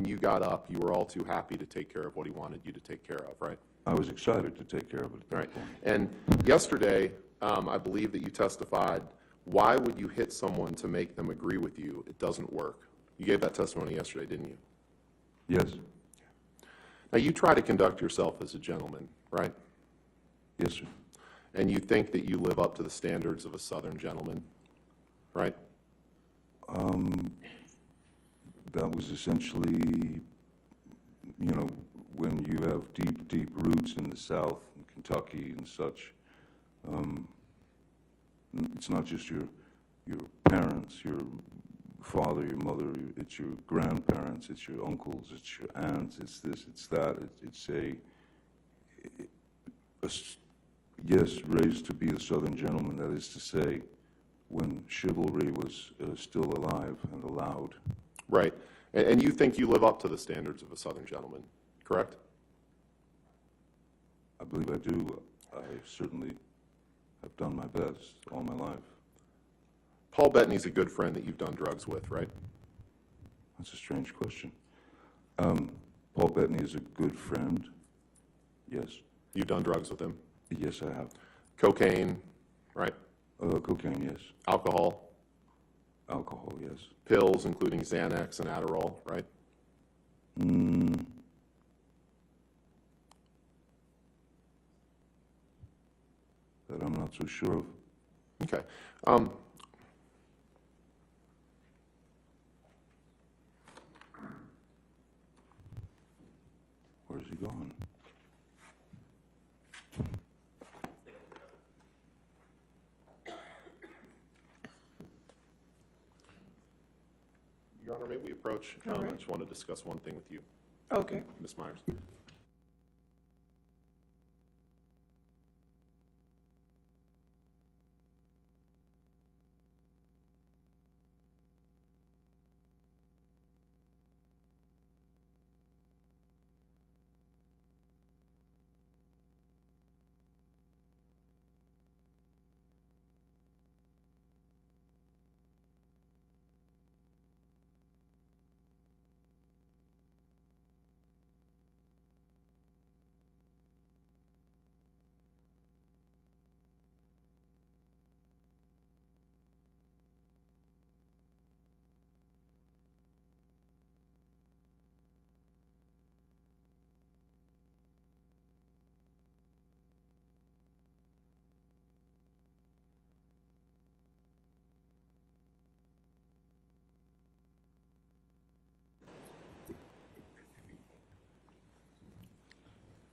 when you got up, you were all too happy to take care of what he wanted you to take care of, right? I was excited to take care of it at that Right. point. And yesterday, I believe that you testified, why would you hit someone to make them agree with you? It doesn't work. You gave that testimony yesterday, didn't you? Yes. Now, you try to conduct yourself as a gentleman, right? Yes, sir. And you think that you live up to the standards of a Southern gentleman, right? That was essentially, you know, when you have deep, deep roots in the South, in Kentucky and such, it's not just your parents, your father, your mother, it's your grandparents, it's your uncles, it's your aunts, it's this, it's that. It's yes, raised to be a Southern gentleman, that is to say, when chivalry was still alive and allowed. Right. And you think you live up to the standards of a Southern gentleman, correct? I believe I do. I certainly have done my best all my life. Paul Bettany's a good friend that you've done drugs with, right? That's a strange question. Paul Bettany is a good friend. Yes. You've done drugs with him? Yes, I have. Cocaine, right? Cocaine, yes. Alcohol? Alcohol, yes. Pills, including Xanax and Adderall, right? That I'm not so sure of. Okay. Where's he gone? Your Honor, may we approach? All right. I just want to discuss one thing with you, Okay. Ms. Myers.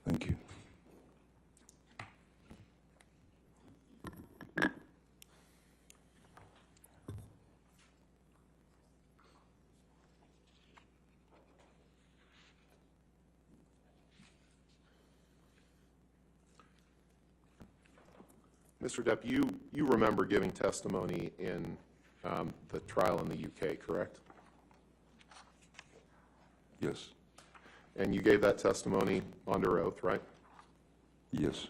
Thank you. Mr. Depp, you remember giving testimony in the trial in the UK, correct? Yes. And you gave that testimony under oath, right? Yes.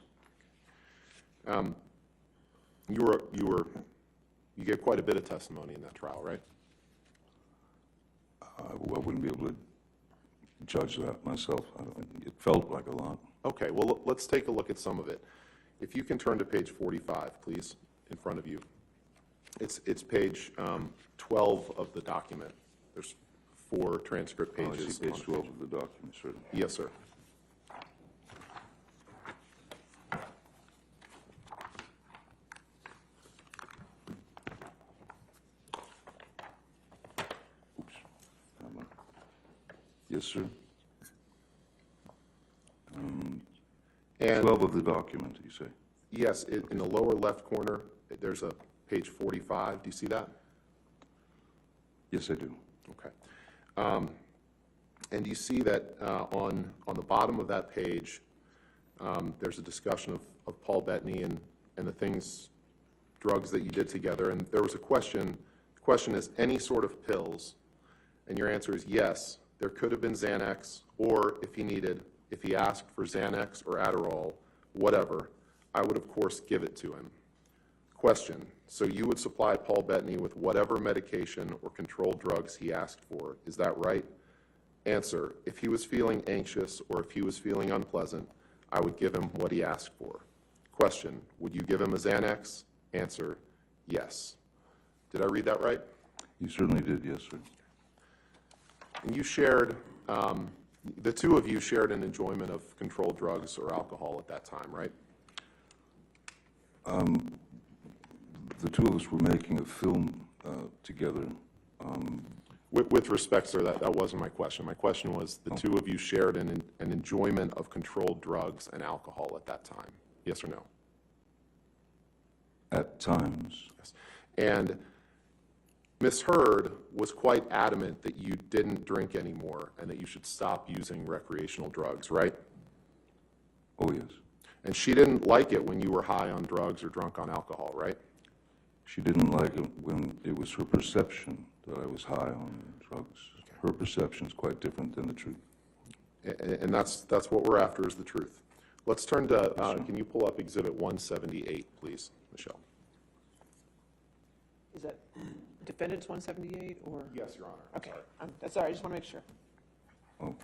You gave quite a bit of testimony in that trial, right? I wouldn't be able to judge that myself. It felt like a lot. Okay, well, let's take a look at some of it. If you can turn to page 45, please, in front of you. It's page 12 of the document. There's 4 transcript Oh, I pages. see page 12 of the document, certainly. Yes, sir. Oops. Yes, sir. And 12 of the document, you say? yes, in the lower left corner, there's a page 45. Do you see that? Yes, I do. Okay. And you see that on the bottom of that page, there's a discussion of Paul Bettany and the drugs that you did together. And there was a question. The question is, any sort of pills? And your answer is yes. There could have been Xanax, or if he asked for Xanax or Adderall, whatever, I would, of course, give it to him. Question. So you would supply Paul Bettany with whatever medication or controlled drugs he asked for. Is that right? Answer, if he was feeling anxious or if he was feeling unpleasant, I would give him what he asked for. Question, would you give him a Xanax? Answer, yes. Did I read that right? You certainly did, yes, sir. And you shared, the two of you shared an enjoyment of controlled drugs or alcohol at that time, right? The two of us were making a film together. With respect, sir, that wasn't my question. My question was, the two of you shared an enjoyment of controlled drugs and alcohol at that time, yes or no? At times. Yes. And Ms. Heard was quite adamant that you didn't drink anymore and that you should stop using recreational drugs, right? Oh, yes. And she didn't like it when you were high on drugs or drunk on alcohol, right? She didn't like it when it was her perception that I was high on drugs. Her perception is quite different than the truth. And that's what we're after, is the truth. Let's turn to, can you pull up Exhibit 178, please, Michelle? Is that defendants 178 or? Yes, Your Honor. Okay, that's all right, I just want to make sure. Oh,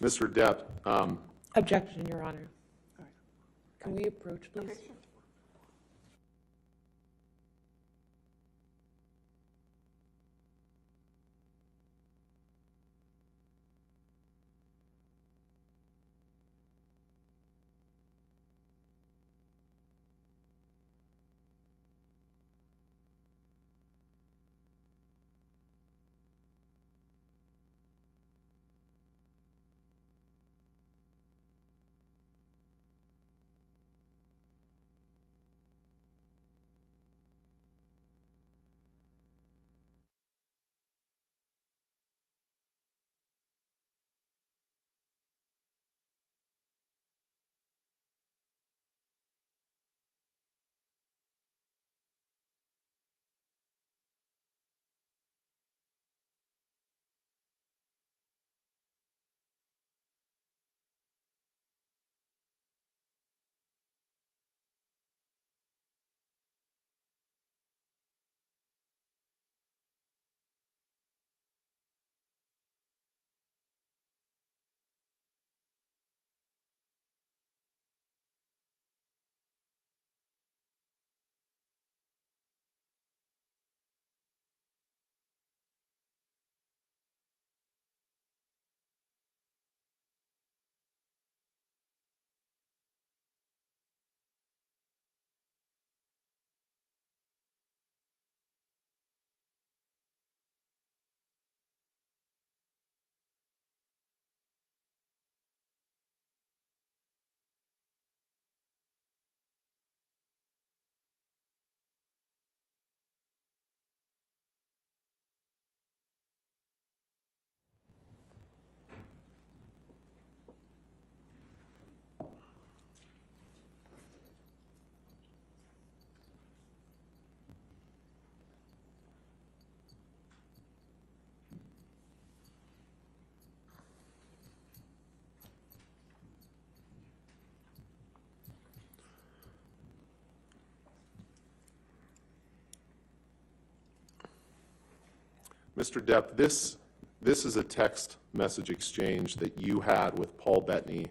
Mr. Depp, Objection, Your Honor. Can we approach, please? Mr. Depp, this is a text message exchange that you had with Paul Bettany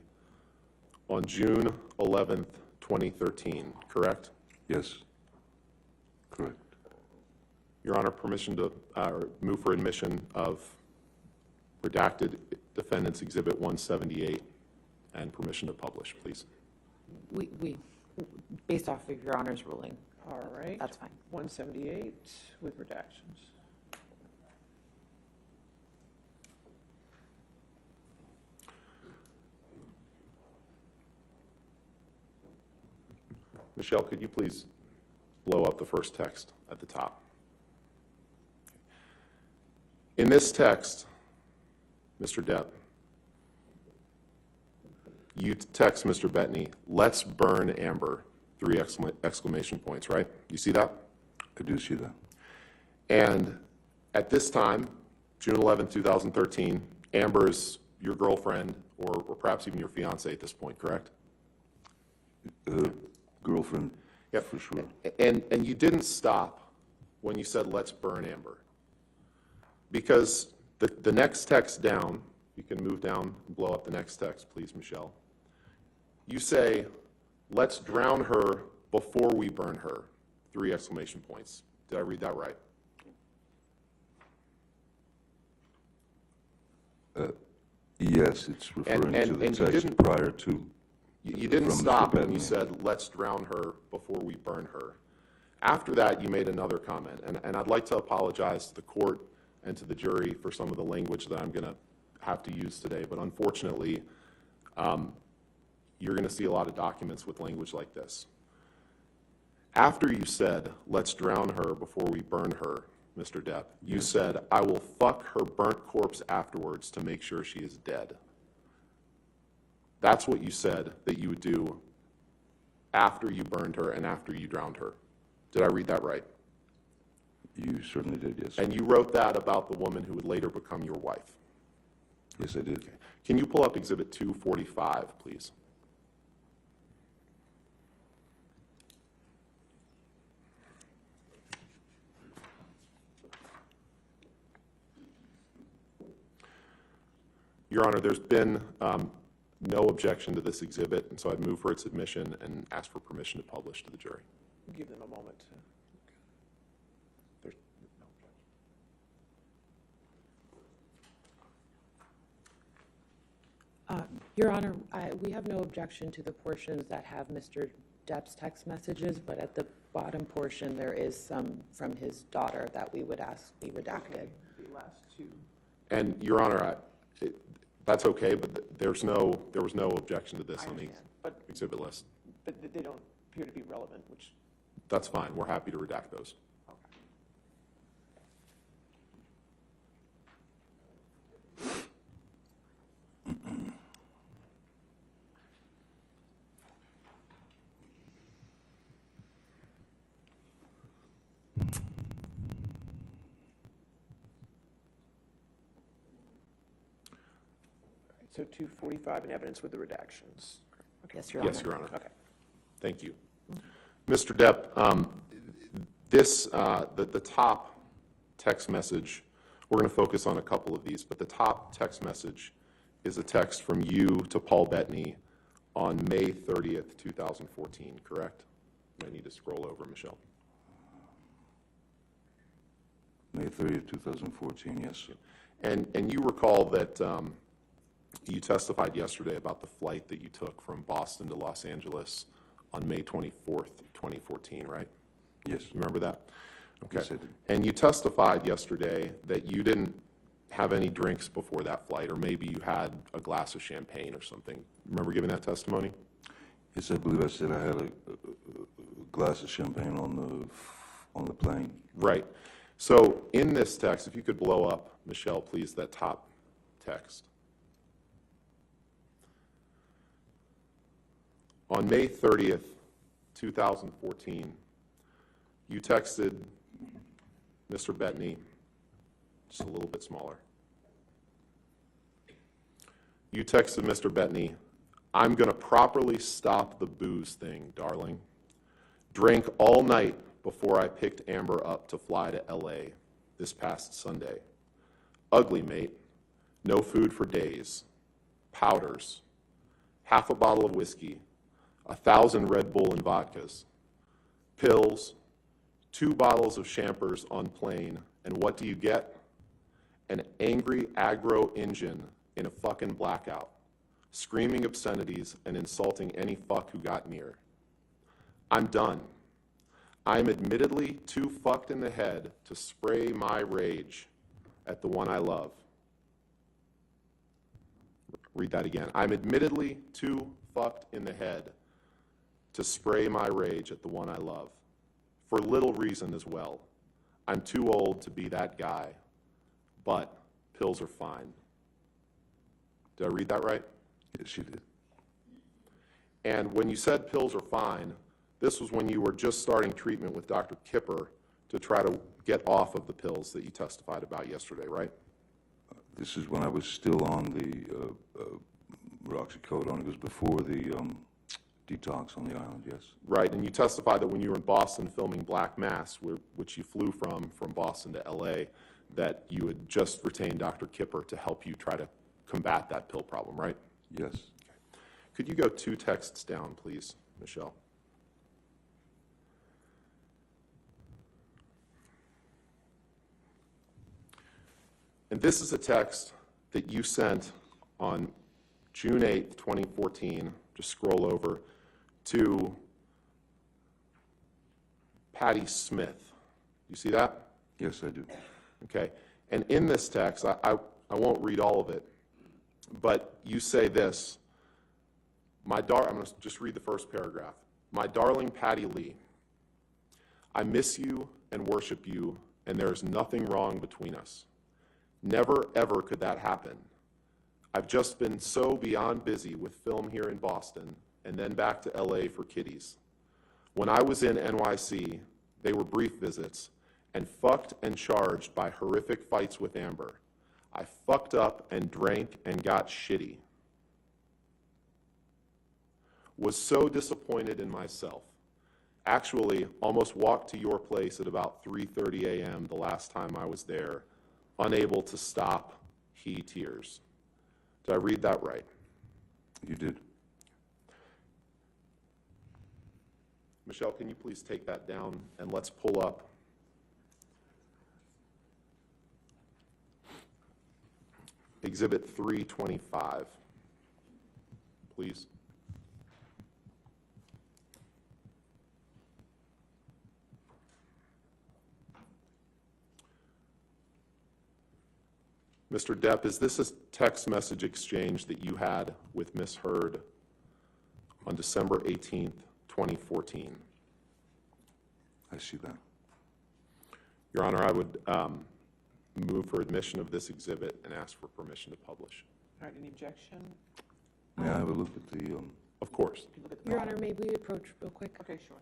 on June 11th, 2013, correct? yes. Correct. Your Honor, permission to move for admission of redacted defendants Exhibit 178 and permission to publish, please. We, based off of Your Honor's ruling, All right. that's fine. 178 with redactions. Michelle, could you please blow up the first text at the top? In this text, Mr. Depp, you text Mr. Bettany, "Let's burn Amber," 3 exclamation points, right? You see that? I do see that. And at this time, June 11th, 2013, Amber is your girlfriend or perhaps even your fiance at this point, correct? girlfriend, Yep. for sure. And you didn't stop when you said, let's burn Amber. Because the next text down, you can move down and blow up the next text, please, Michelle. You say, let's drown her before we burn her. 3 exclamation points. Did I read that right? Yes, it's referring to the and you text didn't- prior to. You didn't From Mr. stop when you Bettany. said, let's drown her before we burn her. After that, you made another comment, and I'd like to apologize to the court and to the jury for some of the language that I'm going to have to use today, but unfortunately, you're going to see a lot of documents with language like this. After you said, let's drown her before we burn her, Mr. Depp, you said, I will fuck her burnt corpse afterwards to make sure she is dead. That's what you said that you would do after you burned her and after you drowned her. Did I read that right? You certainly did, yes. And you wrote that about the woman who would later become your wife. Yes, I did. Can you pull up Exhibit 245, please? Your Honor, there's been no objection to this exhibit, and so I'd move for its admission and ask for permission to publish to the jury. Give them a moment. There's no objection. Your Honor, we have no objection to the portions that have Mr. Depp's text messages, but at the bottom portion, there is some from his daughter that we would ask be redacted. The last 2. And, Your Honor, that's okay, but there was no objection to this I on the understand, but exhibit list. they don't appear to be relevant, which, That's fine. We're happy to redact those. okay. So 245 in evidence with the redactions. Yes, Your Honor. Yes, Your Honor. Okay. Thank you. Mr. Depp, the top text message, we're going to focus on a couple of these, but the top text message is a text from you to Paul Bettany on May 30th, 2014, correct? I need to scroll over, Michelle. May 30th, 2014, yes. And you recall that you testified yesterday about the flight that you took from Boston to Los Angeles on May 24th, 2014, right? Yes. You remember that? Okay. Yes, I did. And you testified yesterday that you didn't have any drinks before that flight, or maybe you had a glass of champagne or something. Remember giving that testimony? Yes, I believe I said I had a glass of champagne on the plane. Right. So in this text, if you could blow up, Michelle, please, that top text. On May 30th, 2014, you texted Mr. Bettany, just a little bit smaller. You texted Mr. Bettany, I'm going to properly stop the booze thing, darling. Drank all night before I picked Amber up to fly to LA this past Sunday. Ugly, mate. No food for days. Powders. Half a bottle of whiskey. 1,000 Red Bull and vodkas. Pills. 2 bottles of champers on plane. And what do you get? An angry aggro engine in a fucking blackout, screaming obscenities and insulting any fuck who got near. I'm done. I'm admittedly too fucked in the head to spray my rage at the one I love. Read that again. I'm admittedly too fucked in the head to spray my rage at the one I love. For little reason as well. I'm too old to be that guy, but pills are fine. Did I read that right? Yes, you did. And when you said pills are fine, this was when you were just starting treatment with Dr. Kipper to try to get off of the pills that you testified about yesterday, right? This is when I was still on the roxicodone. It was before the detox on the island, yes. Right, and you testified that when you were in Boston filming Black Mass, which you flew from Boston to LA, that you had just retained Dr. Kipper to help you try to combat that pill problem, right? Yes. Could you go 2 texts down, please, Michelle? And this is a text that you sent on June 8th, 2014. Just scroll over to Patty Smith. You see that? Yes, I do. Okay. And in this text, I won't read all of it, but you say this. I'm going to just read the first paragraph. My darling Patty Lee, I miss you and worship you, and there is nothing wrong between us. Never, ever could that happen. I've just been so beyond busy with film here in Boston and then back to LA for kiddies. When I was in NYC, they were brief visits and fucked and charged by horrific fights with Amber. I fucked up and drank and got shitty. Was so disappointed in myself. Actually, almost walked to your place at about 3:30 a.m. the last time I was there, unable to stop tears. Did I read that right? You did. Michelle, can you please take that down and let's pull up Exhibit 325, please. Mr. Depp, is this a text message exchange that you had with Ms. Heard on December 18th, 2014? I see that. Your Honor, I would move for admission of this exhibit and ask for permission to publish. All right, any objection? May I have a look at the, Of course. Can you look at the Your bottom? Honor, may we approach real quick? Okay, sure.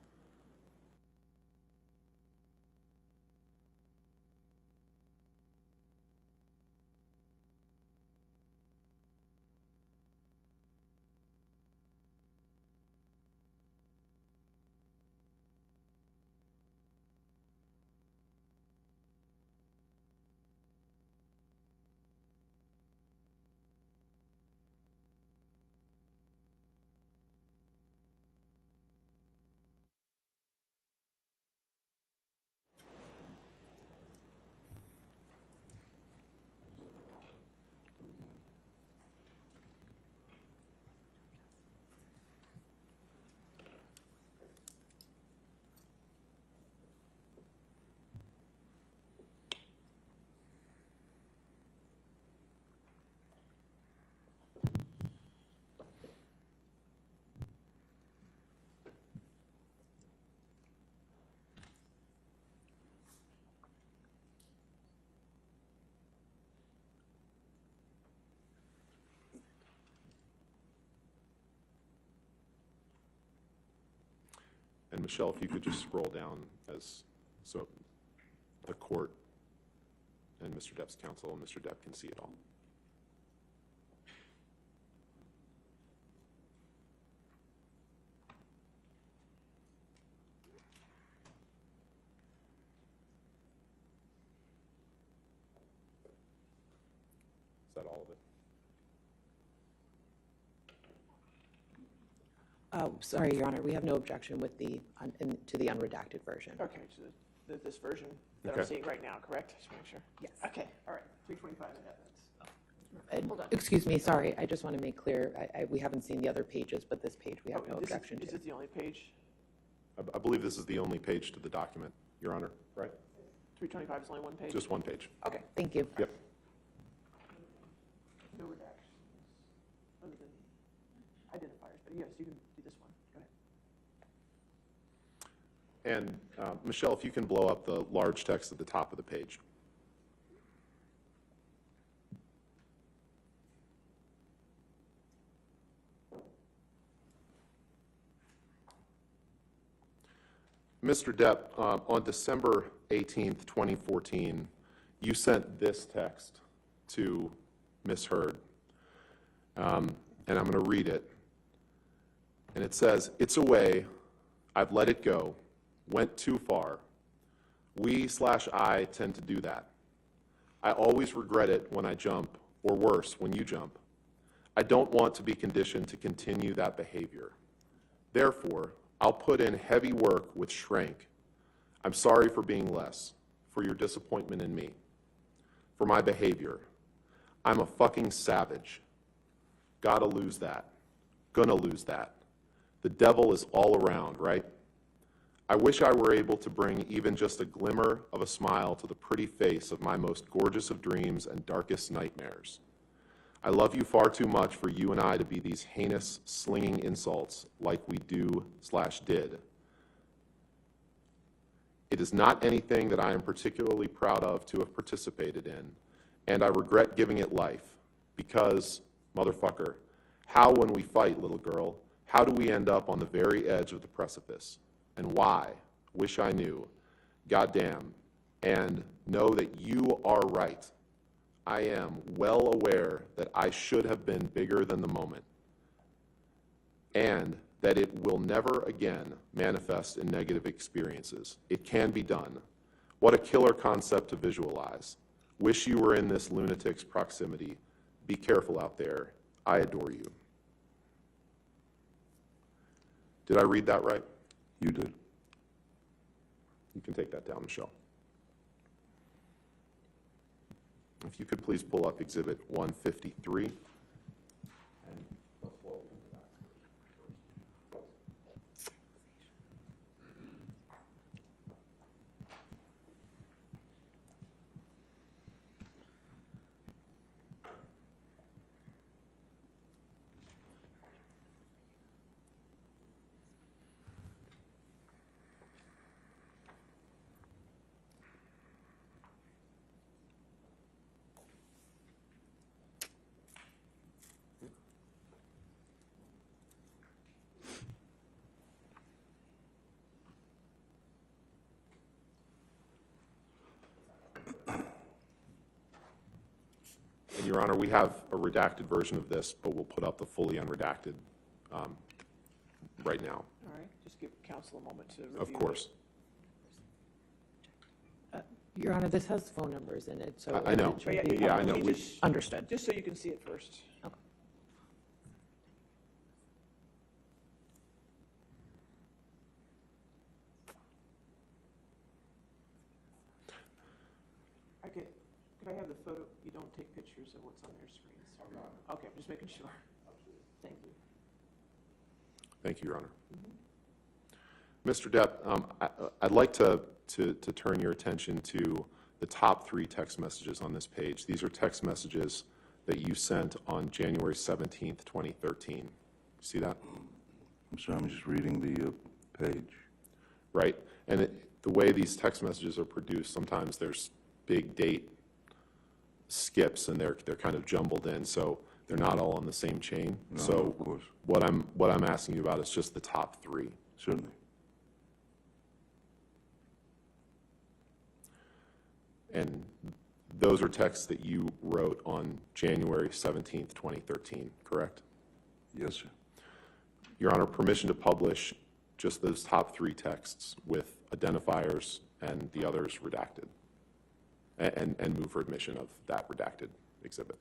And Michelle, if you could just scroll down so the court and Mr. Depp's counsel and Mr. Depp can see it all. Is that all of it? Sorry, Your Honor, we have no objection with to the unredacted version. Okay, so this version that I'm Okay. seeing right now, correct? Just make sure. Yes. Okay, all right, 325 in evidence. Hold on. Excuse me, sorry, I just want to make clear, we haven't seen the other pages, but this page we have Oh, no this is- objection Is to. this the only page? I believe this is the only page to the document, Your Honor, right? 325 is only one page? Just one page. Okay. Thank you. Yep. No redactions, other than identifiers, but yes, you can do this one. Go ahead. And Michelle, if you can blow up the large text at the top of the page. Mr. Depp, on December 18th, 2014, you sent this text to Ms. Heard, and I'm going to read it. And it says, "It's away, I've let it go, went too far. We/I tend to do that. I always regret it when I jump, or worse, when you jump. I don't want to be conditioned to continue that behavior. Therefore, I'll put in heavy work with shrink. I'm sorry for being less, for your disappointment in me, for my behavior. I'm a fucking savage. Gotta lose that. Gonna lose that. The devil is all around, right? I wish I were able to bring even just a glimmer of a smile to the pretty face of my most gorgeous of dreams and darkest nightmares. I love you far too much for you and I to be these heinous, slinging insults like we do/did. It is not anything that I am particularly proud of to have participated in, and I regret giving it life, because, motherfucker, how when we fight, little girl, how do we end up on the very edge of the precipice? And why? Wish I knew. Goddamn. And know that you are right. I am well aware that I should have been bigger than the moment, and that it will never again manifest in negative experiences. It can be done. What a killer concept to visualize. Wish you were in this lunatic's proximity. Be careful out there. I adore you." Did I read that right? You did. You can take that down, Michelle. If you could please pull up Exhibit 153. Your Honor, we have a redacted version of this, but we'll put up the fully unredacted right now. All right, just give counsel a moment to review. Of course. Your Honor, this has phone numbers in it, so. I know. it should be Yeah, I know. Let me just- Understood. Just so you can see it first. Okay. Could I have the photo? You don't take pictures of what's on their screens. Okay, I'm just making sure. Thank you. Thank you, Your Honor. Mr. Depp, I'd like to turn your attention to the top 3 text messages on this page. These are text messages that you sent on January 17th, 2013. See that? I'm sorry, I'm just reading the page. Right. And the way these text messages are produced, sometimes there's big date skips and they're kind of jumbled in, so they're not all on the same chain. No, So of course. what I'm asking you about is just the top 3. Certainly. And those are texts that you wrote on January 17th, 2013, correct? Yes, sir. Your Honor, permission to publish just those top 3 texts with identifiers and the others redacted, and move for admission of that redacted exhibit.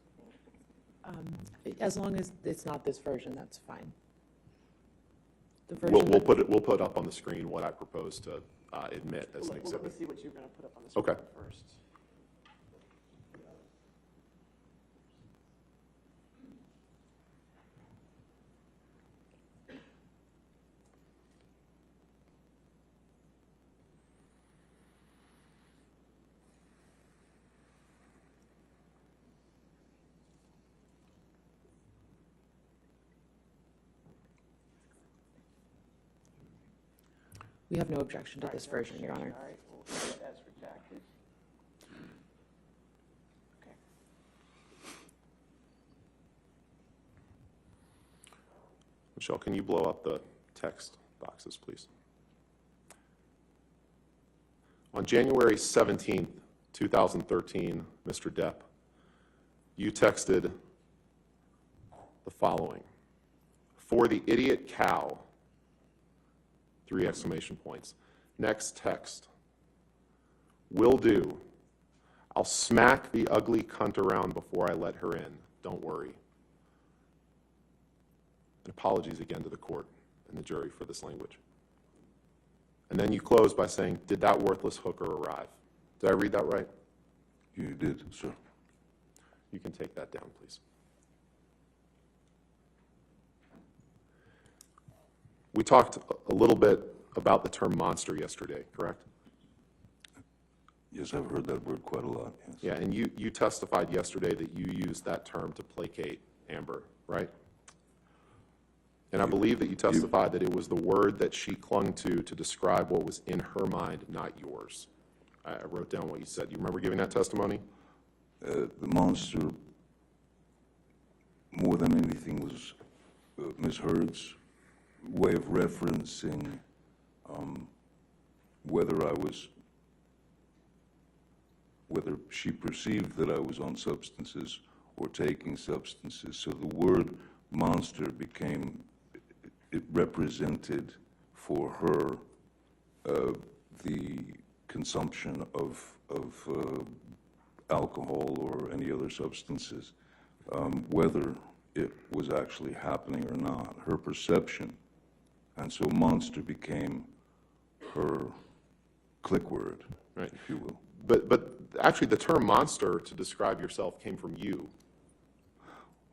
As long as it's not this version, that's fine. The We'll version, we'll put up on the screen what I propose to admit as an Let me exhibit. see what you're going to put up on the screen Okay. first. we have no objection to this version, Your Honor. All right, we'll leave it as redacted. Okay. Michelle, can you blow up the text boxes, please? On January 17th, 2013, Mr. Depp, you texted the following: "For the idiot cow 3 exclamation points. Next text. Will do. I'll smack the ugly cunt around before I let her in. Don't worry. And apologies again to the court and the jury for this language. And then you close by saying, did that worthless hooker arrive? Did I read that right? You did, sir. You can take that down, please. We talked a little bit about the term monster yesterday, correct? Yes, I've heard that word quite a lot, yes. Yeah, and you testified yesterday that you used that term to placate Amber, right? And I believe that you testified that it was the word that she clung to describe what was in her mind, not yours. I wrote down what you said. You remember giving that testimony? The monster, more than anything, was Ms. Heard's way of referencing whether she perceived that I was on substances or taking substances. So the word monster became, it represented for her the consumption of alcohol or any other substances, whether it was actually happening or not, her perception. And so monster became her click word, Right. if you will. But actually the term monster to describe yourself came from you.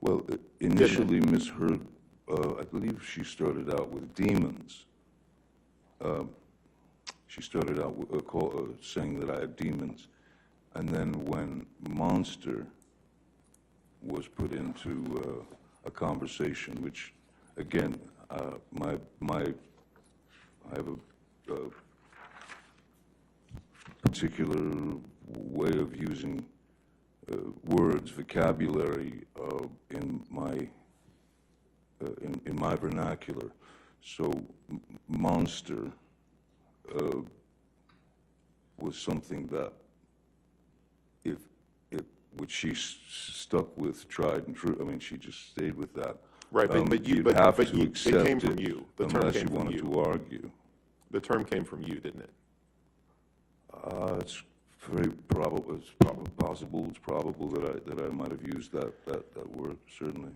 Well, initially, Ms. Heard, I believe she started out with demons. She started out with, saying that I had demons. And then when monster was put into a conversation, which, again, I have a particular way of using words, vocabulary in my vernacular. So monster was something that which she stuck with, tried and true. I mean, she just stayed with that. Right, but you'd have to it accept came from you. The term unless came you from wanted you. to argue. The term came from you, didn't it? It's very probable. It's possible. It's probable that I might have used that word. Certainly.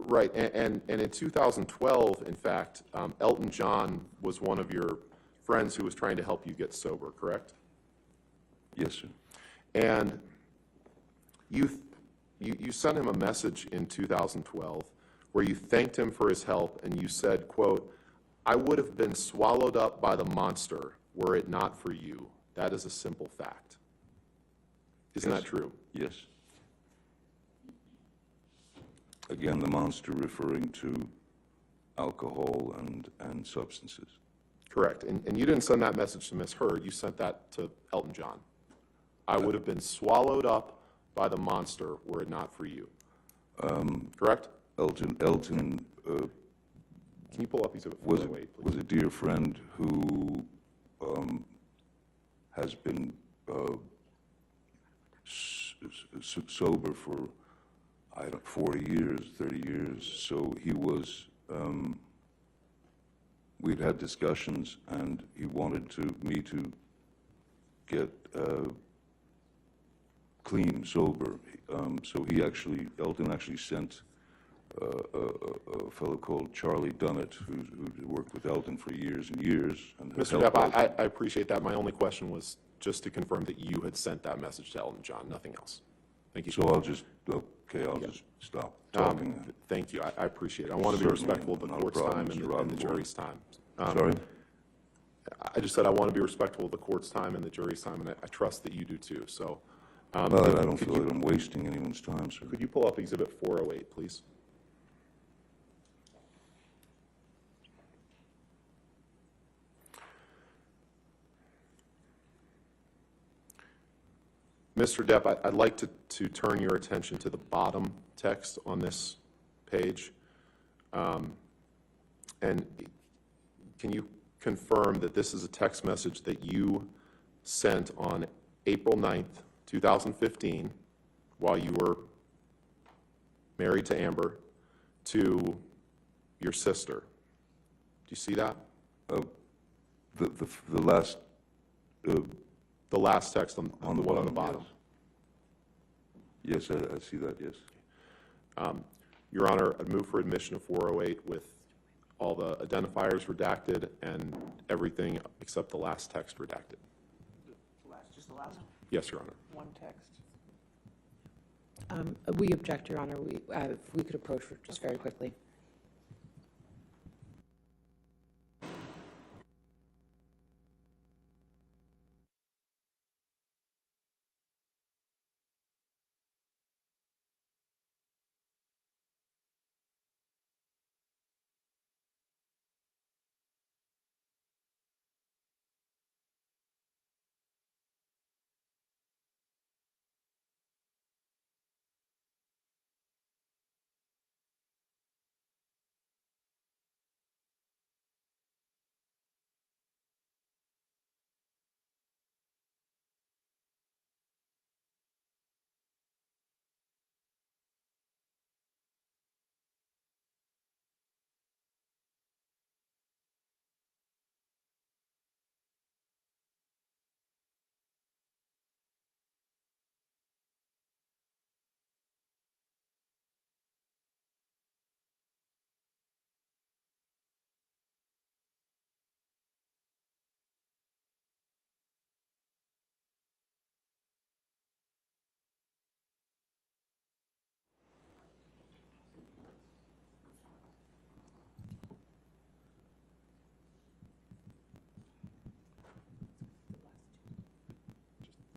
Right, and in 2012, in fact, Elton John was one of your friends who was trying to help you get sober, correct? Yes, sir. And you sent him a message in 2012 where you thanked him for his help, and you said, quote, "I would have been swallowed up by the monster were it not for you. That is a simple fact." Isn't Yes. that true? Yes. Again, the monster referring to alcohol and substances. Correct. And you didn't send that message to Miss Heard. You sent that to Elton John. I would have been swallowed up by the monster were it not for you. Correct? Elton Can you pull up Exhibit 408, please? was a dear friend who has been sober for 40 years, 30 years. So he was. We'd had discussions, and he wanted me to get clean, sober. So Elton actually sent a fellow called Charlie Dunnett, who worked with Elton for years and years. And Mr. Depp, I appreciate that. My only question was just to confirm that you had sent that message to Elton John, nothing else. Thank you. So I'll just stop talking. Thank you. I appreciate it. I want to be Certainly, respectful of the not a court's problem, time Mr. and the Robinson. jury's time. Sorry? I just said I want to be respectful of the court's time and the jury's time, and I trust that you do too. So, Well, I don't feel like I'm wasting anyone's time, sir. could you pull up Exhibit 408, please? Mr. Depp, I'd like to turn your attention to the bottom text on this page. And can you confirm that this is a text message that you sent on April 9th, 2015, while you were married to Amber, to your sister? Do you see that? The last, The last text on the one on the bottom. yes, I see that, yes. Your Honor, I'd move for admission of 408 with all the identifiers redacted and everything except the last text redacted. Just the last Yes, Your Honor. one text. We object, Your Honor. If we could approach just very quickly.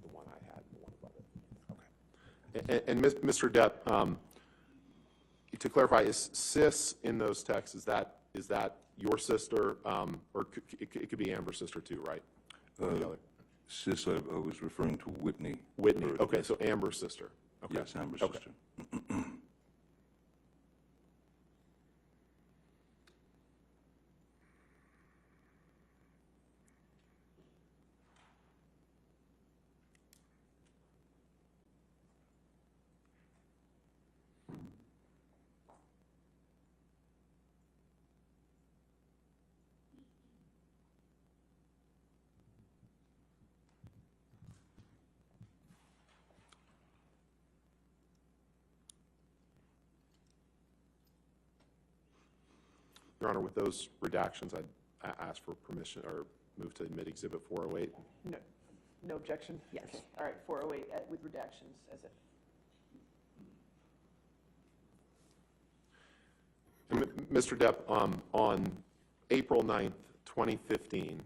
The one I had and the one above it. Okay. And Mr. Depp, to clarify, is sis in those texts, is that your sister, or it could be Amber's sister too, right? Or the other? Sis, I was referring to Whitney. Whitney, Bird. okay, so Amber's sister. Okay. Yes, Amber's Okay. sister. Your Honor, with those redactions, I'd ask for permission or move to admit Exhibit 408. No objection? Yes. Okay. All right, 408 with redactions as it. Mr. Depp, on April 9th, 2015,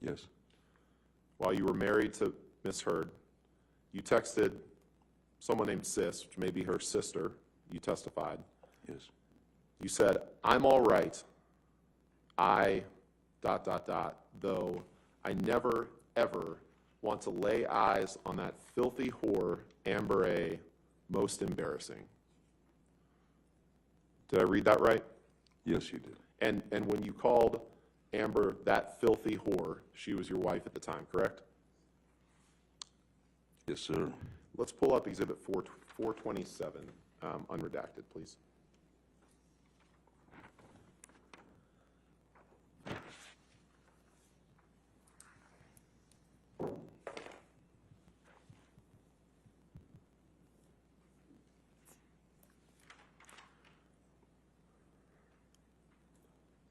Yes, while you were married to Miss Heard, you texted someone named Sis, which may be her sister, you testified. yes. You said, "I'm all right. I ... though I never, ever want to lay eyes on that filthy whore, Amber A. Most embarrassing." Did I read that right? Yes, you did. And when you called Amber that filthy whore, she was your wife at the time, correct? Yes, sir. Let's pull up Exhibit 427, unredacted, please.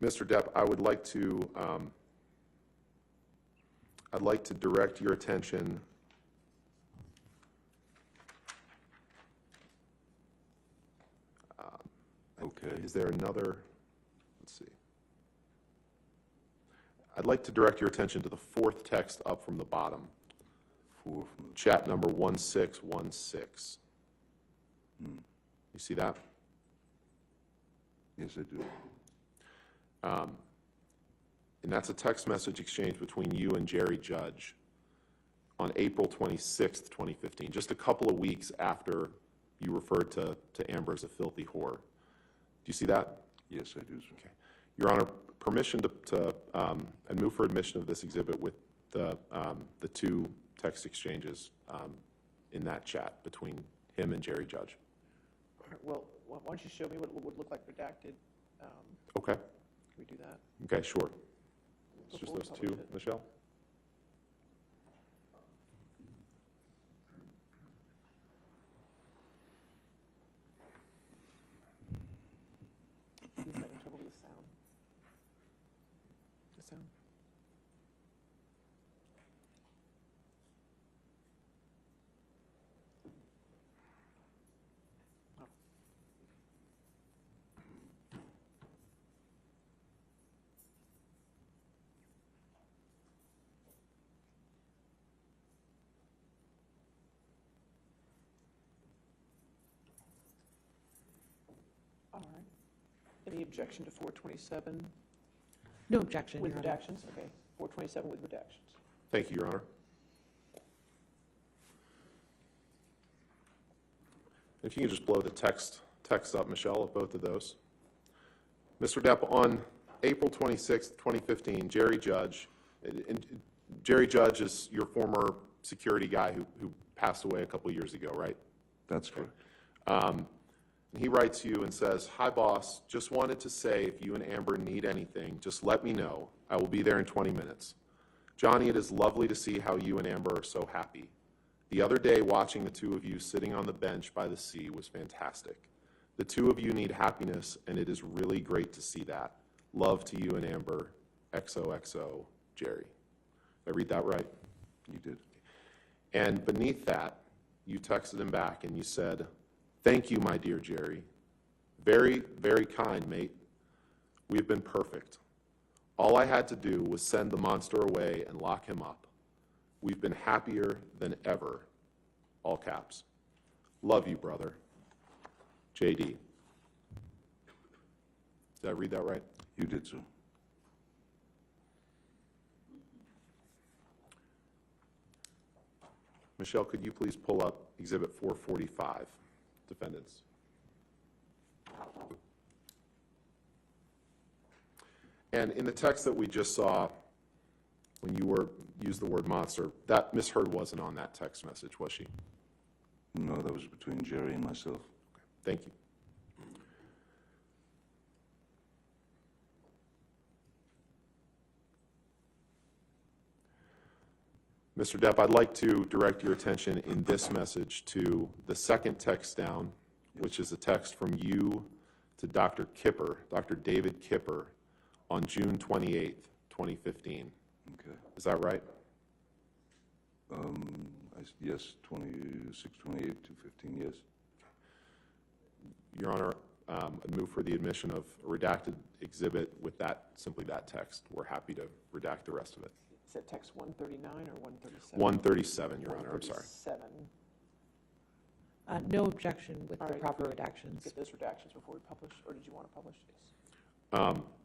Mr. Depp, I'd like to direct your attention Okay. Is there another? Let's see. I'd like to direct your attention to the fourth text up from the bottom. Four from the Chat number 1616. You see that? Yes, I do. And that's a text message exchange between you and Jerry Judge on April 26th, 2015, just a couple of weeks after you referred to Amber as a filthy whore. Do you see that? Yes, I do, sir. Okay. Your Honor, permission and move for admission of this exhibit with the two text exchanges in that chat between him and Jerry Judge. All right, well, why don't you show me what it would look like redacted? Okay. Can we do that? Okay, sure. Just before we those publish two, it. Michelle? He's having trouble with the sound. The sound. Oh. All right. Any objection to 427 No objection, with Your Honor. redactions? Okay, 427 with redactions. Thank you, Your Honor. If you can just blow the text up, Michelle, of both of those. Mr. Depp, on April 26, 2015, Jerry Judge, and Jerry Judge is your former security guy who passed away a couple years ago, right? That's correct. And he writes you and says, "Hi, boss. Just wanted to say if you and Amber need anything, just let me know. I will be there in 20 minutes. Johnny, it is lovely to see how you and Amber are so happy. The other day, watching the two of you sitting on the bench by the sea was fantastic. The two of you need happiness, and it is really great to see that. Love to you and Amber. XOXO, Jerry." Did I read that right? You did. And beneath that, you texted him back and you said, "Thank you, my dear Jerry. Very, very kind, mate. We've been perfect. All I had to do was send the monster away and lock him up. We've been happier than ever." All caps. "Love you, brother. JD." Did I read that right? You did, sir. Michelle, could you please pull up Exhibit 445, defendants? And in the text that we just saw, when you used the word monster, that Miss Heard wasn't on that text message, was she? No, that was between Jerry and myself. Thank you. Mr. Depp, I'd like to direct your attention in this message to the second text down, which is a text from you to Dr. Kipper, Dr. David Kipper, on June 28th, 2015. Okay. Is that right? Yes, 26, 28, 215, yes. Your Honor, I move for the admission of a redacted exhibit with that, simply that text. We're happy to redact the rest of it. Is that text 139 or 137? 137, Your Honor, I'm sorry. 137. No objection with All the right. proper redactions. Get those redactions before we publish, or did you want to publish these?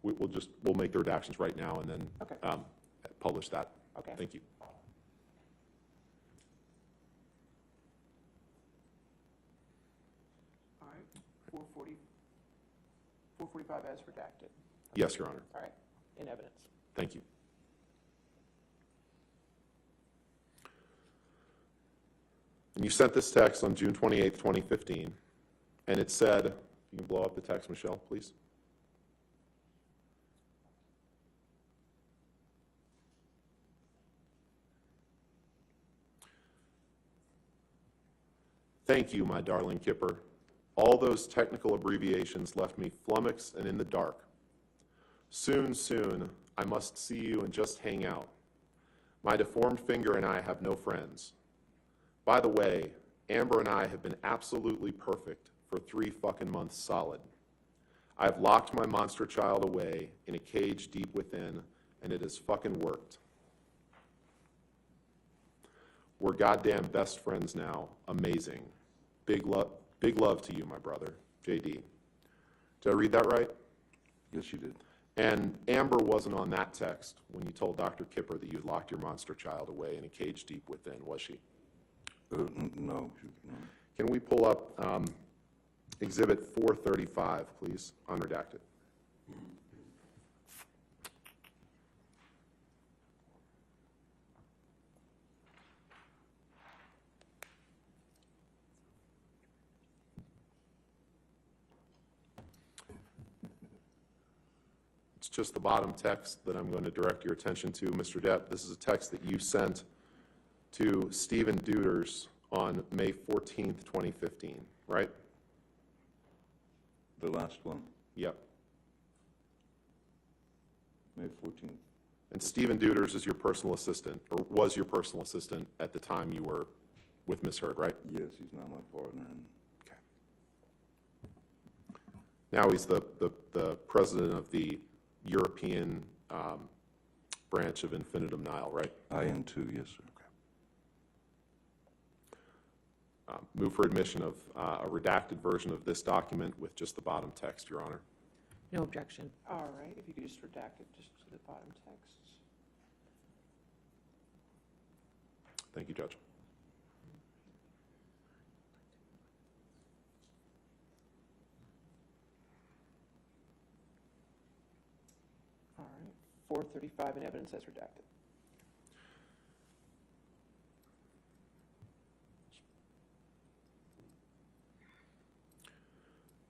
We'll make the redactions right now and then Okay. Publish that. Okay. Thank you. All right, 445 as redacted. Yes, Your Honor. All right, in evidence. Thank you. And you sent this text on June 28th, 2015, and it said, you can blow up the text, Michelle, please. "Thank you, my darling Kipper. All those technical abbreviations left me flummoxed and in the dark. Soon, soon, I must see you and just hang out. My deformed finger and I have no friends. By the way, Amber and I have been absolutely perfect for 3 fucking months solid. I've locked my monster child away in a cage deep within, and it has fucking worked. We're goddamn best friends now. Amazing. Big love to you, my brother. JD." Did I read that right? Yes, you did. And Amber wasn't on that text when you told Dr. Kipper that you'd locked your monster child away in a cage deep within, was she? No, no. Can we pull up Exhibit 435, please, unredacted? It's just the bottom text that I'm going to direct your attention to, Mr. Depp. This is a text that you sent to Stephen Deuters on May 14th, 2015, right? The last one, Yep. May 14th. And Stephen Deuters is your personal assistant, or was your personal assistant at the time you were with Ms. Heard, right? Yes, he's now my partner. And Okay. Now he's the president of the European branch of Infinitum Nihil, right? I am too, yes, sir. Move for admission of a redacted version of this document with just the bottom text, Your Honor. No objection. All right, if you could just redact it just to the bottom text. Thank you, Judge. All right, 435 in evidence as redacted.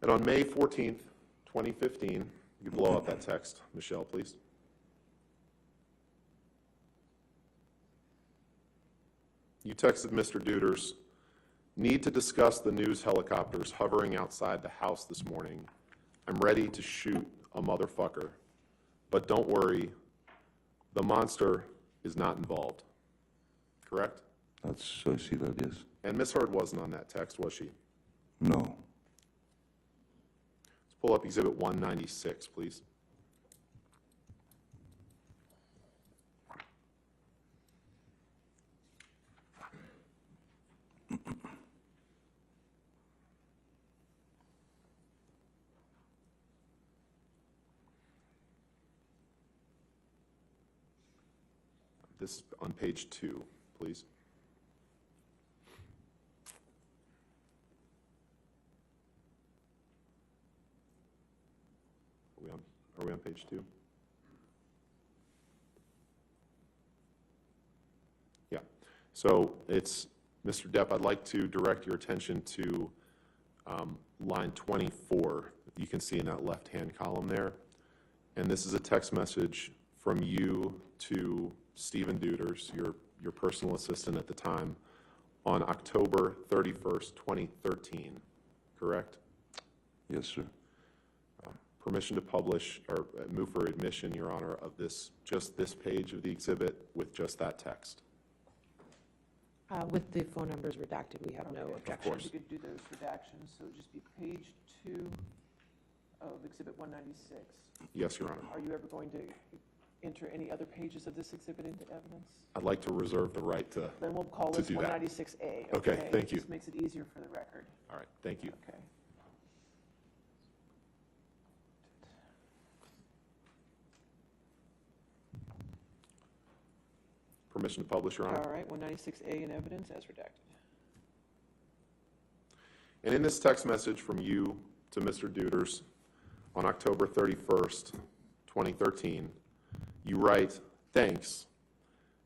And on May 14th, 2015, you blow up that text, Michelle, please. You texted Mr. Deuters, need to discuss the news helicopters hovering outside the house this morning. I'm ready to shoot a motherfucker. But don't worry, the monster is not involved. Correct? I see that, yes. And Ms. Heard wasn't on that text, was she? No. Let's pull up Exhibit 196, please. This on page 2, please. Are we on page 2? Yeah. So it's, Mr. Depp, I'd like to direct your attention to line 24. You can see in that left-hand column there. And this is a text message from you to Stephen Deuters, your personal assistant at the time, on October 31st, 2013, correct? Yes, sir. Permission to publish, or move for admission, Your Honor, of this, just this page of the exhibit with just that text. With the phone numbers redacted, we have no Okay. objection. course. You could do those redactions, so it'd just be page 2 of Exhibit 196. Yes, Your Honor. Are you ever going to enter any other pages of this exhibit into evidence? I'd like to reserve the right to, Then we'll call To this do that. 196A. Okay, thank you. This makes it easier for the record. all right, thank you. Okay. Permission to publish, Your Honor. All right, 196A in evidence as redacted. And in this text message from you to Mr. Deuters on October 31st, 2013, you write, thanks.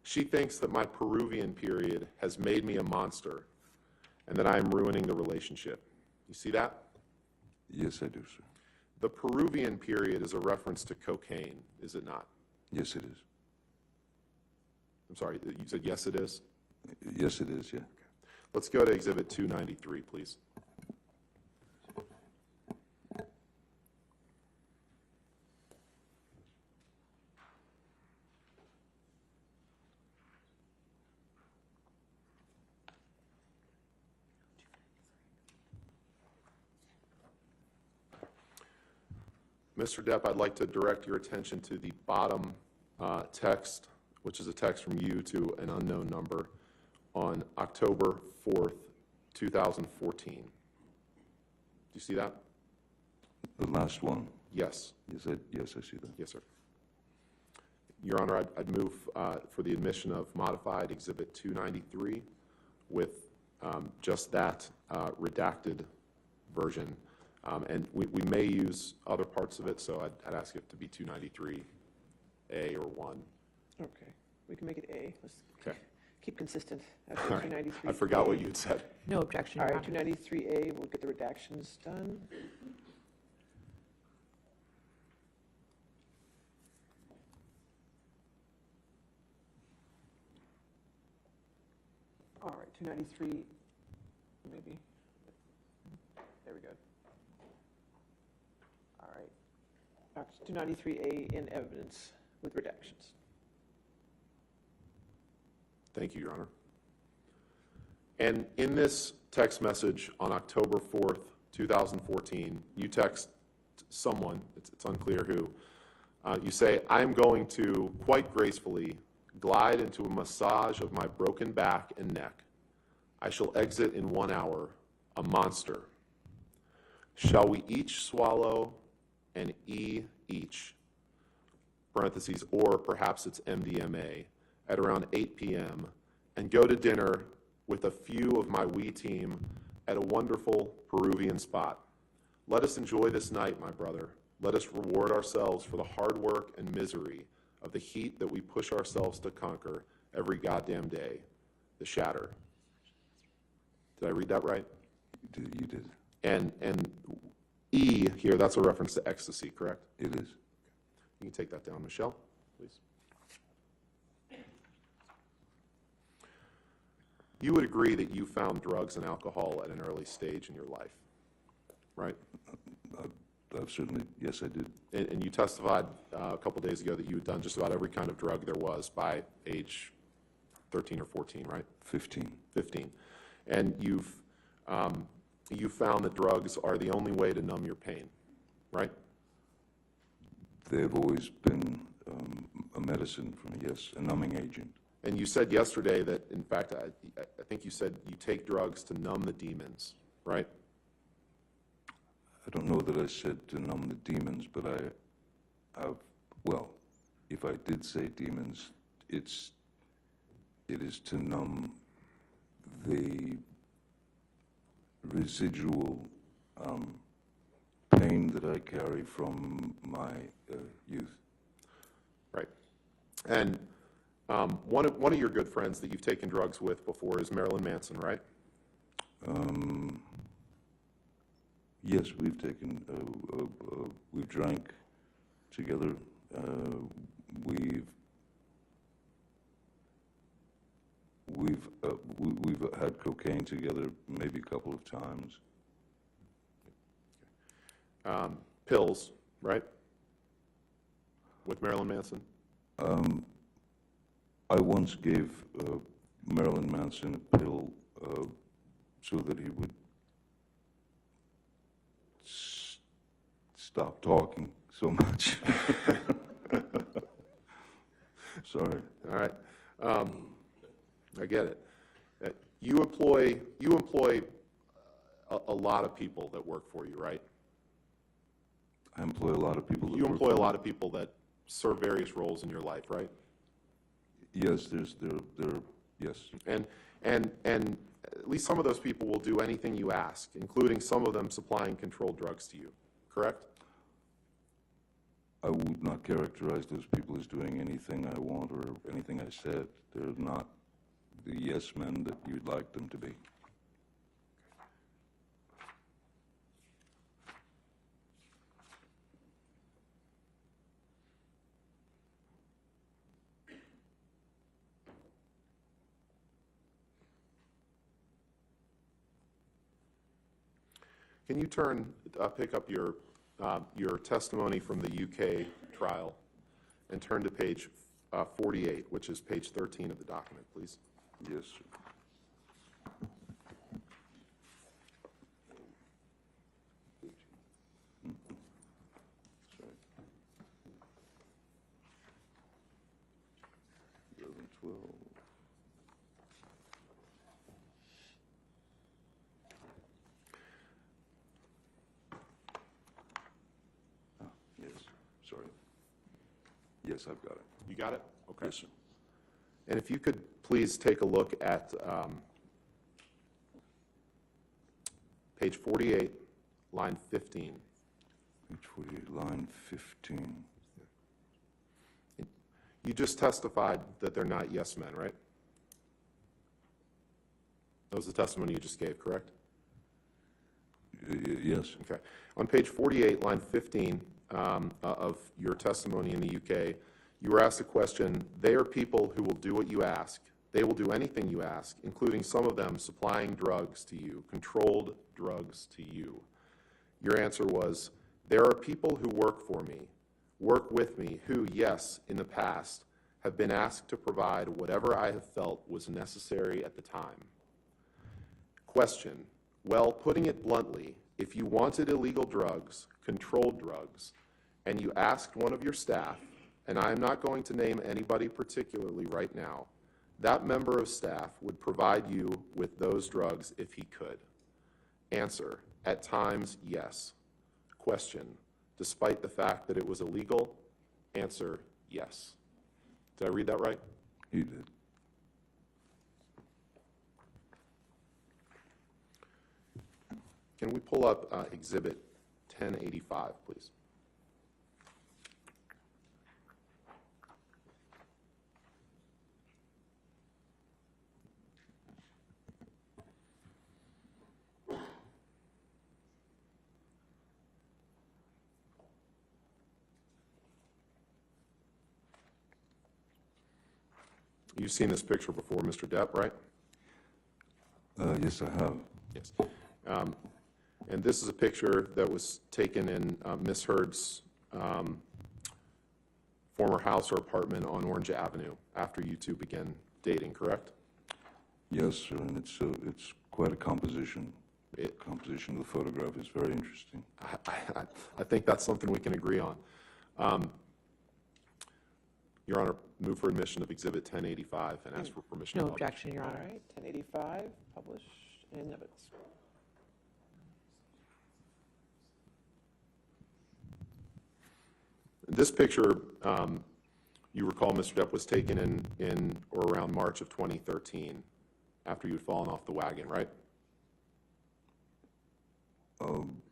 She thinks that my Peruvian period has made me a monster and that I am ruining the relationship. You see that? Yes, I do, sir. The Peruvian period is a reference to cocaine, is it not? Yes, it is. I'm sorry, you said yes it is? Yes, it is, yeah. Let's go to Exhibit 293, please. Mr. Depp, I'd like to direct your attention to the bottom text, which is a text from you to an unknown number on October 4th, 2014. Do you see that? The last one. Yes. Yes, I see that. Yes, sir. Your Honor, I'd move for the admission of modified Exhibit 293 with just that redacted version. And we may use other parts of it, so I'd ask it to be 293A or 1. Okay, we can make it A. Let's Okay. keep consistent. All After right. 293. I forgot what you had said. No objection, All Your right, Honor. 293A, we'll get the redactions done. 293, maybe. There we go. All right. 293A in evidence with redactions. Thank you, Your Honor. And in this text message on October 4th, 2014, you text someone, it's unclear who, you say, "I'm going to, quite gracefully, glide into a massage of my broken back and neck. I shall exit in 1 hour, a monster. Shall we each swallow an E each, parentheses, or perhaps it's MDMA, at around 8 p.m., and go to dinner with a few of my wee team at a wonderful Peruvian spot. Let us enjoy this night, my brother. Let us reward ourselves for the hard work and misery of the heat that we push ourselves to conquer every goddamn day. The shatter." Did I read that right? You did. And E here, that's a reference to ecstasy, correct? It is. You can take that down, Michelle, please. You would agree that you found drugs and alcohol at an early stage in your life, right? I've certainly, yes, I did. And you testified a couple days ago that you had done just about every kind of drug there was by age 13 or 14, right? 15. 15. And you found that drugs are the only way to numb your pain, right? They've always been a medicine for me, yes, a numbing agent. And you said yesterday that, in fact, I think you said you take drugs to numb the demons, right? I don't know that I said to numb the demons, but well, if I did say demons, it is to numb the residual pain that I carry from my youth. Right. And one of your good friends that you've taken drugs with before is Marilyn Manson, right? Yes, we've taken, we've drank together. We've had cocaine together maybe a couple of times. Pills, right? With Marilyn Manson? I once gave Marilyn Manson a pill so that he would stop talking so much. Sorry. All right. I get it. You employ a lot of people that work for you, right? I employ a lot of people. You employ a lot of people that serve various roles in your life, right? Yes, yes. And at least some of those people will do anything you ask, including some of them supplying controlled drugs to you, correct? I would not characterize those people as doing anything I want or anything I said. They're not the yes men that you'd like them to be. Can you pick up your testimony from the UK trial and turn to page 48, which is page 13 of the document, please? Yes, sir. Sorry. 11, 12. Yes, sorry. Yes, I've got it. You got it? Okay. Yes, sir. And if you could please take a look at page 48, line 15. Page 48, line 15. You just testified that they're not yes men, right? That was the testimony you just gave, correct? Yes. Okay. On page 48, line 15 of your testimony in the UK, you were asked a question, "They are people who will do what you ask. They will do anything you ask, including some of them supplying drugs to you, controlled drugs to you. Your answer was, there are people who work for me, work with me, who, yes, in the past, have been asked to provide whatever I have felt was necessary at the time. Question, well, putting it bluntly, if you wanted illegal drugs, controlled drugs, and you asked one of your staff, and I am not going to name anybody particularly right now, that member of staff would provide you with those drugs if he could. Answer, at times, yes. Question, despite the fact that it was illegal? Answer, yes. Did I read that right? You did. Can we pull up Exhibit 1085, please? You've seen this picture before, Mr. Depp, right? Yes, I have. Yes. And this is a picture that was taken in Miss Heard's former house or apartment on Orange Avenue after you two began dating, correct? Yes, sir, and it's quite a composition. The composition of the photograph is very interesting. I think that's something we can agree on. Your Honor, move for admission of Exhibit 1085 and ask for permission to No publish. objection, Your All Honor. right, 1085, published in Nibbits. This picture, you recall, Mr. Depp, was taken in or around March of 2013, after you had fallen off the wagon, right? I'm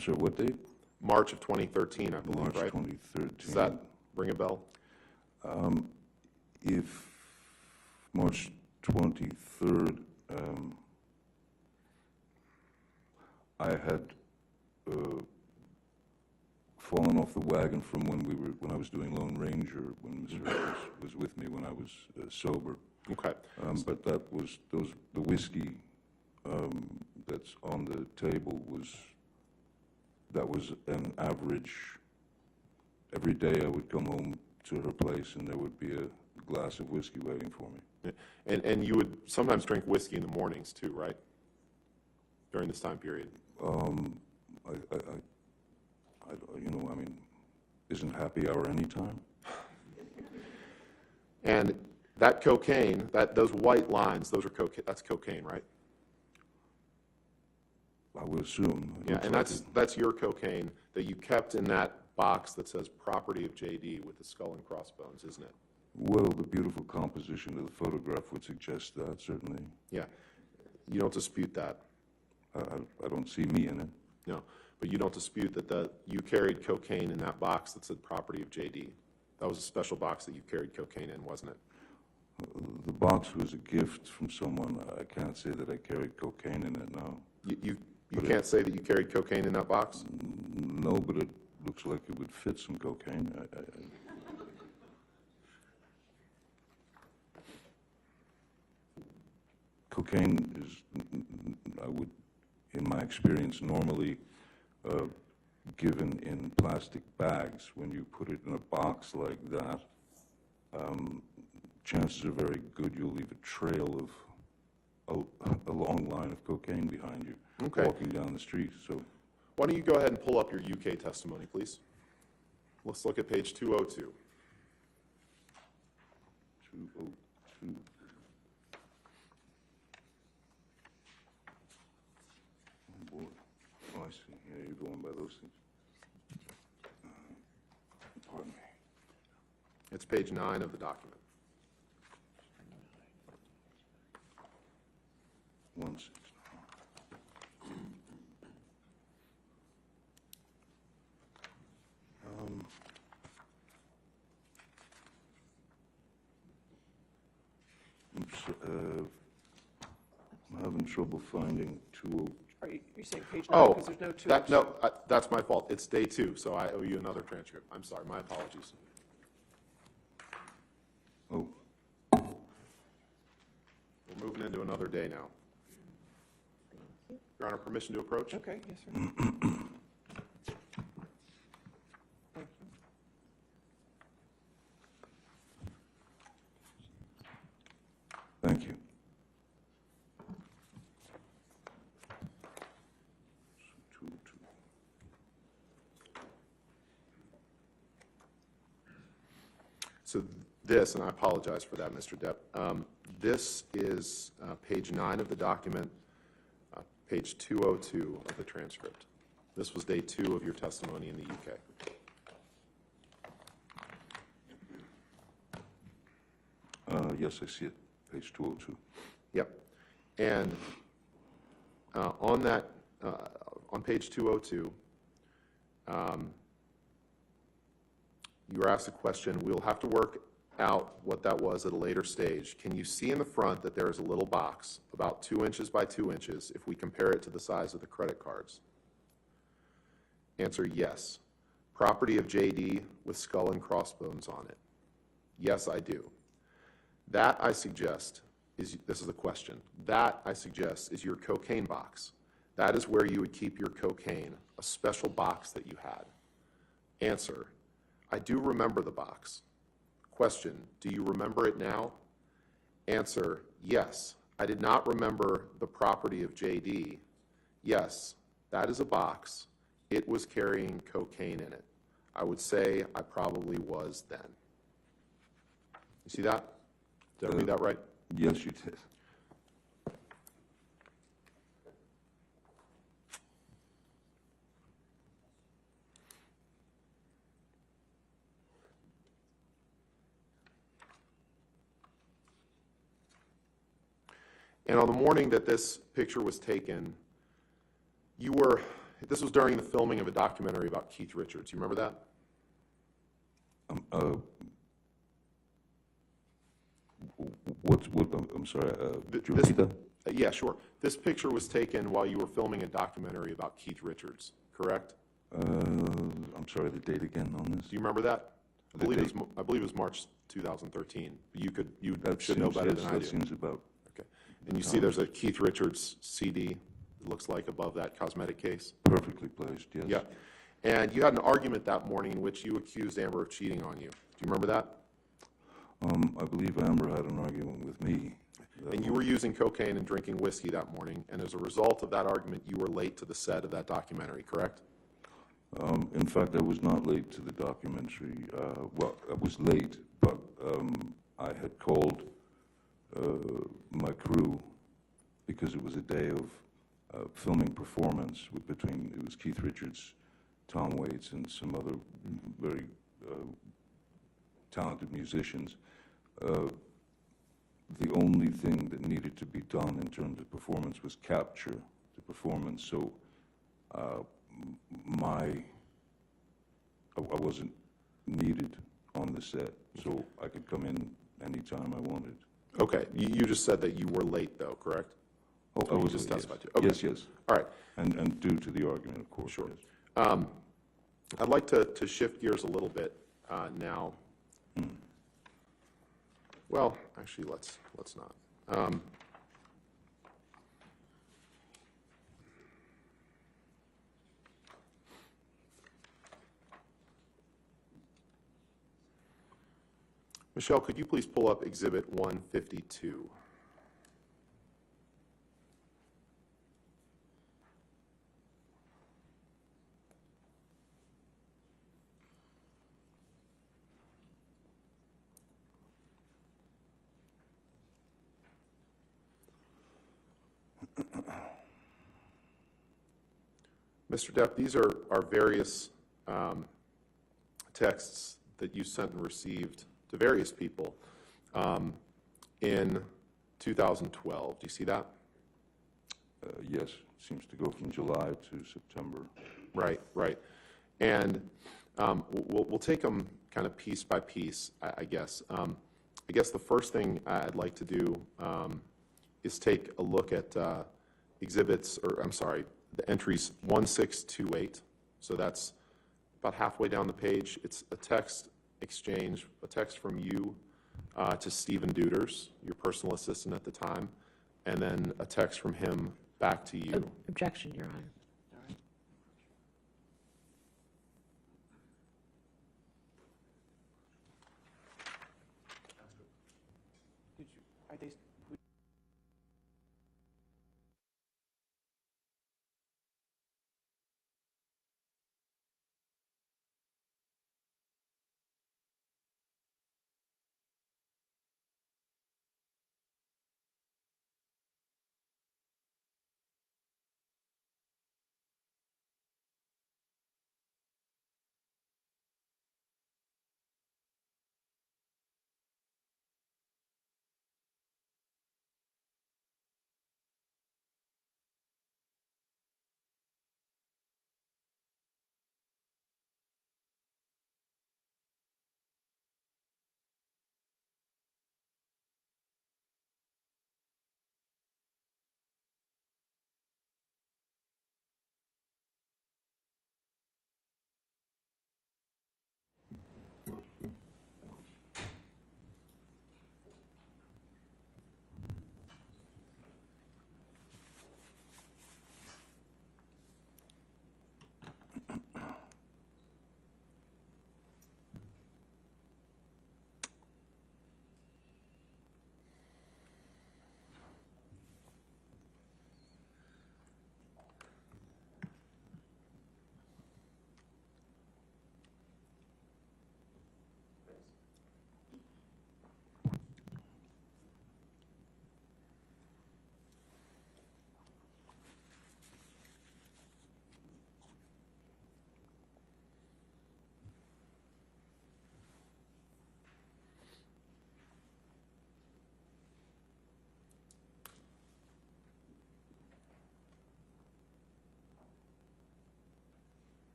sorry, what date? March of 2013, I believe, March right? 2013. Does that ring a bell? If March 23rd, I had fallen off the wagon from when I was doing Lone Ranger, when Mr. Evans was with me when I was sober. Okay. But the whiskey that's on the table was an average. Every day I would come home to her place and there would be a glass of whiskey waiting for me. And you would sometimes drink whiskey in the mornings too, right? During this time period. Isn't happy hour any time? And that cocaine, those white lines, those are cocaine. That's cocaine, right? I would assume. It Yeah, looks and like that's your cocaine that you kept in that box that says "Property of JD" with the skull and crossbones, isn't it? Well, the beautiful composition of the photograph would suggest that, certainly. Yeah. You don't dispute that. I don't see me in it. No, but you don't dispute that you carried cocaine in that box that said "Property of JD." That was a special box that you carried cocaine in, wasn't it? The box was a gift from someone. I can't say that I carried cocaine in it now. You can't say that you carried cocaine in that box? No, but it looks like it would fit some cocaine. Cocaine is, in my experience, normally given in plastic bags. When you put it in a box like that, chances are very good you'll leave a trail of a long line of cocaine behind you walking down the street. So, why don't you go ahead and pull up your UK testimony, please? Let's look at page 202. 202. Oh boy. Oh, I see. Yeah, you're going by those things. Pardon me. It's page 9 of the document. 169. I'm having trouble finding 20. Are you saying page 9, Oh, because there's no 2? that's my fault. It's day 2, so I owe you another transcript. I'm sorry, my apologies. Oh, day now. Your Honor, permission to approach? Okay, yes, sir. Thank you. Thank you. So this, and I apologize for that, Mr. Depp, this is page 9 of the document, page 202 of the transcript. This was day 2 of your testimony in the UK. Yes, I see it, page 202. Yep. And on that, on page 202, you were asked a question. We'll have to work out what that was at a later stage. Can you see in the front that there is a little box about 2 inches by 2 inches if we compare it to the size of the credit cards? Answer, yes. Property of JD with skull and crossbones on it. Yes, I do. That, I suggest, is, this is a question, that, I suggest, is your cocaine box. That is where you would keep your cocaine, a special box that you had. Answer, I do remember the box. Question, do you remember it now? Answer, yes. I did not remember the property of JD. Yes, that is a box. It was carrying cocaine in it. I would say I probably was then. You see that? Did I read that right? Yes, you did. And on the morning that this picture was taken, you were, this was during the filming of a documentary about Keith Richards. You remember that? I'm sorry, Th- could you this- repeat that? Yeah, sure. This picture was taken while you were filming a documentary about Keith Richards, correct? I'm sorry, the date again on this? Do you remember that? I The believe it date. was, I believe it was March 2013. You That should know seems- better yes, than I that do. seems about, Okay. And you see there's a Keith Richards CD, it looks like, above that cosmetic case? perfectly placed, yes. Yeah. And you had an argument that morning in which you accused Amber of cheating on you. Do you remember that? I believe Amber had an argument with me. And you were using cocaine and drinking whiskey that morning, and as a result of that argument, you were late to the set of that documentary, correct? In fact, I was not late to the documentary. Well, I was late, but I had called my crew because it was a day of filming performance between, it was Keith Richards, Tom Waits, and some other very talented musicians. The only thing that needed to be done in terms of performance was capture the performance. So I wasn't needed on the set, so I could come in anytime I wanted. Okay, you just said that you were late, though, correct? Oh, That's what I you was just late, testified yes. to. Okay. Yes, yes. All right. And due to the argument, of course. Sure. Yes. I'd like to shift gears a little bit now. Well, actually, let's not. Michelle, could you please pull up Exhibit 152? Mr. Depp, these are various texts that you sent and received to various people in 2012. Do you see that? Yes, seems to go from July to September. Right, right. And we'll take them kind of piece by piece, I guess. I guess the first thing I'd like to do is take a look at exhibits, or I'm sorry, the entries 1628. So that's about halfway down the page. It's a text exchange, a text from you to Stephen Duders, your personal assistant at the time, and then a text from him back to you. Objection, Your Honor. All right. Did you, are they,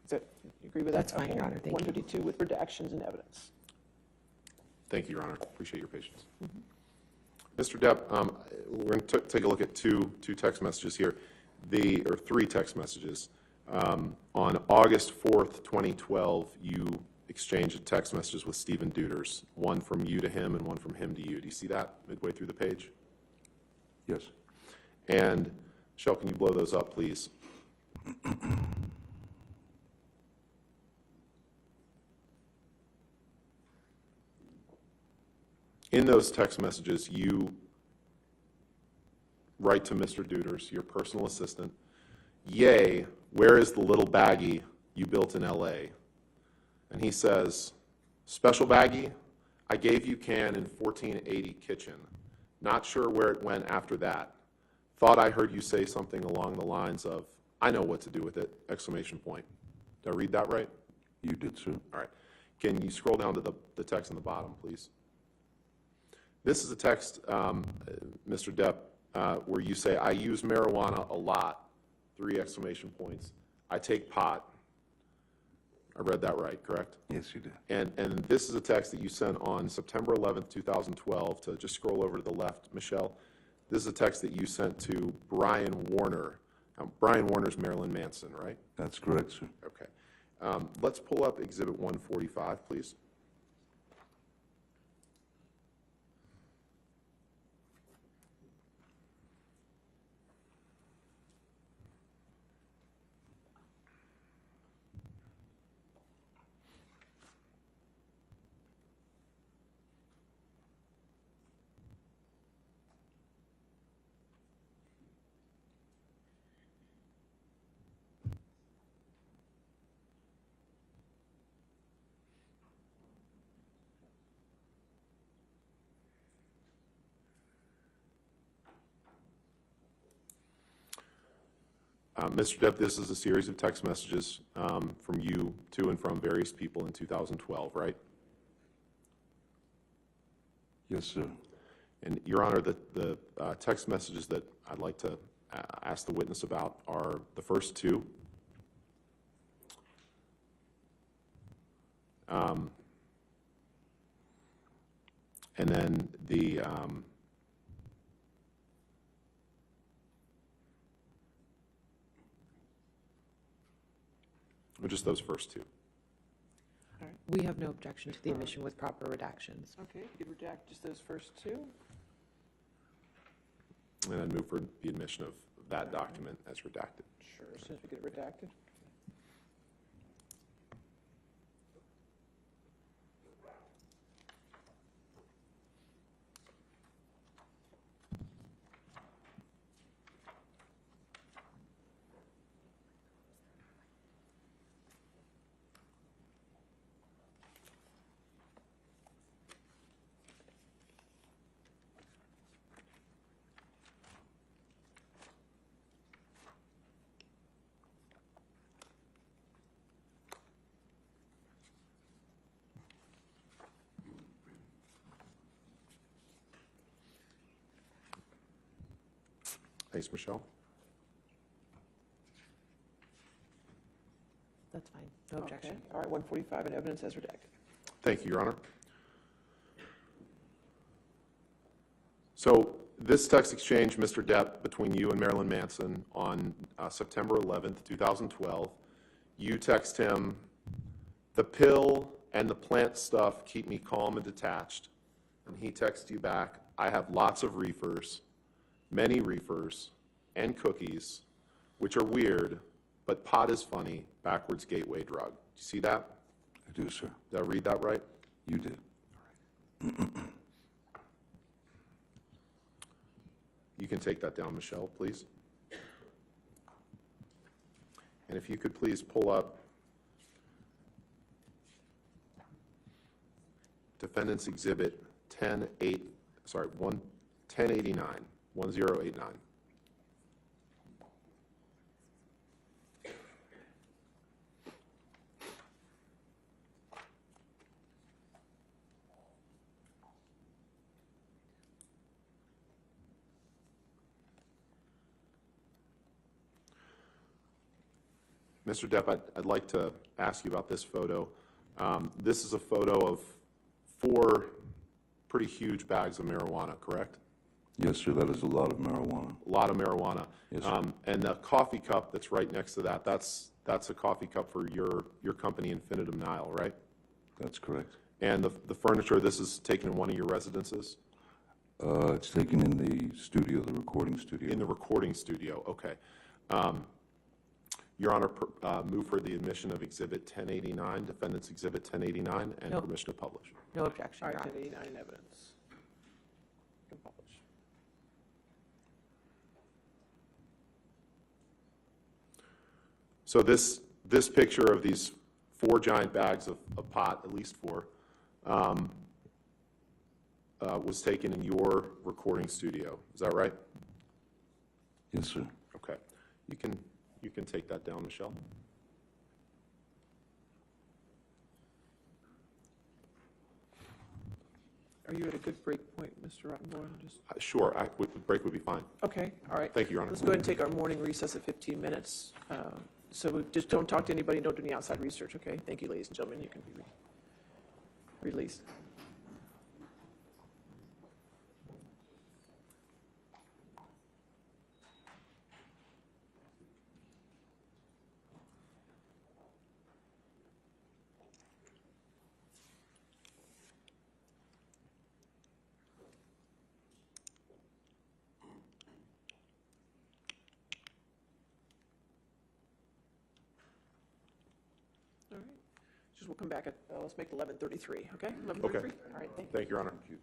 is that, you agree with that? That's fine, Your Honor. Thank you. 152 with redactions and evidence. Thank you, Your Honor. Appreciate your patience. Mr. Depp, we're going to take a look at two text messages here, or three text messages. On August 4th, 2012, you exchanged text messages with Stephen Deuters, one from you to him and one from him to you. Do you see that midway through the page? Yes. And, Michelle, can you blow those up, please? In those text messages, you write to Mr. Deuters, your personal assistant, "Yay, where is the little baggie you built in LA?" And he says, "Special baggie, I gave you can in 1480 kitchen. Not sure where it went after that. Thought I heard you say something along the lines of, I know what to do with it, exclamation point." Did I read that right? You did, sir. All right. Can you scroll down to the text on the bottom, please? This is a text, Mr. Depp, where you say, "I use marijuana a lot," 3 exclamation points. "I take pot." I read that right, correct? Yes, you did. And this is a text that you sent on September 11th, 2012, to just scroll over to the left, Michelle. This is a text that you sent to Brian Warner. Brian Warner's Marilyn Manson, right? That's correct, sir. Okay. Let's pull up Exhibit 145, please. Mr. Depp, this is a series of text messages from you to and from various people in 2012, right? Yes, sir. And, Your Honor, the text messages that I'd like to ask the witness about are the first two. And then the or just those first two. All right, We have no objection to the omission with proper redactions. okay, you could redact just those first two. And I'd move for the admission of that document as redacted. Sure, as soon as we get it redacted. Thanks, Michelle. That's fine, no objection. Okay. All right, 145 in evidence as redacted. Thank you, Your Honor. So this text exchange, Mr. Depp, between you and Marilyn Manson on September 11th, 2012, you text him, "The pill and the plant stuff keep me calm and detached." And he texts you back, "I have lots of reefers, many reefers, and cookies, which are weird, but pot is funny, backwards gateway drug." Do you see that? I do, sir. Did I read that right? You did. You can take that down, Michelle, please. And if you could please pull up Defendant's Exhibit 1089. Mr. Depp, I'd like to ask you about this photo. This is a photo of 4 pretty huge bags of marijuana, correct? Yes, sir, that is a lot of marijuana. A lot of marijuana. Yes, sir. And the coffee cup that's right next to that, that's a coffee cup for your company, Infinitum Nile, right? That's correct. And the furniture, this is taken in one of your residences? It's taken in the studio, the recording studio. In the recording studio, okay. Your Honor, move for the admission of Exhibit 1089, Defendant's Exhibit 1089, and No. permission to publish. No objection, All Your right, Honor. 1089 in evidence. You can publish. So this picture of these 4 giant bags of pot, at least 4, was taken in your recording studio. Is that right? Yes, sir. Okay. You can take that down, Michelle. Are you at a good break point, Mr. Rottenborn? Just Sure, break would be fine. okay, all right. Thank you, Your Honor. Let's go ahead and take our morning recess of 15 minutes. So we just don't talk to anybody, don't do any outside research, okay? Thank you, ladies and gentlemen. You can be released. we'll come back at, let's make it 11:33, okay? 11:33? All right, thank you. Thank you, Your Honor. Thank you.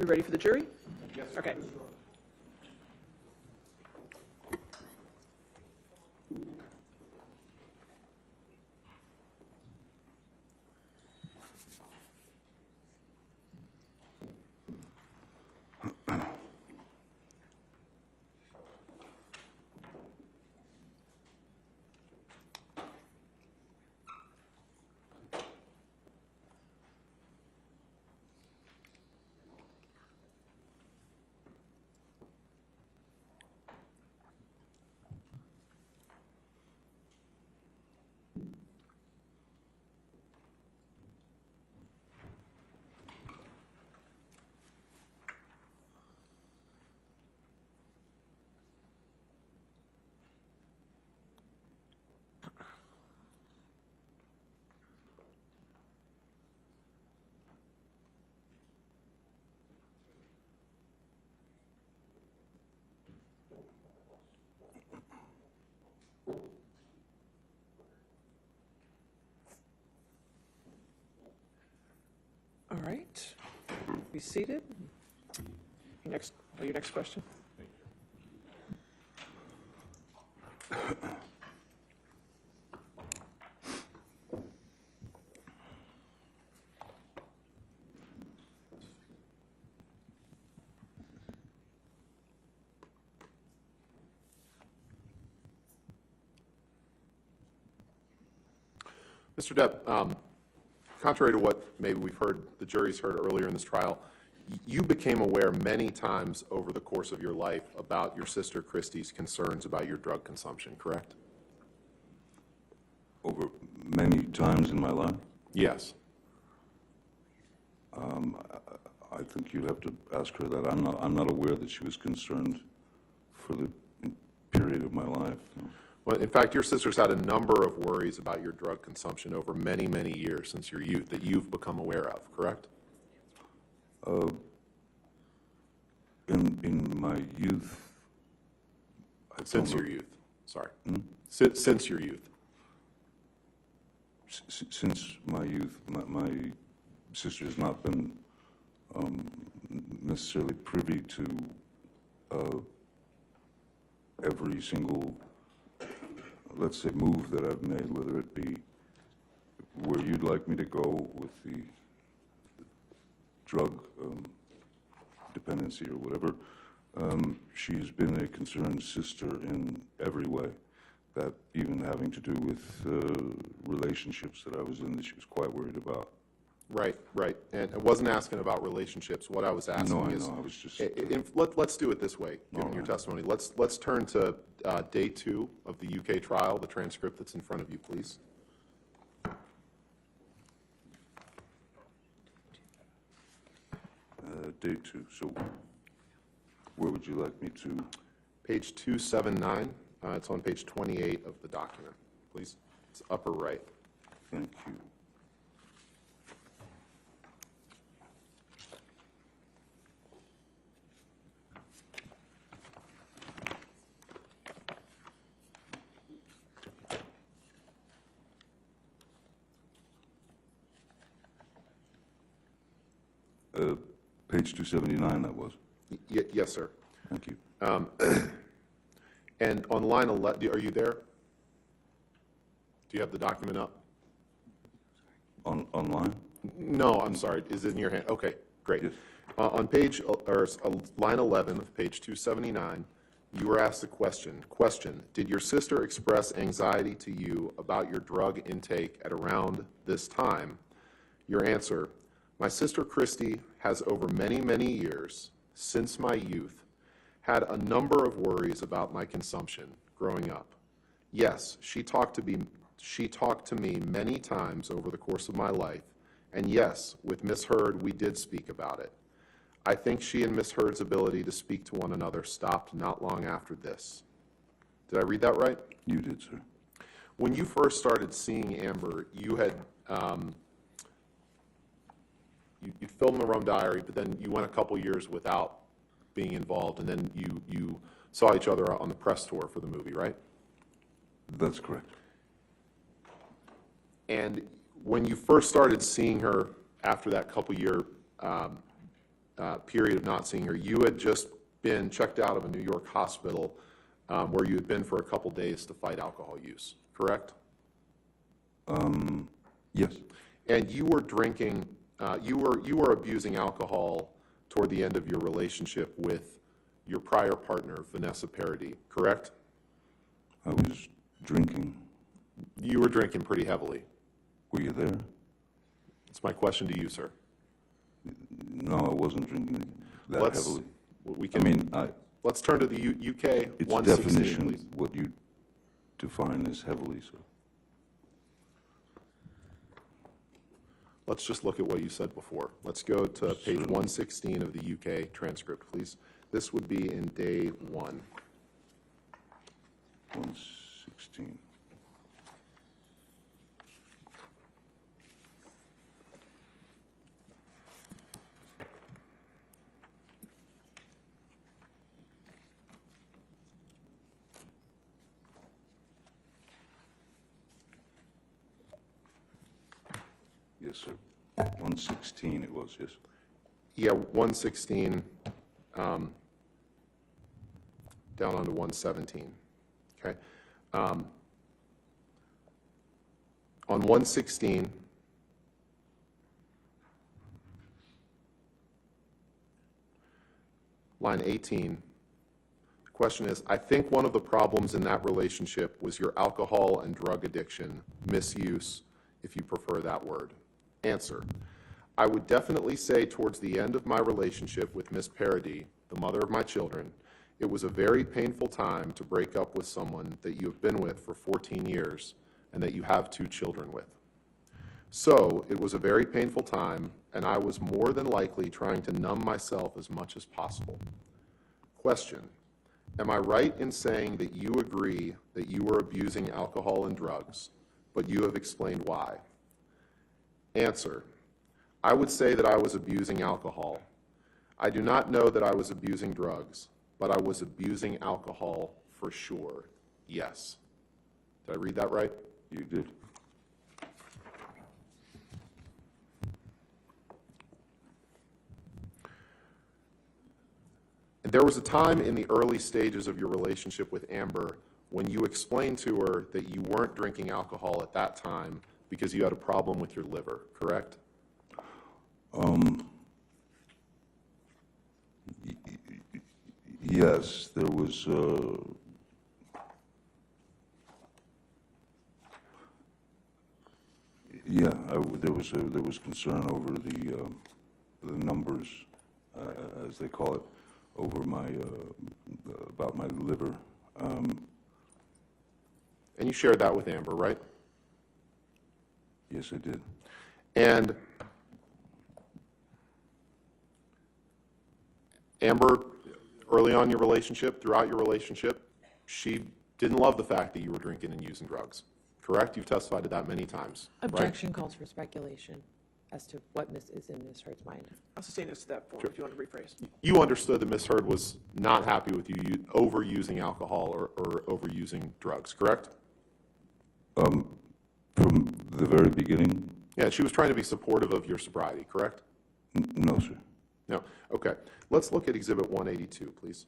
We ready for the jury? Yes. Okay. All right. Be seated. Your next question. Mr. Depp, contrary to what maybe we've heard, the jury's heard earlier in this trial, you became aware many times over the course of your life about your sister Christy's concerns about your drug consumption, correct? Over many times in my life? Yes. I think you'd have to ask her that. I'm not aware that she was concerned for the period of my life. No. Well, in fact, your sister's had a number of worries about your drug consumption over many, many years since your youth that you've become aware of, correct? In my youth... Since your youth, sorry. Since your youth. Since my youth, my sister has not been necessarily privy to every single, let's say, move that I've made, whether it be where you'd like me to go with the drug dependency or whatever. She's been a concerned sister in every way, that even having to do with relationships that I was in that she was quite worried about. Right, right. And I wasn't asking about relationships. What I was asking is, I was just... let's do it this way, given your testimony. Let's turn to day 2 of the UK trial, the transcript that's in front of you, please. Day 2, so where would you like me to? Page 279. It's on page 28 of the document, please. It's upper right. Thank you. Page 279, that was. Yes, sir. Thank you. And on line 11, are you there? Do you have the document up? Online? No, I'm sorry. Is it in your hand? Okay, great. Yes. On page, or line 11 of page 279, you were asked a question. Question, did your sister express anxiety to you about your drug intake at around this time? Your answer, my sister Christy has over many, many years, since my youth, had a number of worries about my consumption growing up. Yes, she talked to me many times over the course of my life, and yes, with Miss Hurd, we did speak about it. I think she and Miss Hurd's ability to speak to one another stopped not long after this. Did I read that right? You did, sir. When you first started seeing Amber, you had you filmed the Rum Diary, but then you went a couple years without being involved, and then you saw each other on the press tour for the movie, right? That's correct. And when you first started seeing her after that couple year period of not seeing her, you had just been checked out of a New York hospital where you had been for a couple days to fight alcohol use, correct? Yes, And you were drinking, you were abusing alcohol toward the end of your relationship with your prior partner, Vanessa Paradis, correct? I was drinking. You were drinking pretty heavily. Were you there? It's my question to you, sir. No, I wasn't drinking that Let's- heavily. We I can, mean, let's turn to the UK it's 116, definition, please. what you define as heavily, so. Let's just look at what you said before. Let's go to page 116 of the UK transcript, please. This would be in day 1. 116. Yes, sir. 116 it was, yes. Yeah, 116, down onto 117, okay? On 116, line 18, the question is, I think one of the problems in that relationship was your alcohol and drug addiction, misuse, if you prefer that word. Answer. I would definitely say towards the end of my relationship with Miss Paradis, the mother of my children, it was a very painful time to break up with someone that you have been with for 14 years and that you have 2 children with. So it was a very painful time, and I was more than likely trying to numb myself as much as possible. Question. Am I right in saying that you agree that you were abusing alcohol and drugs, but you have explained why? Answer. I would say that I was abusing alcohol. I do not know that I was abusing drugs, but I was abusing alcohol for sure. Yes. Did I read that right? You did. And there was a time in the early stages of your relationship with Amber when you explained to her that you weren't drinking alcohol at that time because you had a problem with your liver, correct? Yes, there was, there was concern over the numbers, as they call it, over my, about my liver. And you shared that with Amber, right? Yes, I did. And Amber, early on in your relationship, throughout your relationship, she didn't love the fact that you were drinking and using drugs, correct? You've testified to that many times, right? Objection calls for speculation as to what is in Ms. Hurd's mind. I'll sustain this to that point if you want to rephrase. You understood that Ms. Hurd was not happy with you overusing alcohol or overusing drugs, correct? From the very beginning? Yeah, she was trying to be supportive of your sobriety, correct? No, sir. No. Okay. Let's look at Exhibit 182, please.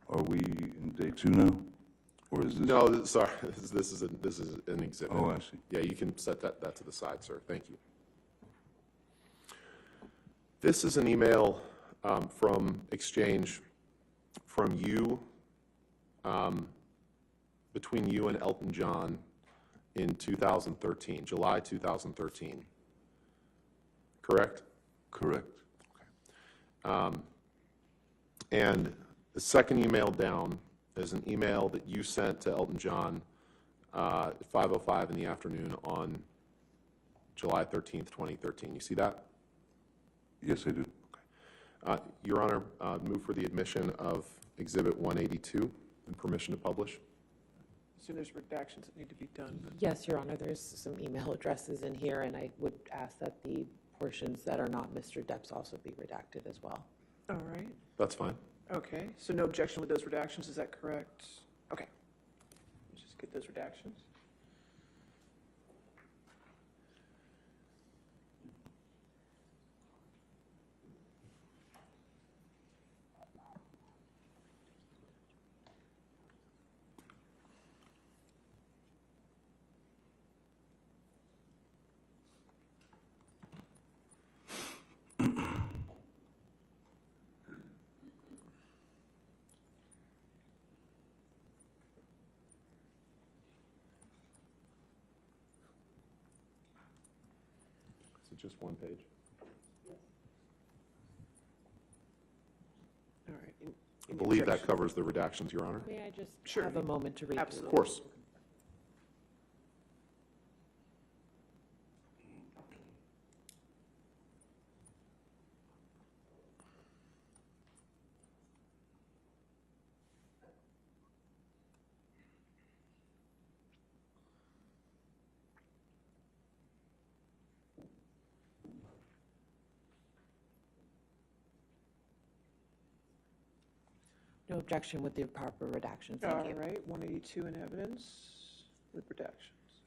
Are we in day 2 now? Or is this? No, sorry, this is an exhibit. Oh, I see. Yeah, you can set that to the side, sir. Thank you. This is an email from exchange from you, between you and Elton John in 2013, July 2013. Correct? Correct. And the second email down is an email that you sent to Elton John at 5:05 in the afternoon on July 13th, 2013. You see that? Yes, I do. Your Honor, move for the admission of Exhibit 182 and permission to publish. Assume there's redactions that need to be done. But Yes, Your Honor, there's some email addresses in here, and I would ask that the portions that are not Mr. Depp's also be redacted as well. all right. That's fine. Okay. So no objection with those redactions. Is that correct? Okay. Let's just get those redactions. Just one page. All right. I believe that covers the redactions, Your Honor. May I just Sure. have a moment to read? Absolutely. Of course. No objection with the proper redactions. All Thank you. right, 182 in evidence with redactions.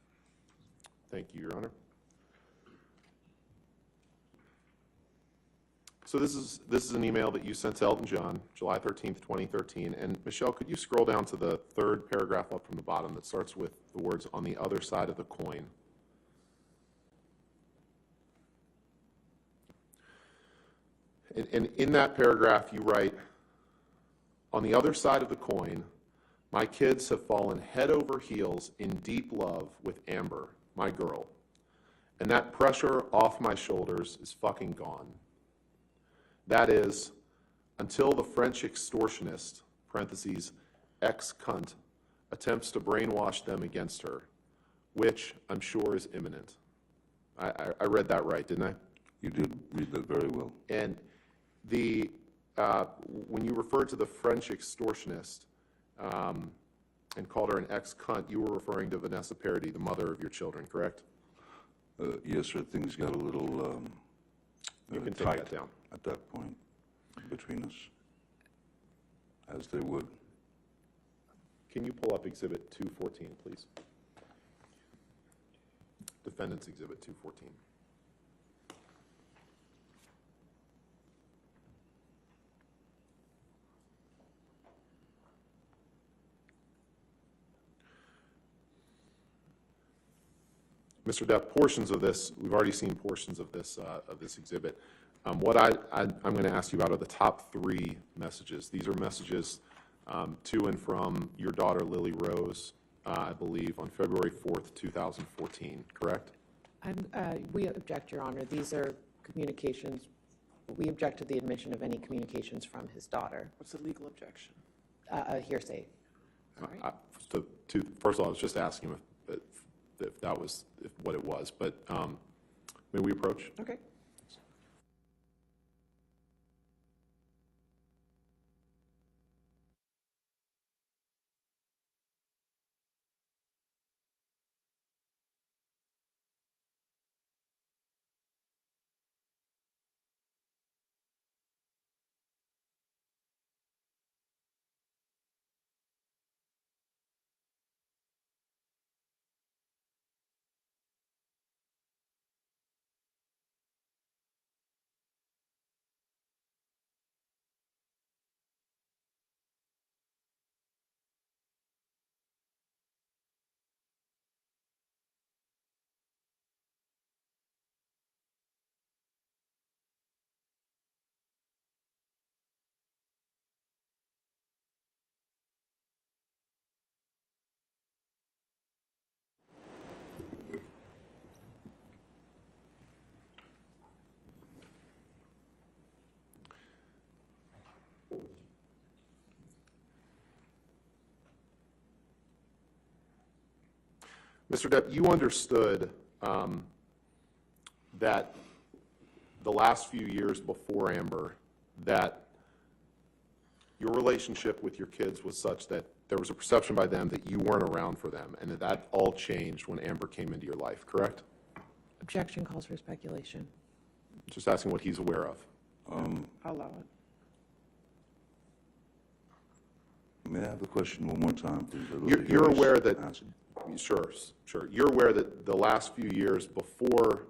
Thank you, Your Honor. So this is an email that you sent to Elton John, July 13th, 2013. And Michelle, could you scroll down to the third paragraph up from the bottom that starts with the words "on the other side of the coin"? And in that paragraph, you write, "On the other side of the coin, my kids have fallen head over heels in deep love with Amber, my girl. And that pressure off my shoulders is fucking gone. That is, until the French extortionist, parentheses, ex-cunt, attempts to brainwash them against her, which I'm sure is imminent." I read that right, didn't I? You did read that very well. And when you referred to the French extortionist and called her an ex-cunt, you were referring to Vanessa Paradis, the mother of your children, correct? Yes, sir, things got a little You can take tight that down. at that point between us, as they would. Can you pull up Exhibit 214, please? Defendant's Exhibit 214. Mr. Depp, portions of this, we've already seen portions of this exhibit. What I'm going to ask you about are the top three messages. These are messages to and from your daughter, Lily Rose, I believe, on February 4th, 2014, correct? We object, Your Honor. These are communications. We object to the admission of any communications from his daughter. What's the legal objection? Hearsay. First of all, I was just asking if that was what it was, but may we approach? Okay. Mr. Depp, you understood that the last few years before Amber, that your relationship with your kids was such that there was a perception by them that you weren't around for them, and that all changed when Amber came into your life, correct? Objection calls for speculation. Just asking what he's aware of. I'll allow it. May I have the question one more time, please? You're aware that, Ask. sure. You're aware that the last few years before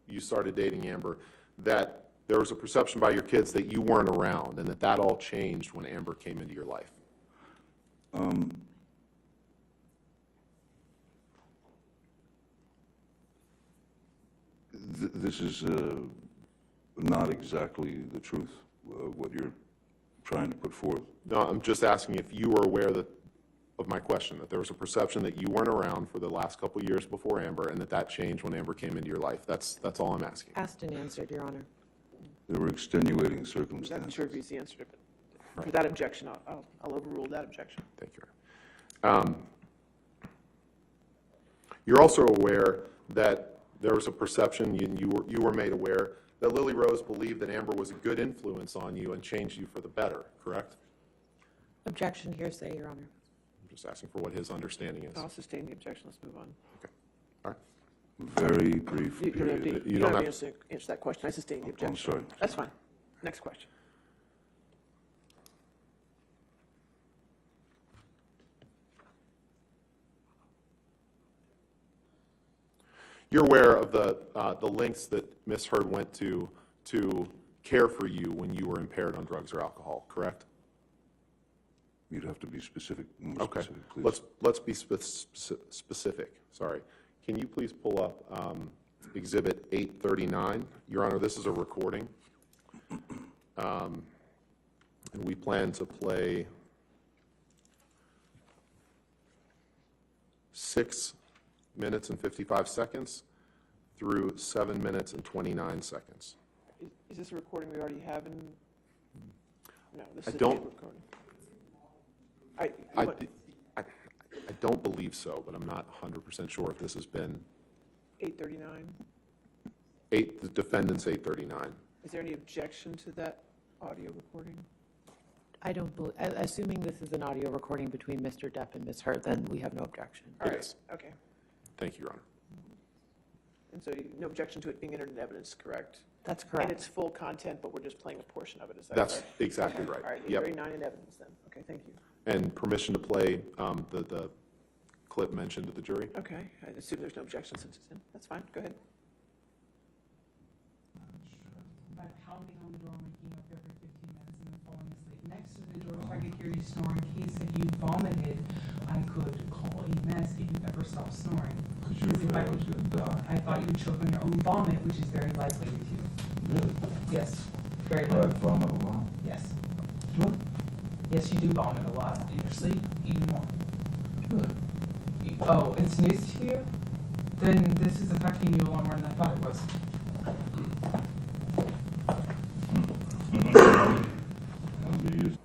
you started dating Amber, that there was a perception by your kids that you weren't around, and that all changed when Amber came into your life. This is not exactly the truth, what you're trying to put forth. No, I'm just asking if you were aware that of my question, that there was a perception that you weren't around for the last couple of years before Amber, and that changed when Amber came into your life. That's all I'm asking. Asked and answered, Your Honor. There were extenuating I'm not circumstances. sure if he's the answer, but for that objection, I'll overrule that objection. Thank you. You're also aware that there was a perception, you were made aware, that Lily Rose believed that Amber was a good influence on you and changed you for the better, correct? Objection, hearsay, Your Honor. I'm just asking for what his understanding is. I'll sustain the objection. Let's move on. Okay. All right. Very brief You don't have period. to, you don't have to answer that question. I sustain the objection. I'm sorry. That's fine. Next question. You're aware of the lengths that Ms. Heard went to care for you when you were impaired on drugs or alcohol, correct? You'd have to be specific, more Okay. specific, please. Let's be specific. Sorry. Can you please pull up Exhibit 839? Your Honor, this is a recording. And we plan to play 6 minutes and 55 seconds through 7 minutes and 29 seconds. Is this a recording we already have in? No, this I is a don't- tape recording. I don't believe so, but I'm not 100% sure if this has been 839. the defendant's 839. Is there any objection to that audio recording? I don't believe, assuming this is an audio recording between Mr. Depp and Ms. Heard, then we have no objection. All It right. is. Okay. Thank you, Your Honor. And so no objection to it being entered in evidence, correct? That's And correct. its full content, but we're just playing a portion of it, is that That's right? exactly Okay. right. All right, Yep. 839 in evidence then. Okay, thank you. And permission to play the clip mentioned to the jury? Okay, I assume there's no objection since it's in. That's fine, go ahead. By pounding on the door, waking up every 15 minutes and then falling asleep next to the door so I could hear you snore. In case if you vomited, I could call EMS if you ever stopped snoring. Because if I thought you would choke on your own vomit, which is very likely with you. Really? Yes, very But I likely. vomit a lot. Yes. What? Yes, you do vomit a lot. In your sleep, even more. Good. Oh, it's news to you? Then this is affecting you a lot more than I thought it was. I'll be used.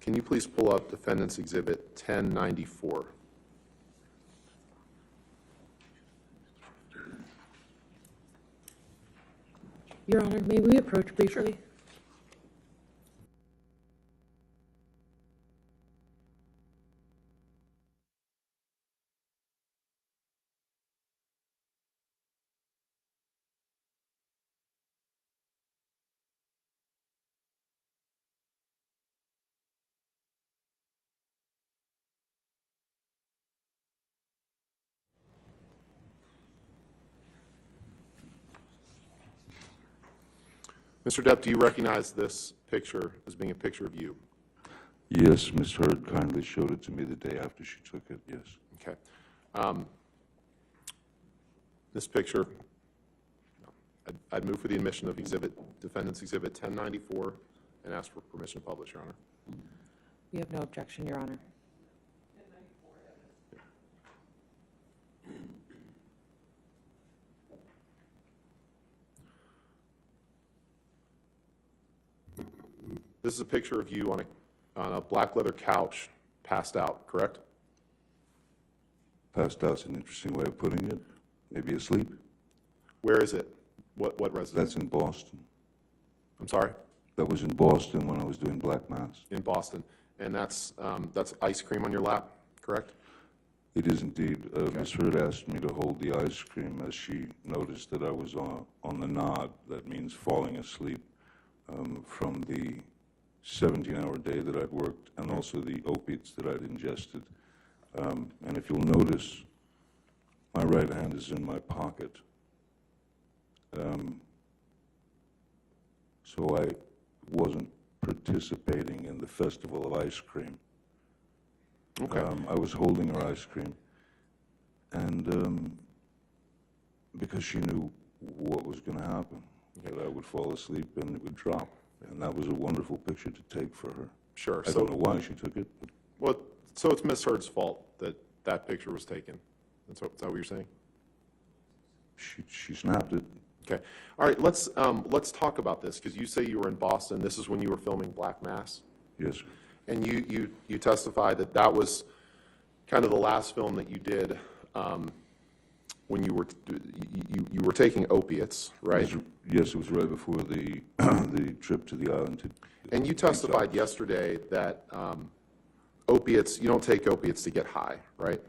Can you please pull up Defendant's Exhibit 1094? Your Honor, may we approach briefly? Mr. Depp, do you recognize this picture as being a picture of you? Yes, Ms. Heard kindly showed it to me the day after she took it, yes. Okay. This picture, I'd move for the admission of Defendant's Exhibit 1094 and ask for permission to publish, Your Honor. We have no objection, Your Honor. This is a picture of you on a black leather couch, passed out, correct? Passed out's an interesting way of putting it. Maybe asleep. Where is it? What residence? That's in Boston. I'm sorry? That was in Boston when I was doing Black Mass. In Boston. And that's ice cream on your lap, correct? It is indeed. Ms. Heard asked me to hold the ice cream as she noticed that I was on the nod. That means falling asleep from the 17-hour day that I'd worked and also the opiates that I'd ingested. And if you'll notice, My right hand is in my pocket. So I wasn't participating in the festival of ice cream. Okay. I was holding her ice cream, and because she knew what was going to happen, that I would fall asleep and it would drop. And that was a wonderful picture to take for her. Sure. I don't know why she took it, but Well, so it's Miss Heard's fault that that picture was taken? Is that what you're saying? she snapped it. Okay. All right, let's talk about this, because you say you were in Boston. This is when you were filming Black Mass. Yes, sir. And you testified that that was kind of the last film that you did when you were taking opiates, right? Yes, it was right before the the trip to the island. And you testified yesterday that opiates, you don't take opiates to get high, right?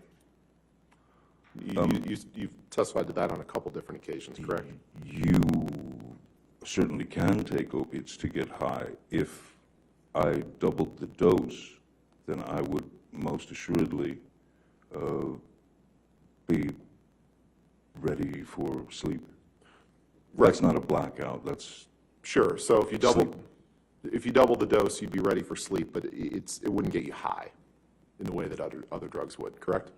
You've testified to that on a couple different occasions, correct? You certainly can take opiates to get high. If I doubled the dose, then I would most assuredly be ready for sleep. That's not a blackout. That's Sure. So if you Sleep. if you double the dose, you'd be ready for sleep, but it wouldn't get you high in the way that other drugs would, correct?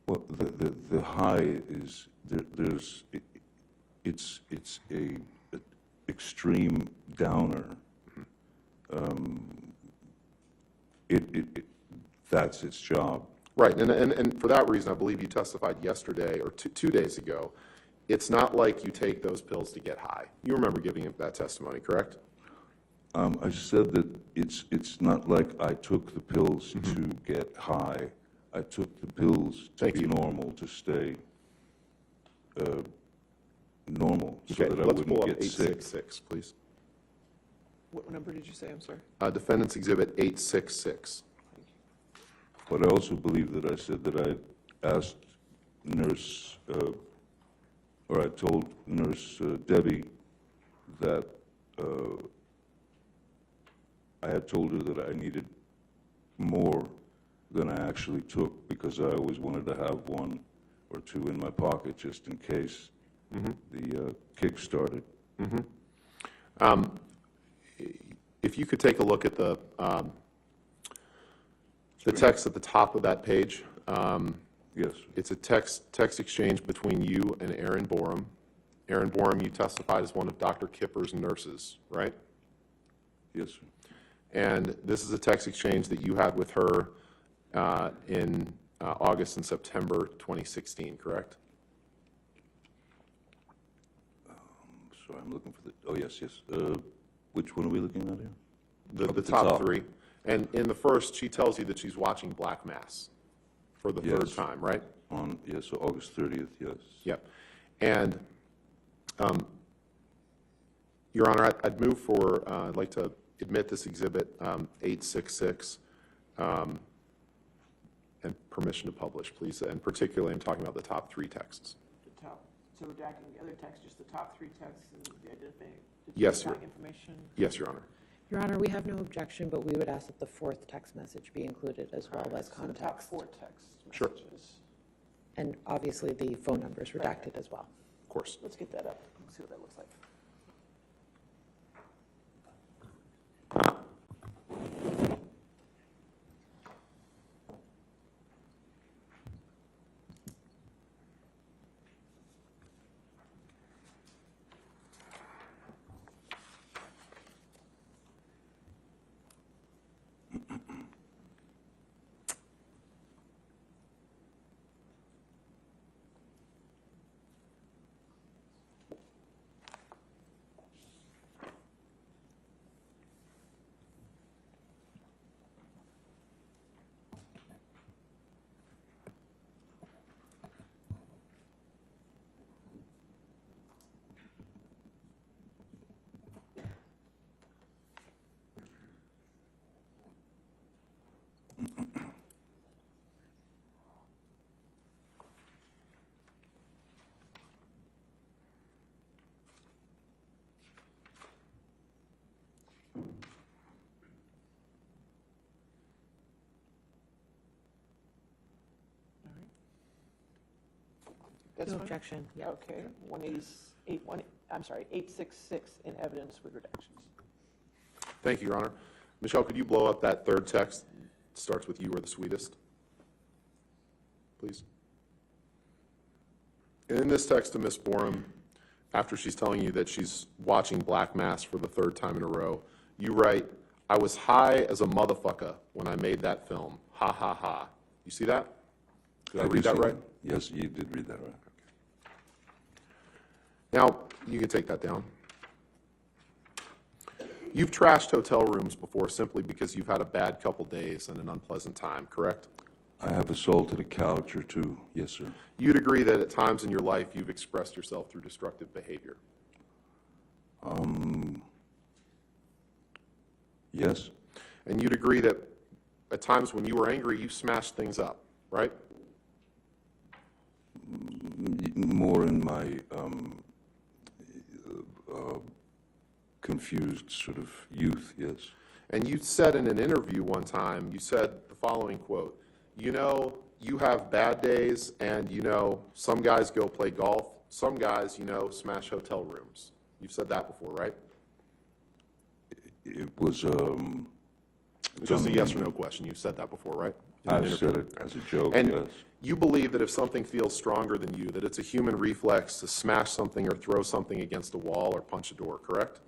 well, the high is it's a extreme downer. That's its job. Right, and for that reason, I believe you testified yesterday or 2 days ago. It's not like you take those pills to get high. You remember giving that testimony, correct? I said that it's not like I took the pills to get high. I took the pills to Thank be you. normal, to stay normal, so Okay, that I let's wouldn't pull up get sick. 866, please. What number did you say? I'm sorry. Defendant's Exhibit 866. But I also believe that I said that I asked nurse, or I told nurse Debbie that I had told her that I needed more than I actually took, because I always wanted to have one or two in my pocket just in case the kick started. If you could take a look at the text at the top of that page. Yes, It's a text exchange between you and Erin Borum. Erin Borum, you testified as one of Dr. Kipper's nurses, right? yes, sir. And this is a text exchange that you had with her in August and September 2016, correct? So I'm looking for the, oh, yes, yes. Which one are we looking at here? The Up at the top top. three. And in the first, she tells you that she's watching Black Mass for the third Yes. time, right? On, yes, so August 30th, yes. Yep. And, Your Honor, I'd move for, I'd like to admit this Exhibit 866 and permission to publish, please. And particularly, I'm talking about the top three texts. The top, so redacting the other text, just the top three texts and the Yes, Your- identifying information. Yes, Your Honor. Your Honor, we have no objection, but we would ask that the fourth text message be included as well as So the top context. four text Sure. messages. And obviously, the phone number is redacted as well. Of course. Let's get that up, and see what that looks like. That's No fine? objection, yeah. Okay, 866 in evidence with redactions. Thank you, Your Honor. Michelle, could you blow up that third text? It starts with "You are the sweetest," please. And in this text to Ms. Borum, after she's telling you that she's watching Black Mass for the third time in a row, you write, "I was high as a motherfucker when I made that film. Ha, ha, ha." You see that? Did I read that right? Yes, you did read that right. Now, you can take that down. You've trashed hotel rooms before simply because you've had a bad couple days and an unpleasant time, correct? I have assaulted a couch or two, yes, sir. You'd agree that at times in your life you've expressed yourself through destructive behavior. Yes, And you'd agree that at times when you were angry, you smashed things up, right? more in my confused sort of youth, yes. And you said in an interview one time, you said the following quote, "You know, you have bad days and, you know, some guys go play golf, some guys, you know, smash hotel rooms." You've said that before, right? It was, Just a yes or no question. You've said that before, right? In an I've interview. said it as a joke, And yes. you believe that if something feels stronger than you, that it's a human reflex to smash something or throw something against a wall or punch a door, correct?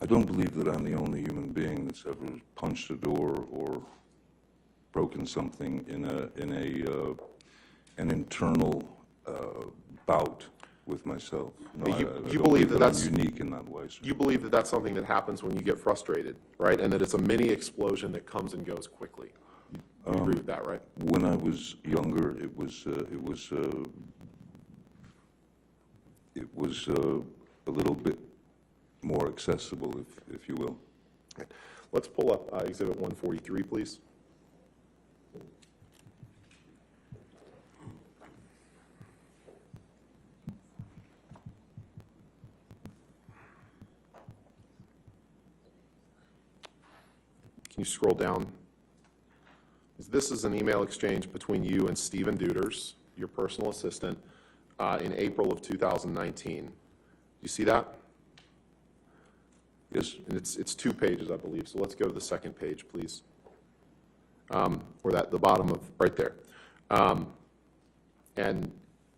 I don't believe that I'm the only human being that's ever punched a door or broken something in an internal bout with myself. No, But I you don't believe that that's- I'm unique in that way, sir. You believe that that's something that happens when you get frustrated, right? And that it's a mini explosion that comes and goes quickly. You agree with that, right? When I was younger, it was a little bit more accessible, if you will. Okay. Let's pull up Exhibit 143, please. Can you scroll down? This is an email exchange between you and Stephen Duders, your personal assistant, in April of 2019. You see that? Yes, And it's 2 pages, I believe, so let's go to the second page, please. Or the bottom of, right there. And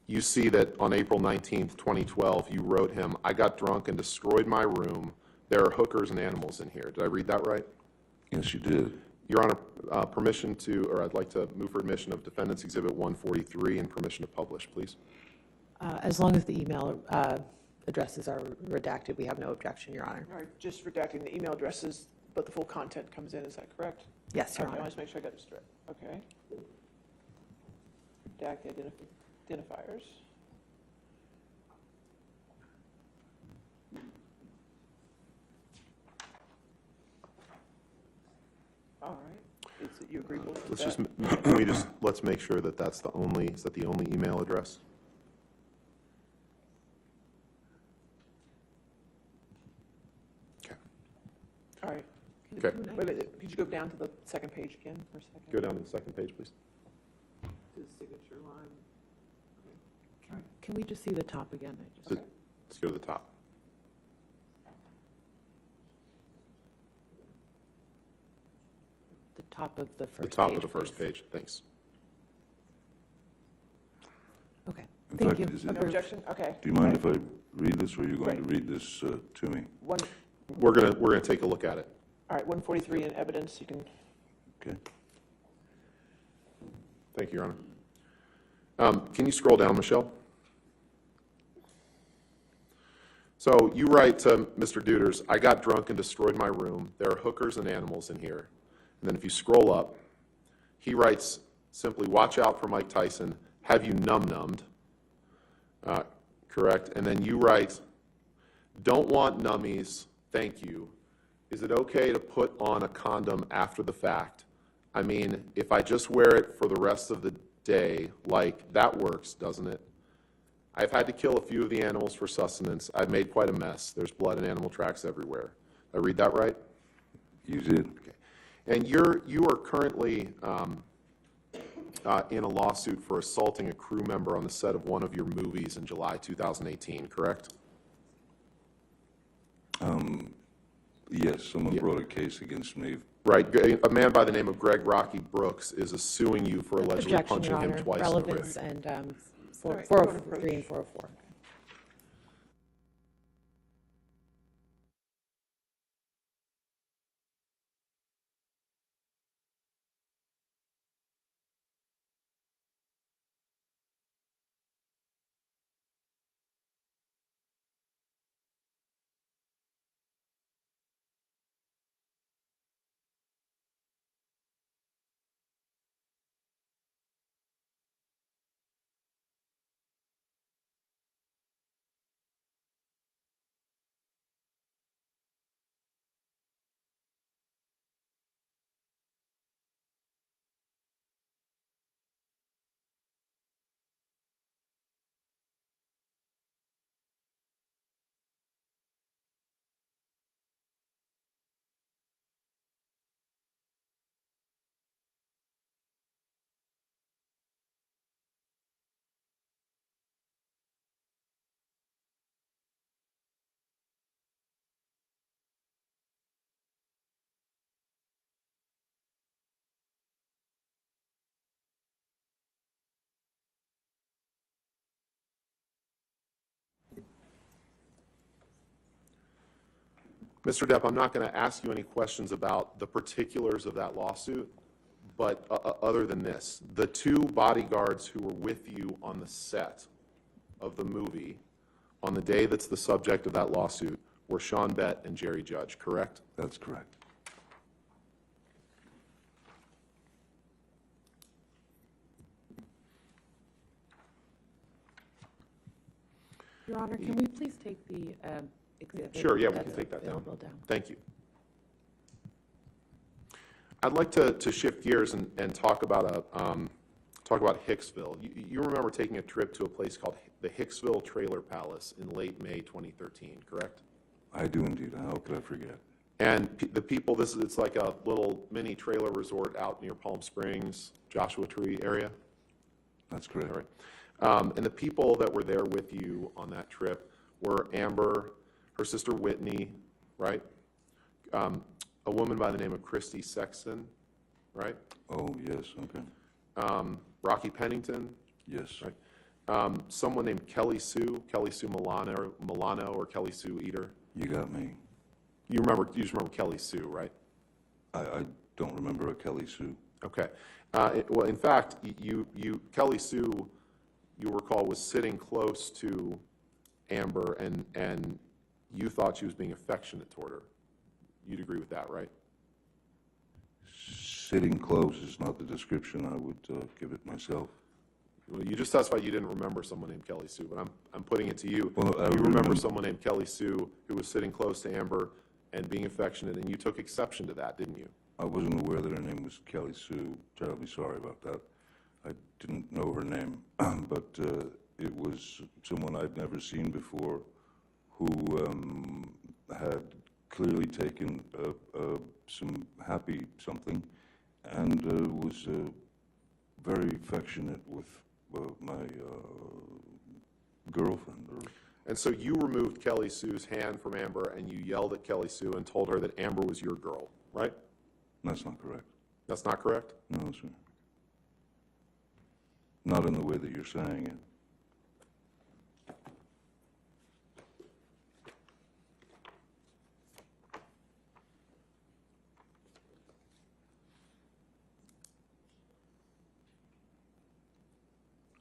you see that on April 19th, 2012, you wrote him, "I got drunk and destroyed my room. There are hookers and animals in here." Did I read that right? yes, you did. Your Honor, permission to, or I'd like to move for admission of Defendant's Exhibit 143 and permission to publish, please. As long as the email addresses are redacted, we have no objection, Your Honor. All right, just redacting the email addresses, but the full content comes in, is that correct? Yes, Your Okay, I Honor. want to make sure I got it straight. Okay. Redact the identifiers. All right. Is it you agreeable with Let's that? can we just, let's make sure that that's the only, is that the only email address? Okay, All right. okay. Wait a minute, could you go down to the second page again for a second? Go down to the second page, please. To the signature line. Can we just see the top again? I just- So- Let's go to the top. The top of the first The page. top of the first please. page, thanks. Okay, In thank fact, you. is it- No objection? Okay. Do you mind if I read this, or are you going to Right. read this to me? One, We're gonna take a look at it. all right, 143 in evidence, you can, Okay. Thank you, Your Honor. Can you scroll down, Michelle? So you write to Mr. Duders, "I got drunk and destroyed my room. There are hookers and animals in here." And then if you scroll up, he writes simply, "Watch out for Mike Tyson. Have you num-nummed?" Correct? And then you write, "Don't want nummies. Thank you. Is it okay to put on a condom after the fact? I mean, if I just wear it for the rest of the day, like, that works, doesn't it? I've had to kill a few of the animals for sustenance. I've made quite a mess. There's blood and animal tracks everywhere." Did I read that right? You did. Okay. And you are currently in a lawsuit for assaulting a crew member on the set of one of your movies in July 2018, correct? Yes, someone brought a case against me. Right. A man by the name of Greg Rocky Brooks is suing you for allegedly Objection, punching Your him Honor. twice in the Relevance rib. and All right, 403 and 404. Mr. Depp, I'm not going to ask you any questions about the particulars of that lawsuit, but other than this, the two bodyguards who were with you on the set of the movie on the day that's the subject of that lawsuit were Sean Bett and Jerry Judge, correct? That's correct. Your Honor, can we please take the exhibit? Sure, yeah, we can that's take that down. available down. Thank you. I'd like to shift gears and talk about Hicksville. You remember taking a trip to a place called the Hicksville Trailer Palace in late May 2013, correct? I do indeed. How could I forget? And the people, it's like a little mini trailer resort out near Palm Springs, Joshua Tree area. That's correct. All right. And the people that were there with you on that trip were Amber, her sister Whitney, right? A woman by the name of Christy Sexton, right? Oh, yes, okay. Rocky Pennington, Yes. right? Someone named Kelly Sue Milano or Kelly Sue Eater. You got me. You just remember Kelly Sue, right? I don't remember a Kelly Sue. Okay. Well, in fact, Kelly Sue, you recall, was sitting close to Amber, and you thought she was being affectionate toward her. You'd agree with that, right? Sitting close is not the description I would give it myself. Well, you just testified you didn't remember someone named Kelly Sue, but I'm putting it to you. Well, I you remember remember someone named Kelly Sue who was sitting close to Amber and being affectionate, and you took exception to that, didn't you? I wasn't aware that her name was Kelly Sue. Terribly sorry about that. I didn't know her name, but it was someone I'd never seen before who had clearly taken some happy something and was very affectionate with my girlfriend. And so you removed Kelly Sue's hand from Amber, and you yelled at Kelly Sue and told her that Amber was your girl, right? That's not correct. That's not correct? No, sir. Not in the way that you're saying it.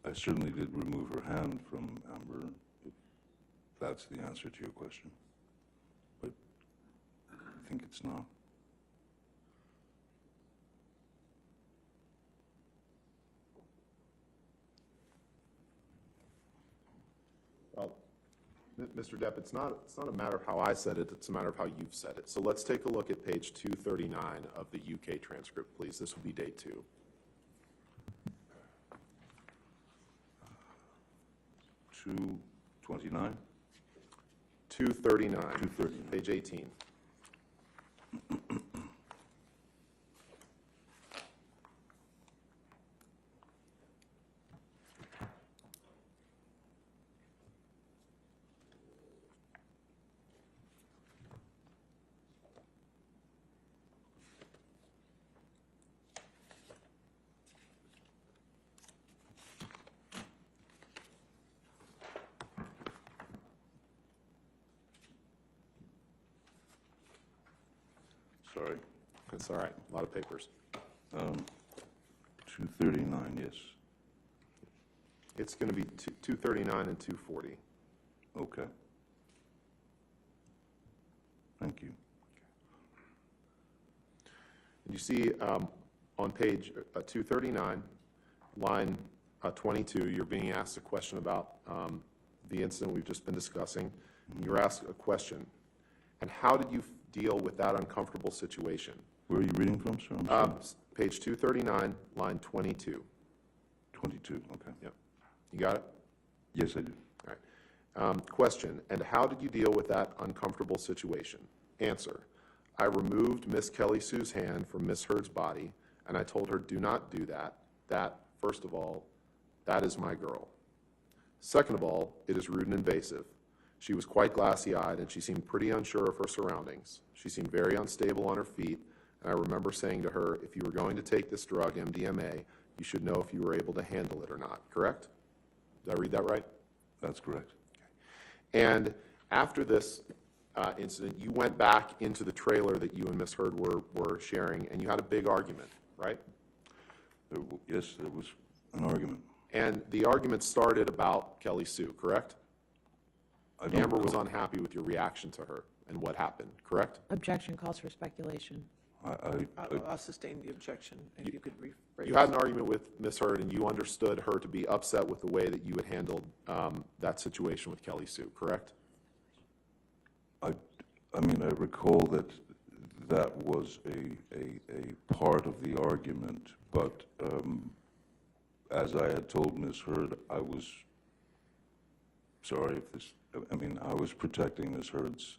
I certainly did remove her hand from Amber, if that's the answer to your question. But I think it's not. Well, Mr. Depp, it's not a matter of how I said it, it's a matter of how you've said it. So let's take a look at page 239 of the UK transcript, please. This will be day 2. Two 29? 239. 239. Page 18. Sorry. It's all right, a lot of papers. 239, yes. It's going to be 239 and 240. Okay. Thank you. And you see on page 239, line 22, you're being asked a question about the incident we've just been discussing. You're asked a question, and how did you deal with that uncomfortable situation? Where are you reading from, sir? I'm sorry. Page 239, line 22. 22, okay. Yep. You got it? Yes, I do. All right. Question, and how did you deal with that uncomfortable situation? Answer, I removed Miss Kelly Sue's hand from Miss Heard's body, and I told her, do not do that. That, first of all, that is my girl. Second of all, it is rude and invasive. She was quite glassy-eyed, and she seemed pretty unsure of her surroundings. She seemed very unstable on her feet, and I remember saying to her, if you were going to take this drug, MDMA, you should know if you were able to handle it or not, correct? Did I read that right? That's correct. And after this incident, you went back into the trailer that you and Miss Heard were sharing, and you had a big argument, right? Yes, there was an argument. And the argument started about Kelly Sue, correct? I don't Amber was recall- unhappy with your reaction to her and what happened, correct? Objection calls for speculation. I'll sustain the objection, if you could rephrase. You had an argument with Miss Heard, and you understood her to be upset with the way that you had handled that situation with Kelly Sue, correct? I mean, I recall that that was a part of the argument, but as I had told Ms. Heard, I was sorry if this, I mean, I was protecting Ms. Heard's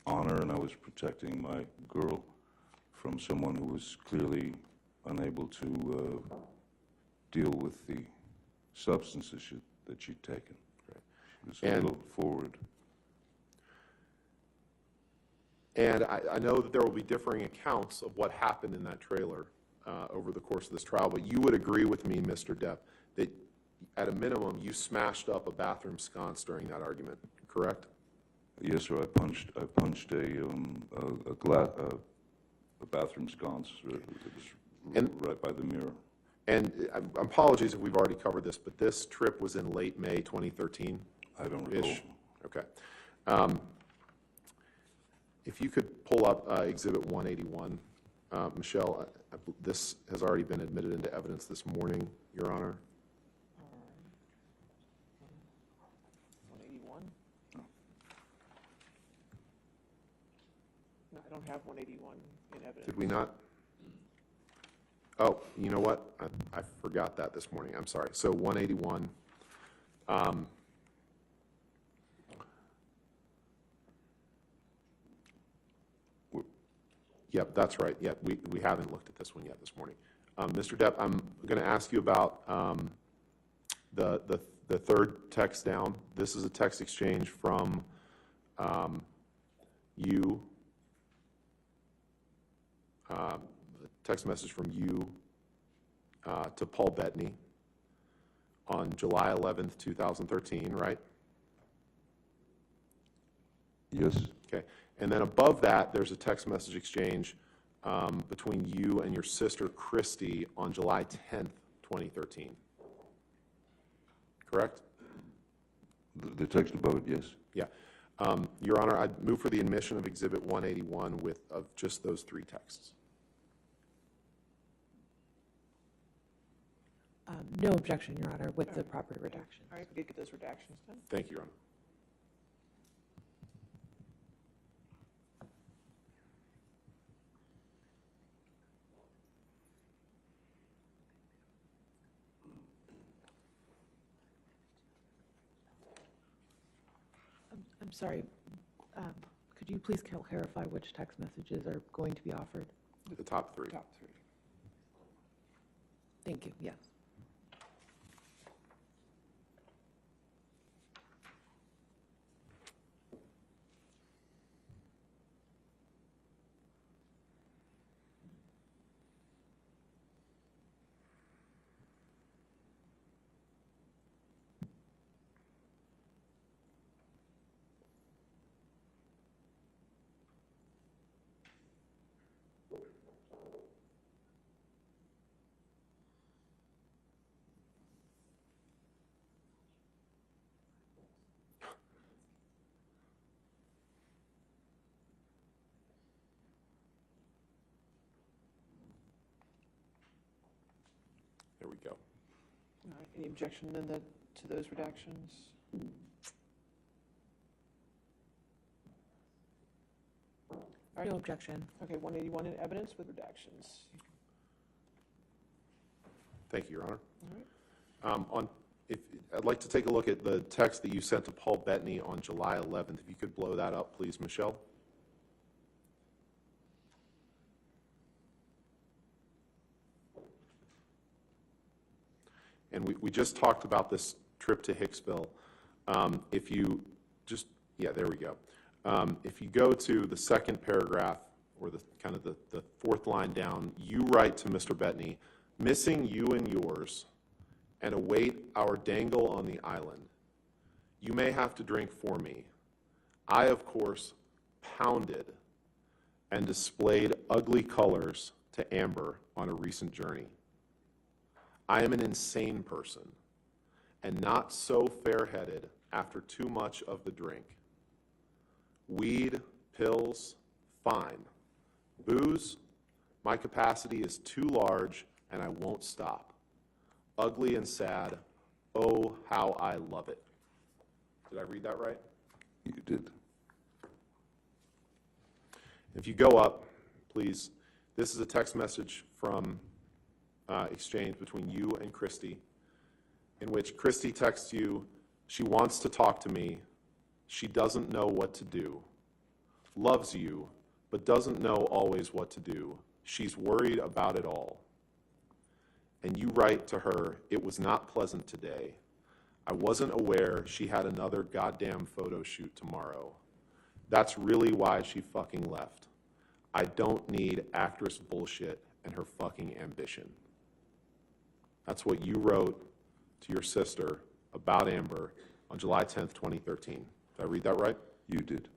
honor, and I was protecting my girl from someone who was clearly unable to deal with the substances that she'd taken. Right. She was a And- little forward. And I know that there will be differing accounts of what happened in that trailer over the course of this trial, but you would agree with me, Mr. Depp, that at a minimum, you smashed up a bathroom sconce during that argument, correct? Yes, sir. I punched a bathroom sconce right by the mirror. And apologies if we've already covered this, but this trip was in late May 2013? I don't recall. Ish. Okay. If you could pull up Exhibit 181. Michelle, this has already been admitted into evidence this morning, Your Honor. 181? No, I don't have 181 in evidence. Did we not? Oh, you know what? I forgot that this morning. I'm sorry. So 181. Yep, that's right. Yep, we haven't looked at this one yet this morning. Mr. Depp, I'm going to ask you about the third text down. This is a text exchange from you, a text message from you to Paul Bettany on July 11th, 2013, right? Yes. Okay. And then above that, there's a text message exchange between you and your sister, Christy, on July 10th, 2013. Correct? The text above it, yes. Yeah. Your Honor, I'd move for the admission of Exhibit 181 of just those three texts. No objection, Your Honor, with the proper redaction. All right, we did get those redactions done. Thank you, Your Honor. I'm sorry, could you please clarify which text messages are going to be offered? The top three. Top three. Thank you, yes. Any objection in the, to those redactions? All right, No objection. okay, 181 in evidence with redactions. Thank you, Your Honor. All right. I'd like to take a look at the text that you sent to Paul Bettany on July 11th. If you could blow that up, please, Michelle. And we just talked about this trip to Hicksville. If you just, yeah, there we go. If you go to the second paragraph, or the kind of the fourth line down, you write to Mr. Bettany, missing you and yours, and await our dangle on the island. You may have to drink for me. I, of course, pounded and displayed ugly colors to Amber on a recent journey. I am an insane person, and not so fair-headed after too much of the drink. Weed, pills, fine. Booze, my capacity is too large, and I won't stop. Ugly and sad, oh, how I love it. Did I read that right? You did. If you go up, please, this is a text message from exchange between you and Christy, in which Christy texts you, she wants to talk to me, she doesn't know what to do, loves you, but doesn't know always what to do, she's worried about it all. And you write to her, it was not pleasant today. I wasn't aware she had another goddamn photo shoot tomorrow. That's really why she fucking left. I don't need actress bullshit and her fucking ambition. That's what you wrote to your sister about Amber on July 10th, 2013. Did I read that right? You did.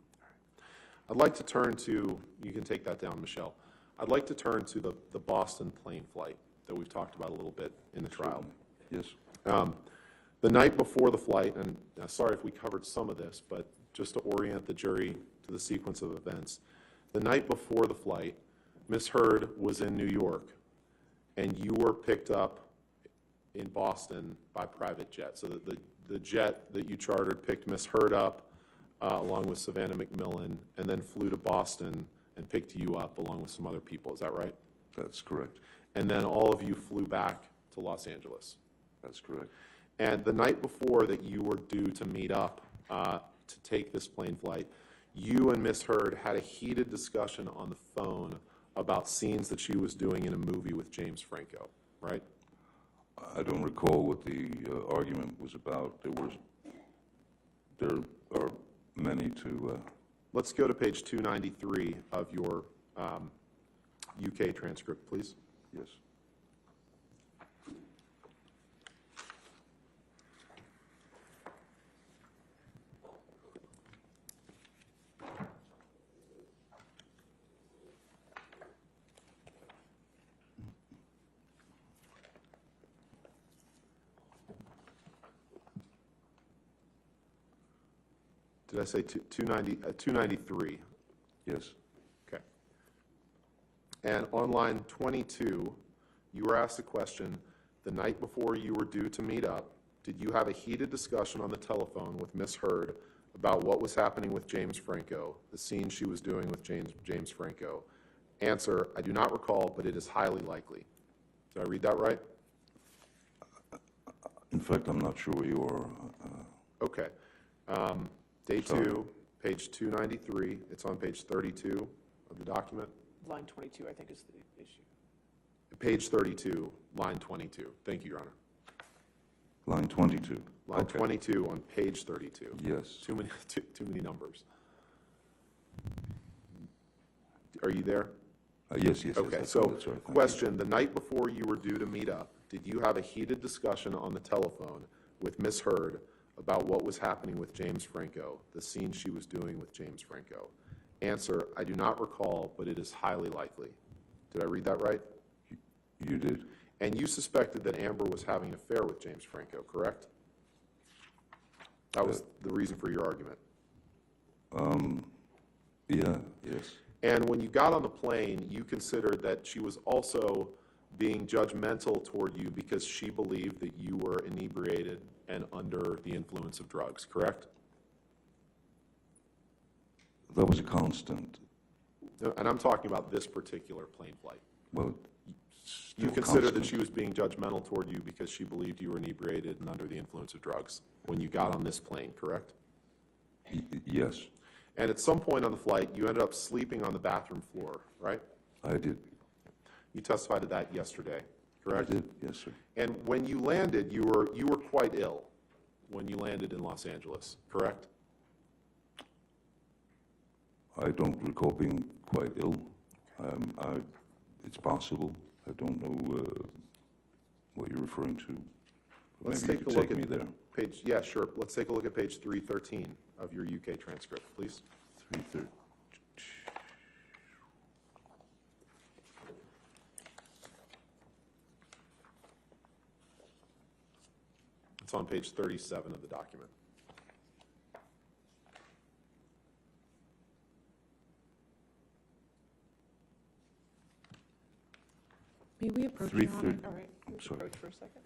I'd like to turn to, you can take that down, Michelle. I'd like to turn to the Boston plane flight that we've talked about a little bit in the trial. Yes. The night before the flight, and sorry if we covered some of this, but just to orient the jury to the sequence of events, the night before the flight, Miss Heard was in New York, and you were picked up in Boston by private jet. So the jet that you chartered picked Miss Heard up along with Savannah McMillan, and then flew to Boston and picked you up along with some other people. Is that right? That's correct. And then all of you flew back to Los Angeles. That's correct. And the night before that you were due to meet up to take this plane flight, you and Miss Heard had a heated discussion on the phone about scenes that she was doing in a movie with James Franco, right? I don't recall what the argument was about. There are many to... Let's go to page 293 of your UK transcript, please. Yes. Did I say 293? Yes. Okay. And on line 22, you were asked a question, the night before you were due to meet up, did you have a heated discussion on the telephone with Miss Heard about what was happening with James Franco, the scene she was doing with James Franco? Answer, I do not recall, but it is highly likely. Did I read that right? In fact, I'm not sure you are... Okay. Day 2, page 293. It's on page 32 of the document. Line 22, I think, is the issue. Page 32, line 22. Thank you, Your Honor. Line 22. Line Okay. 22 on page 32. Yes. Too many numbers. Are you there? Yes, yes. Okay, yes, so that's right. Thank you. question, the night before you were due to meet up, did you have a heated discussion on the telephone with Miss Heard about what was happening with James Franco, the scene she was doing with James Franco? Answer, I do not recall, but it is highly likely. Did I read that right? You did. And you suspected that Amber was having an affair with James Franco, correct? That was the reason for your argument. Yeah, yes. And when you got on the plane, you considered that she was also being judgmental toward you because she believed that you were inebriated and under the influence of drugs, correct? That was a constant. And I'm talking about this particular plane flight. Well, You consider that she was being judgmental toward you because she believed you were inebriated and under the influence of drugs when you got on this plane, correct? Yes, And at some point on the flight, you ended up sleeping on the bathroom floor, right? I did. You testified to that yesterday, I correct? did, yes, sir. And when you landed, you were quite ill when you landed in Los Angeles, correct? I don't recall being quite ill. It's possible. I don't know what you're referring to. Let's Maybe you take a could look take me at there. page, yeah, sure. Let's take a look at page 313 of your UK transcript, please. 3:30. It's on page 37 of the document. May we approach, Your Honor? 3:30. All right, let's Sorry. approach for a second.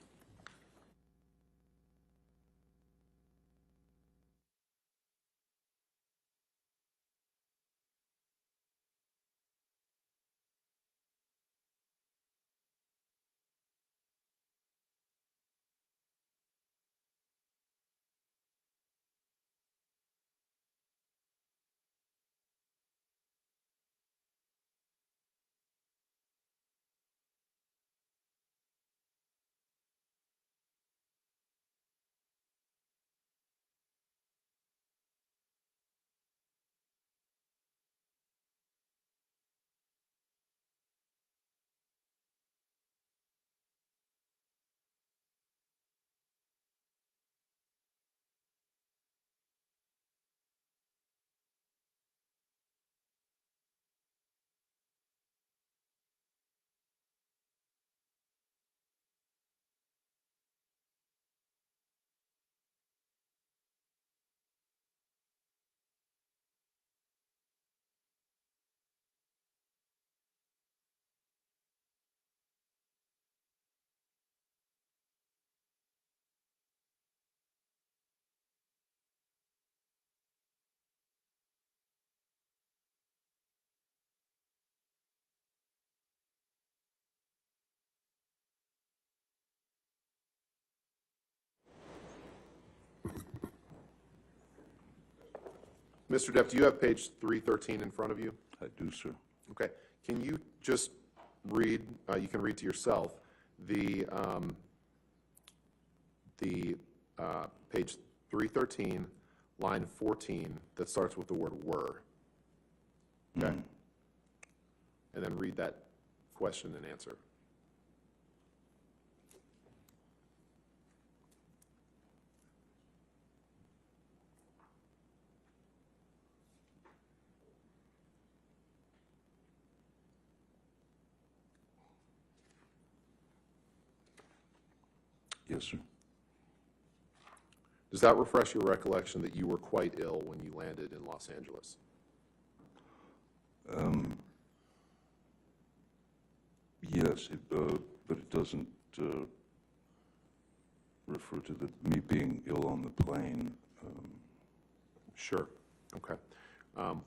Mr. Depp, do you have page 313 in front of you? I do, sir. Okay. Can you just read, you can read to yourself, the page 313, line 14, that starts with the word were? Okay? And then read that question and answer. Yes, sir. Does that refresh your recollection that you were quite ill when you landed in Los Angeles? Yes, but it doesn't refer to me being ill on the plane. Sure. Okay.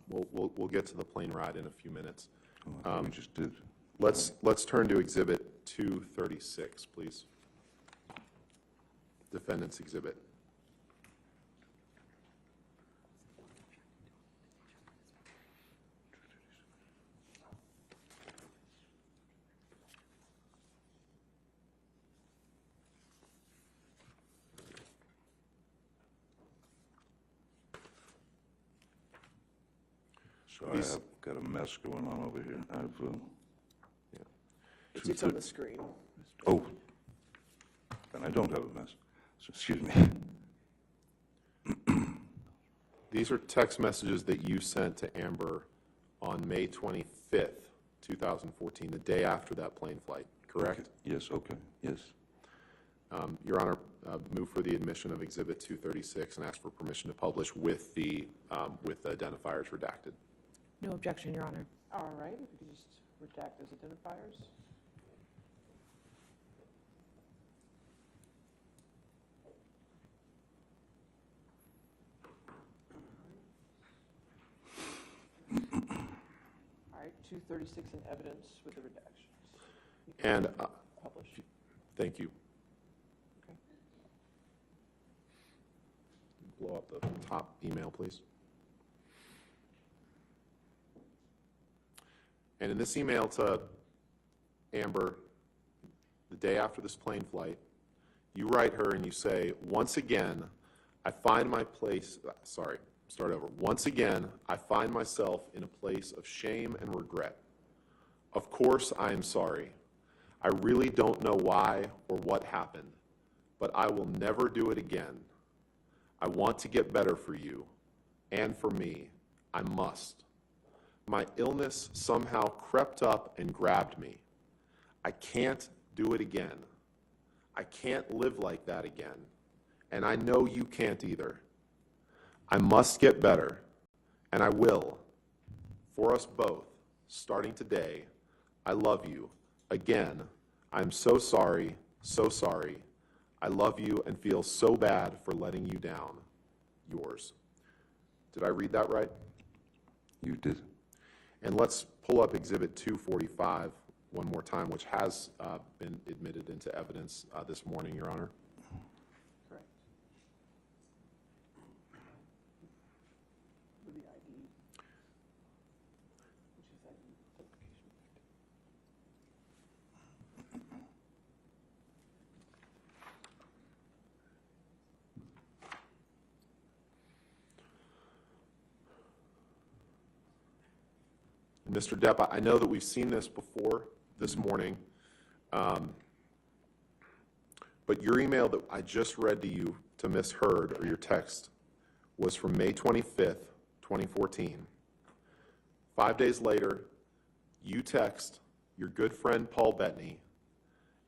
We'll get to the plane ride in a few minutes. I thought we just did. Let's turn to Exhibit 236, please. Defendant's Exhibit. Sorry, I've got a mess going on over here. It's on the screen. Oh, and I don't have a mess. So, excuse me. These are text messages that you sent to Amber on May 25th, 2014, the day after that plane flight, correct? Okay. Yes, okay, yes. Your Honor, move for the admission of Exhibit 236 and ask for permission to publish with the identifiers redacted. No objection, Your Honor. All right, if you could just redact those identifiers. 236 in evidence with the redactions. And, Publish. thank you. Okay. Blow up the top email, please. And in this email to Amber, the day after this plane flight, you write her and you say, once again, I find my place, sorry, start over. Once again, I find myself in a place of shame and regret. Of course, I am sorry. I really don't know why or what happened, but I will never do it again. I want to get better for you and for me. I must. My illness somehow crept up and grabbed me. I can't do it again. I can't live like that again. And I know you can't either. I must get better, and I will. For us both, starting today, I love you. Again, I'm so sorry, so sorry. I love you and feel so bad for letting you down. Yours. Did I read that right? You did. And let's pull up Exhibit 245 one more time, which has been admitted into evidence this morning, Your Honor. Correct. With the ID, which is ID identification. Mr. Depp, I know that we've seen this before this morning, but your email that I just read to you to Ms. Hurd, or your text, was from May 25th, 2014. 5 days later, you text your good friend Paul Bettany,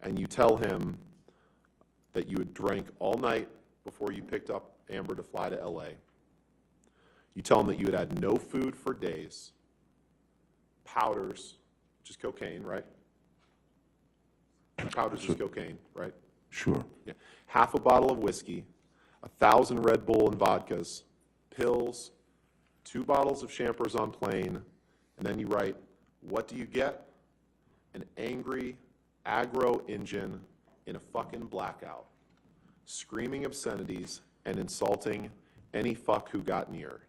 and you tell him that you had drank all night before you picked up Amber to fly to LA. You tell him that you had had no food for days, powders, which is cocaine, right? Powders is cocaine, right? Sure. Yeah. Half a bottle of whiskey, 1,000 Red Bull and vodkas, pills, 2 bottles of Champers on plane, and then you write, what do you get? An angry, aggro engine in a fucking blackout, screaming obscenities and insulting any fuck who got near.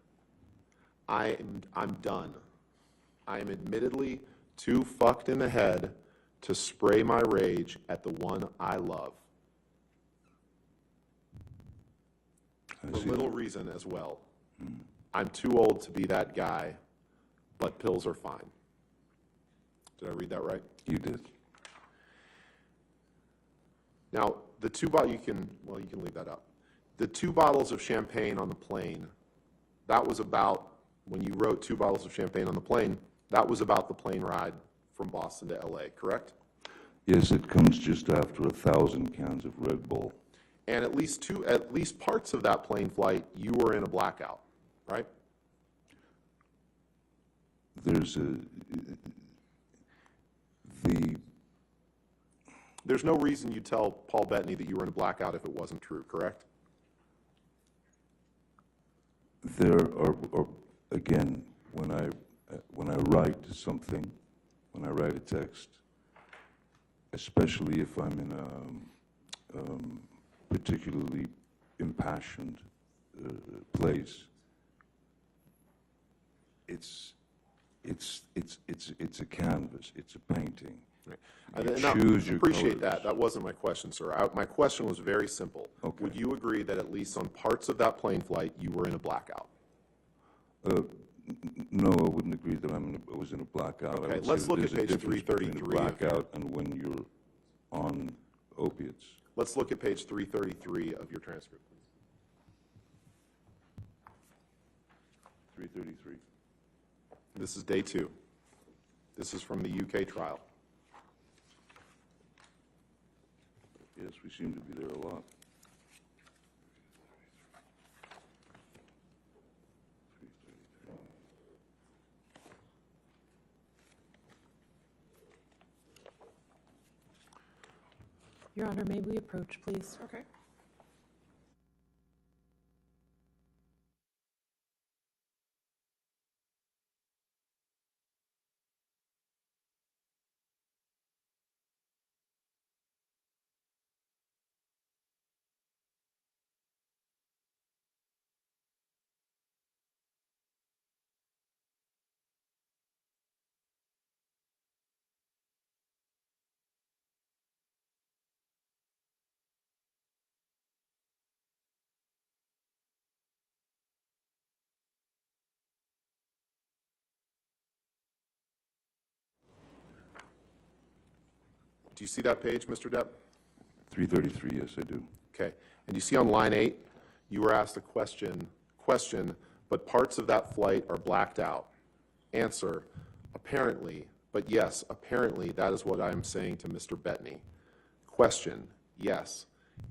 I'm done. I am admittedly too fucked in the head to spray my rage at the one I love. I For see. little reason as well. I'm too old to be that guy, but pills are fine. Did I read that right? You did. Now, the two bottles, you can leave that up. The 2 bottles of champagne on the plane, that was about, when you wrote 2 bottles of champagne on the plane, that was about the plane ride from Boston to LA, correct? Yes, it comes just after 1,000 cans of Red Bull. And at least parts of that plane flight, you were in a blackout, right? There's no reason you tell Paul Bettany that you were in a blackout if it wasn't true, correct? There are again, when I write something, when I write a text, especially if I'm in a particularly impassioned place, it's a canvas, it's a painting. Right. You And I choose your appreciate colors. that. That wasn't my question, sir. My question was very simple. Okay. Would you agree that at least on parts of that plane flight, you were in a blackout? No, I wouldn't agree that I was in a blackout. I Okay, would let's say look there's at a page difference between 333 a of- blackout and when you're on opiates. Let's look at page 333 of your transcript, please. 333. This is day 2. This is from the UK trial. Yes, we seem to be there a lot. 333. Your Honor, may we approach, please? Okay. Do you see that page, Mr. Depp? 333, yes, I do. Okay. And you see on line 8, you were asked a question, but parts of that flight are blacked out. Answer, apparently, but yes, apparently that is what I am saying to Mr. Bettany. Question, yes.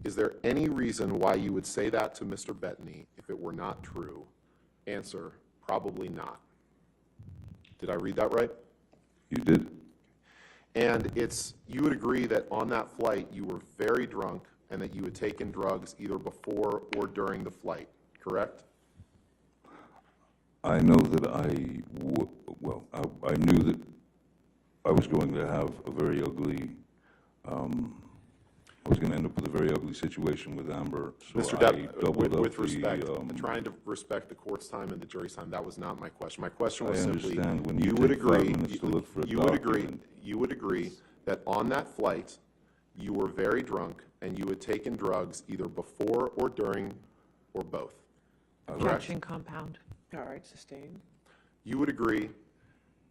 Is there any reason why you would say that to Mr. Bettany if it were not true? Answer, probably not. Did I read that right? You did? And you would agree that on that flight you were very drunk and that you had taken drugs either before or during the flight, correct? I know that I knew that I was going to have a very ugly, I was going to end up with a very ugly situation with Amber, so Mr. I Depp, doubled up with the, respect, trying to respect the court's time and the jury's time, that was not my question. My question I was simply, understand when you you would take 5 agree, minutes to look for a you would agree, document. you would agree that on that flight, you were very drunk and you had taken drugs either before or during or both. Correct? Objection compound. All right, sustained. You would agree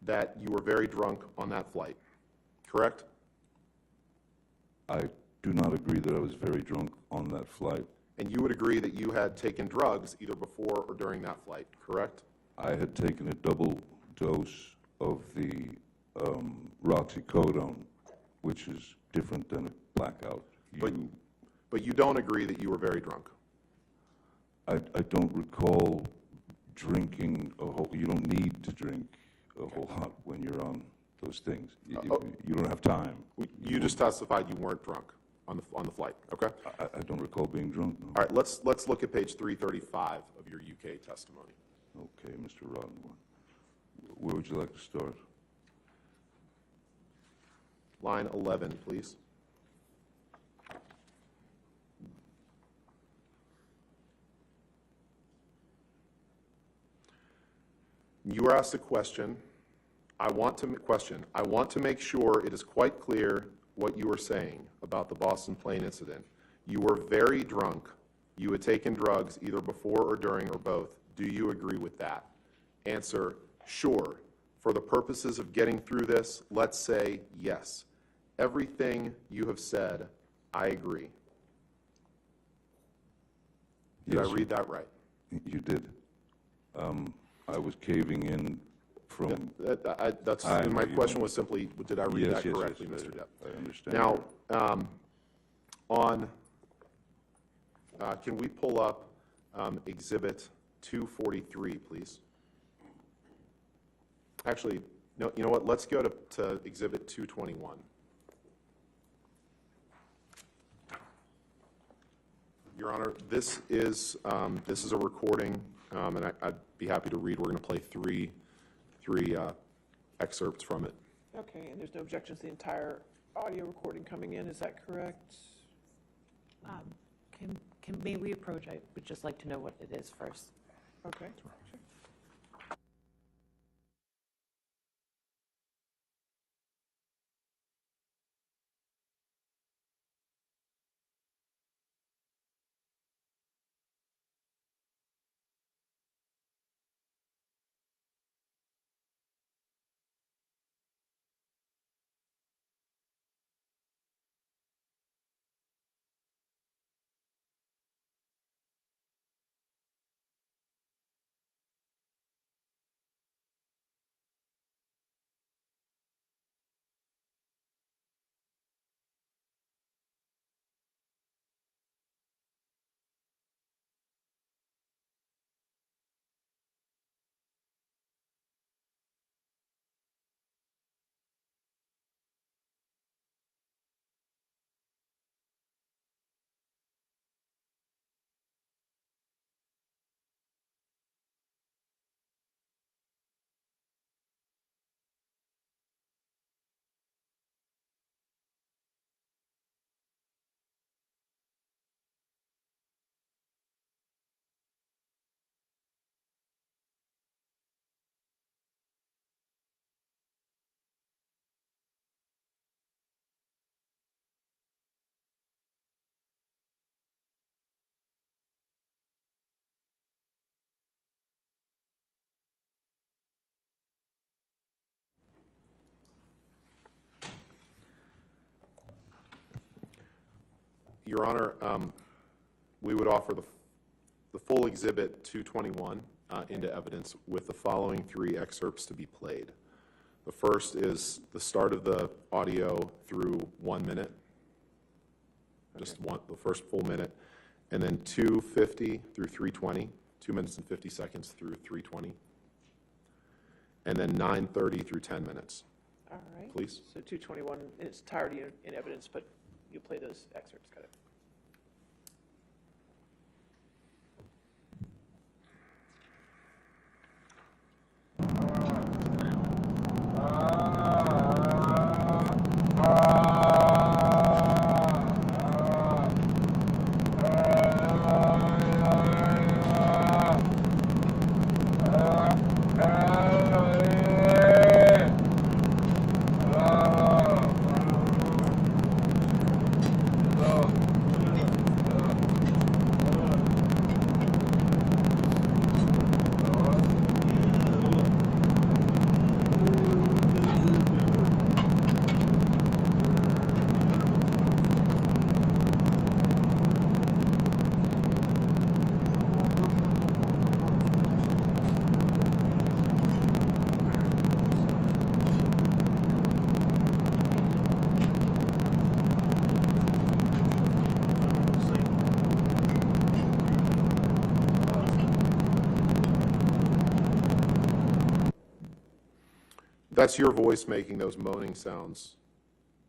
that you were very drunk on that flight, correct? I do not agree that I was very drunk on that flight. And you would agree that you had taken drugs either before or during that flight, correct? I had taken a double dose of the roxycodone, which is different than a blackout. But you don't agree that you were very drunk? I don't recall drinking a whole, you don't need to drink a whole lot when you're on those things. You don't have time. You just testified you weren't drunk on the flight, okay? I don't recall being drunk, no. All right, let's look at page 335 of your UK testimony. Okay, Mr. Roddenborn. Where would you like to start? Line 11, please. You were asked a question. I want to make sure it is quite clear what you are saying about the Boston plane incident. You were very drunk. You had taken drugs either before or during or both. Do you agree with that? Answer, sure. For the purposes of getting through this, let's say yes. Everything you have said, I agree. Did Yes, I read that right? You did. I was caving in from... My question was simply, did I read Yes, that correctly, Mr. Depp? I understand. Now, can we pull up Exhibit 243, please? Actually, no, you know what? Let's go to Exhibit 221. Your Honor, this is a recording, and I'd be happy to read. We're going to play three excerpts from it. Okay, and there's no objection to the entire audio recording coming in, is that correct? May we approach? I would just like to know what it is first. Okay. Your Honor, we would offer the full Exhibit 221 into evidence with the following 3 excerpts to be played. The first is the start of the audio through 1 minute, just the first full minute, and then 2:50 through 3:20, 2 minutes and 50 seconds through 3:20, and then 9:30 through 10 minutes. All right. Please. So 221 in its entirety in evidence, but you play those excerpts. Got it. That's your voice making those moaning sounds.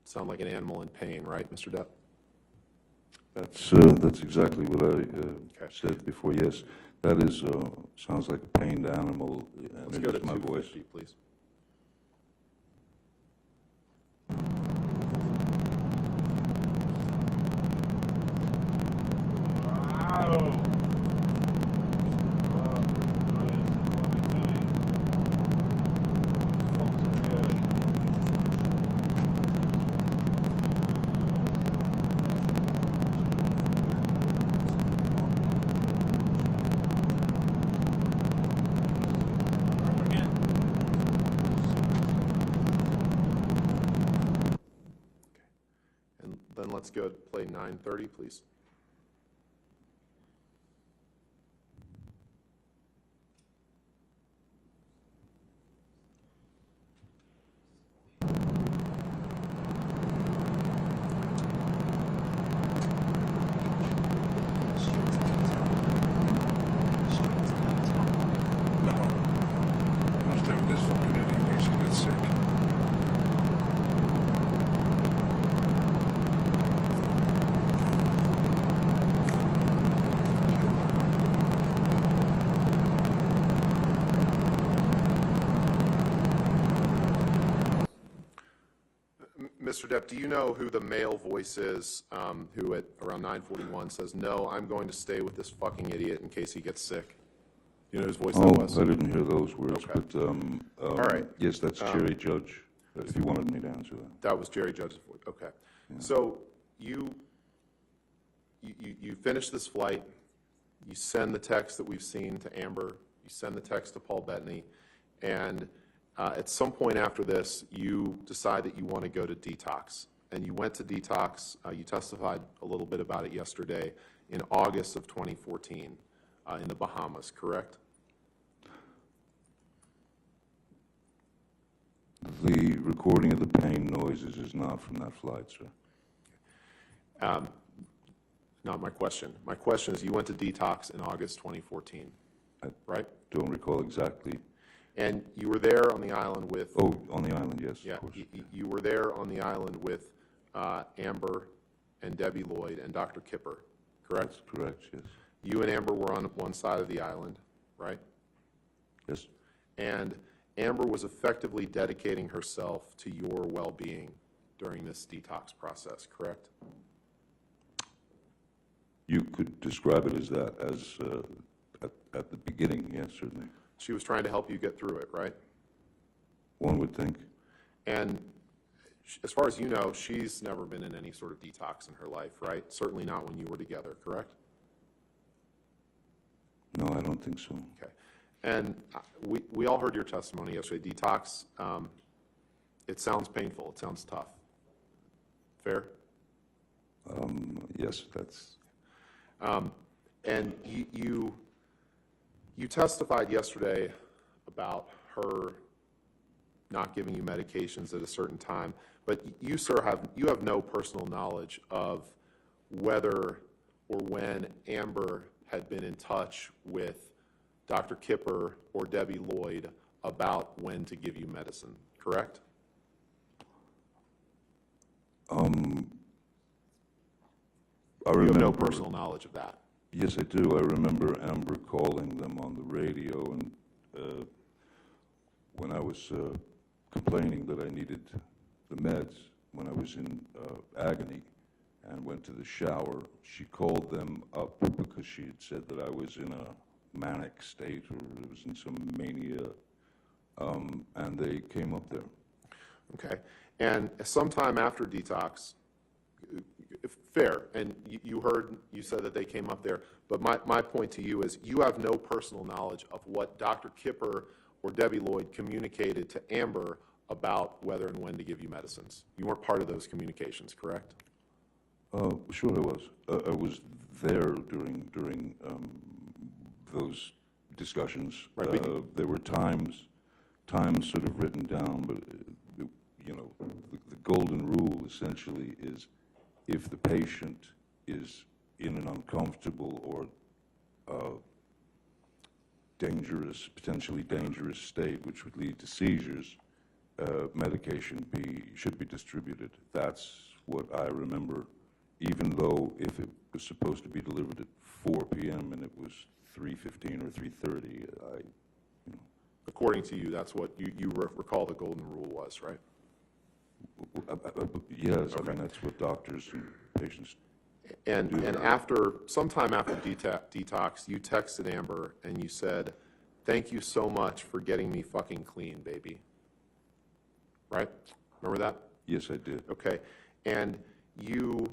Sound like an animal in pain, right, Mr. Depp? That's exactly what I said before. Yes, that is sounds like a pained animal. And Let's it go to is my voice. 250, please. And then let's go play 9:30, please. Must have this fucking idiot in case he gets sick. Mr. Depp, do you know who the male voice is who at around 9:41 says, "No, I'm going to stay with this fucking idiot in case he gets sick"? You know whose voice that Oh, was? I didn't hear those words, Okay. but All right. yes, that's Jerry Judge. If you wanted me to answer that. That was Jerry Judge's voice. Okay. So you finish this flight. You send the text that we've seen to Amber. You send the text to Paul Bettany, and at some point after this, you decide that you want to go to detox. And you went to detox. You testified a little bit about it yesterday in August of 2014 in the Bahamas, correct? The recording of the pain noises is not from that flight, sir. Not my question. My question is, you went to detox in August 2014, right? Don't recall exactly. And you were there on the island with... Oh, on the island, yes, Yeah, of course. you were there on the island with Amber and Debbie Lloyd and Dr. Kipper, correct? That's correct, yes. You and Amber were on one side of the island, right? Yes, And Amber was effectively dedicating herself to your well-being during this detox process, correct? you could describe it as that, at the beginning, yes, certainly. She was trying to help you get through it, right? One would think. And as far as you know, she's never been in any sort of detox in her life, right? Certainly not when you were together, correct? No, I don't think so. Okay. And we all heard your testimony yesterday. Detox, it sounds painful. It sounds tough. Fair? Yes, that's, And you testified yesterday about her not giving you medications at a certain time, but you, sir, have no personal knowledge of whether or when Amber had been in touch with Dr. Kipper or Debbie Lloyd about when to give you medicine, correct? I You have remember. no personal knowledge of that. Yes, I do. I remember Amber calling them on the radio, and when I was complaining that I needed the meds, when I was in agony and went to the shower, she called them up because she had said that I was in a manic state or I was in some mania, and they came up there. Okay. And sometime after detox, fair, and you said that they came up there, but my point to you is you have no personal knowledge of what Dr. Kipper or Debbie Lloyd communicated to Amber about whether and when to give you medicines. You weren't part of those communications, correct? Sure I was. I was there during those discussions. Right, There were times sort of written down, but you know, the golden rule essentially is if the patient is in an uncomfortable or potentially dangerous state, which would lead to seizures, medication should be distributed. That's what I remember, even though if it was supposed to be delivered at 4 p.m. and it was 3:15 or 3:30, According to you, that's what you recall the golden rule was, right? Yes, I mean, that's what doctors and patients. And sometime after detox, you texted Amber and you said, "Thank you so much for getting me fucking clean, baby." Right? Remember that? Yes, I did. Okay. And you,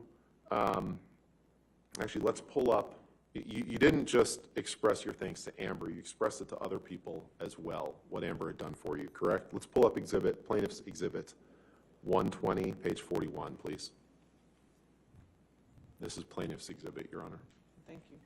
actually, let's pull up. You didn't just express your thanks to Amber. You expressed it to other people as well, what Amber had done for you, correct? Let's pull up Plaintiff's Exhibit 120, page 41, please. This is Plaintiff's Exhibit, Your Honor. Thank you.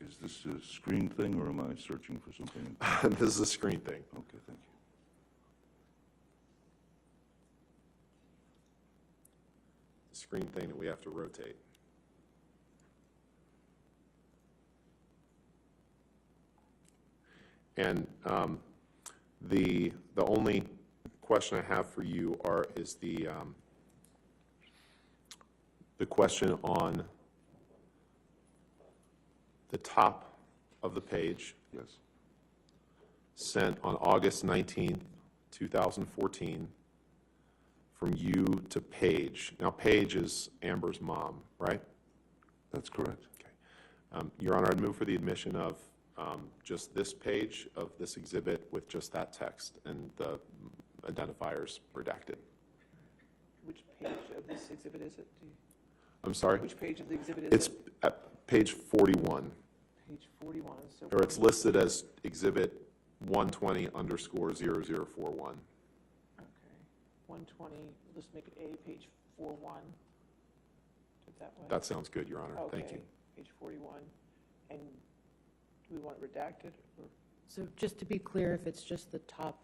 Is this a screen thing, or am I searching for something? This is a screen thing. Okay, thank you. Screen thing that we have to rotate. And the only question I have for you is the question on the top of the page, Yes. sent on August 19th, 2014, from you to Paige. Now, Paige is Amber's mom, right? That's correct. Okay. Your Honor, I'd move for the admission of just this page of this exhibit with just that text and the identifiers redacted. Which page of this exhibit is it? I'm sorry? Which page of the exhibit is It's it? at page 41, Page 41, so. or it's listed as Exhibit 120_0041. Okay, 120, let's make it A, page 41. Do it that way. That sounds good, Your Honor. Thank you. Okay, page 41. And do we want it redacted, or? So just to be clear, if it's just the top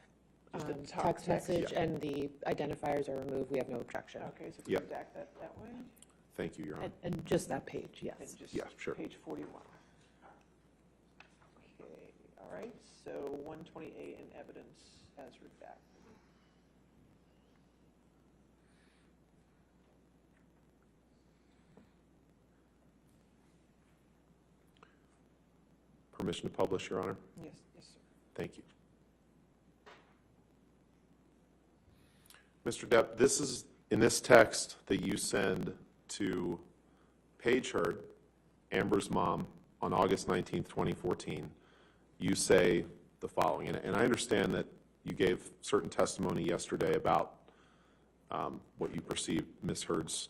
Just the top text text, message yeah. and the identifiers are removed, we have no objection. Okay, so we Yeah. redact that way? Thank you, Your Honor. And just that page, yes. And just Yeah, sure. page 41. Okay, all right, so 128 in evidence as redacted. Permission to publish, Your Honor? Yes, yes, sir. Thank you. Mr. Depp, this is, in this text that you send to Paige Heard, Amber's mom, on August 19th, 2014, you say the following, and I understand that you gave certain testimony yesterday about what you perceived Ms. Heard's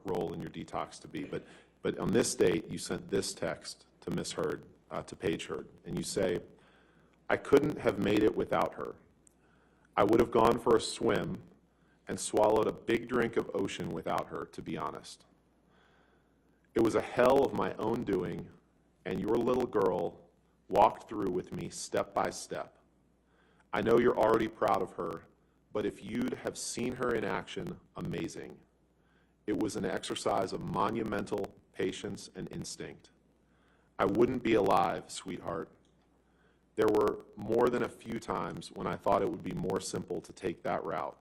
role in your detox to be, but But on this date, you sent this text to Miss Heard, to Paige Heard, and you say, "I couldn't have made it without her. I would have gone for a swim and swallowed a big drink of ocean without her, to be honest. It was a hell of my own doing, and your little girl walked through with me step by step. I know you're already proud of her, but if you'd have seen her in action, amazing. It was an exercise of monumental patience and instinct. I wouldn't be alive, sweetheart. There were more than a few times when I thought it would be more simple to take that route.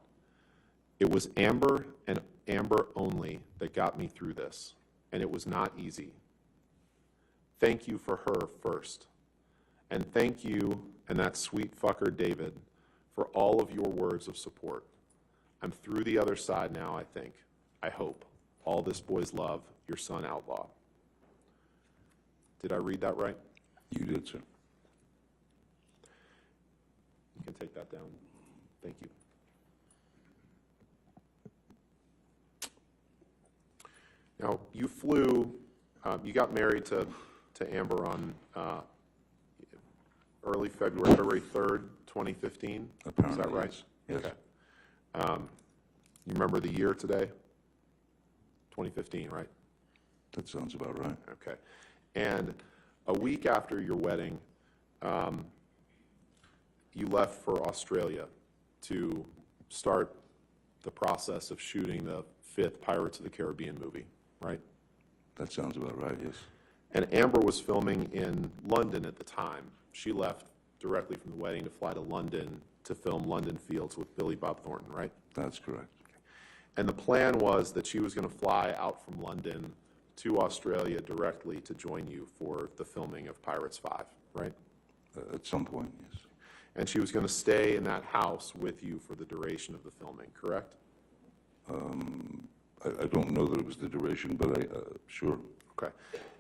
It was Amber and Amber only that got me through this, and it was not easy. Thank you for her first. And thank you and that sweet fucker David for all of your words of support. I'm through the other side now, I think. I hope. All this boy's love, your son Outlaw." Did I read that right? You did, sir. You can take that down. Thank you. Now, you flew, you got married to Amber on early February, February 3rd, 2015? Apparently, Is that right? yes. Yes. Okay. You remember the year today? 2015, right? That sounds about right. Okay. And a week after your wedding, you left for Australia to start the process of shooting the 5th Pirates of the Caribbean movie, right? That sounds about right, yes. And Amber was filming in London at the time. She left directly from the wedding to fly to London to film London Fields with Billy Bob Thornton, right? That's correct. And the plan was that she was going to fly out from London to Australia directly to join you for the filming of Pirates 5, right? At some point, yes. And she was going to stay in that house with you for the duration of the filming, correct? I don't know that it was the duration, but sure. Okay.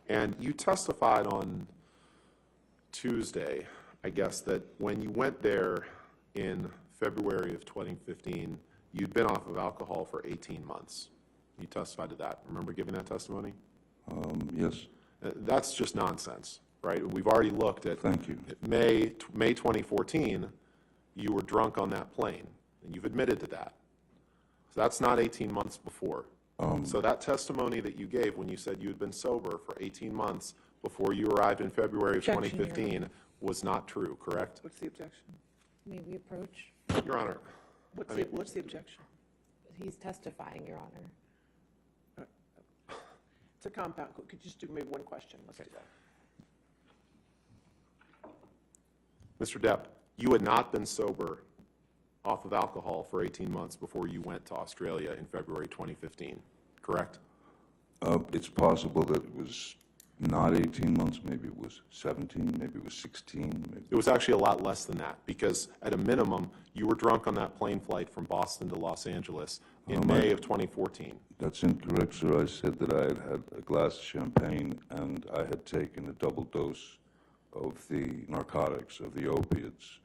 And you testified on Tuesday, I guess, that when you went there in February of 2015, you'd been off of alcohol for 18 months. You testified to that. Remember giving that testimony? Yes. That's just nonsense, right? We've already looked at Thank you. May 2014, you were drunk on that plane, and you've admitted to that. So that's not 18 months before. So that testimony that you gave when you said you had been sober for 18 months before you arrived in February of Objection, Your 2015 was not true, correct? What's the objection? May we approach? Your Honor, What's the objection? He's testifying, Your Honor. It's a compound. Could you just do maybe one question? Let's do that. Mr. Depp, you had not been sober off of alcohol for 18 months before you went to Australia in February 2015, correct? It's possible that it was not 18 months, maybe it was 17, maybe it was 16. Maybe. It was actually a lot less than that, because at a minimum, you were drunk on that plane flight from Boston to Los Angeles in May of 2014. That's incorrect, sir. I said that I had had a glass of champagne and I had taken a double dose of the narcotics, of the opiates.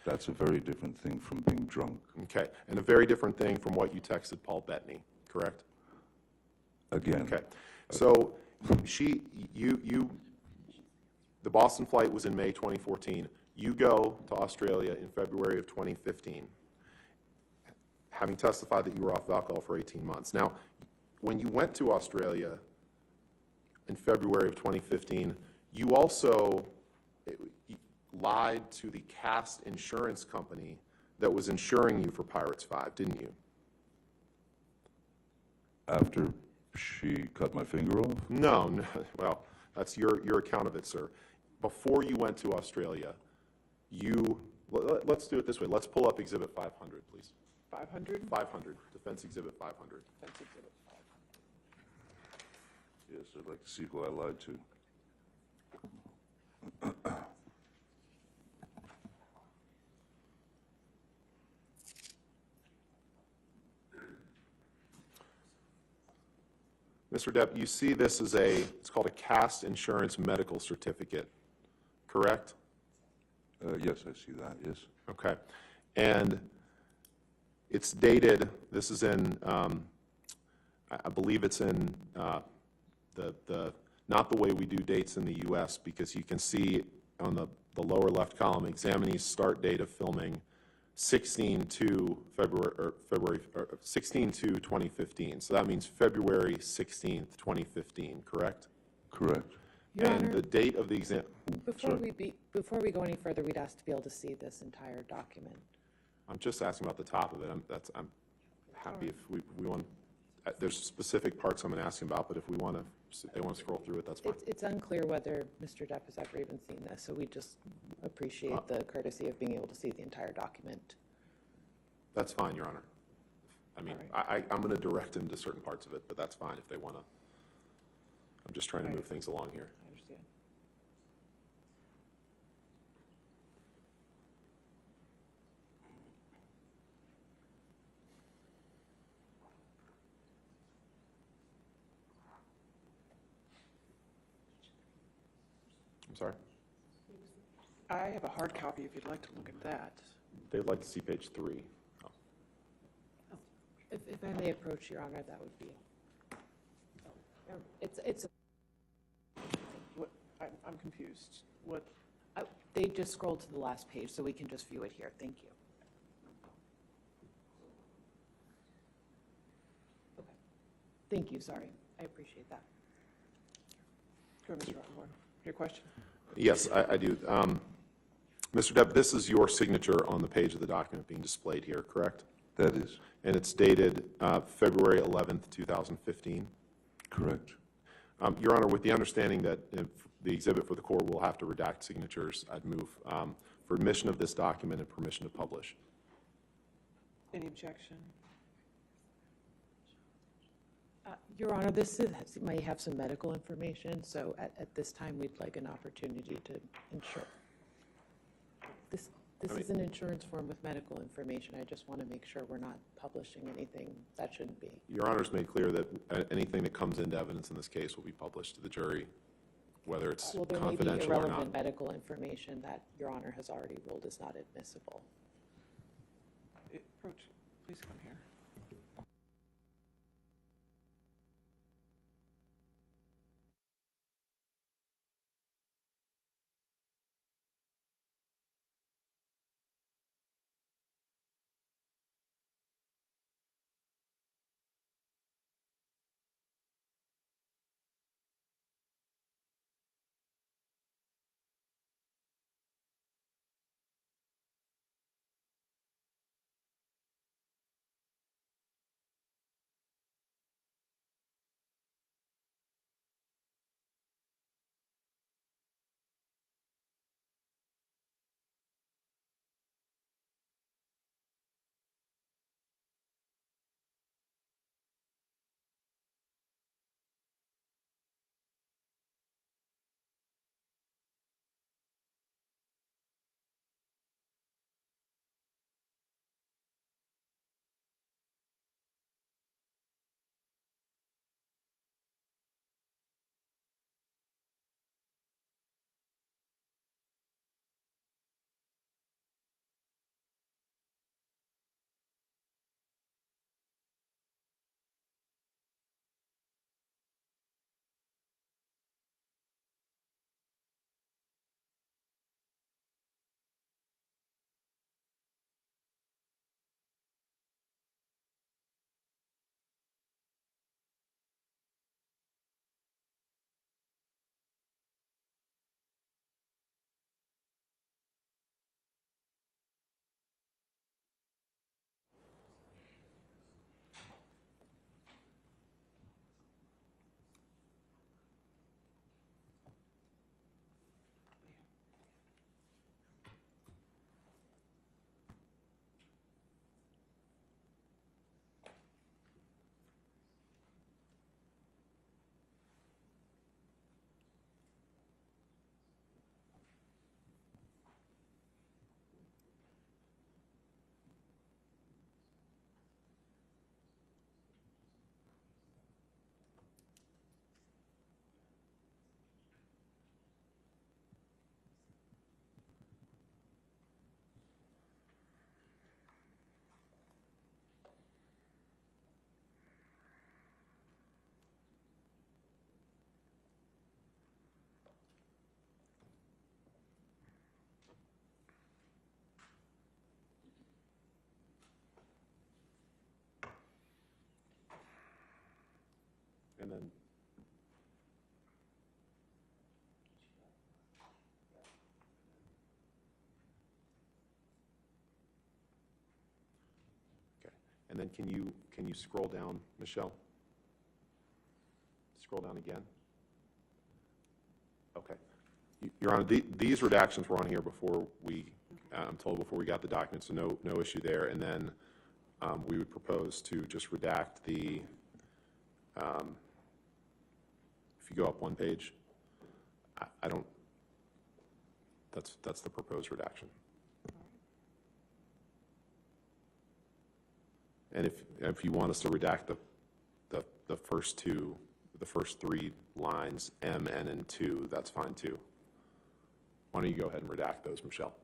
That's a very different thing from being drunk. Okay, and a very different thing from what you texted Paul Bettany, correct? Again. Okay, so the Boston flight was in May 2014. You go to Australia in February of 2015, having testified that you were off of alcohol for 18 months. Now, when you went to Australia in February of 2015, you also lied to the cast insurance company that was insuring you for Pirates 5, didn't you? After she cut my finger off? No, well, that's your account of it, sir. Before you went to Australia, let's do it this way. Let's pull up Exhibit 500, please. 500? 500, Defense Exhibit 500. That's exhibit 500. Yes, I'd like to see who I lied to. Mr. Depp, you see this as it's called a cast insurance medical certificate, correct? Yes, I see that, yes. Okay. And it's dated, this is in, I believe it's in not the way we do dates in the US, because you can see on the lower left column, examinee's start date of filming 16/2/2015. So that means February 16th, 2015, correct? Correct. Your And Honor, the date of the exam, before we go any further, we'd ask to be able to see this entire document. I'm just asking about the top of it. I'm happy if we want, there's specific parts I'm going to ask him about, but if they want to scroll through it, that's fine. It's unclear whether Mr. Depp has ever even seen this, so we just appreciate the courtesy of being able to see the entire document. That's fine, Your Honor. I mean, I'm going to direct him to certain parts of it, but that's fine if they want to. I'm just trying to move things along here. I understand. I'm sorry? I have a hard copy if you'd like to look at that. They'd like to see page 3. If I may approach, Your Honor, that would be, it's, What, I'm confused. What, they just scrolled to the last page, so we can just view it here. Thank you. Okay. Thank you, sorry. I appreciate that. go ahead, Mr. Rottenborn. Your question? Yes, I do. Mr. Depp, this is your signature on the page of the document being displayed here, correct? That is And it's dated February 11th, 2015. correct. Your Honor, with the understanding that if the exhibit for the court will have to redact signatures, I'd move for admission of this document and permission to publish. Any objection? Your Honor, may have some medical information, so at this time, we'd like an opportunity to ensure. This is an insurance form with medical information. I just want to make sure we're not publishing anything that shouldn't be. Your Honor's made clear that anything that comes into evidence in this case will be published to the jury, whether it's Well, there may be confidential or not. irrelevant medical information that Your Honor has already ruled is not admissible. Approach, please come here. and then okay, and then can you scroll down, Michelle? Scroll down again. Okay, Your Honor, these redactions were on here before we, I'm told, before we got the document, so no issue there. And then we would propose to just redact the, if you go up one page, I don't, that's the proposed redaction. And if you want us to redact the first two, the first three lines, M, N, and 2, that's fine too. Why don't you go ahead and redact those, Michelle?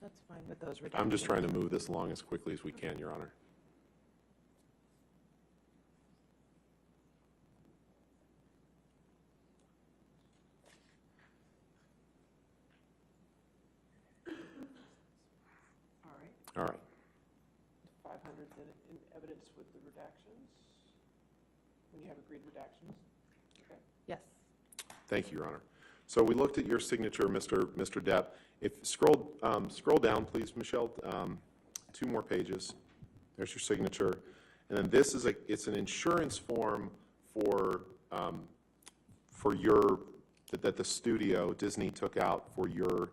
That's fine with those redactions. I'm just trying to move this along as quickly as we can, Your Honor. All right. All right. 500 then in evidence with the redactions, when you have agreed redactions. Okay. Yes. Thank you, Your Honor. So we looked at your signature, Mr. Depp. If scroll down, please, Michelle, 2 more pages. There's your signature, and then this is it's an insurance form for your that the studio Disney took out for you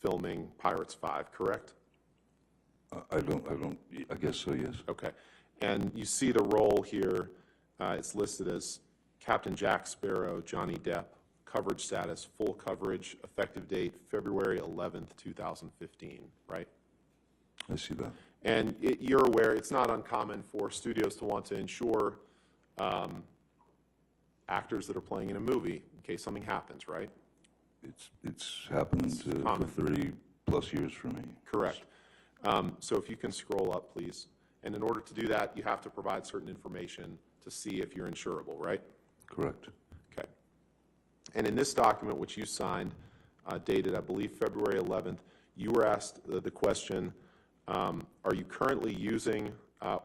filming Pirates 5, correct? I guess so, yes. Okay, and you see the role here. It's listed as Captain Jack Sparrow, Johnny Depp. Coverage status, full coverage, effective date, February 11th, 2015, right? I see that. And you're aware it's not uncommon for studios to want to insure actors that are playing in a movie in case something happens, right? It's happened for common. 30+ years for me. Correct. So if you can scroll up, please. And in order to do that, you have to provide certain information to see if you're insurable, right? Correct. Okay. And in this document, which you signed, dated, I believe, February 11th, you were asked the question, are you currently using,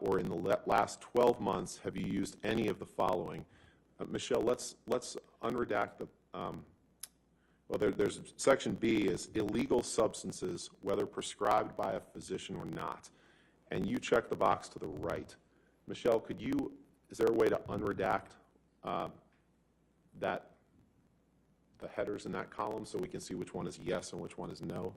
or in the last 12 months, have you used any of the following? Michelle, let's unredact the, well, there's section B is illegal substances, whether prescribed by a physician or not. And you check the box to the right. Michelle, is there a way to unredact the headers in that column so we can see which one is yes and which one is no?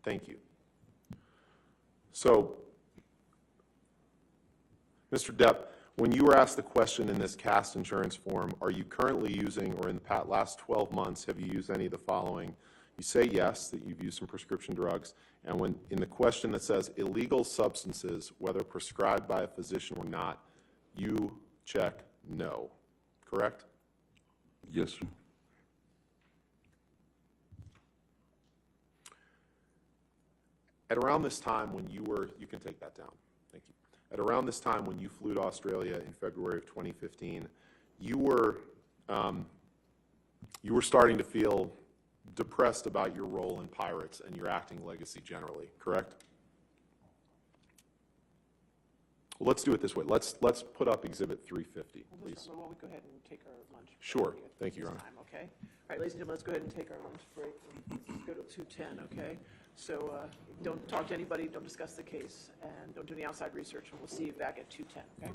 Thank you. So, Mr. Depp, when you were asked the question in this cast insurance form, are you currently using, or in the last 12 months, have you used any of the following? You say yes, that you've used some prescription drugs. And when in the question that says illegal substances, whether prescribed by a physician or not, you check no, correct? Yes, sir. At around this time when you can take that down, thank you. At around this time when you flew to Australia in February of 2015, you were starting to feel depressed about your role in Pirates and your acting legacy generally, correct? Well, let's do it this way. Let's put up Exhibit 350, please. Well, we go ahead and take our lunch break. Sure. at Thank you, this Your Honor. time, okay? All right, ladies and gentlemen, let's go ahead and take our lunch break. Let's go to 2:10, okay? So don't talk to anybody, don't discuss the case, and don't do any outside research, and we'll see you back at 2:10, okay?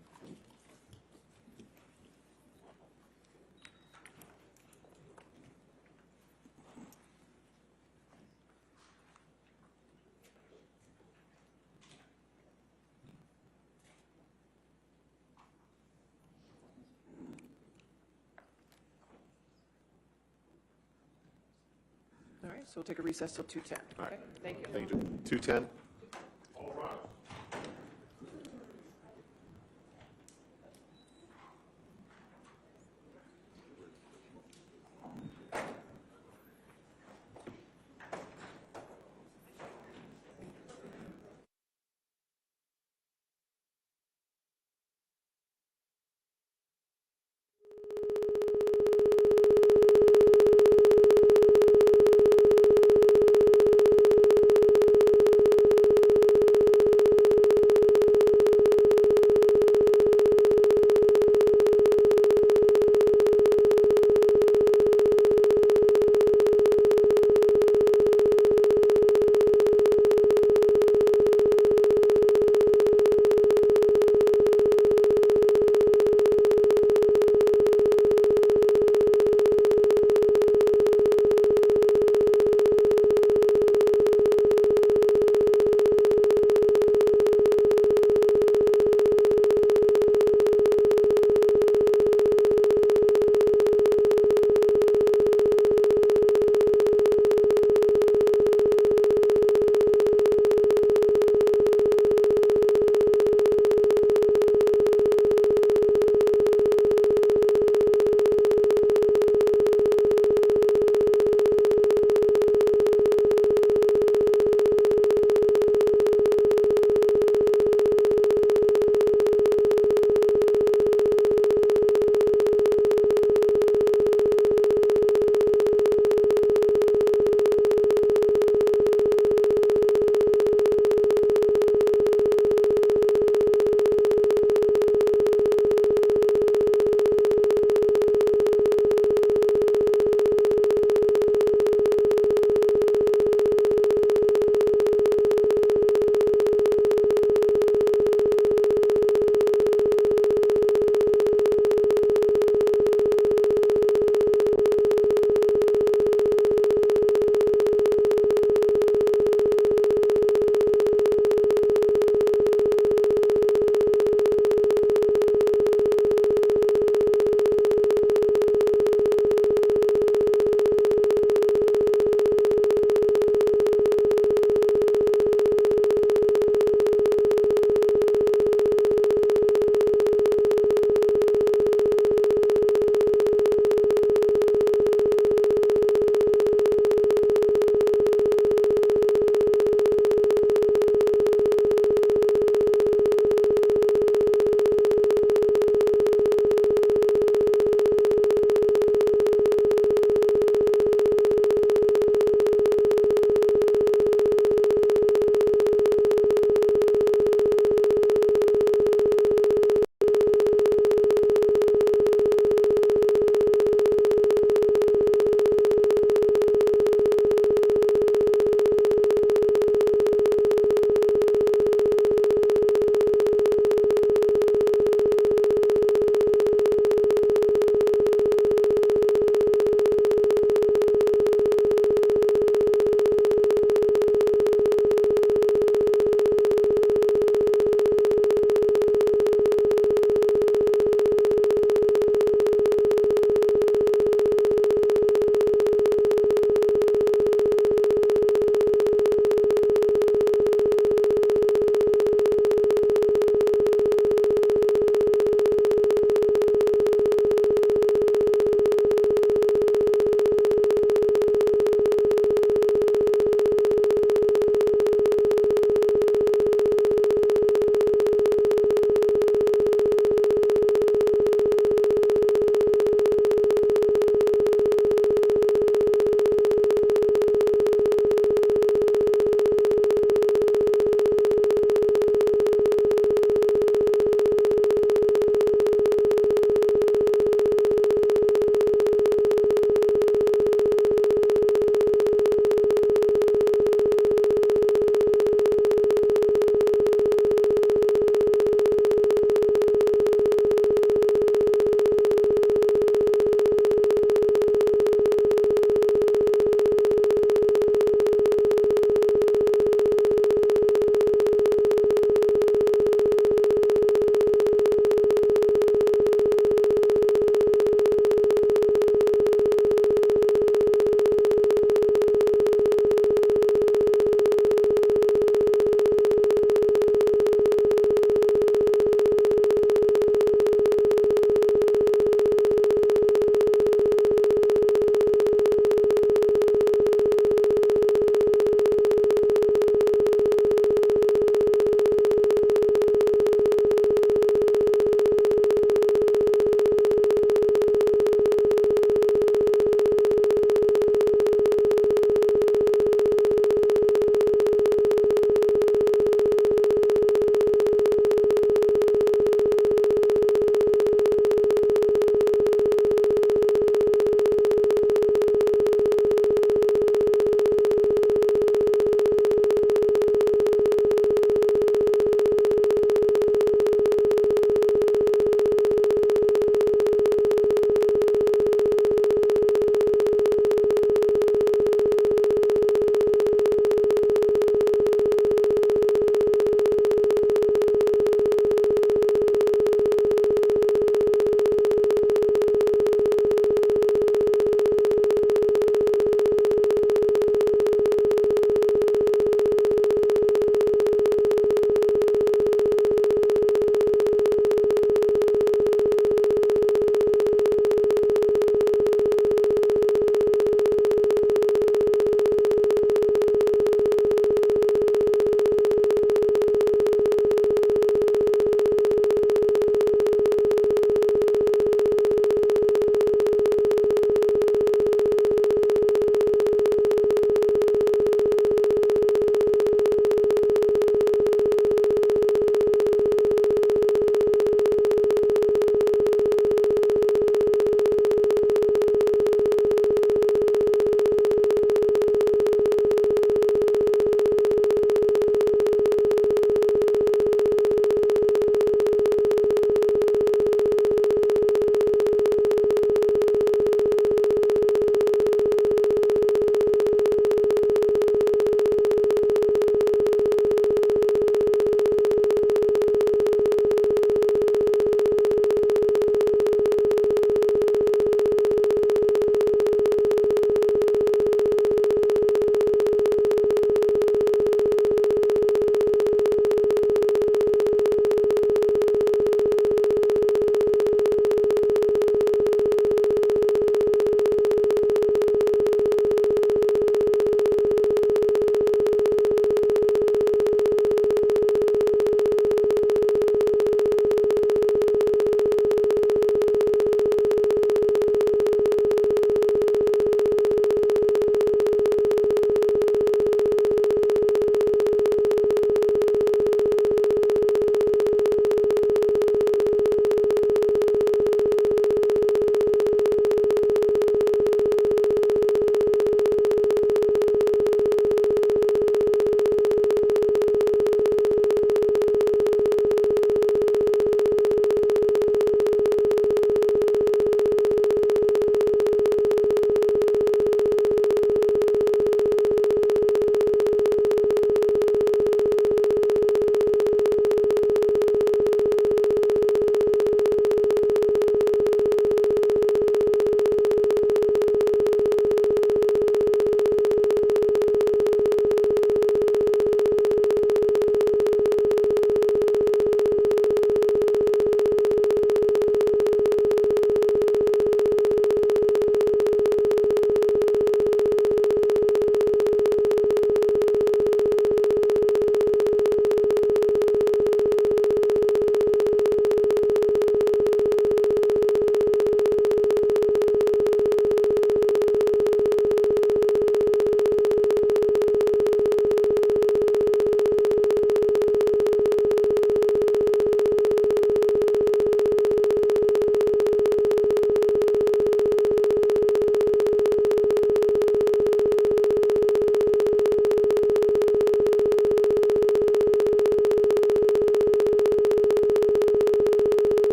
so we'll take a recess till 2:10. All right. Okay, thank you. Thank you. 2:10?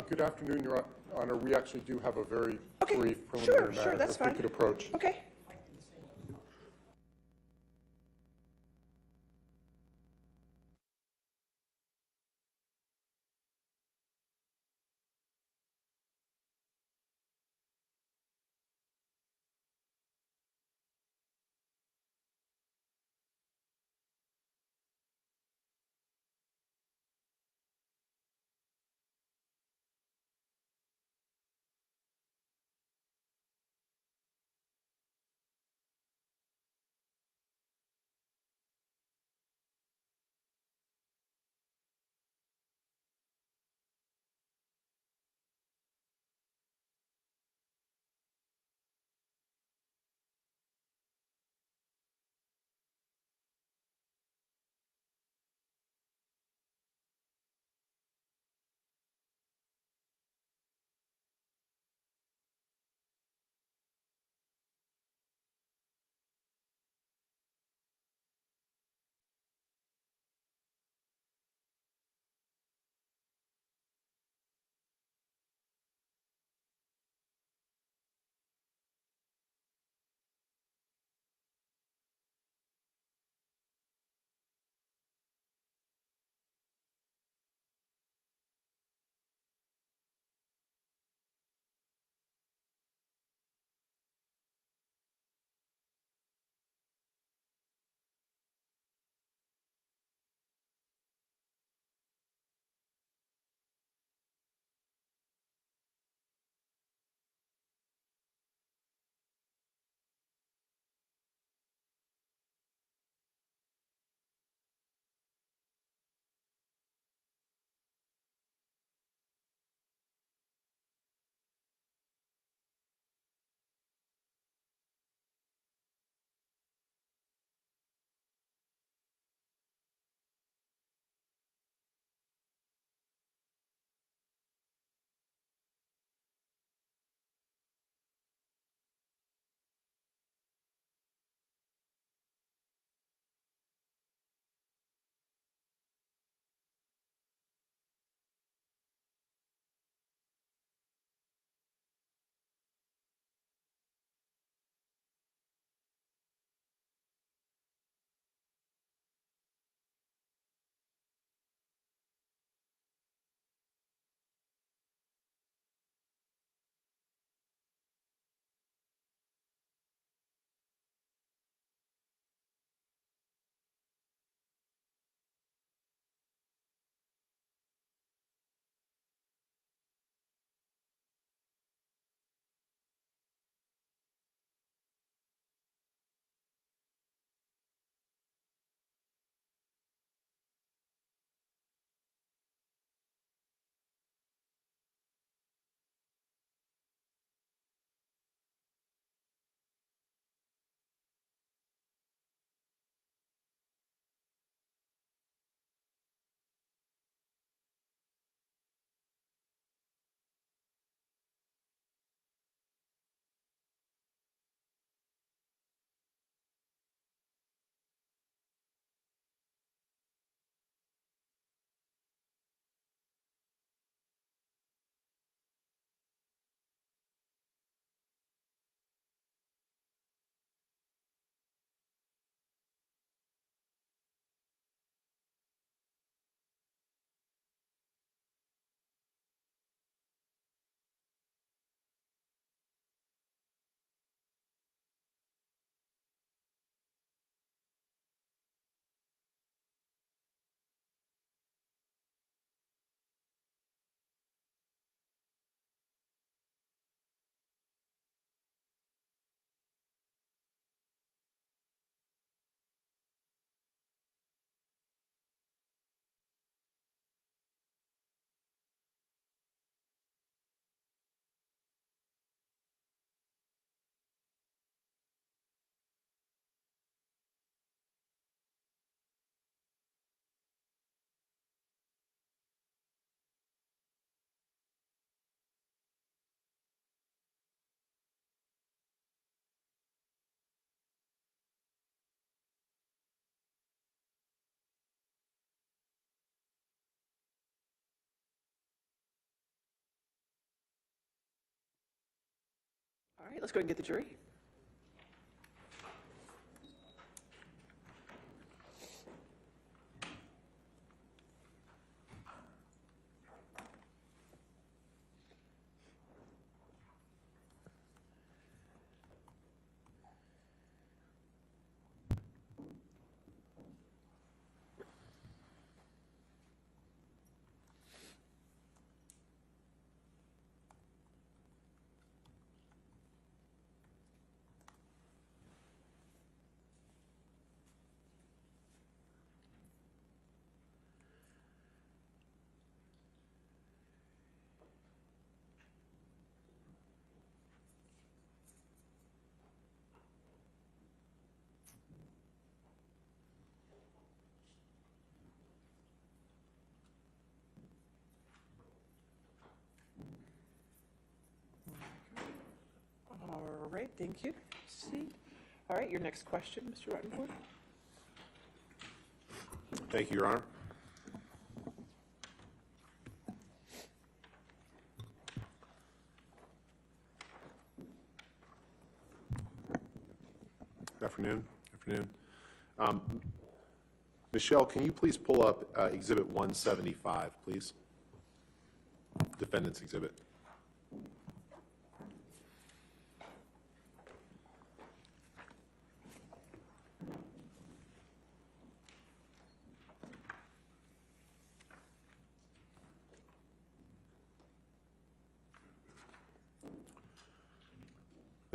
Good afternoon, Your Honor. We actually do have a very Okay, brief preliminary sure, matter. that's If we fine. could approach. Okay. let's go ahead and get the jury. All right, thank you. See. All right, your next question, Mr. Ruttenberg. Thank you, Your Honor. Afternoon. Michelle, can you please pull up Exhibit 175, please? Defendant's Exhibit.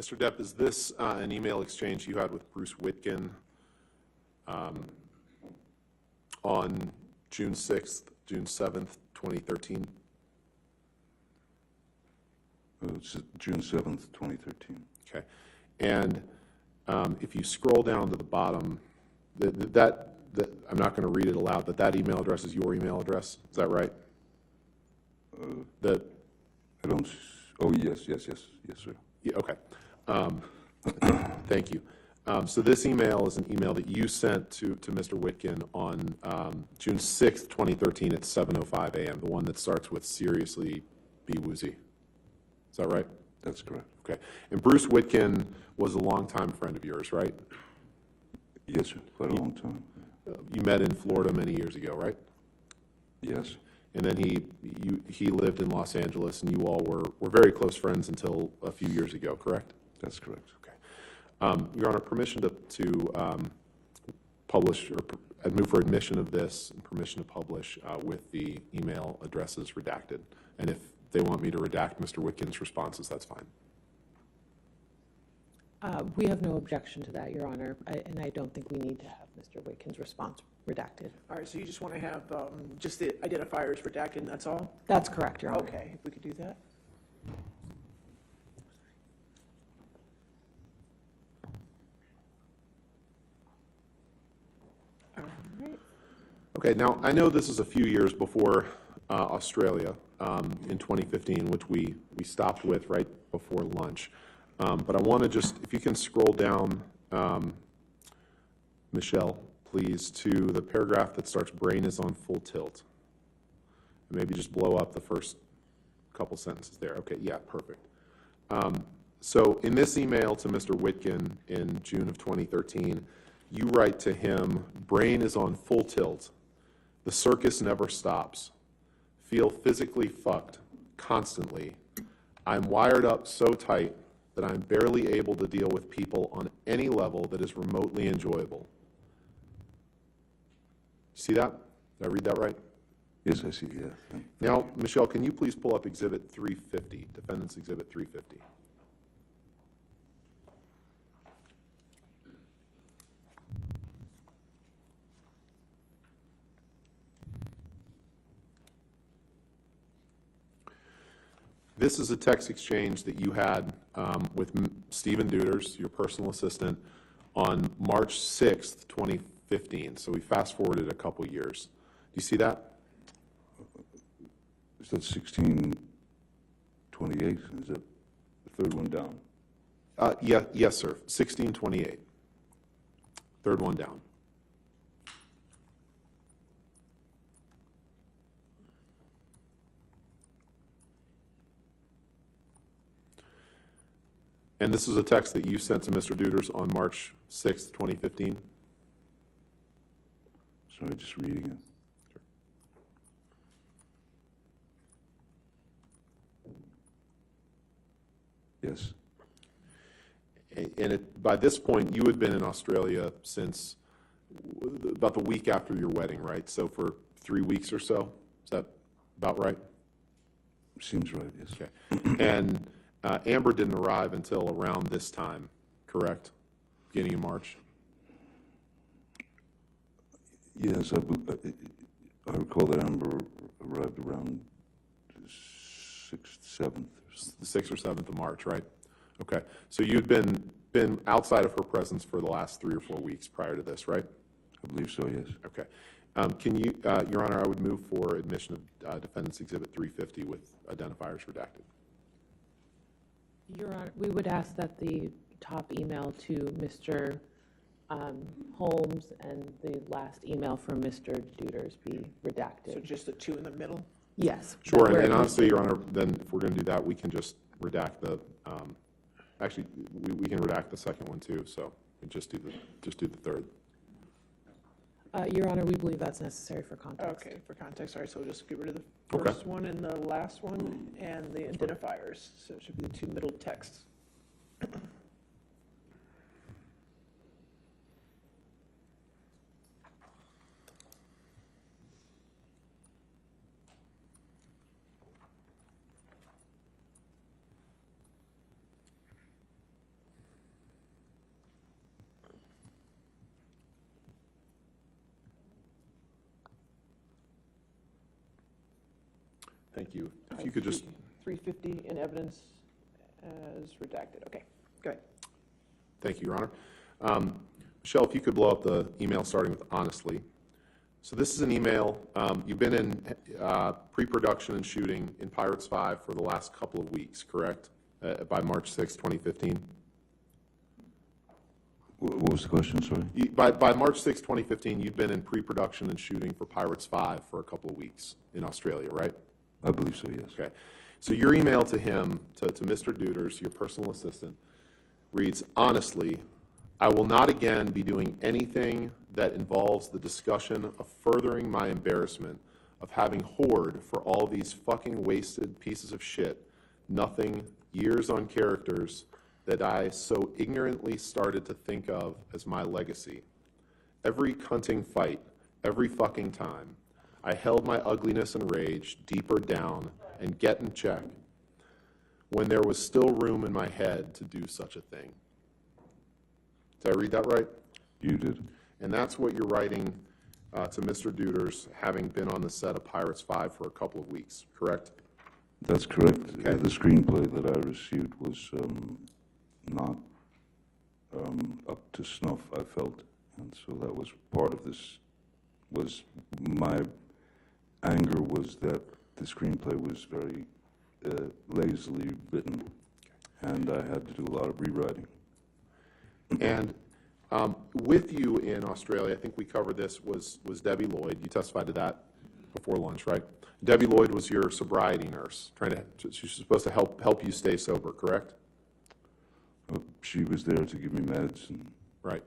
Mr. Depp, is this an email exchange you had with Bruce Witkin on June 6th, June 7th, 2013? It's June 7th, 2013. Okay. And if you scroll down to the bottom, I'm not going to read it aloud, but that email address is your email address. Is that right? I don't, oh, yes, sir. Yeah, okay. Thank you. So this email is an email that you sent to Mr. Witkin on June 6th, 2013 at 7:05 a.m., the one that starts with "seriously be woozy." Is that right? That's correct. Okay. And Bruce Witkin was a longtime friend of yours, right? Yes, sir, quite a long time. You met in Florida many years ago, right? Yes. And then he lived in Los Angeles, and you all were very close friends until a few years ago, correct? That's correct. Okay. Your Honor, permission to publish, or I'd move for admission of this and permission to publish with the email addresses redacted. And if they want me to redact Mr. Witkin's responses, that's fine. We have no objection to that, Your Honor, and I don't think we need to have Mr. Witkin's response redacted. All right, so you just want to have just the identifiers redacted, and that's all? That's correct, Your Honor. Okay, if we could do that. All right. Okay, now I know this is a few years before Australia in 2015, which we stopped with right before lunch. But I want to just, if you can scroll down, Michelle, please, to the paragraph that starts "brain is on full tilt." And maybe just blow up the first couple sentences there. Okay, yeah, perfect. So in this email to Mr. Witkin in June of 2013, you write to him, "Brain is on full tilt. The circus never stops. Feel physically fucked constantly. I'm wired up so tight that I'm barely able to deal with people on any level that is remotely enjoyable." See that? Did I read that right? Yes, I see, yeah. Thank you. Now, Michelle, can you please pull up Exhibit 350, Defendant's Exhibit 350? This is a text exchange that you had with Stephen Deuters, your personal assistant, on March 6th, 2015. So we fast forwarded a couple years. Do you see that? Is that 1628? Is that the third one down? Yeah, yes, sir. 1628. Third one down. And this is a text that you sent to Mr. Duders on March 6th, 2015? Sorry, just reading it. Yes. And by this point, you had been in Australia since about the week after your wedding, right? So for 3 weeks or so? Is that about right? Seems right, yes. Okay. And Amber didn't arrive until around this time, correct? Beginning of March? Yes, I recall that Amber arrived around the 6th, 7th. The 6th or 7th of March, right? Okay. So you'd been outside of her presence for the last 3 or 4 weeks prior to this, right? I believe so, yes. Okay. Can you, Your Honor, I would move for admission of Defendant's Exhibit 350 with identifiers redacted. Your Honor, we would ask that the top email to Mr. Holmes and the last email from Mr. Duders be redacted. So just the two in the middle? Yes. Sure, Where- and honestly, Your Honor, then if we're going to do that, we can just redact the, actually, we can redact the second one too, so we just do the third. Your Honor, we believe that's necessary for context. Okay, for context, all right, so we'll just get rid of the Okay. first one and the last one, and the identifiers, so it should be the two middle texts. Thank you. If you could just, 350 in evidence as redacted, okay, go ahead. thank you, Your Honor. Michelle, if you could blow up the email starting with honestly. So this is an email, you've been in pre-production and shooting in Pirates 5 for the last couple of weeks, correct? By March 6, 2015? What was the question, sorry? By March 6, 2015, you've been in pre-production and shooting for Pirates 5 for a couple of weeks in Australia, right? I believe so, yes. Okay. So your email to him, to Mr. Duders, your personal assistant, reads, honestly, I will not again be doing anything that involves the discussion of furthering my embarrassment of having whored for all these fucking wasted pieces of shit, nothing, years on characters that I so ignorantly started to think of as my legacy. Every cunting fight, every fucking time, I held my ugliness and rage deeper down and get in check when there was still room in my head to do such a thing. Did I read that right? You did. And that's what you're writing to Mr. Duders, having been on the set of Pirates 5 for a couple of weeks, correct? That's correct. Okay. The screenplay that I received was not up to snuff, I felt. And so that was part of this, was my anger was that the screenplay was very lazily written, and I had to do a lot of rewriting. And with you in Australia, I think we covered this, was Debbie Lloyd. You testified to that before lunch, right? Debbie Lloyd was your sobriety nurse, she's supposed to help you stay sober, correct? She was there to give me meds and Right.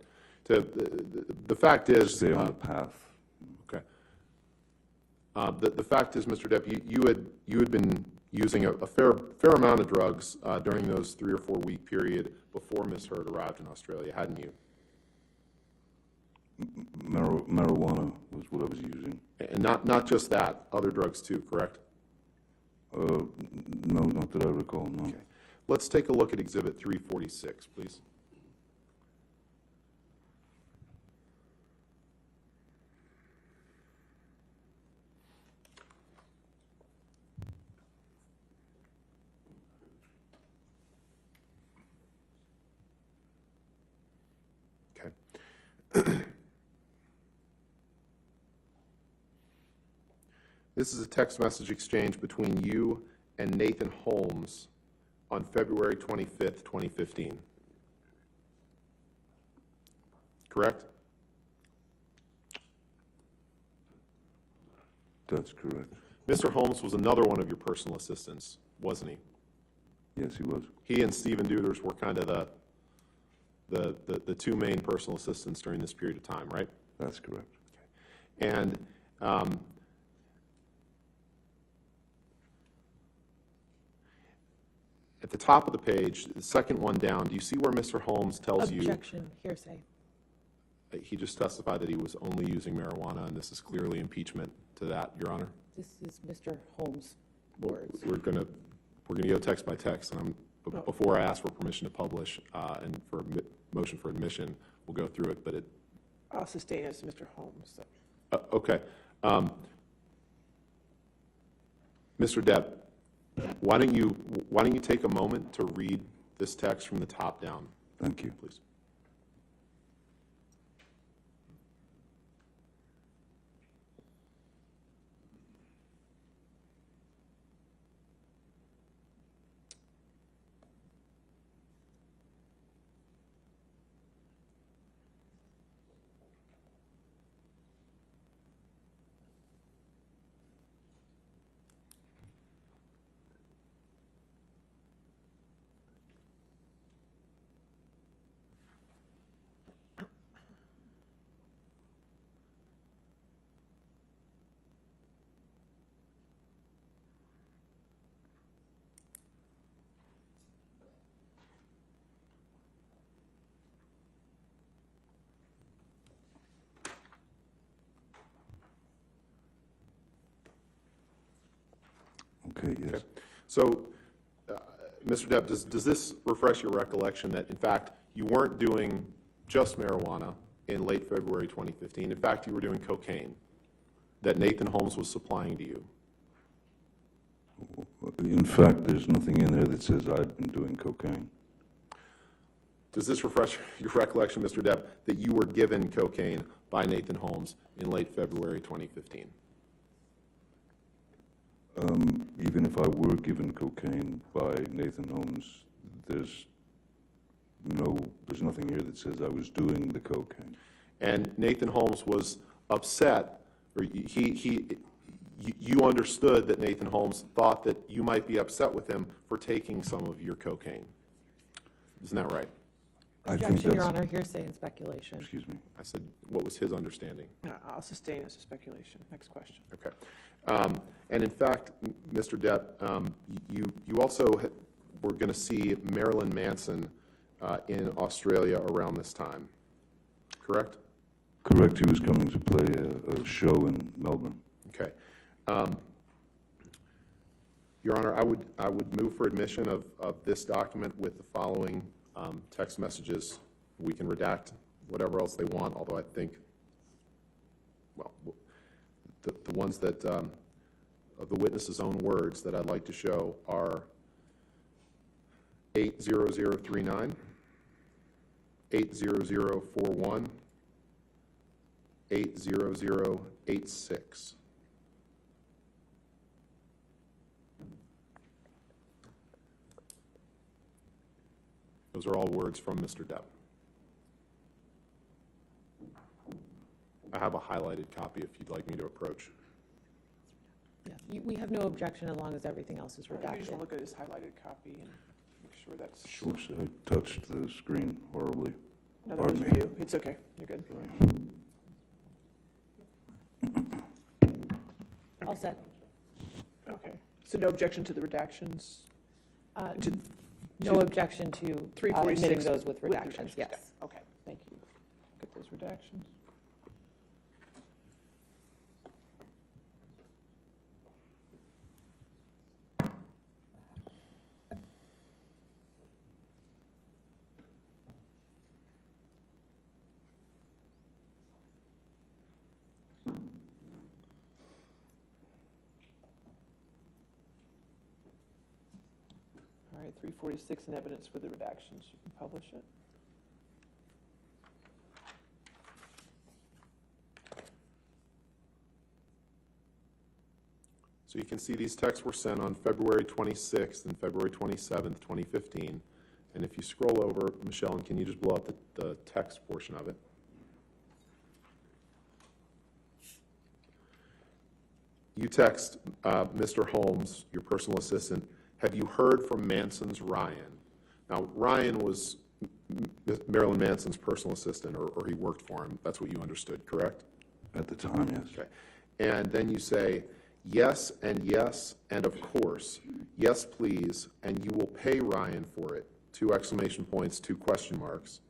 The fact is, stay on the path. okay. The fact is, Mr. Depp, you had been using a fair amount of drugs during those 3 or 4 week period before Miss Heard arrived in Australia, hadn't you? Marijuana was what I was using. And not just that, other drugs too, correct? No, not that I recall, no. Okay. Let's take a look at Exhibit 346, please. Okay. This is a text message exchange between you and Nathan Holmes on February 25th, 2015. Correct? That's correct. Mr. Holmes was another one of your personal assistants, wasn't he? Yes, he was. He and Stephen Deuters were kind of the two main personal assistants during this period of time, right? That's correct. And at the top of the page, the second one down, do you see where Mr. Holmes tells you? Objection, hearsay. He just testified that he was only using marijuana, and this is clearly impeachment to that, Your Honor. This is Mr. Holmes' words. We're gonna go text by text, and before I ask for permission to publish and for a motion for admission, we'll go through it. But it. I'll sustain as Mr. Holmes. So. Okay, Mr. Depp, why don't you take a moment to read this text from the top down? Thank you. Please. Okay, yes. Okay. So, Mr. Depp, does this refresh your recollection that, in fact, you weren't doing just marijuana in late February 2015? In fact, you were doing cocaine that Nathan Holmes was supplying to you? In fact, there's nothing in there that says I've been doing cocaine. Does this refresh your recollection, Mr. Depp, that you were given cocaine by Nathan Holmes in late February 2015? Even if I were given cocaine by Nathan Holmes, there's nothing here that says I was doing the cocaine. And Nathan Holmes was upset, or you understood that Nathan Holmes thought that you might be upset with him for taking some of your cocaine. Isn't that right? I think Objection, Your that's, Honor, hearsay and speculation. excuse me. I said, what was his understanding? I'll sustain as a speculation. Next question. Okay. And in fact, Mr. Depp, you also were going to see Marilyn Manson in Australia around this time, correct? Correct, he was coming to play a show in Melbourne. Okay. Your Honor, I would move for admission of this document with the following text messages. We can redact whatever else they want, although I think, well, the ones that, of the witness's own words that I'd like to show are 80039, 80041, 80086. Those are all words from Mr. Depp. I have a highlighted copy if you'd like me to approach. Yeah, we have no objection as long as everything else is You just redacted. want to look at his highlighted copy and make sure that's. Oops, I touched the screen horribly. No, that was Pardon me. you. It's okay. You're good. All set. Okay. So no objection to the redactions? To- No objection to 346 admitting those with redactions, yeah. yes. Okay, thank you. Get those redactions. All right, 346 in evidence for the redactions. You can publish it. So you can see these texts were sent on February 26th and February 27th, 2015. And if you scroll over, Michelle, and can you just blow up the text portion of it? You text Mr. Holmes, your personal assistant, have you heard from Manson's Ryan? Now, Ryan was Marilyn Manson's personal assistant, or he worked for him. That's what you understood, correct? At the time, yes. Okay. And then you say, yes, and of course, yes, please, and you will pay Ryan for it. 2 exclamation points, 2 question marks.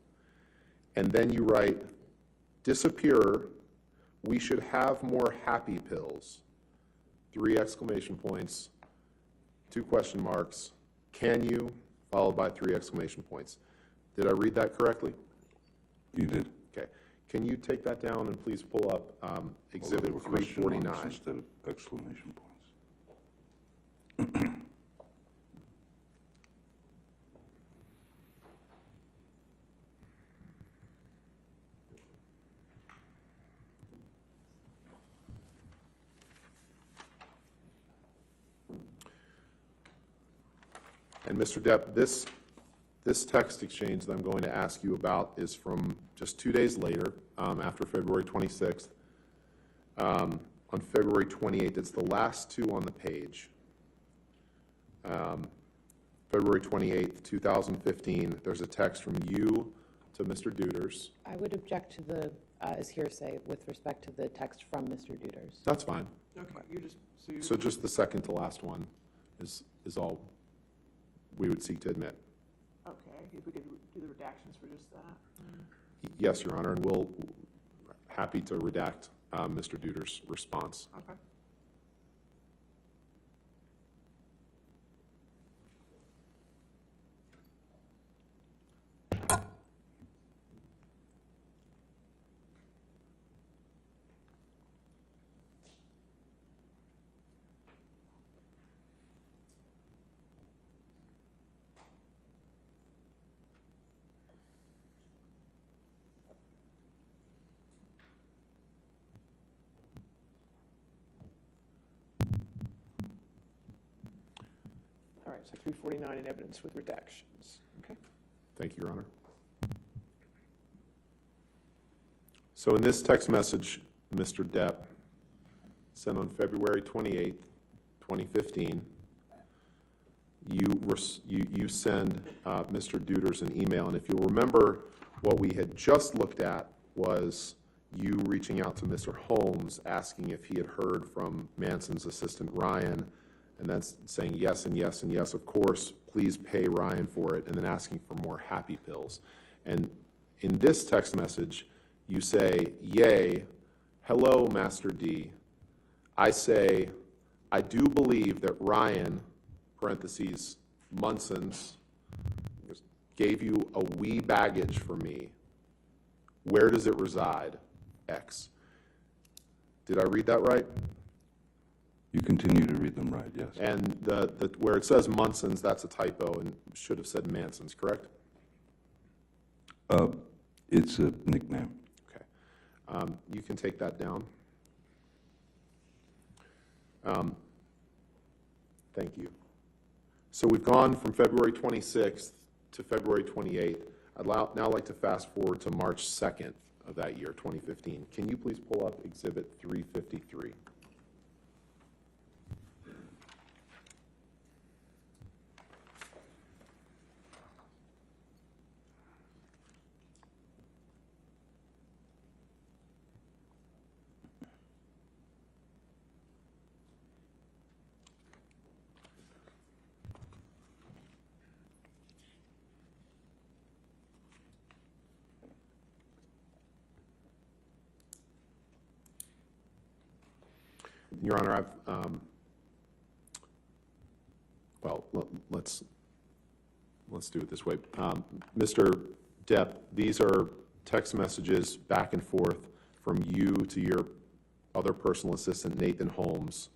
And then you write, disappear, we should have more happy pills. 3 exclamation points, 2 question marks, can you, followed by 3 exclamation points. Did I read that correctly? You did. Okay. Can you take that down and please pull up Although Exhibit there were question marks 349? instead of exclamation points. And Mr. Depp, this text exchange that I'm going to ask you about is from just 2 days later, after February 26th. On February 28th, it's the last 2 on the page. February 28th, 2015, there's a text from you to Mr. Duders. I would object to the, as hearsay with respect to the text from Mr. Duders. That's fine. Okay, you're just, so you're. So just the second to last one is all we would seek to admit. Okay, if we could do the redactions for just that. Yes, Your Honor, and we'll, happy to redact Mr. Duders' response. Okay. All right, so 349 in evidence with redactions. Okay. Thank you, Your Honor. So in this text message, Mr. Depp sent on February 28th, 2015, you send Mr. Duders an email, and if you'll remember, what we had just looked at was you reaching out to Mr. Holmes, asking if he had heard from Manson's assistant Ryan, and then saying yes and yes and yes, of course, please pay Ryan for it, and then asking for more happy pills. And in this text message, you say, yay, hello, Master D. I say, I do believe that Ryan, parentheses, Munson's, gave you a wee baggage for me. Where does it reside? X. Did I read that right? You continue to read them right, yes. And where it says Munson's, that's a typo and should have said Manson's, correct? It's a nickname. Okay. You can take that down. Thank you. So we've gone from February 26th to February 28th. I'd now like to fast forward to March 2nd of that year, 2015. Can you please pull up Exhibit 353? Your Honor, well, let's do it this way. Mr. Depp, these are text messages back and forth from you to your other personal assistant, Nathan Holmes,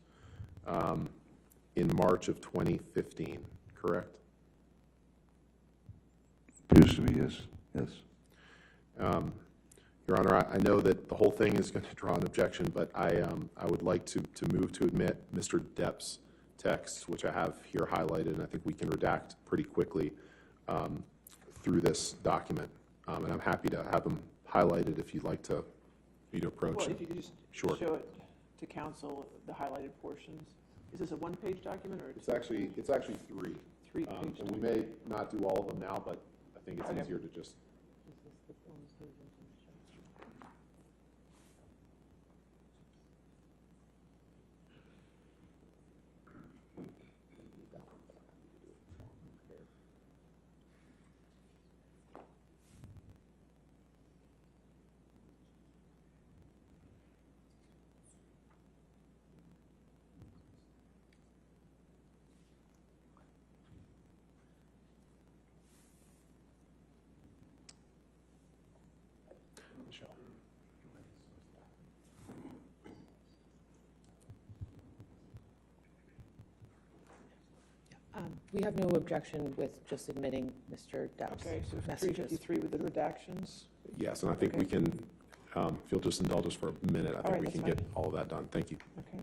in March of 2015, correct? Appears to be, yes, yes. Your Honor, I know that the whole thing is going to draw an objection, but I would like to move to admit Mr. Depp's text, which I have here highlighted, and I think we can redact pretty quickly through this document. And I'm happy to have them highlighted if you'd like to, me to approach Well, it. if you could just Sure. show it to counsel, the highlighted portions. Is this a one-page document or It's actually three. three-page? And we may not do all of them now, but I think it's Okay. easier to just, Michelle. We have no objection with just admitting Mr. Depp's Okay, so messages. 353 with the redactions. Yes, and I think we can, if you'll just indulge us for a minute, I think right, we that's can get all of that done. Thank you. Okay.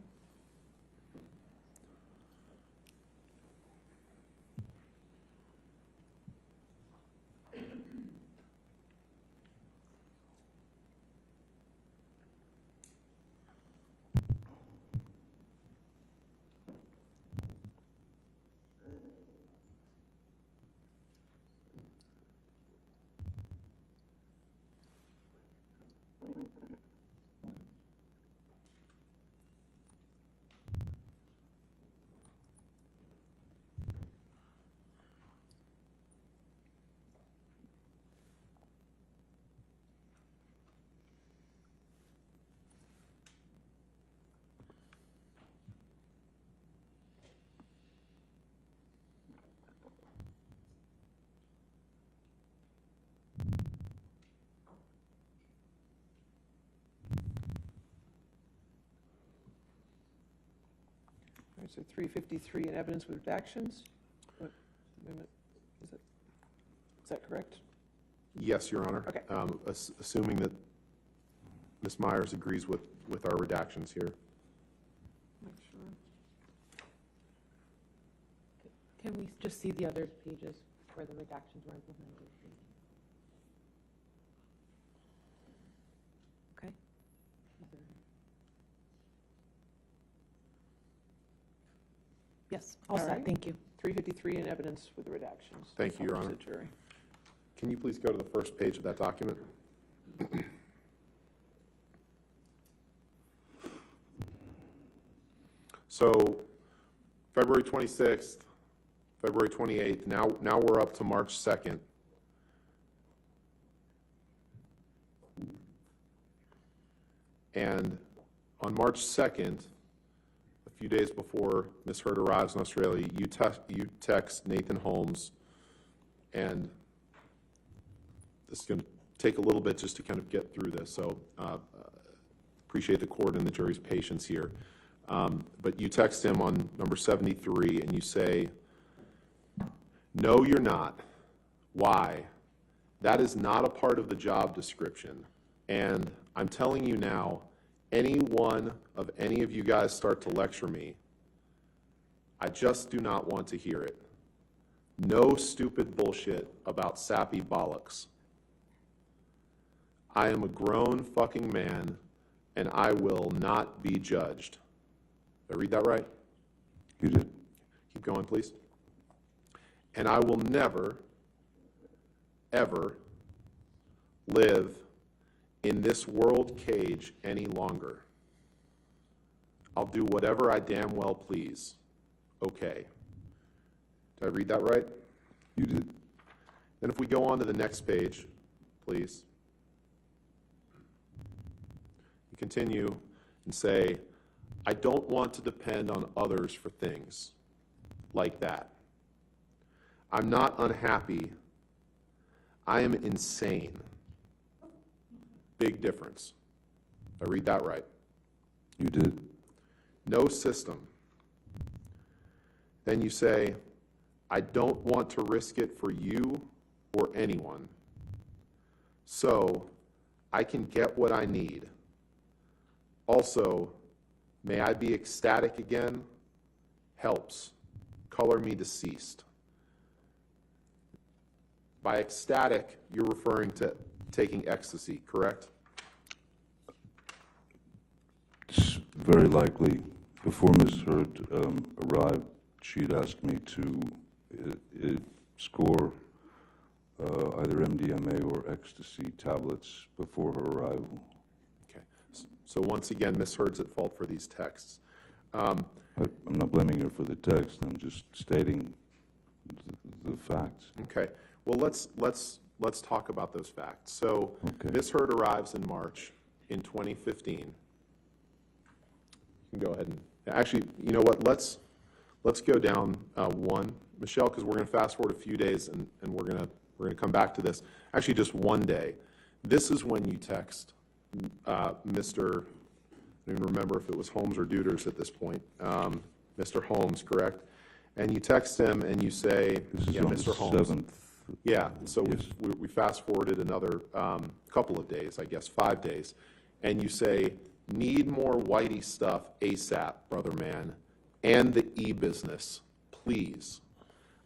All right, so 353 in evidence with redactions. What amendment is it? Is that correct? Yes, Your Honor. Okay. Assuming that Ms. Myers agrees with our redactions here. Make sure. Can we just see the other pages where the redactions were implemented? Okay. Yes, all All set, right. thank you. 353 in evidence with the redactions. Thank you, Your Honor. Published to the jury. Can you please go to the first page of that document? So, February 26th, February 28th, now we're up to March 2nd. And on March 2nd, a few days before Ms. Heard arrives in Australia, you text Nathan Holmes, and this is going to take a little bit just to kind of get through this, so appreciate the court and the jury's patience here. But you text him on number 73, and you say, "No, you're not. Why? That is not a part of the job description. And I'm telling you now, any one of any of you guys start to lecture me, I just do not want to hear it. No stupid bullshit about sappy bollocks. I am a grown fucking man, and I will not be judged." Did I read that right? You did. Keep going, please. "And I will never, ever live in this world cage any longer. I'll do whatever I damn well please. Okay." Did I read that right? You did. Then if we go on to the next page, please. You continue and say, "I don't want to depend on others for things like that. I'm not unhappy. I am insane." Big difference. Did I read that right? You did. "No system." Then you say, "I don't want to risk it for you or anyone. So I can get what I need. Also, may I be ecstatic again? Helps. Color me deceased." By ecstatic, you're referring to taking ecstasy, correct? It's very likely Before Ms. Hurd arrived, she'd asked me to score either MDMA or ecstasy tablets before her arrival. Okay. So once again, Ms. Hurd's at fault for these texts. I'm not blaming her for the text. I'm just stating the facts. Okay. Well, let's talk about those facts. So Okay. Ms. Hurd arrives in March in 2015. You can go ahead and actually, you know what? Let's go down one, Michelle, because we're going to fast forward a few days and we're going to come back to this. Actually, just one day. This is when you text Mr. I don't even remember if it was Holmes or Duders at this point. Mr. Holmes, correct? And you text him and you say, This is yeah, on Mr. the Holmes. 7th. Yeah, so Yes. we fast forwarded another couple of days, I guess 5 days, and you say, need more Whitey stuff ASAP, brother man, and the e-business, please.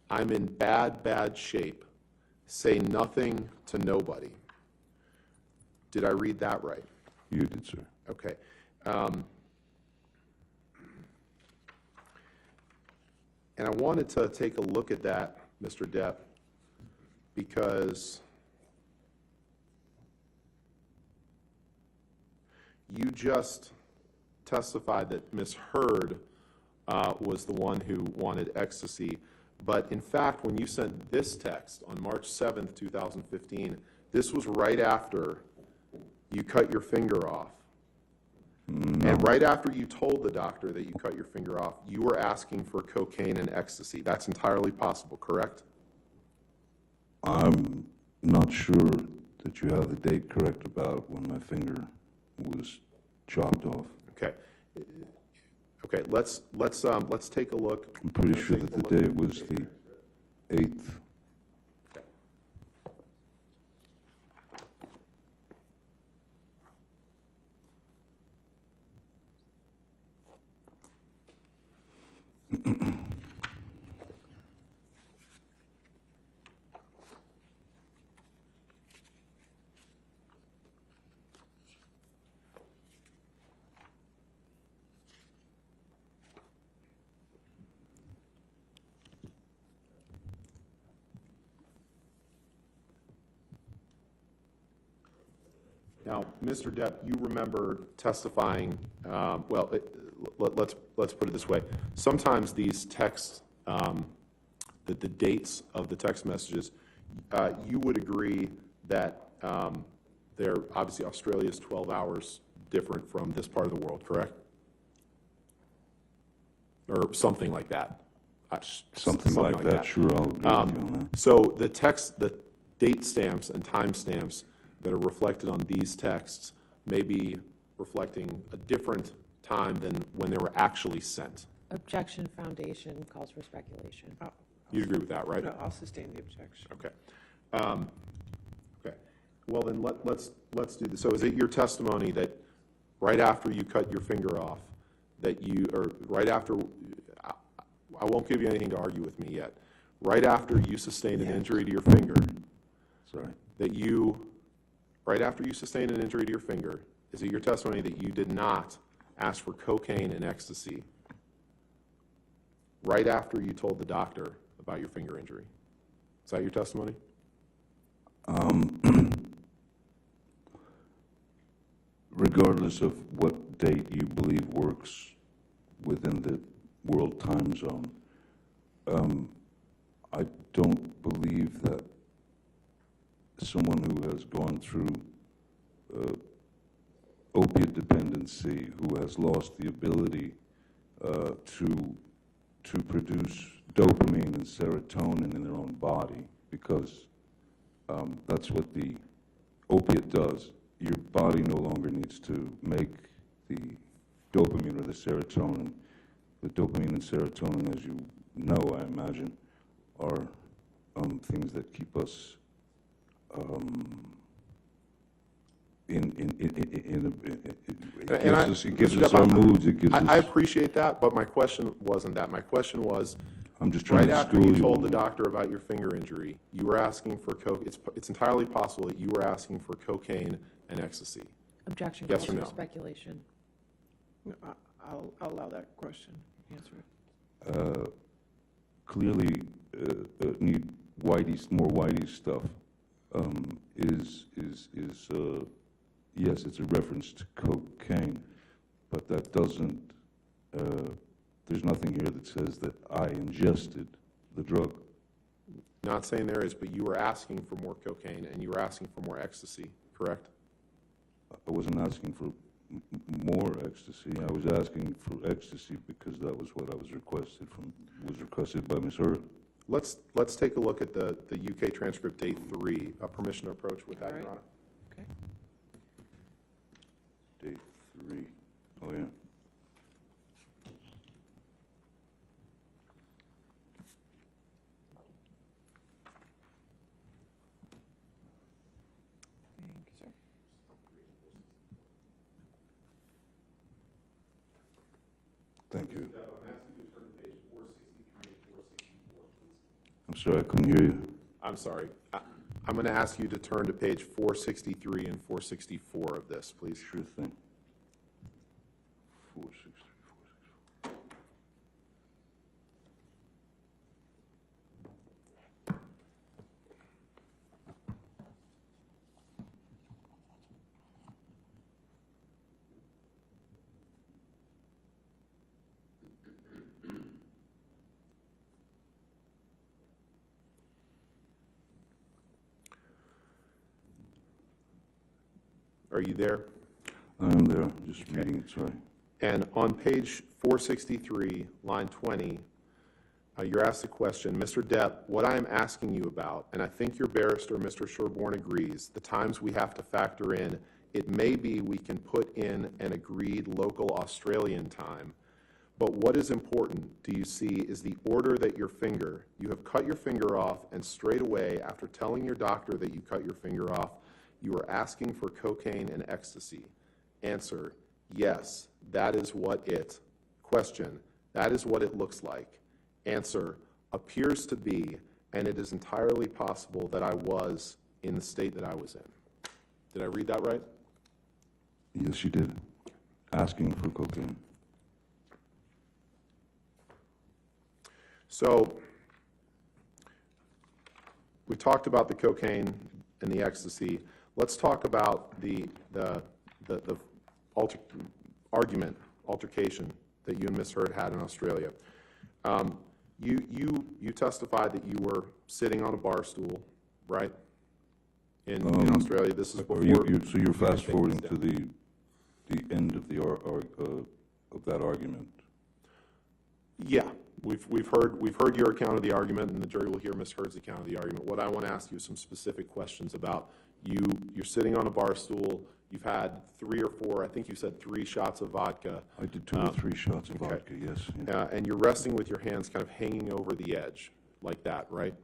I'm in bad shape. Say nothing to nobody. Did I read that right? You did, sir. Okay. And I wanted to take a look at that, Mr. Depp, because you just testified that Ms. Hurd was the one who wanted ecstasy, but in fact, when you sent this text on March 7th, 2015, this was right after you cut your finger off. And right after you told the doctor that you cut your finger off, you were asking for cocaine and ecstasy. That's entirely possible, correct? I'm not sure that you have the date correct about when my finger was chopped off. Okay. Okay, let's take a look. I'm pretty sure that the date was the 8th. Now, Mr. Depp, you remember testifying, let's put it this way. Sometimes these texts, the dates of the text messages, you would agree that they're, obviously Australia's 12 hours different from this part of the world, correct? Or something like that. Something like that, sure, I'll agree with you on that. So the text, the date stamps and time stamps that are reflected on these texts may be reflecting a different time than when they were actually sent. Objection foundation calls for speculation. You'd agree with that, right? No, I'll sustain the objection. Okay. Okay. Well, then let's do this. So is it your testimony that right after you cut your finger off, that you, or right after, I won't give you anything to argue with me yet, right after you sustained an injury to your finger, Sorry. that you, right after you sustained an injury to your finger, is it your testimony that you did not ask for cocaine and ecstasy right after you told the doctor about your finger injury? Is that your testimony? Regardless of what date you believe works within the world time zone, I don't believe that someone who has gone through opiate dependency, who has lost the ability to produce dopamine and serotonin in their own body, because that's what the opiate does. Your body no longer needs to make the dopamine or the serotonin. The dopamine and serotonin, as you know, I imagine, are things that keep us it gives us our moods. It gives I us. appreciate that, but my question wasn't that. My question was, I'm just trying right to after school you you. told the doctor about your finger injury, you were asking for it's entirely possible that you were asking for cocaine and ecstasy. Objection Yes calls or for no? speculation. I'll allow that question, answer it. Clearly, need more whitey stuff. Yes, it's a reference to cocaine, but that doesn't, there's nothing here that says that I ingested the drug. Not saying there is, but you were asking for more cocaine and you were asking for more ecstasy, correct? I wasn't asking for more ecstasy. I was asking for ecstasy because that was what I was requested by Ms. Hurd. Let's take a look at the UK transcript day 3, a permission to approach with that, All right. Your Honor. Okay. Day 3. Oh, yeah. Thank you, sir. Thank you. I'm sorry, I couldn't hear you. I'm sorry. I'm going to ask you to turn to page 463 and 464 of this, please. Sure thing. 463. Are you there? I am there, just reading it, sorry. And on page 463, line 20, you're asked the question, Mr. Depp, what I am asking you about, and I think your barrister, Mr. Sherborne, agrees, the times we have to factor in, it may be we can put in an agreed local Australian time, but what is important, do you see, is the order that you have cut your finger off, and straight away, after telling your doctor that you cut your finger off, you are asking for cocaine and ecstasy. Answer, yes, that is what it. Question, that is what it looks like. Answer, appears to be, and it is entirely possible that I was in the state that I was in. Did I read that right? Yes, you did. Asking for cocaine. So, we talked about the cocaine and the ecstasy. Let's talk about the altercation that you and Ms. Hurd had in Australia. You testified that you were sitting on a bar stool, right? In Australia. This is before. So you're fast forwarding to the end of of that argument. Yeah, we've heard your account of the argument, and the jury will hear Ms. Hurd's account of the argument. What I want to ask you is some specific questions about you're sitting on a bar stool. You've had 3 or 4, I think you said 3 shots of vodka. I did 2 or 3 shots of vodka, yes. Yeah. And you're resting with your hands kind of hanging over the edge, like that, right?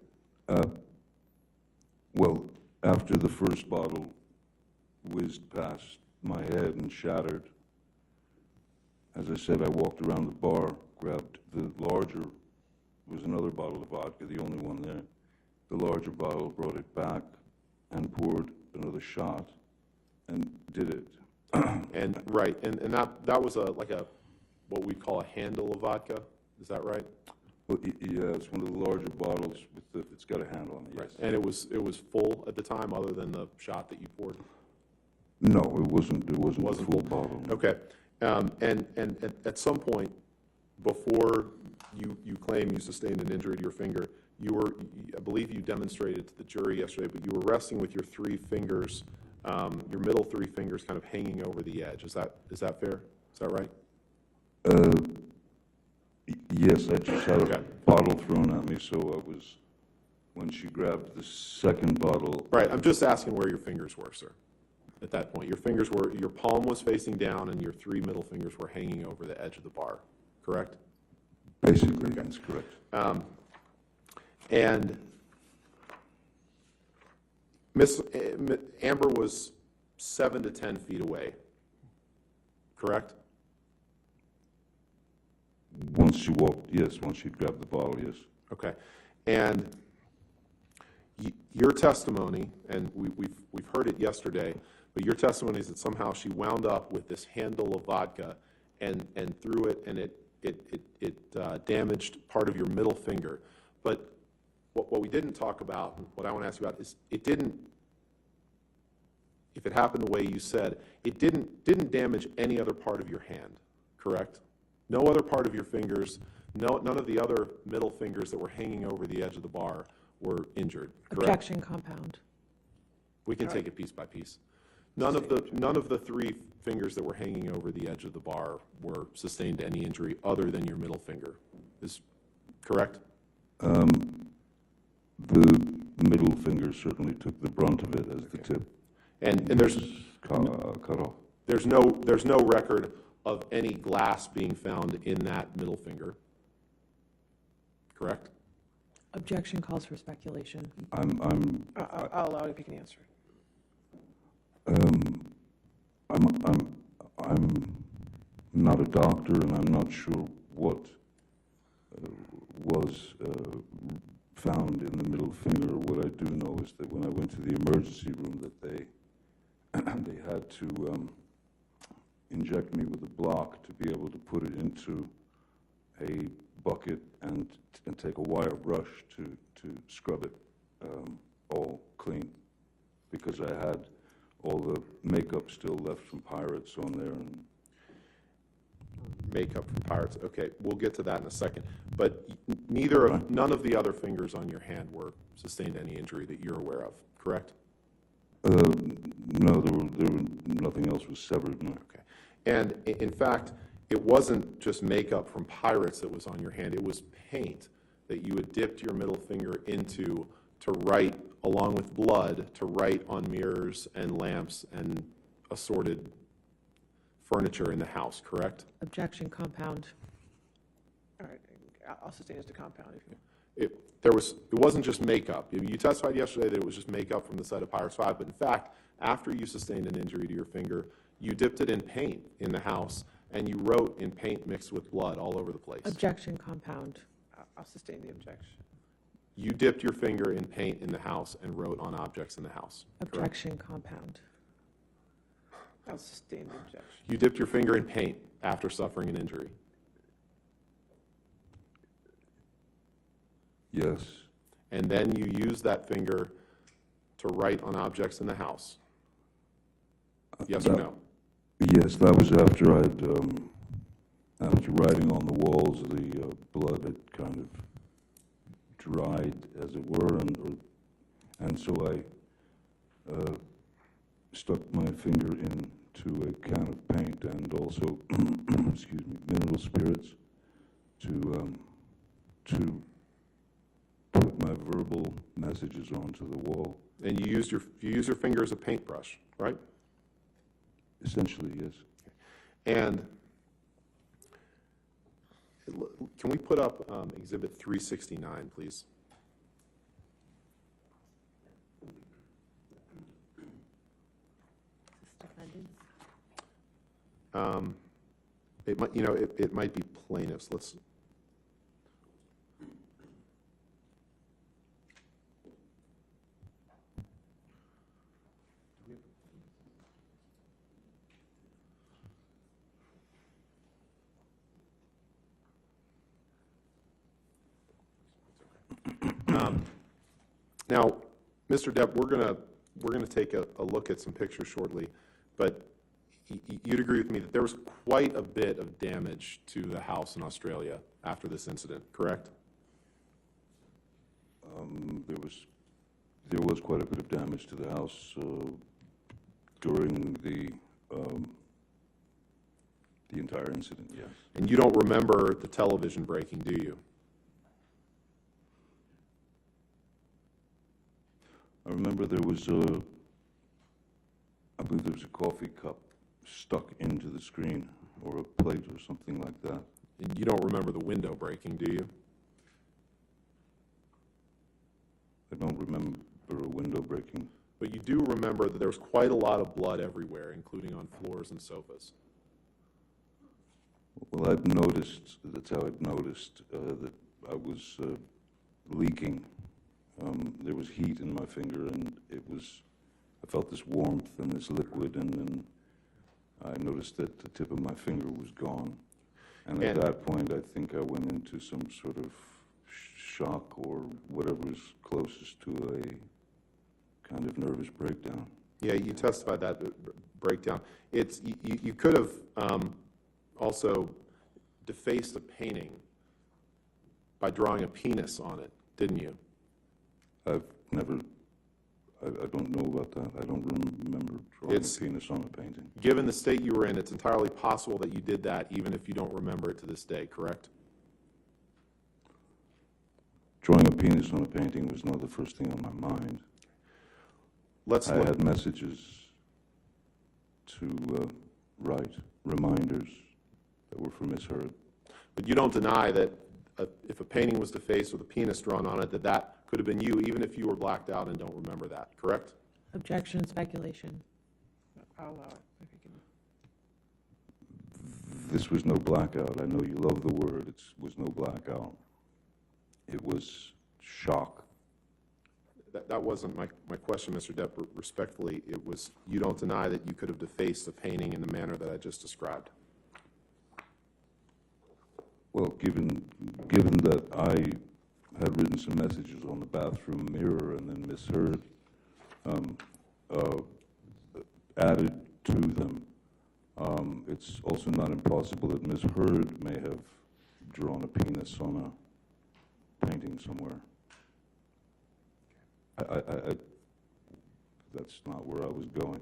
Well, after the first bottle whizzed past my head and shattered, as I said, I walked around the bar, grabbed the larger, was another bottle of vodka, the only one there. The larger bottle, brought it back and poured another shot and did it. And right, and that was like what we call a handle of vodka. Is that right? Well, yeah, it's one of the larger bottles with it's got a handle on it. Yes. And it was full at the time, other than the shot that you poured. No, it wasn't. It wasn't a full bottle. Okay, and at some point before you claim you sustained an injury to your finger, I believe you demonstrated to the jury yesterday, but you were resting with your 3 fingers, your middle 3 fingers kind of hanging over the edge. Is that fair? Is that right? Yes, I just had a bottle thrown at me, so I was, when she grabbed the second bottle. Right, I'm just asking where your fingers were, sir, at that point. Your palm was facing down and your 3 middle fingers were hanging over the edge of the bar, correct? Basically, that's correct. And Miss Amber was 7 to 10 feet away, correct? Once she walked, yes. Once she grabbed the bottle, yes. Okay. And your testimony, and we've heard it yesterday, but your testimony is that somehow she wound up with this handle of vodka and threw it, and it damaged part of your middle finger. But what we didn't talk about, what I want to ask you about, is it didn't, if it happened the way you said, it didn't damage any other part of your hand, correct? No other part of your fingers, none of the other middle fingers that were hanging over the edge of the bar were injured, correct? Objection compound. We can take it piece by piece. None of the three fingers that were hanging over the edge of the bar were sustained any injury other than your middle finger. Is correct? The middle finger certainly took the brunt of it as the tip And there's cut off. there's no record of any glass being found in that middle finger. Correct? Objection calls for speculation. I'll allow it if you can answer. I'm not a doctor, and I'm not sure what was found in the middle finger. What I do know is that when I went to the emergency room, that they had to inject me with a block to be able to put it into a bucket and take a wire brush to scrub it all clean, because I had all the makeup still left from pirates on there. And Makeup from pirates. Okay, we'll get to that in a second. But none of the other fingers on your hand were sustained any injury that you're aware of, correct? no, nothing else was severed. No. Okay. And in fact, it wasn't just makeup from pirates that was on your hand. It was paint that you had dipped your middle finger into to write, along with blood, to write on mirrors and lamps and assorted furniture in the house, correct? Objection compound. All right, I'll sustain as to compound if you. It wasn't just makeup. You testified yesterday that it was just makeup from the set of Pirates 5, but in fact, after you sustained an injury to your finger, you dipped it in paint in the house, and you wrote in paint mixed with blood all over the place. Objection compound. I'll sustain the objection. You dipped your finger in paint in the house and wrote on objects in the house, correct? Objection compound. I'll sustain the objection. You dipped your finger in paint after suffering an injury. Yes. And then you used that finger to write on objects in the house. Yes or no? Yes, that was after after writing on the walls, the blood had kind of dried, as it were, and so I stuck my finger into a can of paint and also, excuse me, mineral spirits to put my verbal messages onto the wall. And you used your finger as a paintbrush, right? Essentially, yes. And can we put up Exhibit 369, please? It might, it might be plaintiffs. Let's. Now, Mr. Depp, we're gonna take a look at some pictures shortly, but you'd agree with me that there was quite a bit of damage to the house in Australia after this incident, correct? There was quite a bit of damage to the house during the entire incident, yes. And you don't remember the television breaking, do you? I remember there was I believe there was a coffee cup stuck into the screen, or a plate or something like that. And you don't remember the window breaking, do you? I don't remember a window breaking. But you do remember that there was quite a lot of blood everywhere, including on floors and sofas. Well, I'd noticed, that's how I'd noticed that I was leaking. There was heat in my finger, and I felt this warmth and this liquid, and then I noticed that the tip of my finger was gone. And at And- that point, I think I went into some sort of shock or whatever is closest to a kind of nervous breakdown. Yeah, you testified that breakdown. You could have also defaced a painting by drawing a penis on it, didn't you? I've never, I don't know about that. I don't remember drawing It's- a penis on a painting. Given the state you were in, it's entirely possible that you did that, even if you don't remember it to this day, correct? Drawing a penis on a painting was not the first thing on my mind. Let's I look. had messages to write, reminders that were for misheard. But you don't deny that if a painting was defaced with a penis drawn on it, that could have been you, even if you were blacked out and don't remember that, correct? Objection, speculation. I'll allow it. If you can. This was no blackout. I know you love the word. It was no blackout. It was shock. That wasn't my question, Mr. Depp, respectfully. It was, you don't deny that you could have defaced a painting in the manner that I just described. Well, given that I had written some messages on the bathroom mirror and then misheard, added to them, it's also not impossible that misheard may have drawn a penis on a painting somewhere. That's not where I was going.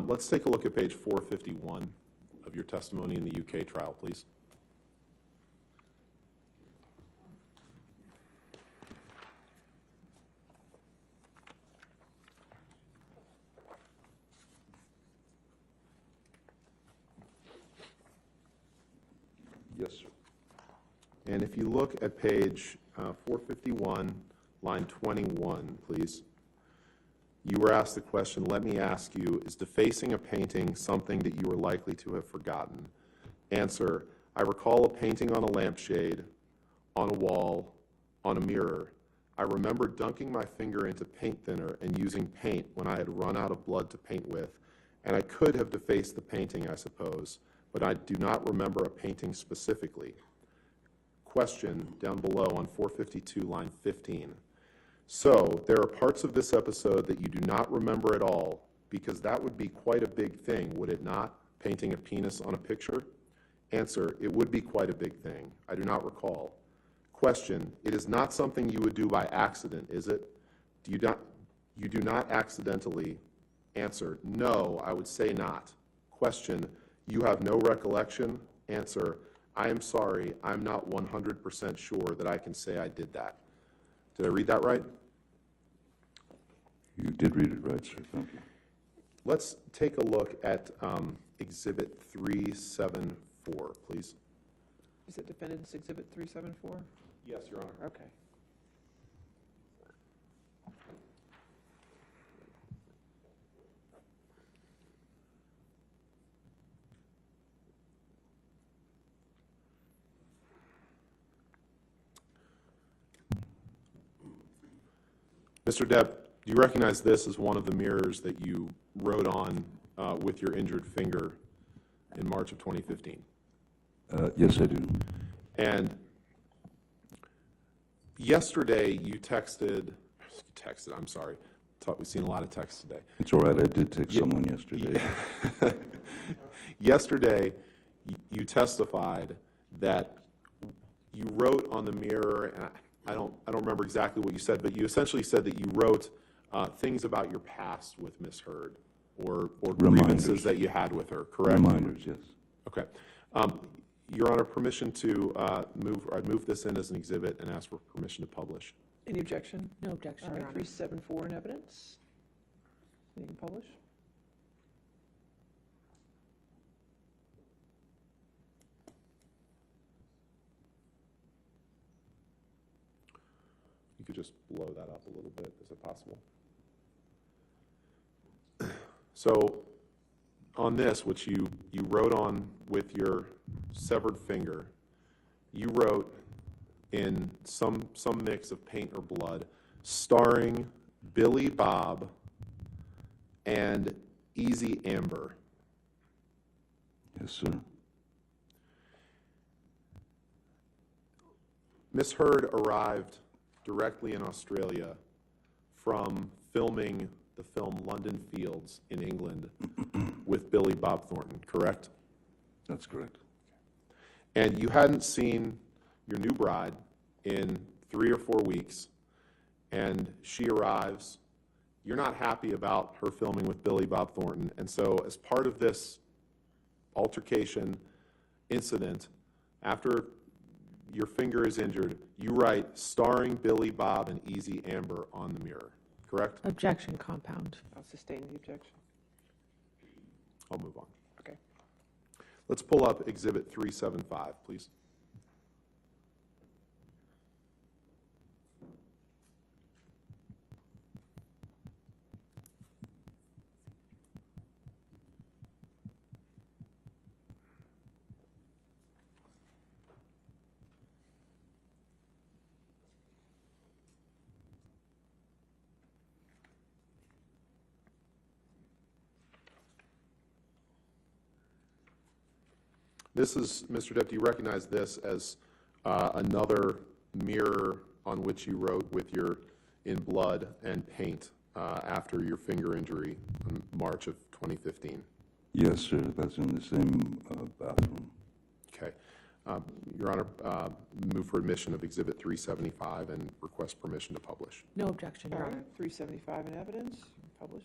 Let's take a look at page 451 of your testimony in the UK trial, please. Yes, sir. And if you look at page 451, line 21, please. You were asked the question, let me ask you, is defacing a painting something that you are likely to have forgotten? Answer, I recall a painting on a lampshade, on a wall, on a mirror. I remember dunking my finger into paint thinner and using paint when I had run out of blood to paint with, and I could have defaced the painting, I suppose, but I do not remember a painting specifically. Question down below on 452, line 15. So, there are parts of this episode that you do not remember at all, because that would be quite a big thing, would it not? Painting a penis on a picture? Answer, it would be quite a big thing. I do not recall. Question, it is not something you would do by accident, is it? You do not accidentally. Answer, no, I would say not. Question, you have no recollection? Answer, I am sorry, I'm not 100% sure that I can say I did that. Did I read that right? You did read it right, sir. Thank you. Let's take a look at Exhibit 374, please. Is it Defendant's Exhibit 374? Yes, Your Honor. Okay. Mr. Depp, do you recognize this as one of the mirrors that you wrote on with your injured finger in March of 2015? Yes, I do. And yesterday you texted, I'm sorry, we've seen a lot of texts today. It's all right. I did text someone yesterday. Yesterday, you testified that you wrote on the mirror, and I don't remember exactly what you said, but you essentially said that you wrote things about your past with Miss Heard, or grievances Reminders. that you had with her, correct? Reminders, yes. Okay. Your Honor, permission to I'd move this in as an exhibit and ask for permission to publish. Any objection? No objection, All Your right, Honor. 374 in evidence. You can publish. You could just blow that up a little bit. Is it possible? So, on this, which you wrote on with your severed finger, you wrote in some mix of paint or blood, starring Billy Bob and Easy Amber. Yes, sir. Miss Heard arrived directly in Australia from filming the film London Fields in England with Billy Bob Thornton, correct? That's correct. And you hadn't seen your new bride in 3 or 4 weeks, and she arrives. You're not happy about her filming with Billy Bob Thornton, and so as part of this altercation incident, after your finger is injured, you write starring Billy Bob and Easy Amber on the mirror, correct? Objection, compound. I'll sustain the objection. I'll move on. Okay. Let's pull up Exhibit 375, please. This is, Mr. Depp, do you recognize this as another mirror on which you wrote with your, in blood and paint after your finger injury in March of 2015? Yes, sir. That's in the same bathroom. Okay. Your Honor, move for admission of Exhibit 375 and request permission to publish. No objection, All Your right, Honor. 375 in evidence, publish.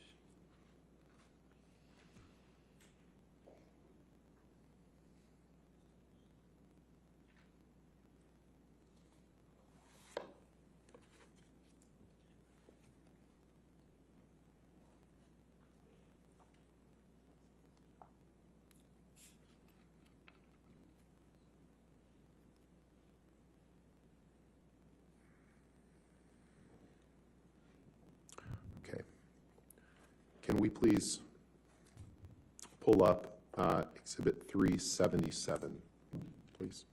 Okay. Can we please pull up Exhibit 377, please?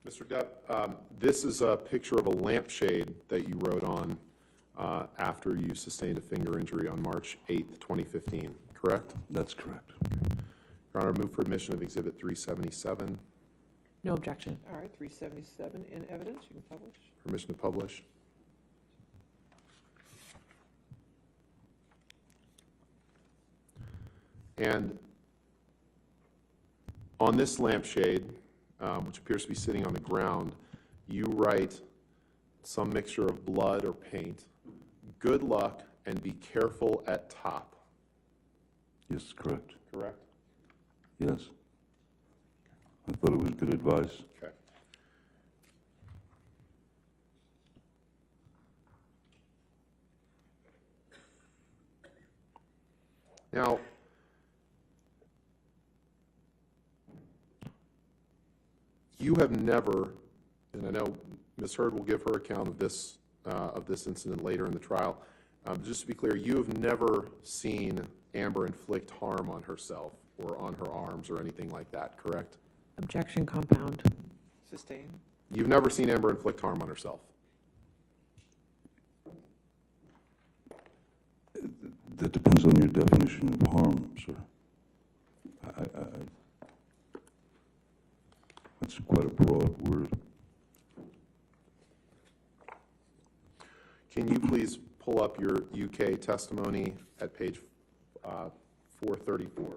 Mr. Depp, this is a picture of a lampshade that you wrote on after you sustained a finger injury on March 8th, 2015, correct? That's correct. Your Honor, move for admission of Exhibit 377. No objection. All right, 377 in evidence, you can publish. Permission to publish. And on this lampshade, which appears to be sitting on the ground, you write some mixture of blood or paint. Good luck and be careful at top. Yes, correct. Correct? Yes. I thought it was good advice. Okay. Now, you have never, and I know Ms. Heard will give her account of this incident later in the trial. Just to be clear, you have never seen Amber inflict harm on herself or on her arms or anything like that, correct? Objection, compound. Sustain. You've never seen Amber inflict harm on herself. That depends on your definition of harm, sir. That's quite a broad word. Can you please pull up your UK testimony at page 434?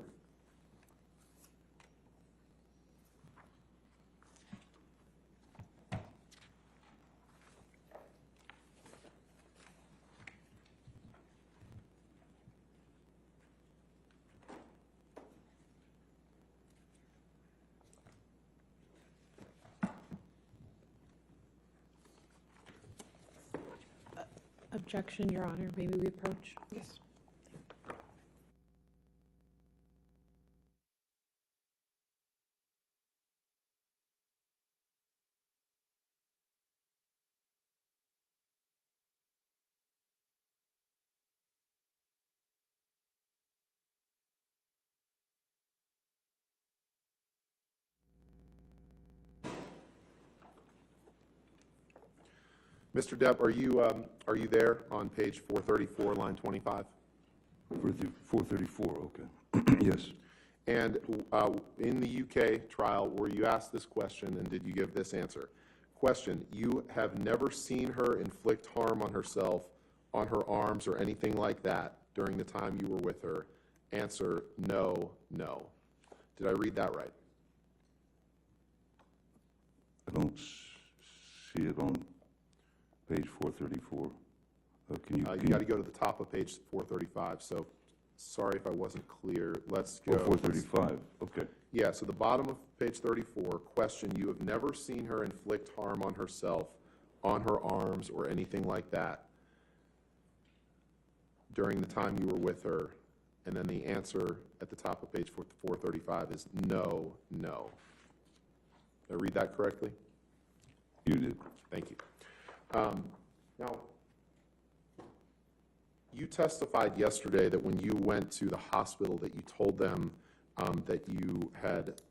Objection, Your Honor. May we approach? Yes. Mr. Depp, are you there on page 434, line 25? 434, okay. Yes. And in the UK trial, were you asked this question and did you give this answer? Question, you have never seen her inflict harm on herself, on her arms, or anything like that during the time you were with her? Answer, no, no. Did I read that right? I don't see it on page 434. Can you? You got to go to the top of page 435, so sorry if I wasn't clear. Let's go. Oh, 435, okay. Yeah, so the bottom of page 34, question, you have never seen her inflict harm on herself, on her arms, or anything like that during the time you were with her, and then the answer at the top of page 435 is no, no. Did I read that correctly? You did. Thank you. Now, you testified yesterday that when you went to the hospital that you told them that you had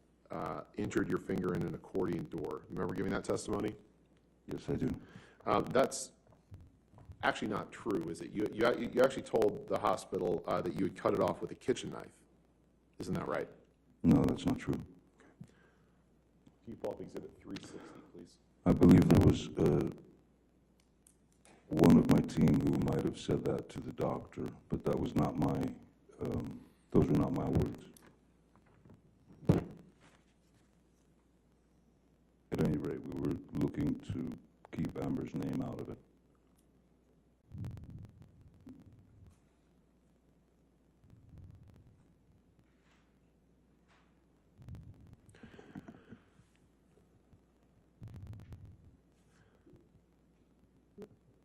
injured your finger in an accordion door. Remember giving that testimony? Yes, I do. That's actually not true, is it? You actually told the hospital that you had cut it off with a kitchen knife. Isn't that right? No, that's not true. Can you pull up Exhibit 360, please? I believe there was one of my team who might have said that to the doctor, but that was not my, those were not my words. At any rate, we were looking to keep Amber's name out of it.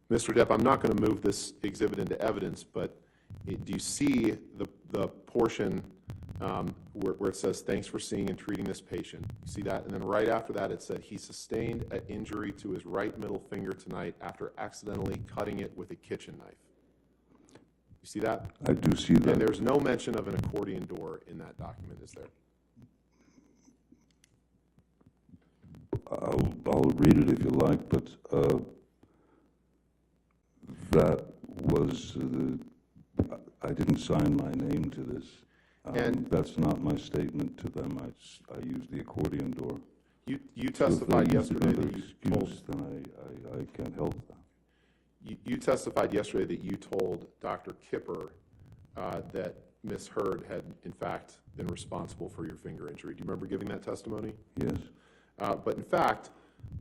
Mr. Depp, I'm not going to move this exhibit into evidence, but do you see the portion where it says, thanks for seeing and treating this patient? You see that? And then right after that, it said, he sustained an injury to his right middle finger tonight after accidentally cutting it with a kitchen knife. You see that? I do see that. And there's no mention of an accordion door in that document, is there? I'll read it if you like, but that was, I didn't sign my name to this. And that's not my statement to them. I used the accordion door. You testified yesterday that you told... excuse, then I can't help that. You testified yesterday that you told Dr. Kipper that Ms. Hurd had, in fact, been responsible for your finger injury. Do you remember giving that testimony? Yes. But in fact,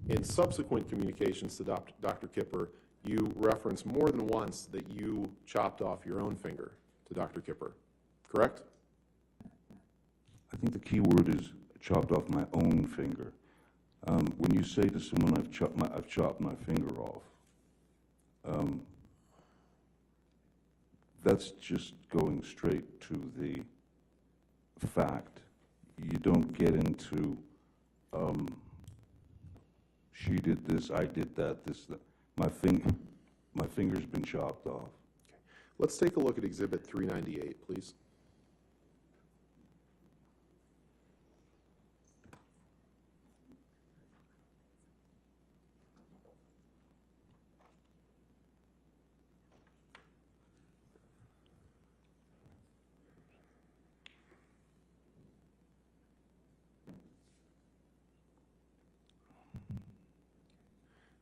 in subsequent communications to Dr. Kipper, you referenced more than once that you chopped off your own finger to Dr. Kipper, correct? I think the key word is chopped off my own finger. When you say to someone, I've chopped my finger off, that's just going straight to the fact. You don't get into, she did this, I did that, this, that. My finger's been chopped off. Okay. Let's take a look at Exhibit 398, please.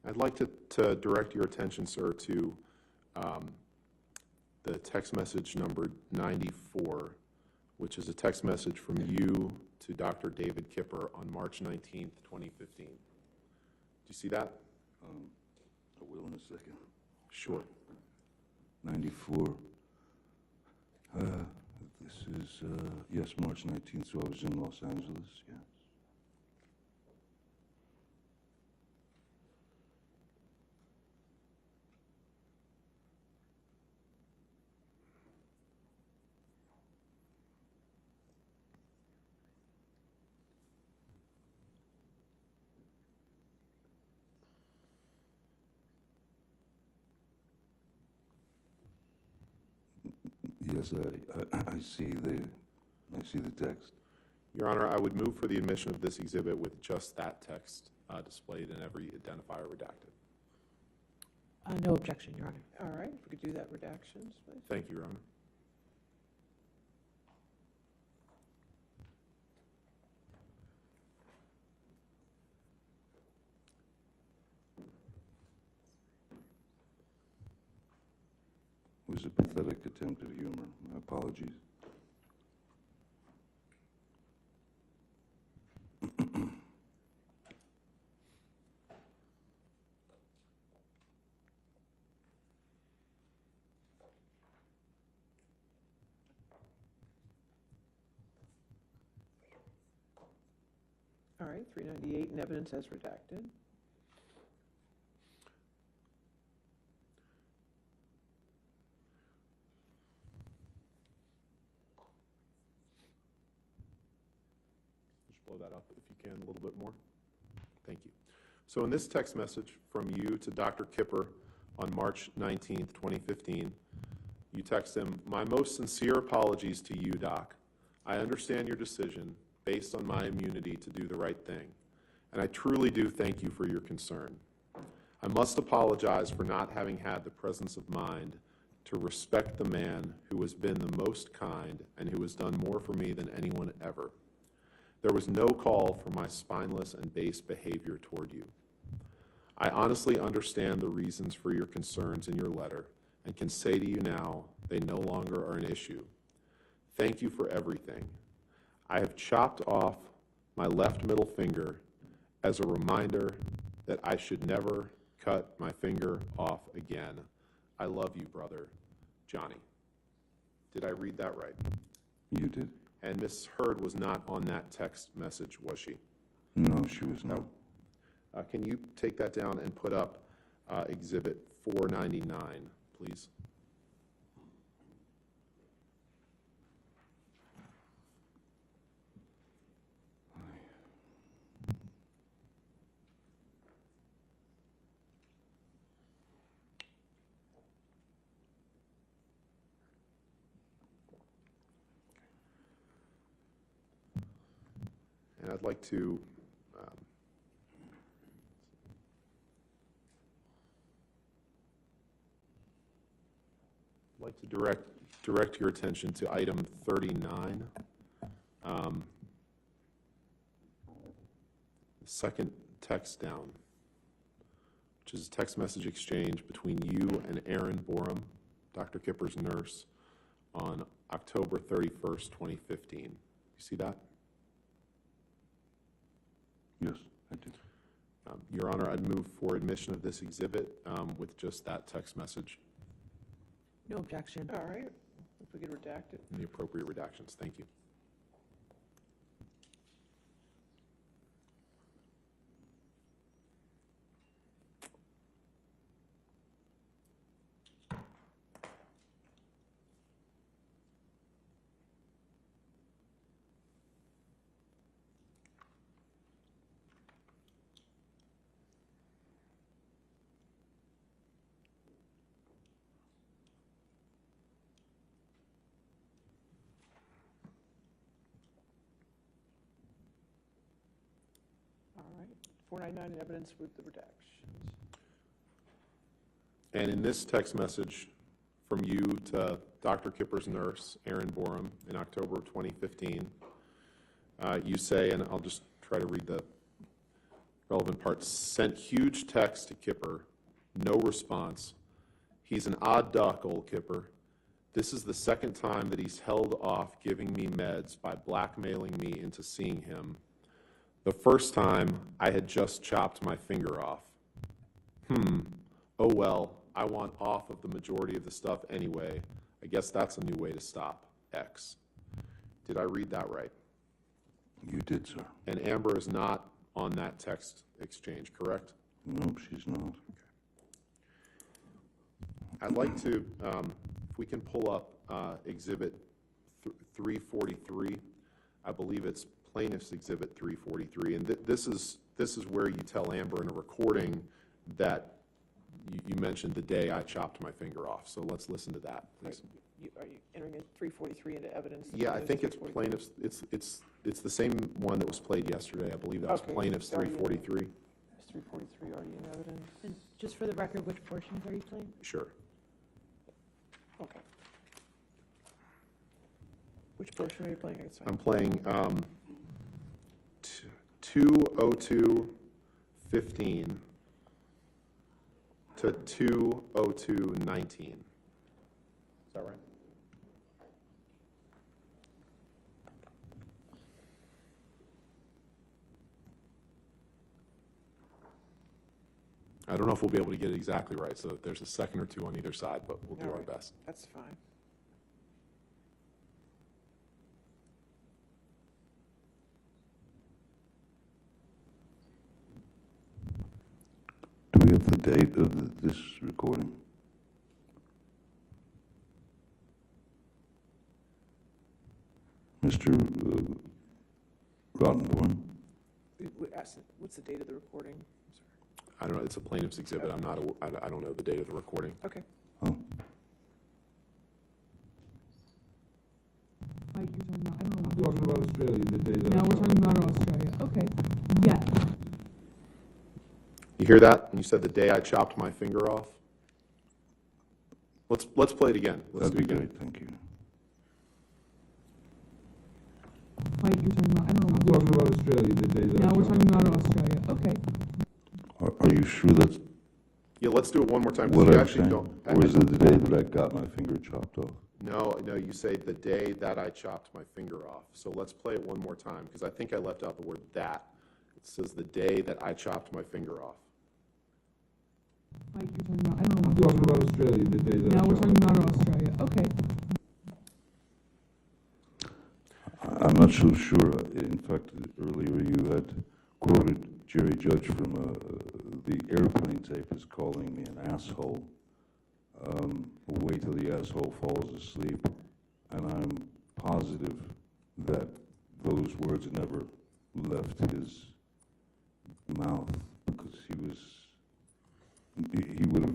I'd like to direct your attention, sir, to the text message number 94, which is a text message from you to Dr. David Kipper on March 19th, 2015. Do you see that? I will in a second. Sure. 94. This is, yes, March 19th, so I was in Los Angeles, yeah. Yes, I see the text. Your Honor, I would move for the admission of this exhibit with just that text displayed and every identifier redacted. No objection, Your Honor. All right, if we could do that redactions, please. Thank you, Your Honor. It was a pathetic attempt at humor. My apologies. All right, 398 in evidence as redacted. Just blow that up if you can a little bit more. Thank you. So in this text message from you to Dr. Kipper on March 19th, 2015, you text him, "My most sincere apologies to you, Doc. I understand your decision based on my immunity to do the right thing, and I truly do thank you for your concern. I must apologize for not having had the presence of mind to respect the man who has been the most kind and who has done more for me than anyone ever. There was no call for my spineless and base behavior toward you. I honestly understand the reasons for your concerns in your letter and can say to you now they no longer are an issue. Thank you for everything. I have chopped off my left middle finger as a reminder that I should never cut my finger off again. I love you, brother, Johnny." Did I read that right? You did. And Ms. Hurd was not on that text message, was she? No, she was not. Can you take that down and put up Exhibit 499, please? And I'd like to direct your attention to item 39. The second text down, which is a text message exchange between you and Erin Borum, Dr. Kipper's nurse, on October 31st, 2015. You see that? Yes, I did. Your Honor, I'd move for admission of this exhibit with just that text message No objection. All right, if we could redact it. and the appropriate redactions. Thank you. All right, 499 in evidence with the redactions. And in this text message from you to Dr. Kipper's nurse, Erin Borum, in October of 2015, you say, and I'll just try to read the relevant parts, "Sent huge text to Kipper, no response. He's an odd duck, old Kipper. This is the second time that he's held off giving me meds by blackmailing me into seeing him. The first time, I had just chopped my finger off. Oh well, I want off of the majority of the stuff anyway. I guess that's a new way to stop. X." Did I read that right? You did, sir. And Amber is not on that text exchange, correct? No, she's not. I'd like to, if we can pull up Exhibit 343. I believe it's Plaintiff's Exhibit 343. And this is where you tell Amber in a recording that you mentioned the day I chopped my finger off. So let's listen to that, please. Are you entering in 343 into evidence? Yeah, I think it's Plaintiff's, it's the same one that was played yesterday. I believe that was Okay. Plaintiff's 343. Is 343 already in evidence? Just for the record, which portions are you playing? Sure. Okay. Which portion are you playing? It's fine. I'm playing 2:02:15 to 2:02:19. Is that right? I don't know if we'll be able to get it exactly right, so there's a second or two on either side, but we'll do All our right. best. That's fine. Do we have the date of this recording? Mr. Rottenborn? We asked, what's the date of the recording? Sorry. I don't know, it's a plaintiff's exhibit, I don't know the date of the recording. Okay. Oh, Like, you're talking about, I don't know. I'm talking about Australia, the day that. Now we're talking about Australia. Okay. Yeah. You hear that? And you said the day I chopped my finger off? Let's play it again. Let's that'd do be it again. great, thank you. Like, you're talking about, I don't know. I'm talking about Australia, the day that. Now we're talking about Australia. Okay. Are you sure that's Yeah, let's do it one more time. 'cause what you I'm actually saying? don't- Or is it the day that I got my finger chopped off? No, you say the day that I chopped my finger off. So let's play it one more time, because I think I left out the word that. It says the day that I chopped my finger off. Like, you're talking about, I don't know. I'm talking about Australia, the day that. Now we're talking about Australia. Okay. I'm not so sure. In fact, earlier you had quoted Jerry Judge from the airplane tape as calling me an asshole. Wait till the asshole falls asleep. And I'm positive that those words never left his mouth, because he would have,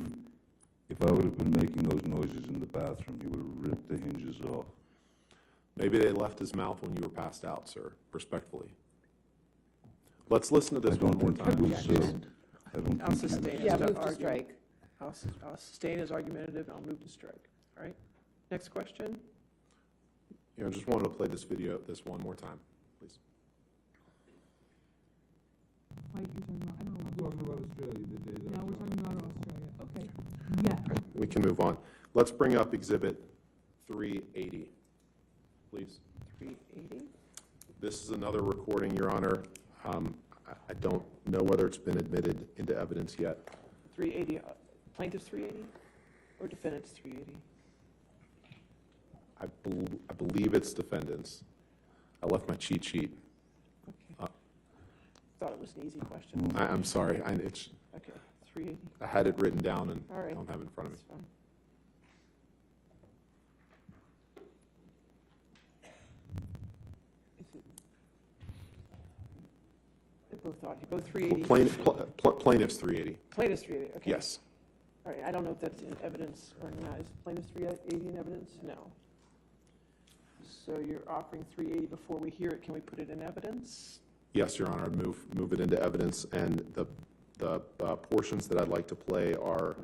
if I would have been making those noises in the bathroom, he would have ripped the hinges off. Maybe they left his mouth when you were passed out, sir, respectfully. Let's listen to this one more time. I don't I'll think he sustain was. it. Yeah, I'll move to argue. strike. I'll sustain as argumentative, and I'll move to strike. All right? Next question? Just wanted to play this one more time, please. Like, you're talking about, I don't know. I'm talking about Australia, the day that. Now we're talking about Australia. Okay. Yeah. We can move on. Let's bring up Exhibit 380, please. 380? This is another recording, Your Honor. I don't know whether it's been admitted into evidence yet. 380, plaintiff's 380 or defendant's 380? I believe it's defendants. I left my cheat sheet. Okay. Thought it was an easy question. I'm sorry. Okay, 380. I had it written down and All right. I don't have it in front of me. That's fine. Is it- Both 380? Plaintiff's 380. Plaintiff's 380, okay. Yes. All right, I don't know if that's in evidence or not. Is plaintiff's 380 in evidence? No. So you're offering 380 before we hear it. Can we put it in evidence? Yes, Your Honor. I'd move it into evidence, and the portions that I'd like to play are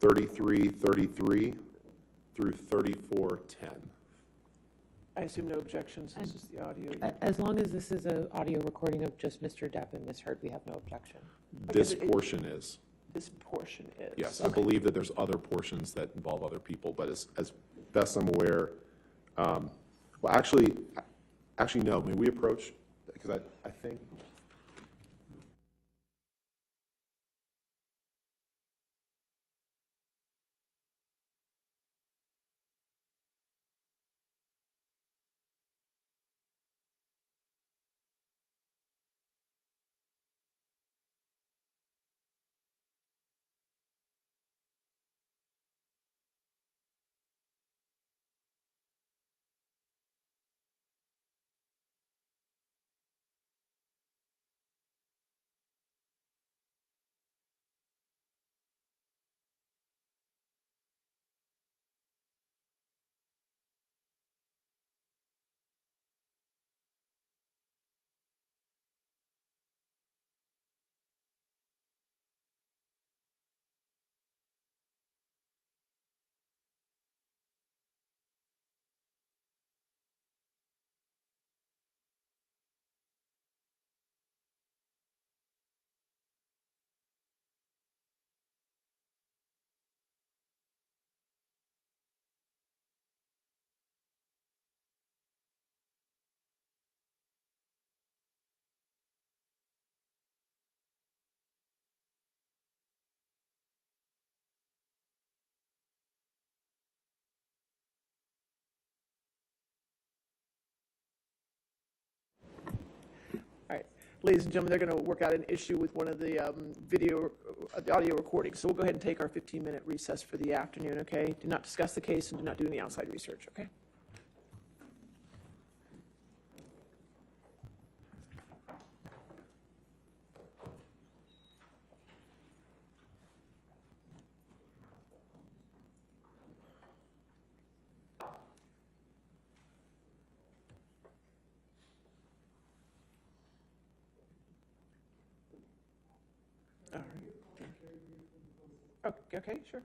33:33 through 34:10. I assume no objections. This is the audio. As long as this is an audio recording of just Mr. Depp and Ms. Heard, we have no objection. This it- portion is. This portion is. Yes, I believe that there's other portions that involve other people, but as best I'm aware, well, actually, no. May we approach, because I think ladies and gentlemen, they're going to work out an issue with one of the the audio recordings. So we'll go ahead and take our 15-minute recess for the afternoon, okay? Do not discuss the case and do not do any outside research, okay? All right. Okay, sure.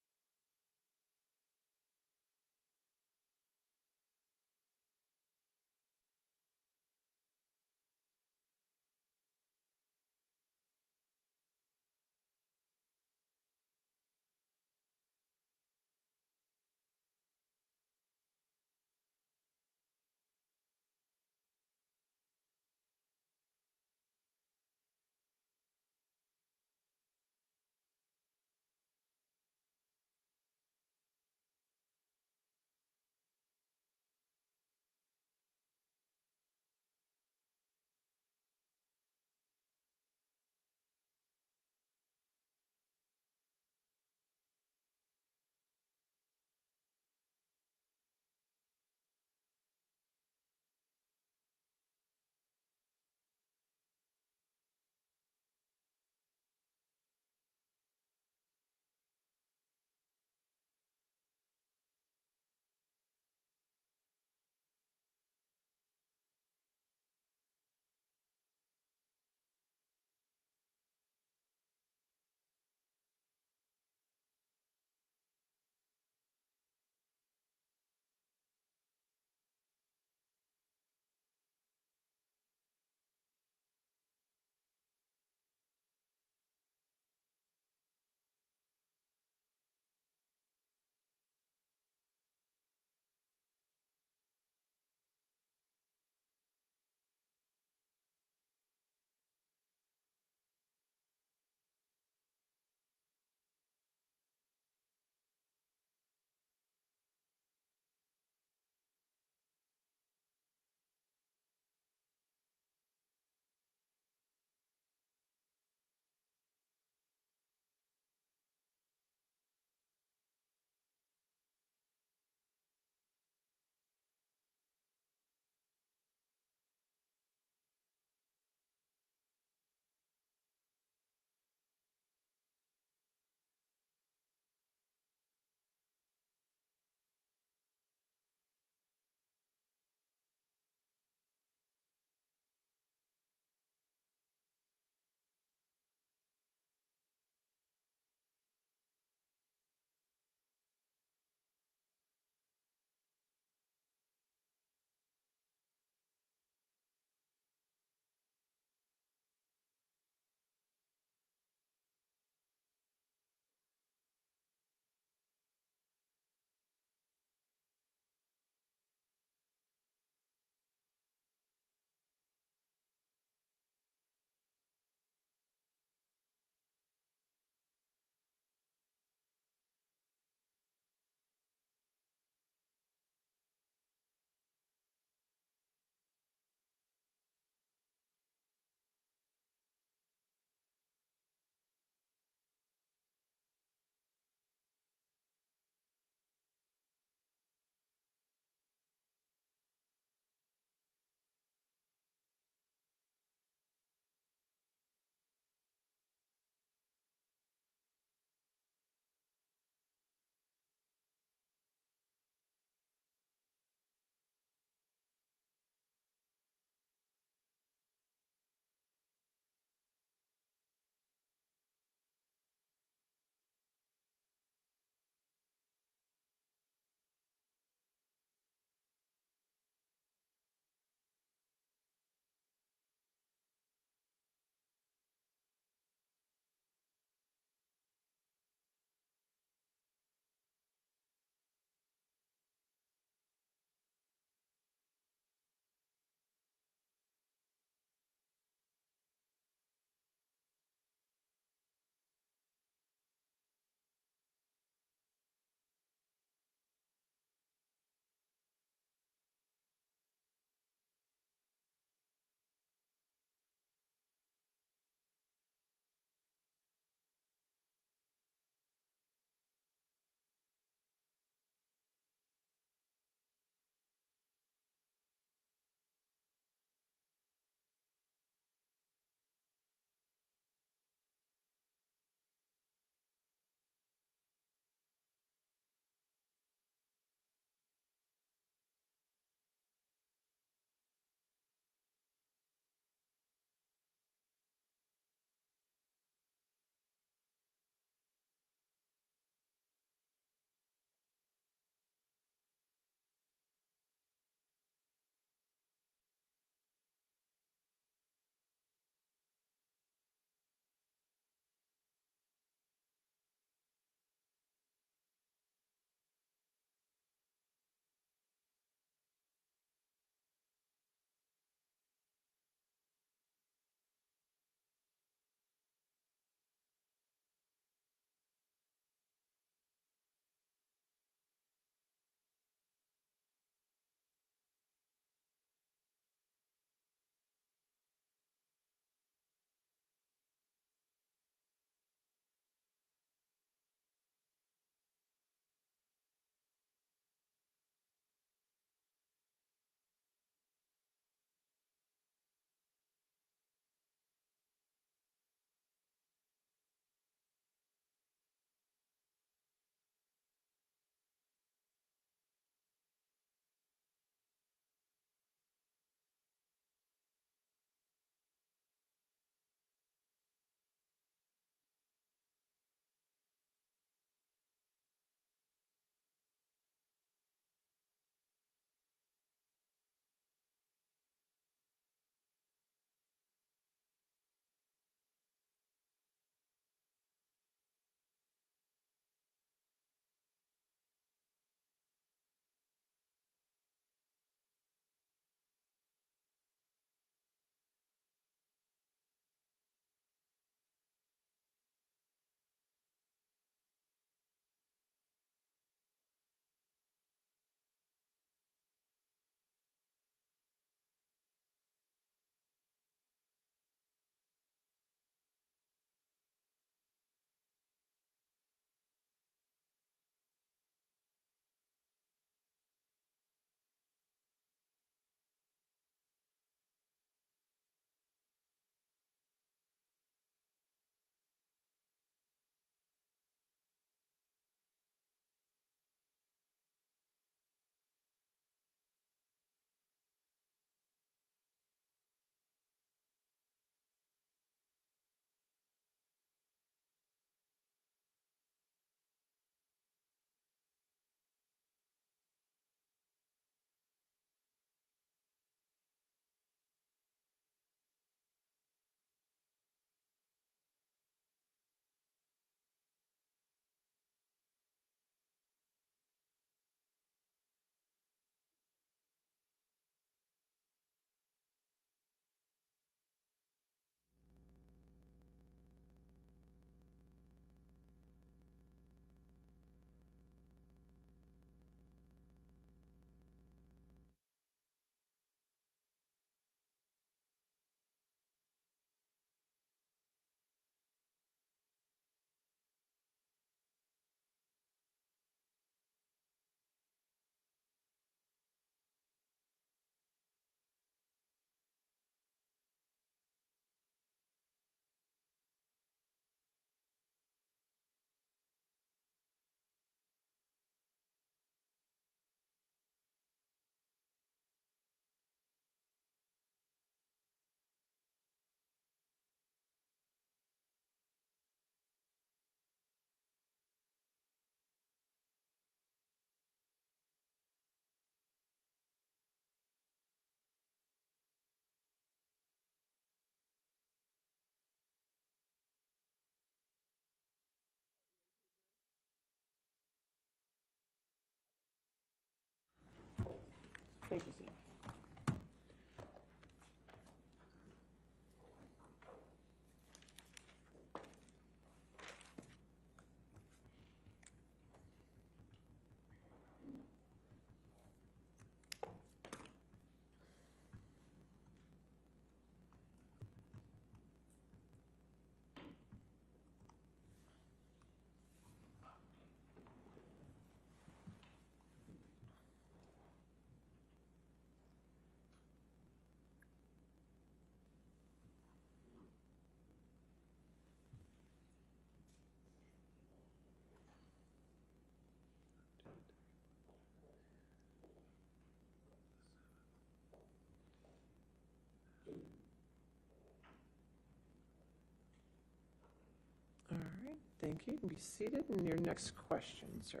Thank you. You can be seated. And your next question, sir.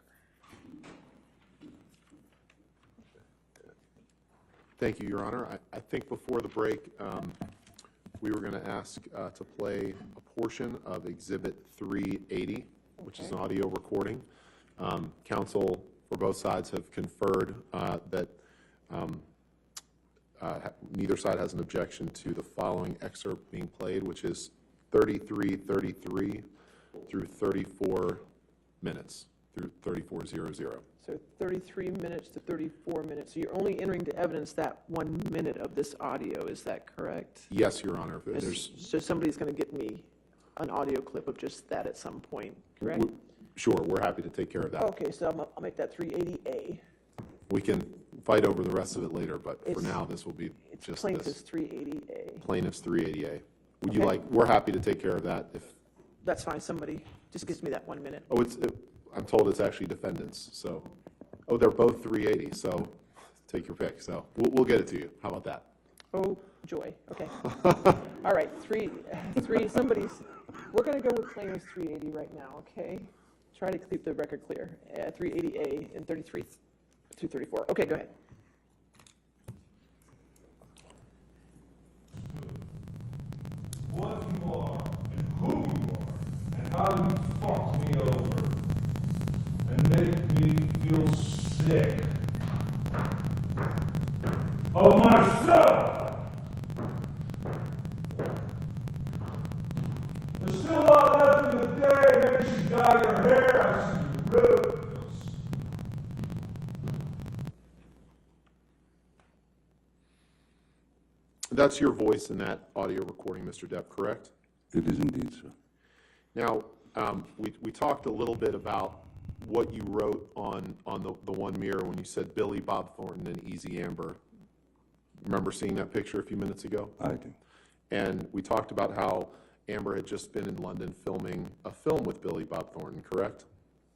Thank you, Your Honor. I think before the break, we were going to ask to play a portion of Exhibit 380, which is an audio recording. Counsel for both sides have conferred that neither side has an objection to the following excerpt being played, which is 33:33 through 34 minutes, through 34:00. So 33 minutes to 34 minutes. So you're only entering the evidence that 1 minute of this audio. Is that correct? Yes, Your Honor. There's, So somebody's going to get me an audio clip of just that at some point, correct? sure, we're happy to take care of that. Okay, so I'll make that 380A. We can fight over the rest of it later, but for It's- now, this will be It's just plaintiff's this 380A. plaintiff's 380A. Would you Okay. like, we're happy to take care of that if, That's fine. Somebody just gives me that 1 minute. oh, I'm told it's actually defendants, so, oh, they're both 380, so take your pick. So we'll get it to you. How about that? Oh, joy. Okay. All right, we're going to go with plaintiff's 380 right now, okay? Try to keep the record clear. 380A and 33 to 34. Okay, go ahead. What you are, and who you are, and how you fuck me over, and make me feel sick of myself. There's still a lot left in the day. Maybe you should dye your hair. I see you rose. That's your voice in that audio recording, Mr. Depp, correct? It is indeed, sir. Now, we talked a little bit about what you wrote on the one mirror when you said Billy Bob Thornton and Easy Amber. Remember seeing that picture a few minutes ago? I do. And we talked about how Amber had just been in London filming a film with Billy Bob Thornton, correct?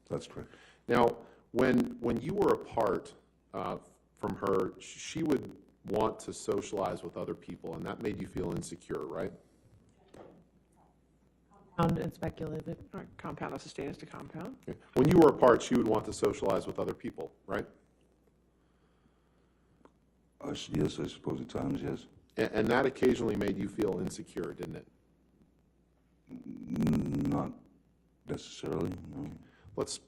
That's correct. Now, when you were apart from her, she would want to socialize with other people, and that made you feel insecure, right? Compound and speculative. All right, compound of sustainers to compound. Okay. When you were apart, she would want to socialize with other people, right? Yes, I suppose at times, yes. And that occasionally made you feel insecure, didn't it? Not necessarily, no. Let's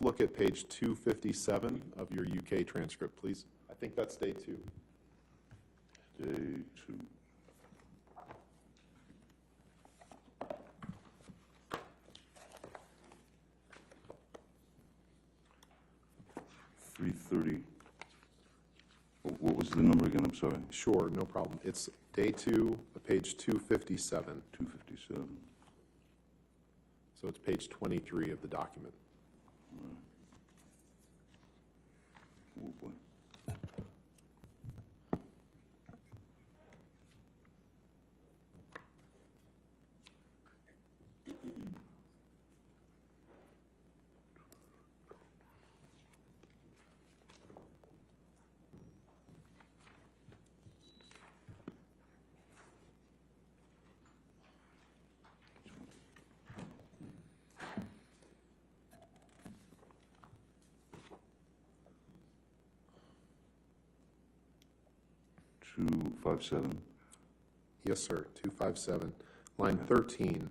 look at page 257 of your UK transcript, please. I think that's day 2. Day 2. $330. What was the number again? I'm sorry. Sure, no problem. It's day 2, page 257. 257. So it's page 23 of the document. Oh, boy. Two, 57. Yes, sir, 257. Line 13.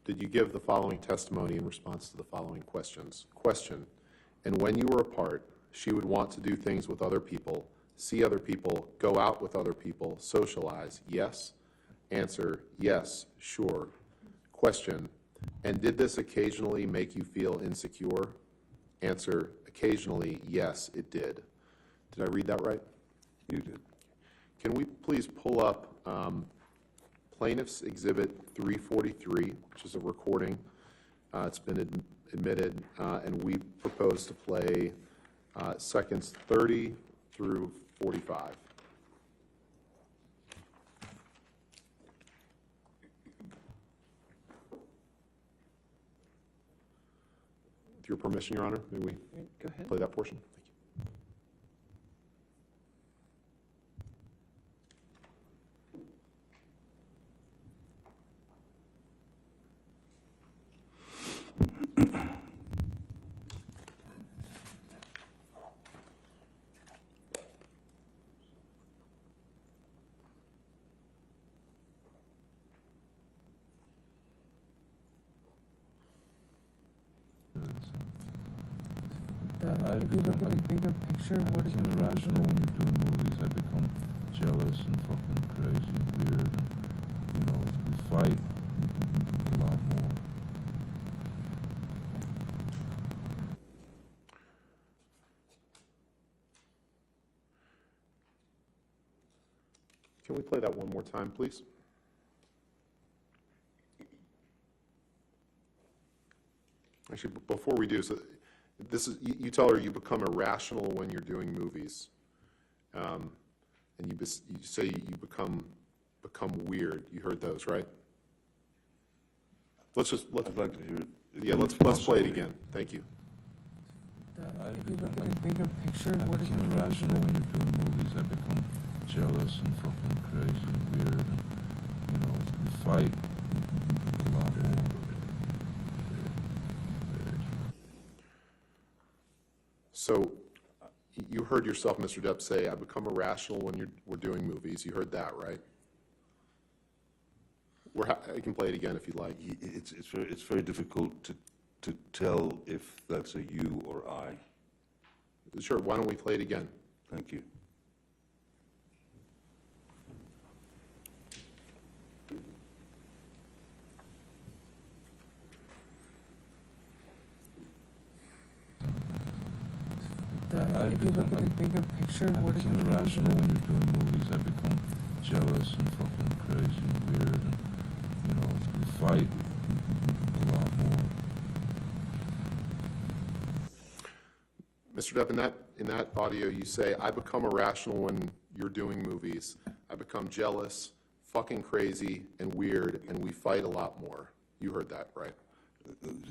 Did you give the following testimony in response to the following questions? Question, and when you were apart, she would want to do things with other people, see other people, go out with other people, socialize, yes? Answer, yes, sure. Question, and did this occasionally make you feel insecure? Answer, occasionally, yes, it did. Did I read that right? You did. Can we please pull up Plaintiff's Exhibit 343, which is a recording. It's been admitted, and we propose to play seconds 30 through 45. With your permission, Your Honor, may we Go ahead. play that portion? Thank you. If you look at the bigger picture, what is become irrational when you're doing movies. I become jealous and fucking crazy and weird, and we fight a lot more. Can we play that one more time, please? Actually, before we do, so this is, you tell her you become irrational when you're doing movies. And you say you become weird. You heard those, right? Let's I'd like to hear it. yeah, let's play it again. Thank you. If you look at the bigger picture, I what is become irrational when you're doing movies. I become jealous and fucking crazy and weird, and we fight a lot more. So you heard yourself, Mr. Depp, say, I become irrational when we're doing movies. You heard that, right? I can play it again if you'd like. It's very difficult to tell if that's a you or I. Sure, why don't we play it again? Thank you. if you look at the bigger picture, I what is become irrational when you're doing movies. I become jealous and fucking crazy and weird, and we fight a lot more. Mr. Depp, in that audio, you say, I become irrational when you're doing movies. I become jealous, fucking crazy, and weird, and we fight a lot more. You heard that, right?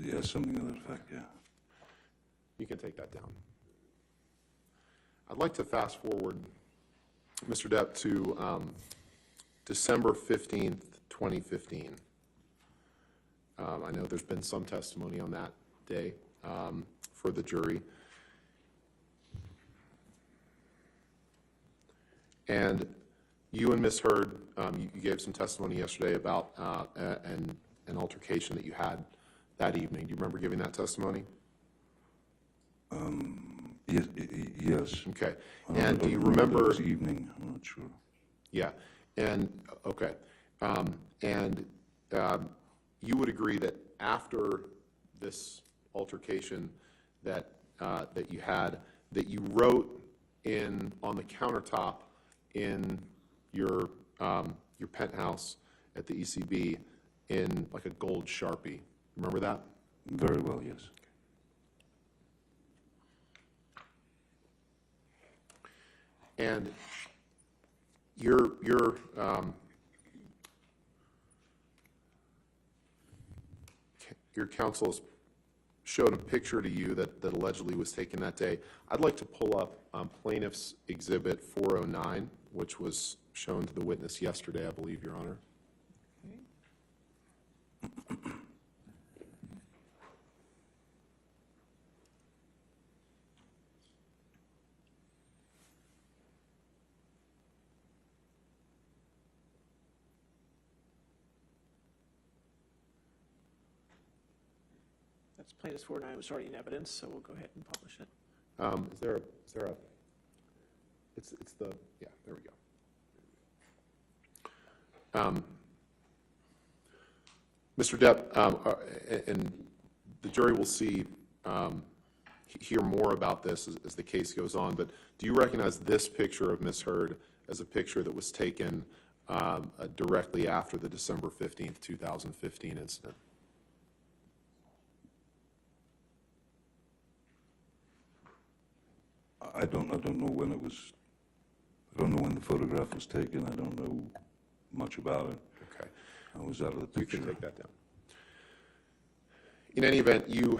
Yeah, something to that effect, yeah. You can take that down. I'd like to fast forward, Mr. Depp, to December 15th, 2015. I know there's been some testimony on that day for the jury. And you and Ms. Heard, you gave some testimony yesterday about an altercation that you had that evening. Do you remember giving that testimony? Yes. Okay. And do you remember? This evening, I'm not sure. Yeah. And, okay. You would agree that after this altercation that you had, that you wrote on the countertop in your penthouse at the ECB in like a gold Sharpie. Remember that? Very well, yes. And your counsel has showed a picture to you that allegedly was taken that day. I'd like to pull up Plaintiff's Exhibit 409, which was shown to the witness yesterday, I believe, Your Honor. That's Plaintiff's 409 was already in evidence, so we'll go ahead and publish it. Is there a, it's the, yeah, there we go. Mr. Depp, and the jury will hear more about this as the case goes on, but do you recognize this picture of Ms. Heard as a picture that was taken directly after the December 15th, 2015 incident? I don't know when it was. I don't know when the photograph was taken. I don't know much about it. Okay. I was out of the You picture. can take that down. In any event, you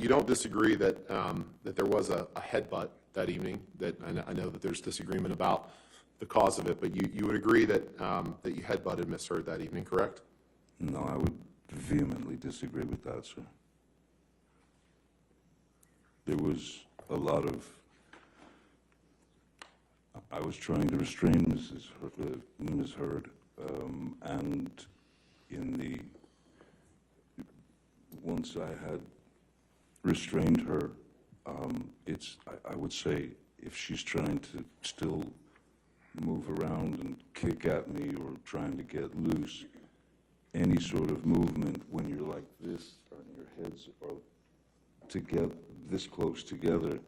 don't disagree that that there was a headbutt that evening. That I know that there's disagreement about the cause of it, but you would agree that that you headbutted Ms. Heard that evening, correct? No, I would vehemently disagree with that, sir. There was a lot of. I was trying to restrain Ms. Heard, and once I had restrained her, I would say if she's trying to still move around and kick at me or trying to get loose, any sort of movement when you're like this and your heads are together, this close together,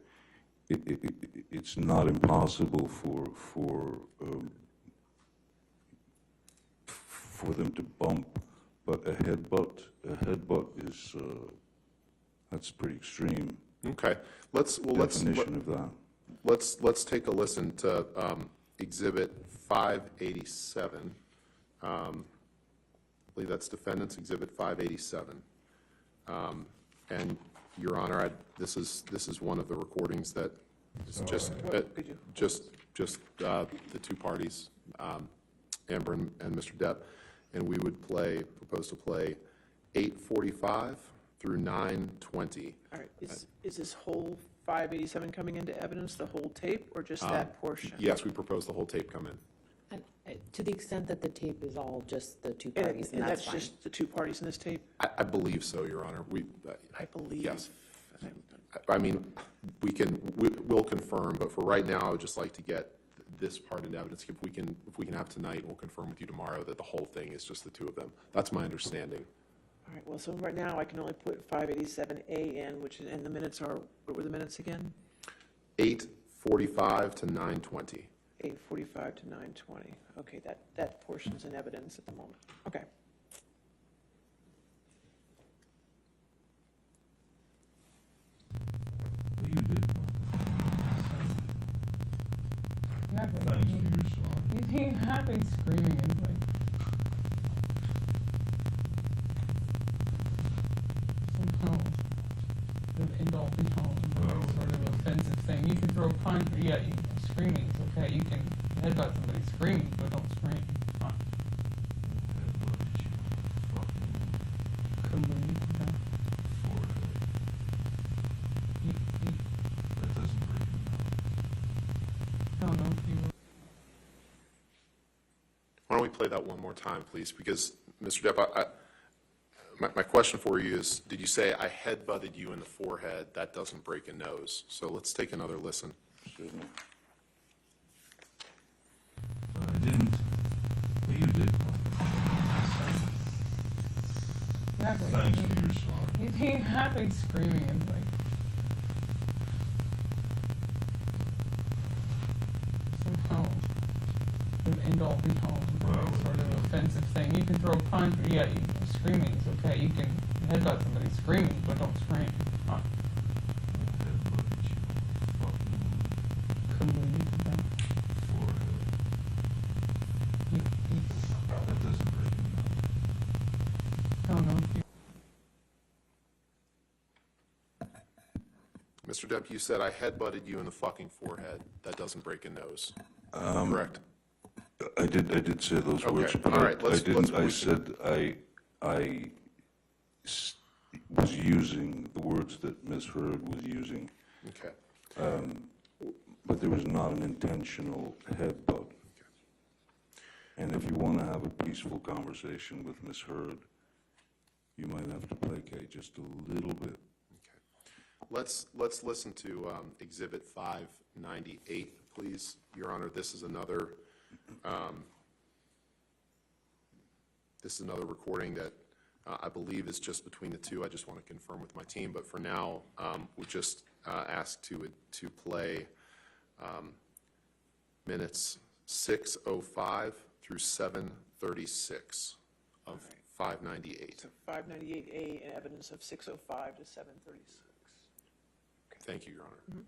it's not impossible for them to bump, but a headbutt is that's pretty extreme. Okay, Definition of that. let's take a listen to Exhibit 587. I believe that's Defendant's Exhibit 587. And Your Honor, this is one of the recordings that is just the two parties, Amber and Mr. Depp, and we would propose to play 8:45 through 9:20. All right, is this whole 587 coming into evidence, the whole tape, or just that portion? Yes, we propose the whole tape come in. And to the extent that the tape is all just the two And parties, and that's fine. just the two parties in this tape? I believe so, Your Honor. I believe. Yes. I mean, we'll confirm, but for right now, I would just like to get this part into evidence. If we can have tonight, we'll confirm with you tomorrow that the whole thing is just the two of them. That's my understanding. All right, well, so right now, I can only put 587A in, and the minutes are, what were the minutes again? 8:45 to 9:20. 8:45 to 9:20. Okay, that portion's in evidence at the moment. Okay. You did. Exactly. Thanks for your song. He had been screaming and like somehow the adult tone, sort of offensive thing. You can throw a punch, yeah, screaming is okay. You can headbutt somebody screaming, but don't scream. Fine. Couldn't believe that. That doesn't break me I don't know if you were. Why don't we play that one more time, please? Because, Mr. Depp, my question for you is, did you say I headbutted you in the forehead? That doesn't break a nose. So let's take another listen. Certainly. I didn't. But you did. Exactly. Thanks for your song. He had been screaming and like somehow the adult tone, sort of offensive thing. You can throw a punch, yeah, screaming is okay. You can headbutt somebody screaming, but don't scream. Fine. Couldn't believe that. That doesn't break me I don't know if you. Mr. Depp, you said I headbutted you in the fucking forehead. That doesn't break a nose. Correct? I did say those Okay, words, but all right, I didn't. I let's- said was using the words that Ms. Heard was using, Okay. but there was not an intentional headbutt. And if you want to have a peaceful conversation with Ms. Heard, you might have to placate just a little bit. Let's listen to Exhibit 598, please. Your Honor, this is another recording that I believe is just between the two. I just want to confirm with my team, but for now, we just ask to play minutes 6:05 through 7:36 of 598. So 598A and evidence of 6:05 to 7:36. Thank you, Your Honor.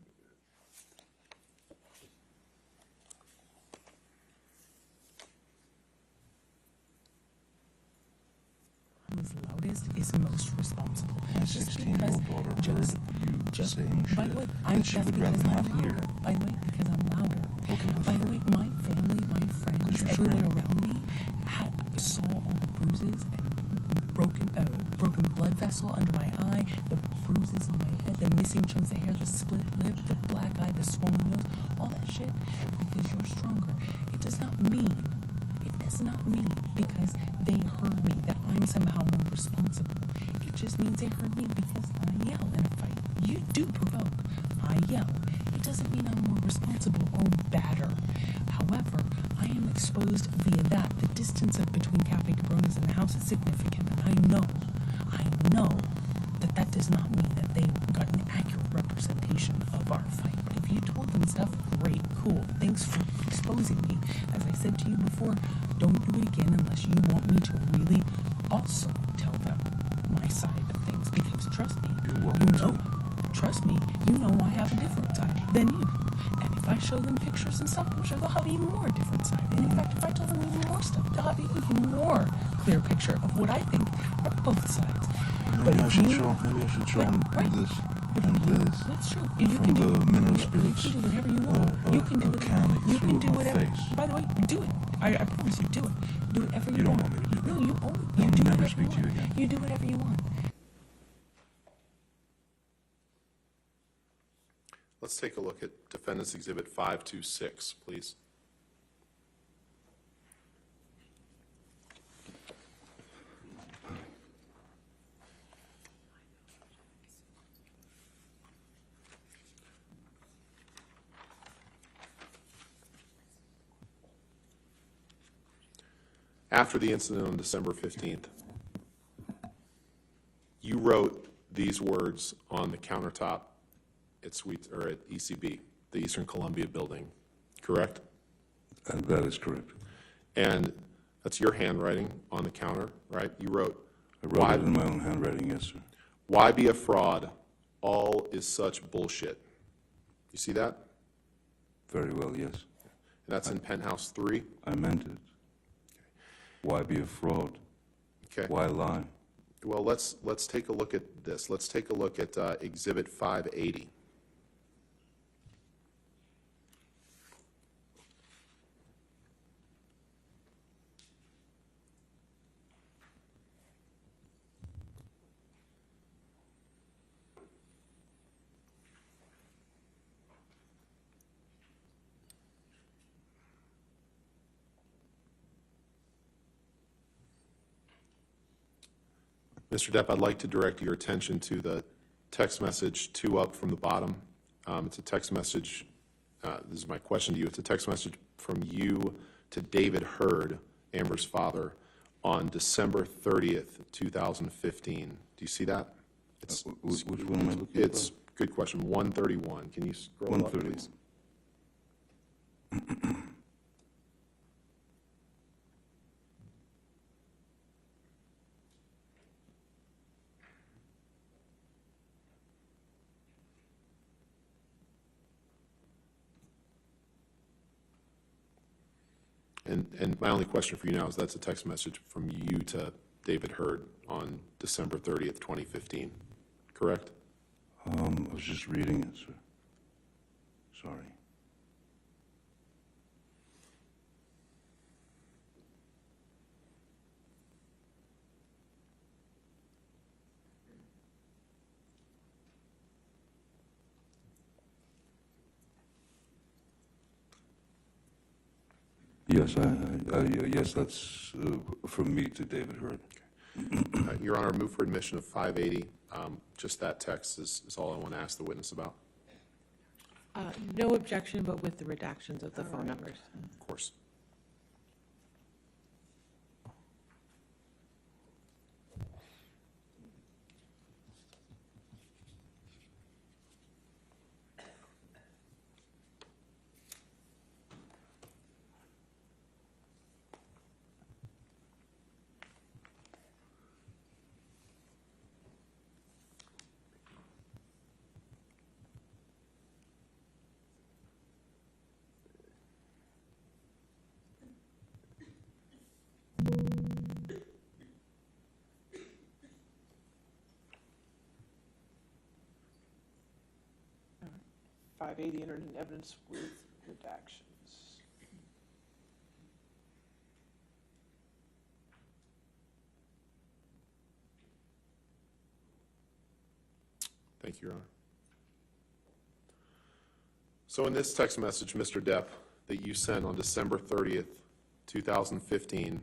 Who's loudest is most responsible. Just 16-year-old daughter because, heard you saying by shit the way, that she would rather not hear. By the way, because I'm louder. Okay, By the way, my family, my friends, you're everyone around me saw all the bruises and broken blood vessel under my eye, the bruises on my head, the missing chunks of hair, the split lip, the black eye, the swollen nose, all that shit. Because you're stronger. It does not mean because they heard me that I'm somehow more responsible. It just means they heard me because I yell in a fight. You do provoke. I yell. It doesn't mean I'm more responsible or badder. However, I am exposed via that. The distance between Cafe Cabronis and the house is significant, and I know that does not mean that they got an accurate representation of our fight. But if you told them stuff, great, cool. Thanks for exposing me. As I said to you before, don't do it again unless you want me to really also tell them my side of things. Because trust me, trust me, you know I have a different side than you. And if I show them pictures and stuff, I'm sure they'll have even more different side. And in fact, if I tell them even more stuff, they'll have even more clear picture of what I think are both sides. Maybe I should show them this and this. That's true. You From can the mineral spirits. You can do whatever you want. You can do can you can do my whatever. face. By the way, do it. I promise you, do it. Do whatever you, You don't want. want me to do No, it. you own. I'll You do never whatever speak to you want. again. You do whatever you want. Let's take a look at Defendant's Exhibit 526, please. After the incident on December 15th, you wrote these words on the countertop at ECB, the Eastern Columbia Building, correct? And that is correct. And that's your handwriting on the counter, right? You wrote, I wrote it in my own handwriting, yes, sir. "Why be a fraud? All is such bullshit." You see that? Very well, yes. And that's in Penthouse 3? I meant it. Why be a fraud? Okay. Why lie? Well, let's take a look at this. Let's take a look at Exhibit 580. Mr. Depp, I'd like to direct your attention to the text message 2 up from the bottom. It's a text message, this is my question to you, it's a text message from you to David Hurd, Amber's father, on December 30th, 2015. Do you see that? It's, Which one am I looking at? it's, good question, 131. Can you scroll up, 131. please? And my only question for you now is that's a text message from you to David Hurd on December 30th, 2015, correct? I was just reading it, sir. Sorry. Yes, yes, that's from me to David Hurd. Your Honor, move for admission of 580. Just that text is all I want to ask the witness about. No objection, but with the redactions of the phone numbers. Of course. All right. 580 entered in evidence with redactions. Thank you, Your Honor. So in this text message, Mr. Depp, that you sent on December 30th, 2015,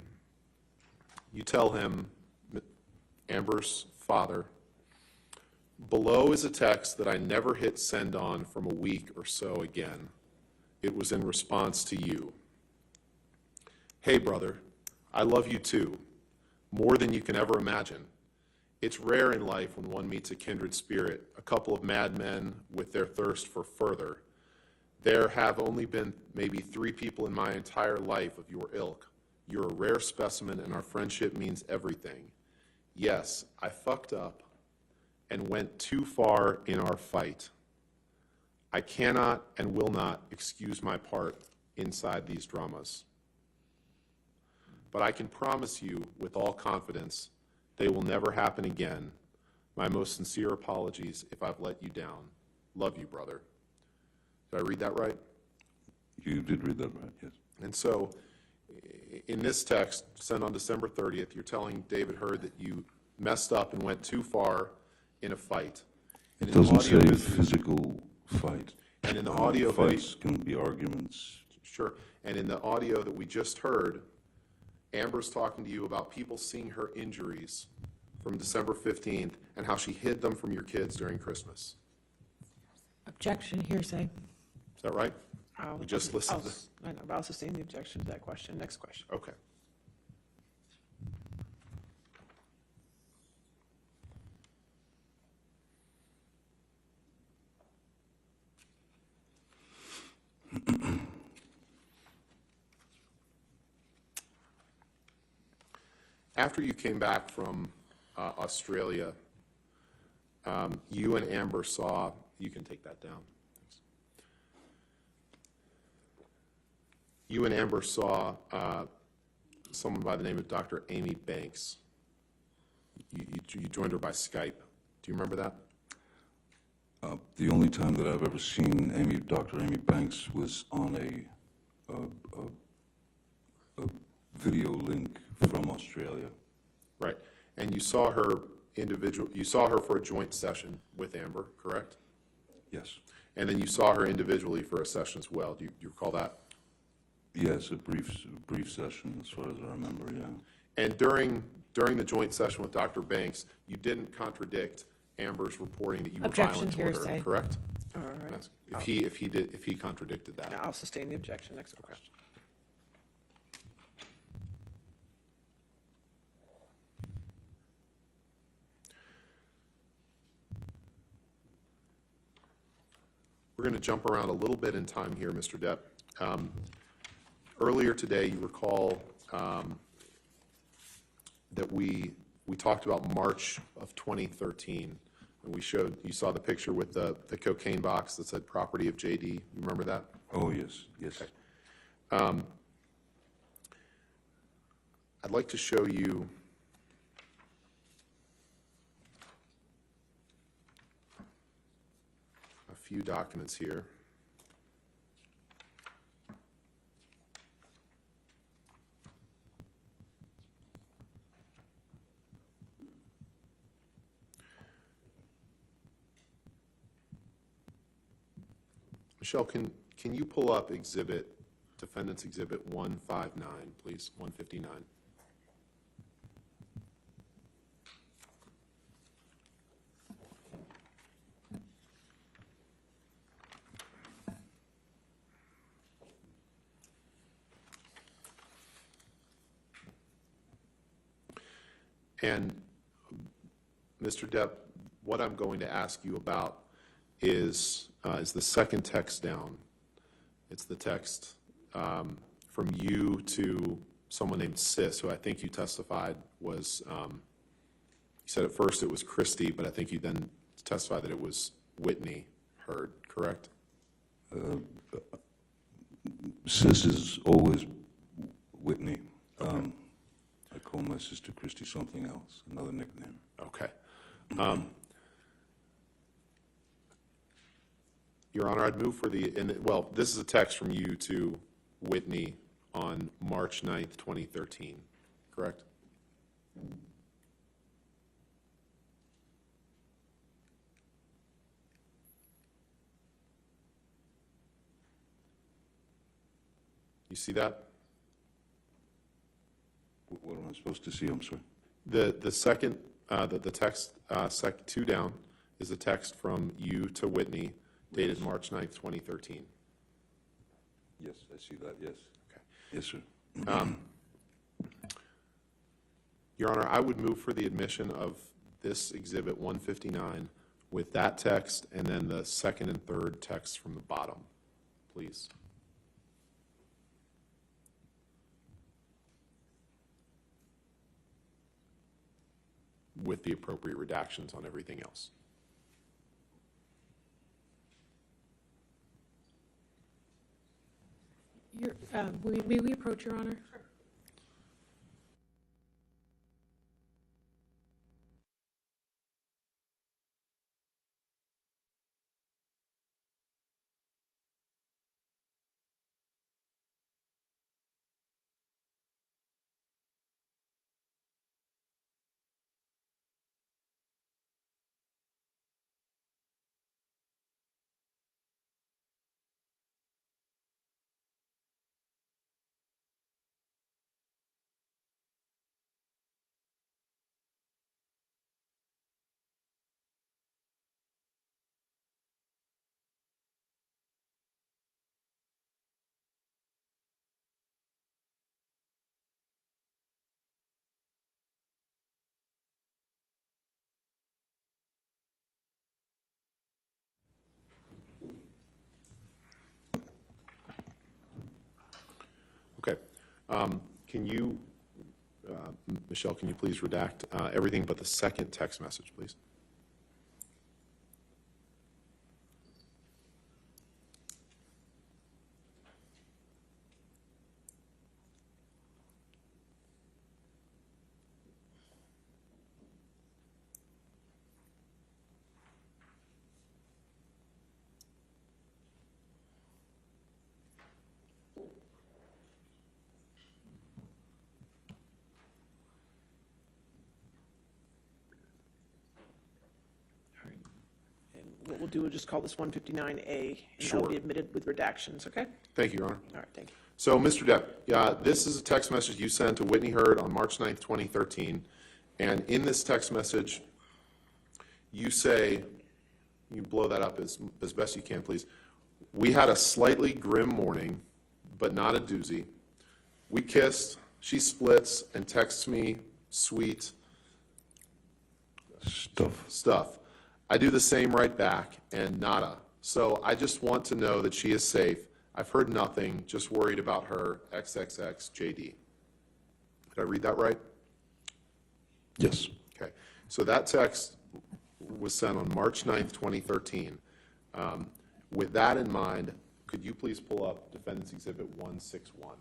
you tell him, Amber's father, Below is a text that I never hit send on from a week or so again. It was in response to you. Hey, brother, I love you too, more than you can ever imagine. It's rare in life when one meets a kindred spirit, a couple of madmen with their thirst for further. There have only been maybe 3 people in my entire life of your ilk. You're a rare specimen, and our friendship means everything. Yes, I fucked up and went too far in our fight. I cannot and will not excuse my part inside these dramas. But I can promise you with all confidence they will never happen again. My most sincere apologies if I've let you down. Love you, brother. Did I read that right? You did read that right, yes. And so, in this text, sent on December 30th, you're telling David Hurd that you messed up and went too far in a fight. And It in the doesn't audio say video- physical fight. And in the audio Fights can be arguments. Sure. And in the audio that we just heard, Amber's talking to you about people seeing her injuries from December 15th and how she hid them from your kids during Christmas. Objection, hearsay. Is that right? I'll- We just listened to- I know, but I'll sustain the objection to that question. Next question. Okay. After you came back from Australia, you and Amber saw, you can take that down. You and Amber saw someone by the name of Dr. Amy Banks. You joined her by Skype. Do you remember that? The only time that I've ever seen Dr. Amy Banks was on a video link from Australia. Right. And you saw her you saw her for a joint session with Amber, correct? Yes. And then you saw her individually for a session as well. Do you recall that? Yes, a brief session, as far as I remember, yeah. And during the joint session with Dr. Banks, you didn't contradict Amber's reporting that you were Objection, violent toward her, hearsay. correct? All right. That's- If he contradicted that. Now I'll sustain the objection. Next question. We're going to jump around a little bit in time here, Mr. Depp. Earlier today, you recall that we talked about March of 2013, and you saw the picture with the cocaine box that said property of JD. You remember that? Oh, yes, yes. I'd like to show you a few documents here. Michelle, can you pull up Defendant's Exhibit 159, please, 159? And, Mr. Depp, what I'm going to ask you about is the second text down. It's the text from you to someone named Sis, who I think you testified was, you said at first it was Christy, but I think you then testified that it was Whitney Hurd, correct? Sis is always Whitney. I call my sister Christy something else, another nickname. Okay. Your Honor, I'd move for well, this is a text from you to Whitney on March 9th, 2013, correct? You see that? What am I supposed to see? I'm sorry. The second, the text, two down, is a text from you to Whitney dated March 9th, 2013. Yes, I see that, yes. Okay. Yes, sir. Your Honor, I would move for the admission of this Exhibit 159 with that text and then the second and third text from the bottom, please. With the appropriate redactions on everything else. May we approach, Your Honor? Okay. Can you, Michelle, can you please redact everything but the second text message, please? What we'll do, we'll just call this 159A, and Sure. that'll be admitted with redactions, okay? Thank you, Your Honor. All right, thank you. So, Mr. Depp, this is a text message you sent to Whitney Hurd on March 9th, 2013. And in this text message, you say, you blow that up as best you can, please. We had a slightly grim morning, but not a doozy. We kissed, she splits and texts me sweet stuff. I do the same right back, and nada. So I just want to know that she is safe. I've heard nothing, just worried about her, XXX JD. Did I read that right? Yes. Okay. So that text was sent on March 9th, 2013. With that in mind, could you please pull up Defendant's Exhibit 161?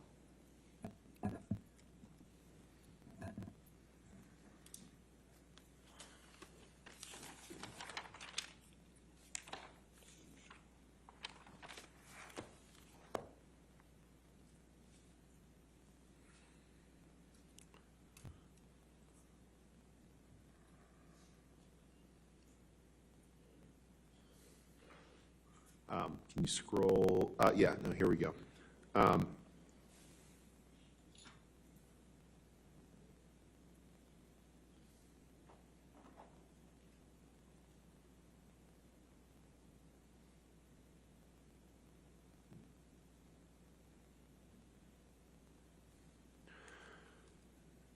Can you scroll? Yeah, no, here we go.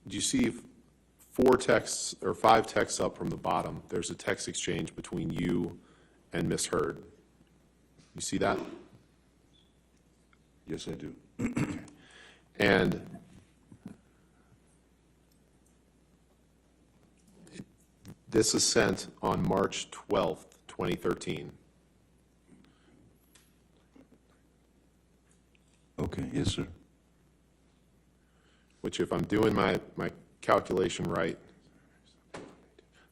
Do you see 4 texts or 5 texts up from the bottom? There's a text exchange between you and Miss Hurd. You see that? Yes, I do. And this is sent on March 12th, 2013. Okay, yes, sir. Which, if I'm doing my calculation right,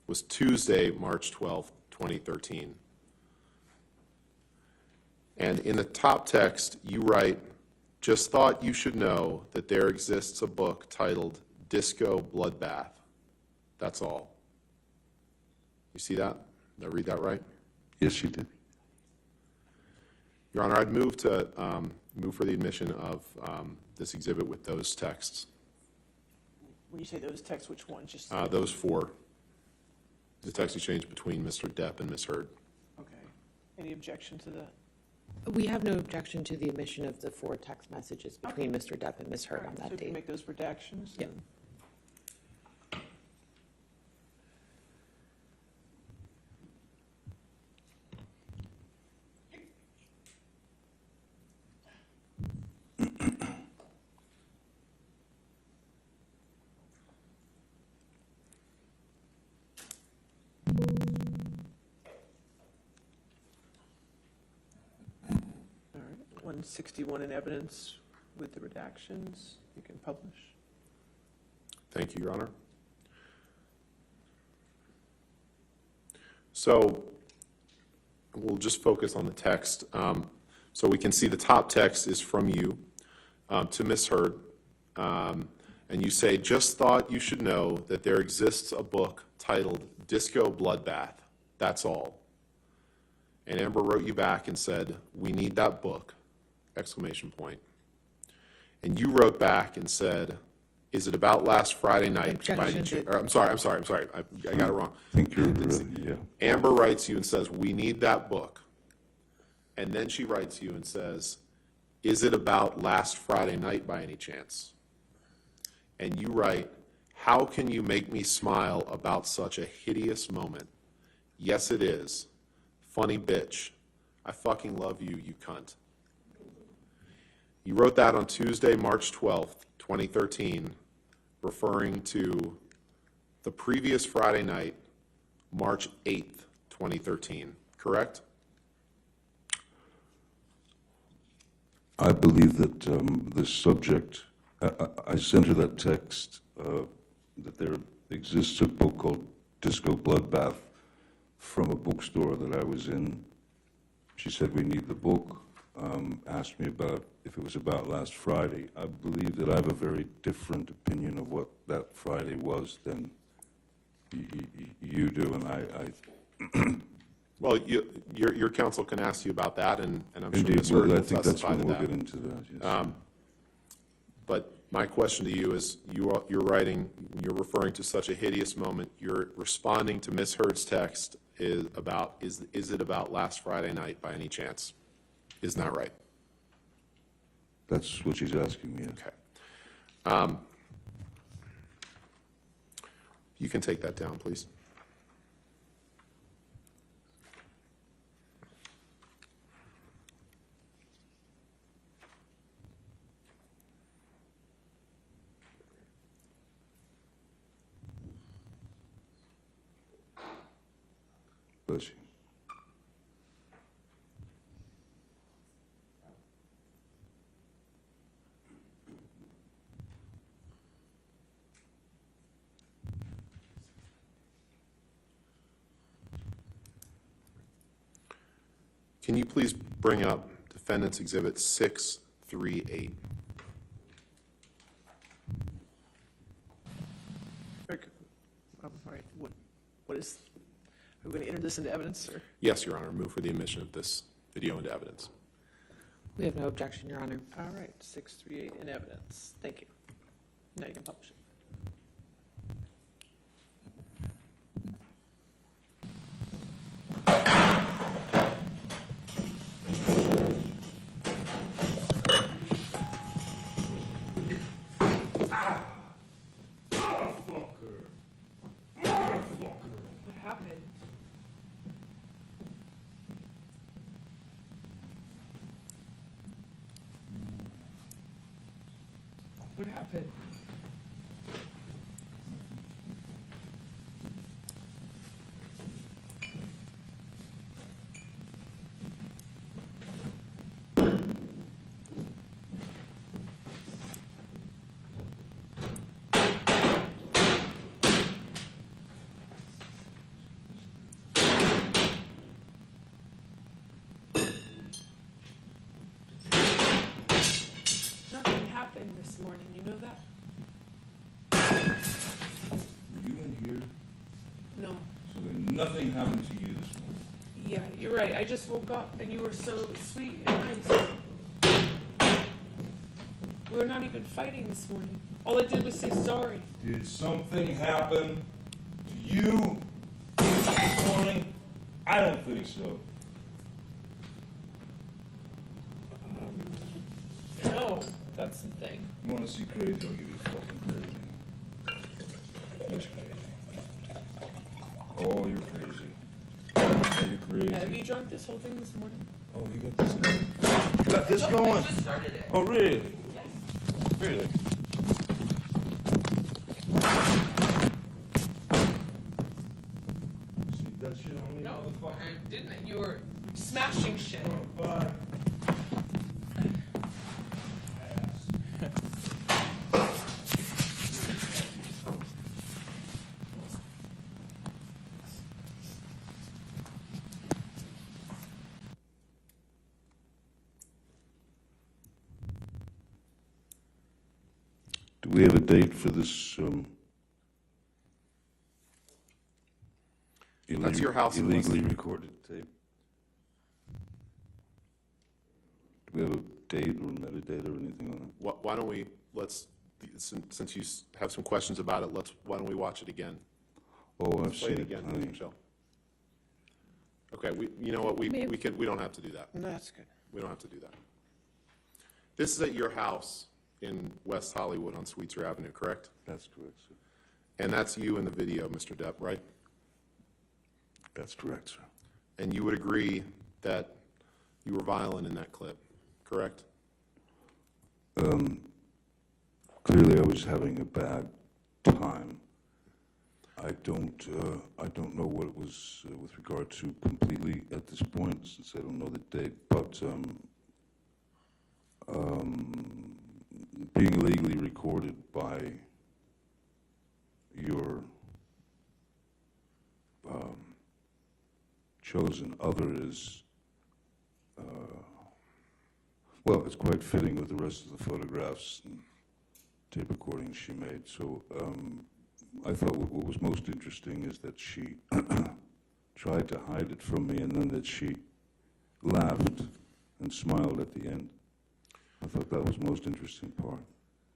was Tuesday, March 12th, 2013. And in the top text, you write, just thought you should know that there exists a book titled Disco Bloodbath. That's all. You see that? Did I read that right? Yes, you did. Your Honor, I'd move to move for the admission of this exhibit with those texts. When you say those texts, which ones? Just Those 4. The text exchange between Mr. Depp and Ms. Heard. Okay. Any objection to that? We have no objection to the omission of the 4 text messages between Mr. Depp and Ms. Heard on All right, that so we can date. make those redactions? Yep. and- All right, 161 in evidence with the redactions. You can publish. Thank you, Your Honor. So we'll just focus on the text. So we can see the top text is from you to Ms. Heard. And you say, just thought you should know that there exists a book titled Disco Bloodbath. That's all. And Amber wrote you back and said, we need that book, exclamation point. And you wrote back and said, is it about last Friday night? by any Objection. chance? I'm sorry. I got it wrong. I think you're, yeah. Amber writes you and says, we need that book. And then she writes you and says, is it about last Friday night by any chance? And you write, how can you make me smile about such a hideous moment? Yes, it is. Funny bitch. I fucking love you, you cunt. You wrote that on Tuesday, March 12th, 2013, referring to the previous Friday night, March 8th, 2013, correct? I believe that the subject, I sent her that text that there exists a book called Disco Bloodbath from a bookstore that I was in. She said we need the book, asked me about if it was about last Friday. I believe that I have a very different opinion of what that Friday was than you do, and I Well, your counsel can ask you about that, and I'm sure indeed, Ms. Heard well, I will think that's testify when to we'll that. get into that, yes. But my question to you is, you're referring to such a hideous moment. You're responding to Ms. Heard's text is it about last Friday night by any chance? Isn't that right? That's what she's asking me, yes. Okay. You can take that down, please. Bless you. Can you please bring up Defendant's Exhibit 638? Very good. All right, what is, are we going to enter this into evidence, or? Yes, Your Honor. Move for the admission of this video into evidence. We have no objection, Your Honor. All right, 638 in evidence. Thank you. Now you can publish it. What happened? What happened? Nothing happened this morning, you know that? Were you in here? No. So then nothing happened to you this morning? Yeah, you're right. I just woke up and you were so sweet and nice. We were not even fighting this morning. All I did was say sorry. Did something happen to you? snoring? I don't think so. No, that's the thing. You wanna see crazy? I'll give you fucking crazy. That's crazy. Oh, you're crazy. Oh, you're Have crazy. you drunk this whole thing this morning? Oh, you got this going? You got this going? just started it. Oh, really? Really? See that shit on me, No, motherfucker? I didn't. You were smashing shit. Oh, bye. Do we have a date for this, That's your house in illegally recorded tape? Do we have a date or metadata or anything on that? Why don't we, since you have some questions about it, why don't we watch it again? Oh, I've Play seen it it. again, honey. Michelle. Okay, you know what, we don't have to do that. No, that's good. We don't have to do that. This is at your house in West Hollywood on Sweetser Avenue, correct? That's correct, sir. And that's you in the video, Mr. Depp, right? That's correct, sir. And you would agree that you were violent in that clip, correct? Clearly, I was having a bad time. I don't know what it was with regard to completely at this point, since I don't know the date, but being illegally recorded by your chosen other is, well, it's quite fitting with the rest of the photographs and tape recordings she made. So I thought what was most interesting is that she tried to hide it from me, and then that she laughed and smiled at the end. I thought that was the most interesting part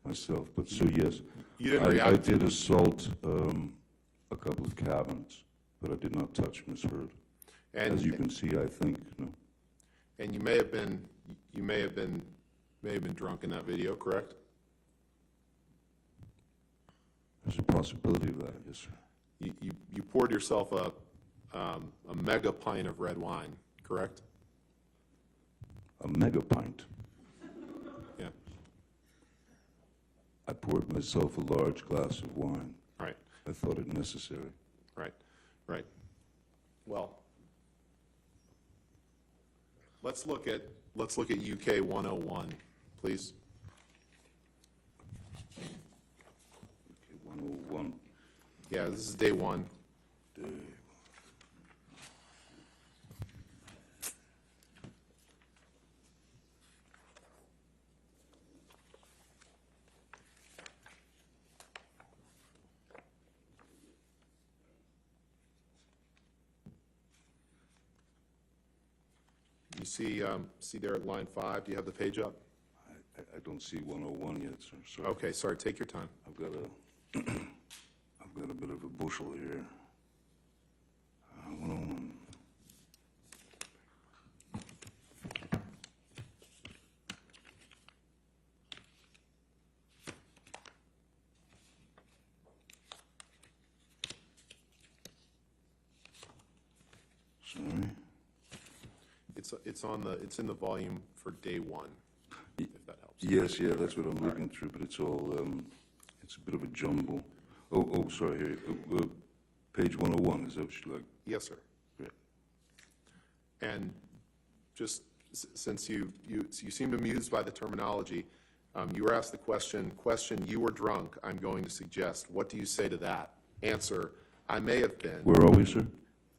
myself. But so yes, You didn't I react. did assault a couple of cabins, but I did not touch Miss Heard. As you can see, I think, no. And you may have been drunk in that video, correct? There's a possibility of that, yes, sir. You poured yourself a mega pint of red wine, correct? A mega pint. Yeah. I poured myself a large glass of wine. Right. I thought it necessary. Right. Well, let's look at UK 101, please. Okay, 101. Yeah, this is day one. You see there at line 5, do you have the page up? I don't see 101 yet, sir. Sorry. Okay, sorry, take your time. I've got a bit of a bushel here. 101. Sorry. It's in the volume for day one, if that helps. Yes, yeah, that's what I'm looking through, but it's all, it's a bit of a jumble. Oh, sorry, here, page 101, is that what you like? Yes, sir. Great. And just since you seemed amused by the terminology, you were asked the question, you were drunk, I'm going to suggest. What do you say to that? Answer, I may have been. Where are we, sir?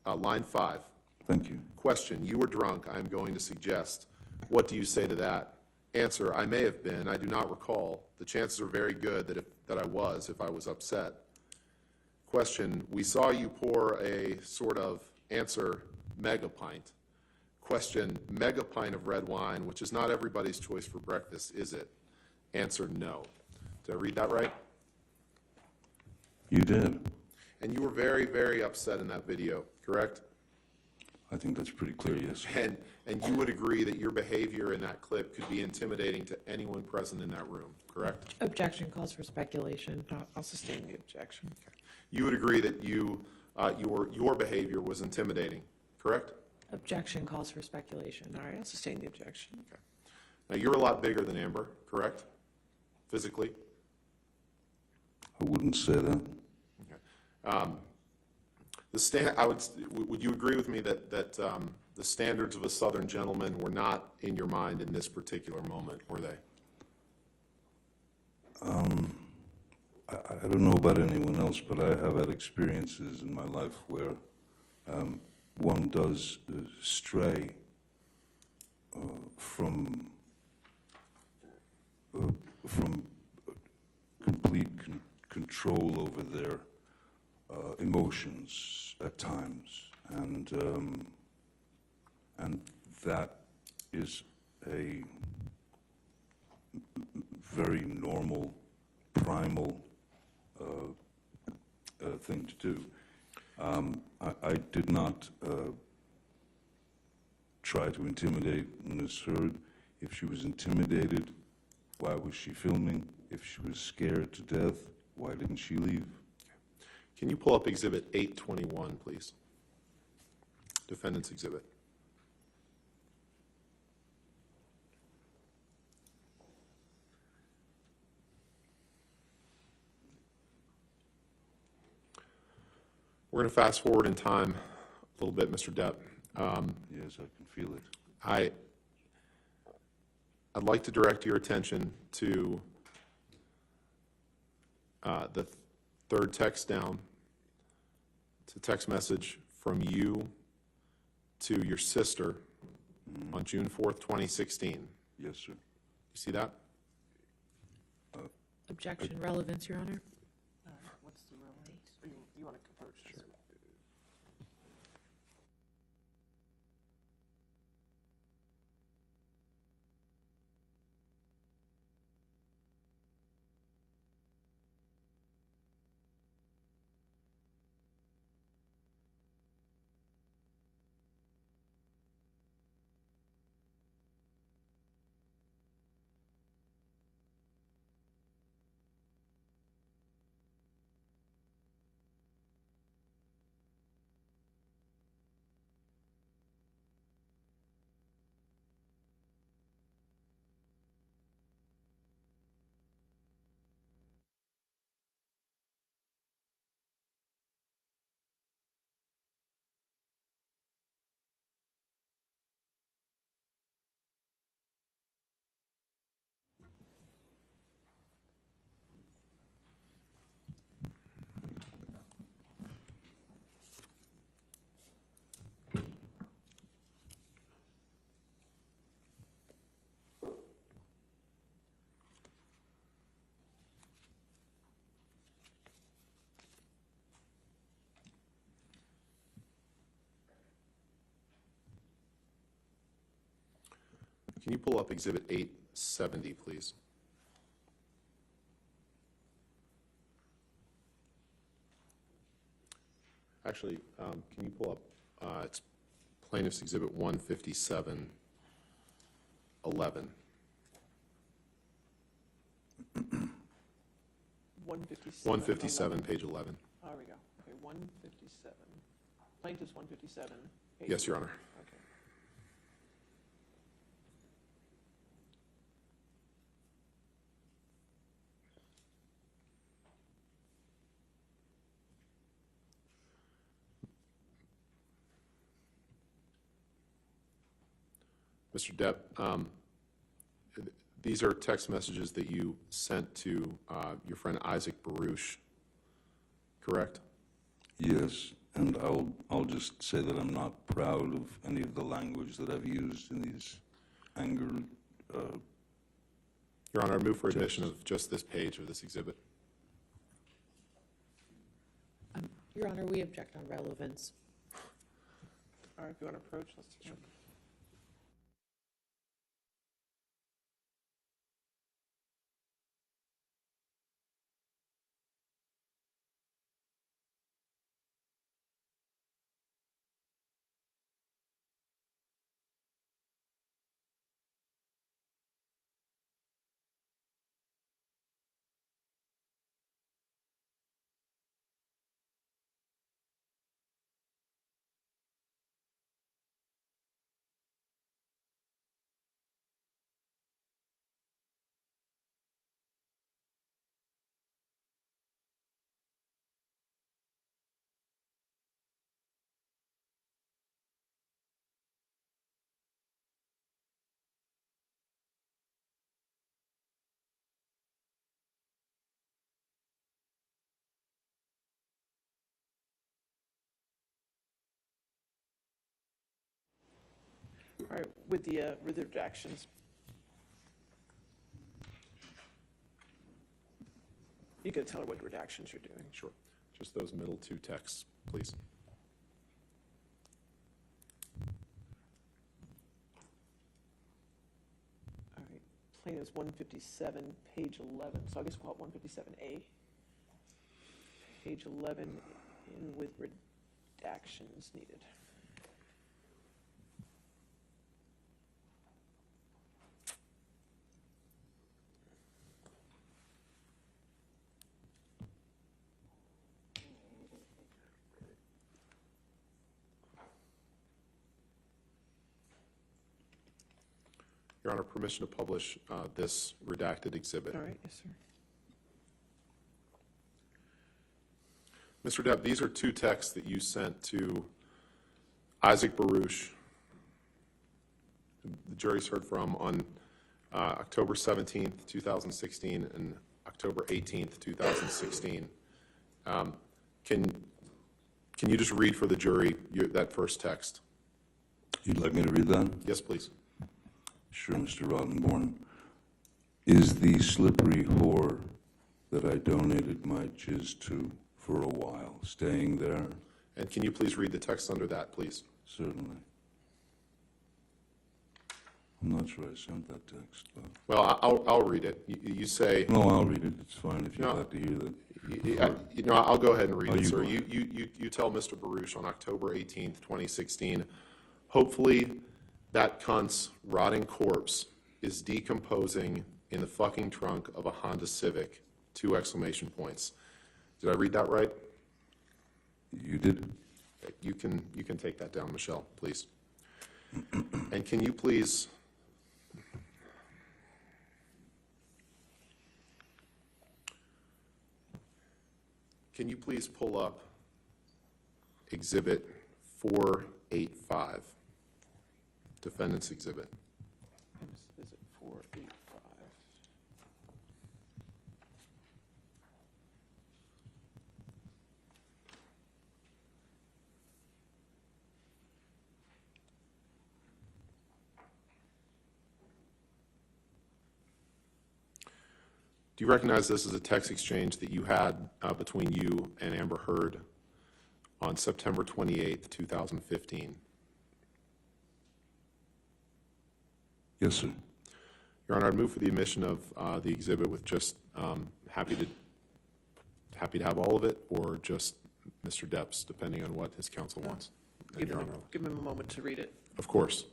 Line 5. Thank you. Question, you were drunk, I'm going to suggest. What do you say to that? Answer, I may have been, I do not recall. The chances are very good that I was, if I was upset. Question, we saw you pour a sort of, answer, mega pint. Question, mega pint of red wine, which is not everybody's choice for breakfast, is it? Answer, no. Did I read that right? You did. And you were very, very upset in that video, correct? I think that's pretty clear, yes. And you would agree that your behavior in that clip could be intimidating to anyone present in that room, correct? Objection calls for speculation. I'll sustain the objection. You would agree that your behavior was intimidating, correct? Objection calls for speculation. All right, I'll sustain the objection. Now, you're a lot bigger than Amber, correct? Physically? I wouldn't say that. Would you agree with me that the standards of a Southern gentleman were not in your mind in this particular moment, were they? I don't know about anyone else, but I have had experiences in my life where one does stray from complete control over their emotions at times, and that is a very normal, primal thing to do. I did not try to intimidate Ms. Heard. If she was intimidated, why was she filming? If she was scared to death, why didn't she leave? Can you pull up Exhibit 821, please? Defendant's Exhibit. We're going to fast forward in time a little bit, Mr. Depp. Yes, I can feel it. I'd like to direct your attention to the third text down. It's a text message from you to your sister on June 4th, 2016. Yes, sir. You see that? Objection, relevance, Your Honor. What's the relevance? You want to approach this? Can you pull up Exhibit 870, please? Actually, can you pull up, it's Plaintiff's Exhibit 157, 11. 157. 157, page 11. There we go. Okay, 157. Plaintiff's 157. Yes, Your Honor. Okay. Mr. Depp, these are text messages that you sent to your friend Isaac Baruch, correct? Yes, and I'll just say that I'm not proud of any of the language that I've used in these anger. Your Honor, I move for admission of just this page of this exhibit. Your Honor, we object on relevance. All right, if you want to approach, let's. All right, with the redactions. You can tell her what redactions you're doing. Sure. Just those middle two texts, please. All right, plaintiff's 157, page 11, so I guess we'll have 157A. Page 11, in with redactions needed. Your Honor, permission to publish this redacted exhibit. All right, yes, sir. Mr. Depp, these are two texts that you sent to Isaac Baruch, the jury's heard from, on October 17th, 2016, and October 18th, 2016. Can you just read for the jury that first text? You'd like me to read that? Yes, please. Sure, Mr. Rottenborn. Is the slippery whore that I donated my jizz to for a while staying there? And can you please read the text under that, please? Certainly. I'm not sure I sent that text, but... Well, I'll read it. You say... No, I'll read it. It's fine if you'd No. like to hear that. I'll go ahead and read Oh, it, you sir. go ahead. You tell Mr. Baruch on October 18th, 2016, hopefully that cunt's rotting corpse is decomposing in the fucking trunk of a Honda Civic, 2 exclamation points. Did I read that right? You did? You can take that down, Michelle, please. And can you please... Can you please pull up Exhibit 485, Defendant's Exhibit? Is it 485? Do you recognize this as a text exchange that you had between you and Amber Heard on September 28th, 2015? Yes, sir. Your Honor, I'd move for the admission of the exhibit with just happy to have all of it, or just Mr. Depp's, depending on what his counsel wants. And Your Honor, Give him a moment to read it. of course.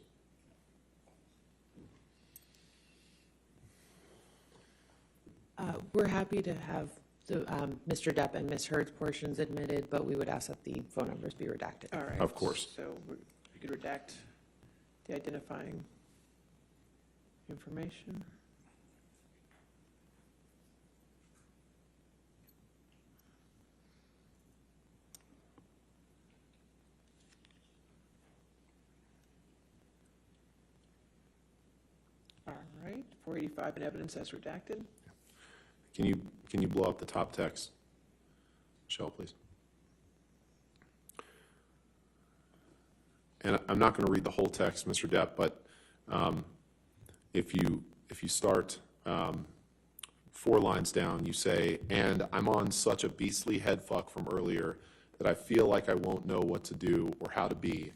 We're happy to have the, Mr. Depp and Ms. Heard's portions admitted, but we would ask that the phone numbers be redacted. All right. Of course. So you could redact the identifying information. All right, 485 in evidence as redacted. Can you blow up the top text? Michelle, please. And I'm not going to read the whole text, Mr. Depp, but if you start 4 lines down, you say, "And I'm on such a beastly head fuck from earlier that I feel like I won't know what to do or how to be.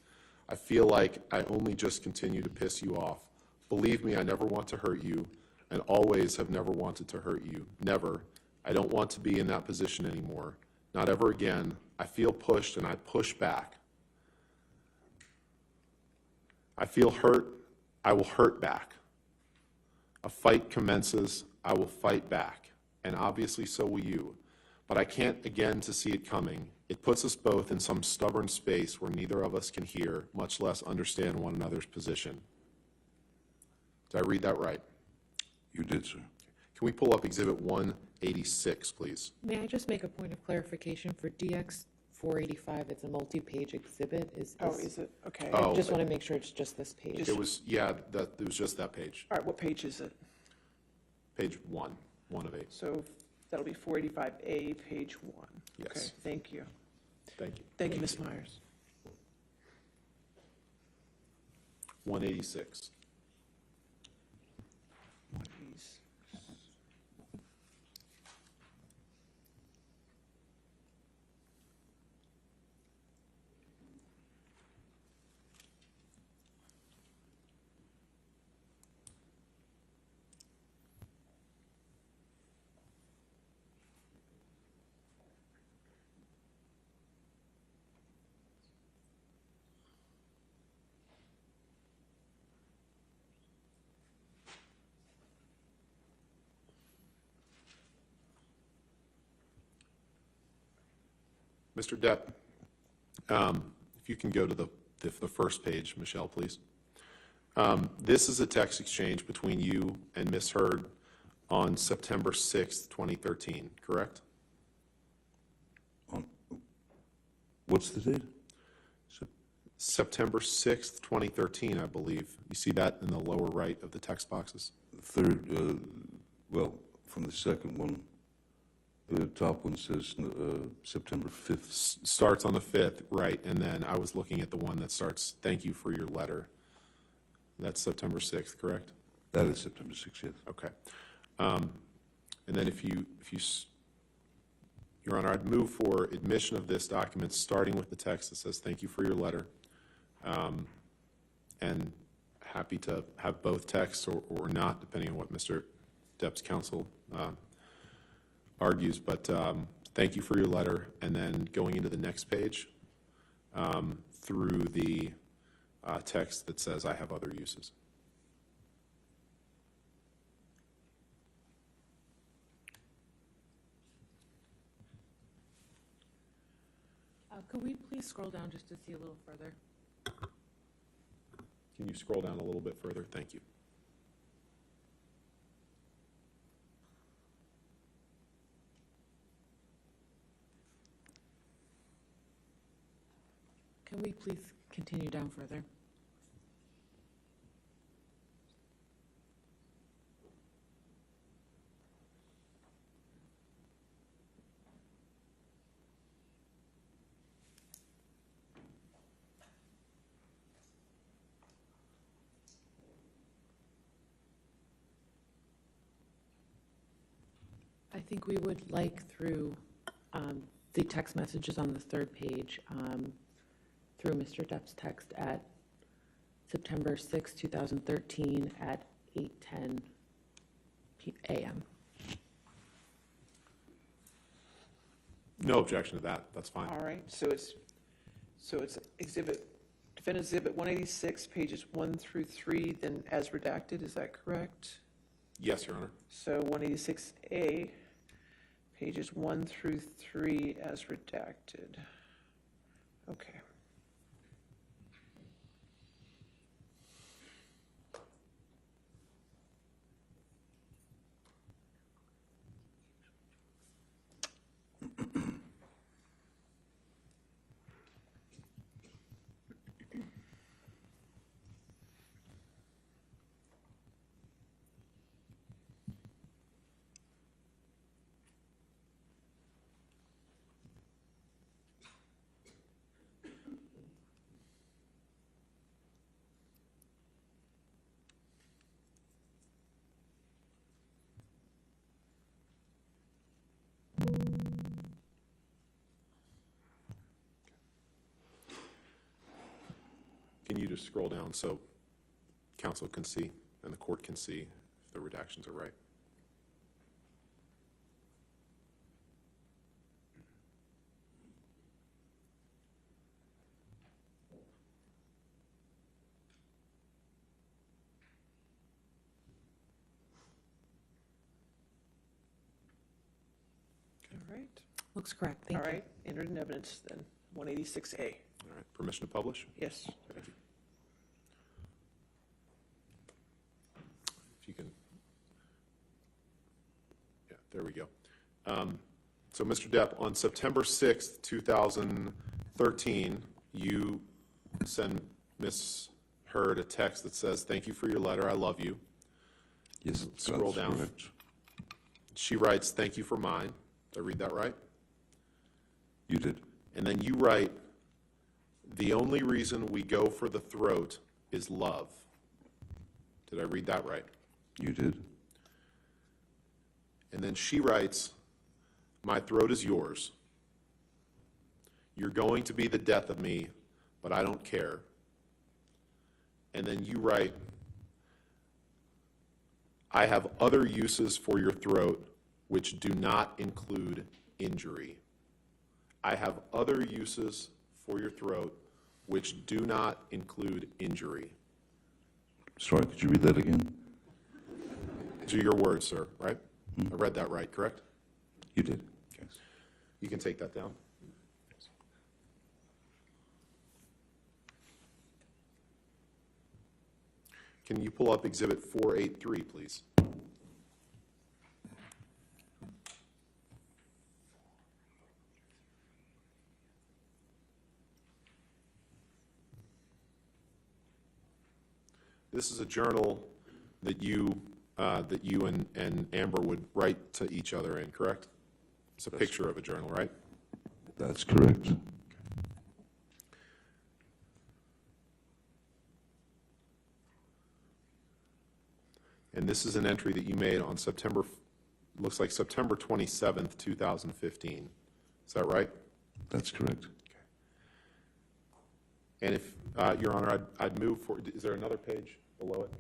I feel like I only just continue to piss you off. Believe me, I never want to hurt you, and always have never wanted to hurt you. Never. I don't want to be in that position anymore. Not ever again. I feel pushed and I push back. I feel hurt. I will hurt back. A fight commences. I will fight back. And obviously so will you. But I can't again to see it coming. It puts us both in some stubborn space where neither of us can hear, much less understand one another's position." Did I read that right? You did, sir. Can we pull up Exhibit 186, please? May I just make a point of clarification for DX 485? It's a multi-page exhibit. Is it? Okay. Oh. I just want to make sure it's just this page. It was, yeah, it was just that page. All right, what page is it? Page 1 of 8. So that'll be 485A, page 1. Yes. Okay, thank you. Thank you. Thank you, Ms. Myers. 186. Mr. Depp, if you can go to the first page, Michelle, please. This is a text exchange between you and Ms. Heard on September 6th, 2013, correct? What's the date? September 6th, 2013, I believe. You see that in the lower right of the text boxes? Third, well, from the second one, the top one says September 5th. Starts on the 5th, right, and then I was looking at the one that starts, thank you for your letter. That's September 6th, correct? That is September 6th, yes. Okay. And then if you, Your Honor, I'd move for admission of this document, starting with the text that says, thank you for your letter. And happy to have both texts or not, depending on what Mr. Depp's counsel argues, but thank you for your letter, and then going into the next page through the text that says I have other uses. Could we please scroll down just to see a little further? Can you scroll down a little bit further? Thank you. Can we please continue down further? I think we would like through the text messages on the third page, through Mr. Depp's text at September 6, 2013 at 8:10 a.m. No objection to that. That's fine. All right, so it's defendant exhibit 186, pages 1 through 3, then as redacted, is that correct? Yes, Your Honor. So 186A, pages 1 through 3 as redacted. Okay. Can you just scroll down so counsel can see and the court can see if the redactions are right? All right. Looks correct, thank All you. right, entered in evidence then, 186A. All right. Permission to publish? Yes. Thank you. If you can. Yeah, there we go. So, Mr. Depp, on September 6th, 2013, you send Ms. Heard a text that says, thank you for your letter, I love you. Yes, Scroll that's down. correct. She writes, thank you for mine. Did I read that right? You did. And then you write, the only reason we go for the throat is love. Did I read that right? You did. And then she writes, my throat is yours. You're going to be the death of me, but I don't care. And then you write, I have other uses for your throat which do not include injury. I have other uses for your throat which do not include injury. Sorry, could you read that again? These are your words, sir, right? I read that right, correct? You did. Okay. You can take that down. Can you pull up Exhibit 483, please? This is a journal that you and Amber would write to each other in, correct? It's a picture of a journal, right? That's correct. And this is an entry that you made on looks like September 27th, 2015. Is that right? That's correct. And if, Your Honor, I'd move for, is there another page below it?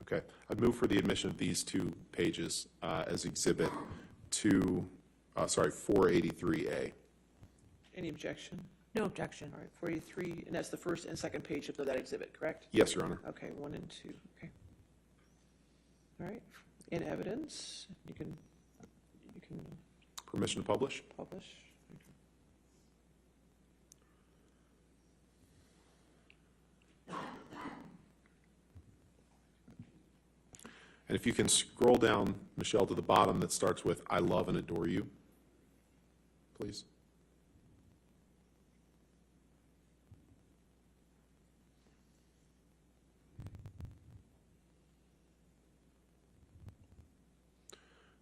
Okay, I'd move for the admission of these two pages as Exhibit 483A. Any objection? No objection. All right, 483, and that's the first and second page of that exhibit, correct? Yes, Your Honor. Okay, 1 and 2, okay. All right, in evidence, you can Permission to publish? publish. And if you can scroll down, Michelle, to the bottom that starts with, I love and adore you, please.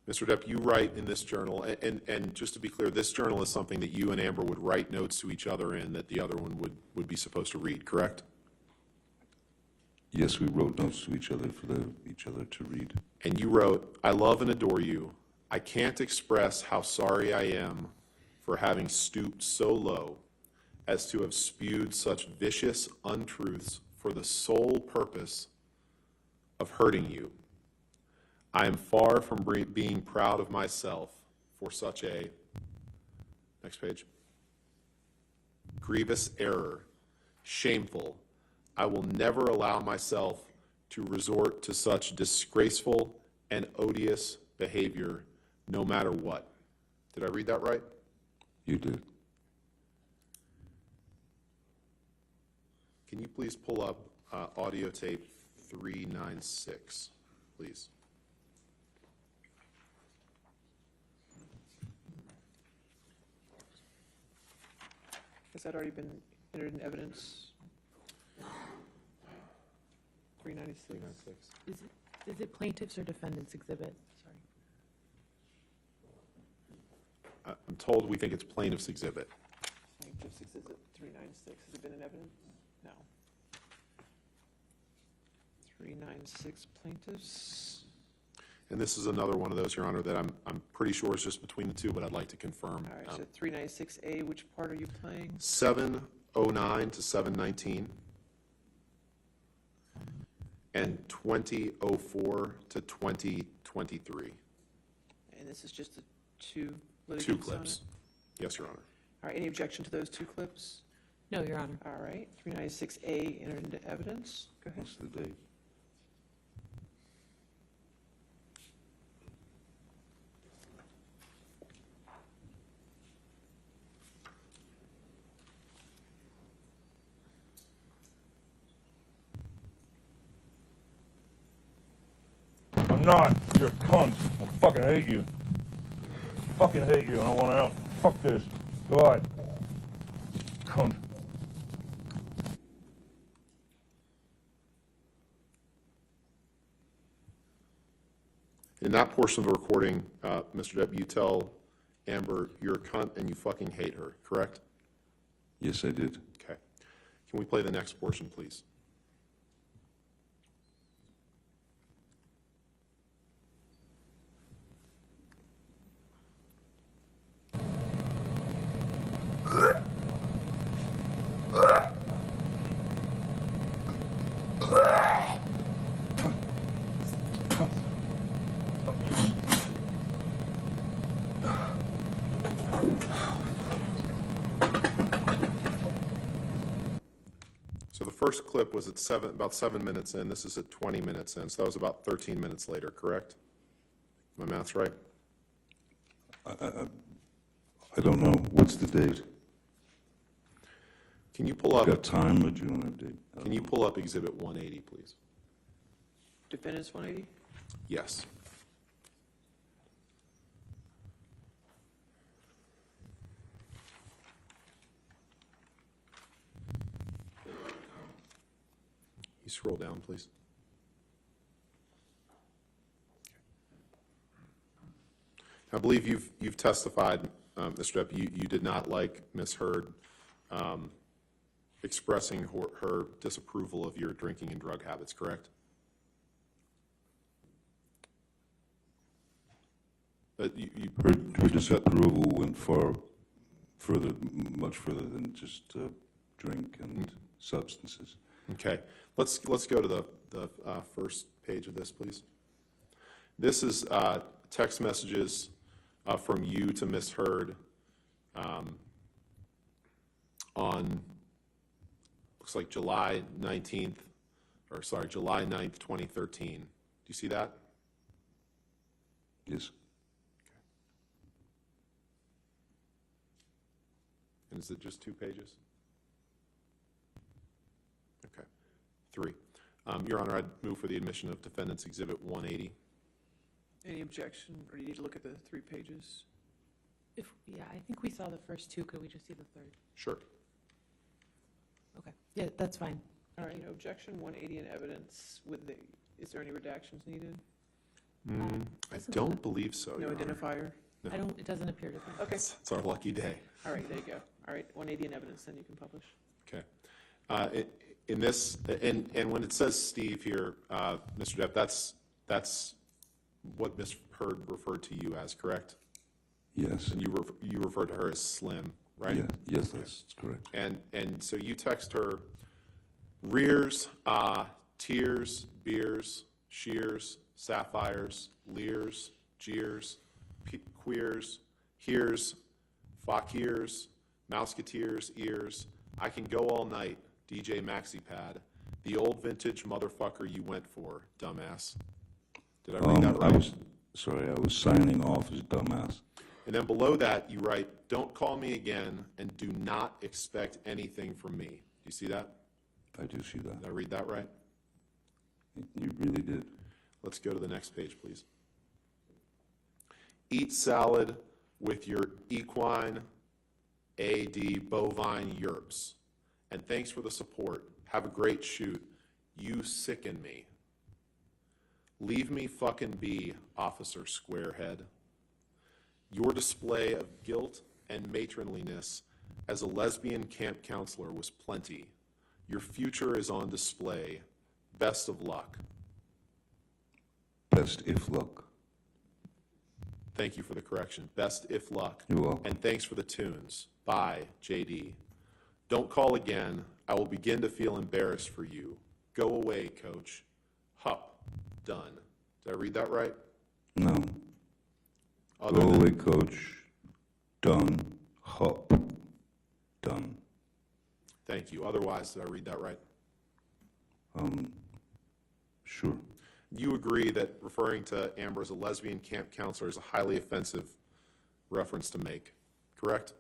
Mr. Depp, you write in this journal, and just to be clear, this journal is something that you and Amber would write notes to each other in that the other one would be supposed to read, correct? Yes, we wrote notes to each other for each other to read. And you wrote, I love and adore you. I can't express how sorry I am for having stooped so low as to have spewed such vicious untruths for the sole purpose of hurting you. I am far from being proud of myself for such a, next page, grievous error, shameful. I will never allow myself to resort to such disgraceful and odious behavior, no matter what. Did I read that right? You did. Can you please pull up audio tape 396, please? Has that already been entered in evidence? 396. Is it plaintiff's or defendant's exhibit? Sorry. I'm told we think it's plaintiff's exhibit. Plaintiff's exhibit 396, has it been in evidence? No. 396 plaintiffs. And this is another one of those, Your Honor, that I'm pretty sure is just between the two, but I'd like to confirm. All right, so 396A, which part are you playing? 709 to 719. And 2004 to 2023. And this is just the two litigants Two on it? clips. Yes, Your Honor. All right, any objection to those two clips? No, Your Honor. All right, 396A entered into evidence. Go ahead. What's the date? I'm not. You're a cunt. I fucking hate you. Fucking hate you. I don't want out. Fuck this. Goodbye. Cunt. In that portion of the recording, Mr. Depp, you tell Amber you're a cunt and you fucking hate her, correct? Yes, I did. Okay. Can we play the next portion, please? So the first clip was at about 7 minutes in. This is at 20 minutes in. So that was about 13 minutes later, correct? My math's right? I don't know. What's the date? Can you pull up, Got time, or do you want a date? can you pull up Exhibit 180, please? Defendants 180? Yes. You scroll down, please. I believe you've testified, Mr. Depp, you did not like Ms. Heard expressing her disapproval of your drinking and drug habits, correct? Her disapproval went further, much further than just drink and substances. Okay, let's go to the first page of this, please. This is text messages from you to Ms. Heard on, looks like July 9th, 2013. Do you see that? Yes. And is it just 2 pages? Okay, 3. Your Honor, I'd move for the admission of Defendant's Exhibit 180. Any objection, or do you need to look at the 3 pages? Yeah, I think we saw the first 2. Could we just see the third? Sure. Okay, yeah, that's fine. All right, no objection, 180 in evidence with the, is there any redactions needed? I don't believe so, No Your Honor. identifier? No. It doesn't appear to be. Okay, It's our lucky day. all right, there you go. All right, 180 in evidence, then you can publish. Okay. In this, and when it says Steve here, Mr. Depp, that's what Ms. Heard referred to you as, correct? Yes. And you referred to her as Slim, right? Yeah. Yes, that's correct. And so you text her rears, tears, beers, shears, sapphires, leers, jeers, queers, hears, fakirs, mouseketeers, ears. I can go all night, DJ MaxiPad. The old vintage motherfucker you went for, dumbass. Did I read that right? I was signing off as dumbass. And then below that, you write, don't call me again and do not expect anything from me. Do you see that? I do see that. Did I read that right? You really did. Let's go to the next page, please. Eat salad with your equine, AD, bovine yerps. And thanks for the support. Have a great shoot. You sicken me. Leave me fucking be, Officer Squarehead. Your display of guilt and matronliness as a lesbian camp counselor was plenty. Your future is on display. Best of luck. Best if luck. Thank you for the correction. Best if luck. You're welcome. And thanks for the tunes. Bye, JD. Don't call again. I will begin to feel embarrassed for you. Go away, coach. Hup. Done. Did I read that right? No. Other Go than- away, coach. Done. Hup. Done. Thank you. Otherwise, did I read that right? Sure. You agree that referring to Amber as a lesbian camp counselor is a highly offensive reference to make, correct?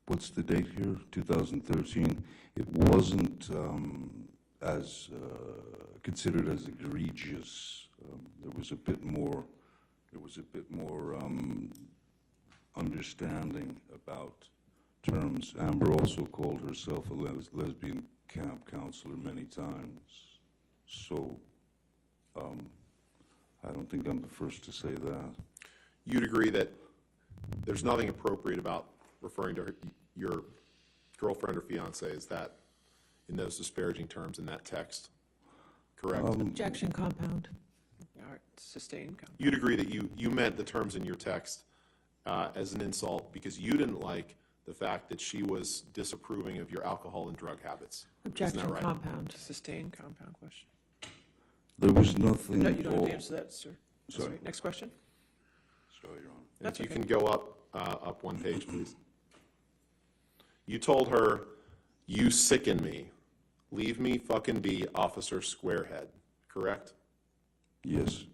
What's the date here? 2013. It wasn't as considered as egregious. There was a bit more. Understanding about terms. Amber also called herself a lesbian camp counselor many times. So I don't think I'm the first to say that. You'd agree that there's nothing appropriate about referring to your girlfriend or fiance, is that in those disparaging terms in that text, correct? Objection, compound. All right, sustained. You'd agree that you meant the terms in your text as an insult because you didn't like the fact that she was disapproving of your alcohol and drug habits. Objection, Isn't that right? compound. Sustained compound question. There was nothing. No, you don't have or- to answer that, sir. Sorry. Next question? Sorry, Your Honor. If you can go up one page, please. You told her, "You sicken me. Leave me fucking be, Officer Squarehead." Correct? Yes.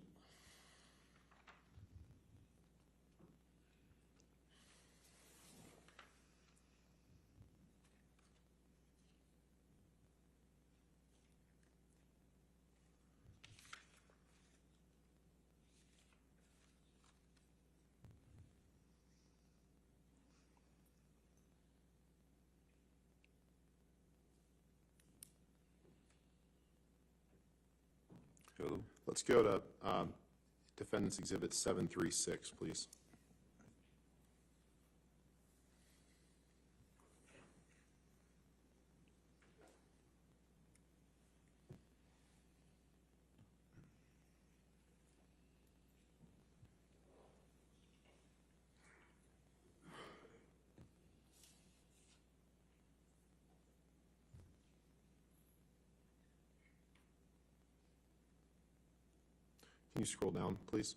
Hello? Let's go to Defendant's Exhibit 736, please. Can you scroll down, please?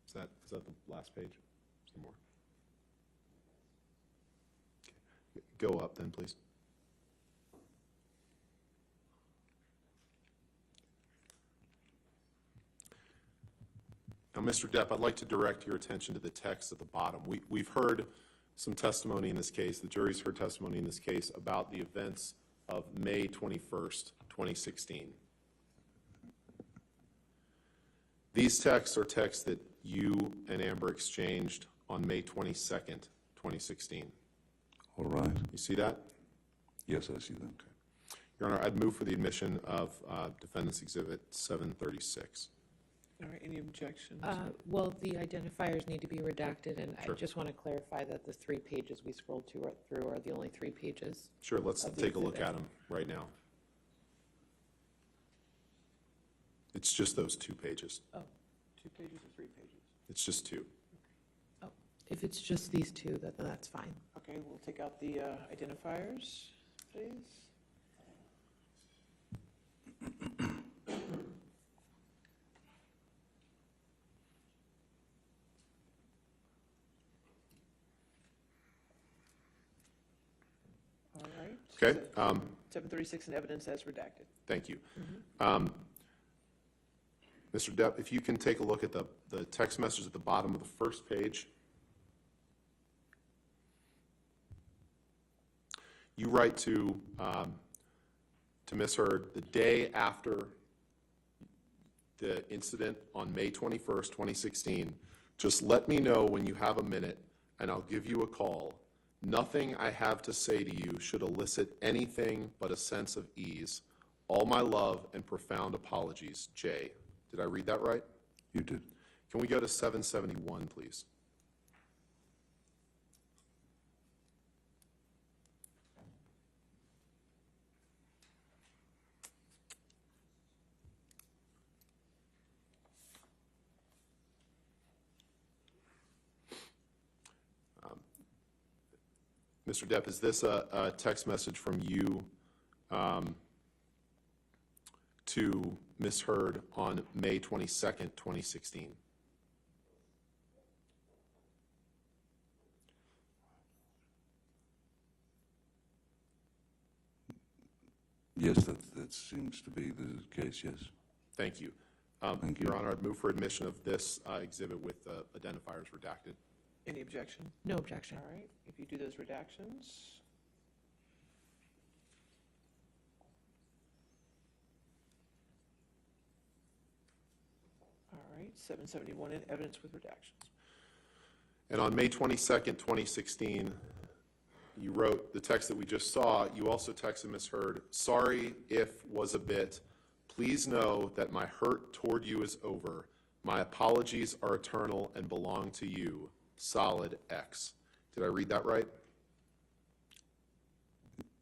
Is that the last page? Is there more? Okay. Go up then, please. Now, Mr. Depp, I'd like to direct your attention to the text at the bottom. We've heard some testimony in this case, the jury's heard testimony in this case about the events of May 21st, 2016. These texts are texts that you and Amber exchanged on May 22nd, 2016. All right. You see that? Yes, I see that. Your Honor, I'd move for the admission of Defendant's Exhibit 736. All right, any objections? Well, the identifiers need to be redacted, and Sure. I just want to clarify that the 3 pages we scrolled through are the only 3 pages. Sure, let's Of the take a look exhibit. at them right now. It's just those 2 pages. 2 pages or 3 pages? It's just 2. Oh, if it's just these 2, then that's fine. Okay, we'll take out the identifiers, please. All right. Okay, 736 in evidence as redacted. thank you. Mr. Depp, if you can take a look at the text message at the bottom of the first page. You write to Ms. Hurd the day after the incident on May 21st, 2016. Just let me know when you have a minute, and I'll give you a call. Nothing I have to say to you should elicit anything but a sense of ease. All my love and profound apologies, Jay. Did I read that right? You did. Can we go to 771, please? Mr. Depp, is this a text message from you to Ms. Hurd on May 22nd, 2016? Yes, that seems to be the case, yes. Thank you. Thank you. Your Honor, I'd move for admission of this exhibit with identifiers redacted. Any objection? No objection. All right, if you do those redactions. All right, 771 in evidence with redactions. And on May 22nd, 2016, you wrote the text that we just saw. You also texted Ms. Heard, sorry if was a bit. Please know that my hurt toward you is over. My apologies are eternal and belong to you. Solid X. Did I read that right?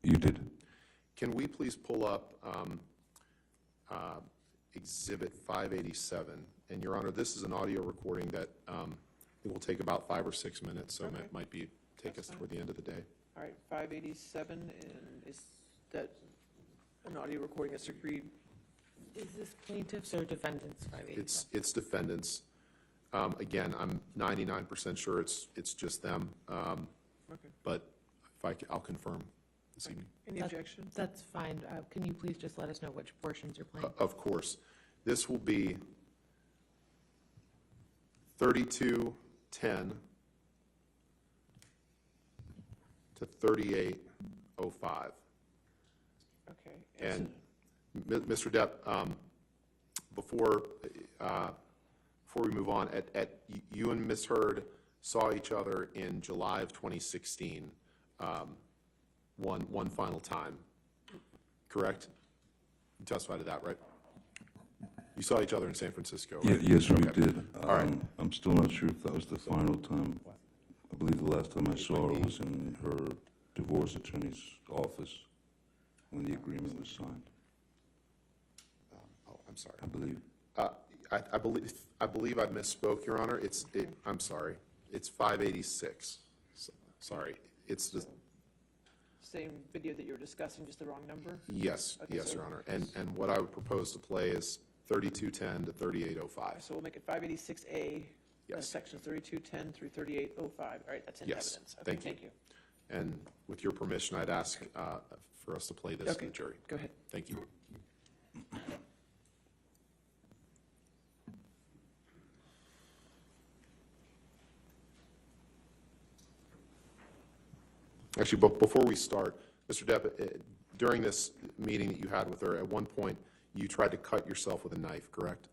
You did. Can we please pull up Exhibit 587? And Your Honor, this is an audio recording that it will take about 5 or 6 minutes, so Okay. it might be take us toward the end of the day. All right, 587, and is that an audio recording that's agreed? Is this plaintiffs or defendants, 587? It's defendants. Again, I'm 99% sure it's just them, Okay. but I'll confirm this evening. Any objection? That's fine. Can you please just let us know which portions you're playing? Of course. This will be 3210 to 3805. Okay. And Mr. Depp, before we move on, you and Ms. Heard saw each other in July of 2016, one final time, correct? You testified to that, right? You saw each other in San Francisco, right? Yes, we Okay. did. All right. I'm still not sure if that was the final time. I believe the last time I saw her was in her divorce attorney's office when the agreement was signed, Oh, I'm sorry. I believe. I believe I misspoke, Your Honor. I'm sorry. It's 586. Sorry. It's the, Same video that you were discussing, just the wrong number? yes, Okay, yes, so- Your Honor. And what I would propose to play is 3210 to 3805. So we'll make it 586A, Yes. sections 3210 through 3805. All right, that's in Yes, evidence. Okay, thank you. And with your permission, I'd ask for us to play this to Okay. the jury. Go ahead. Thank you. Actually, but before we start, Mr. Depp, during this meeting that you had with her, at one point, you tried to cut yourself with a knife, correct?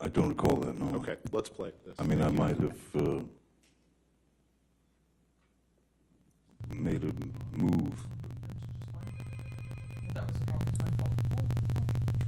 I don't recall that, no. Okay, let's play this. I mean, I might have made a move. That was probably my fault.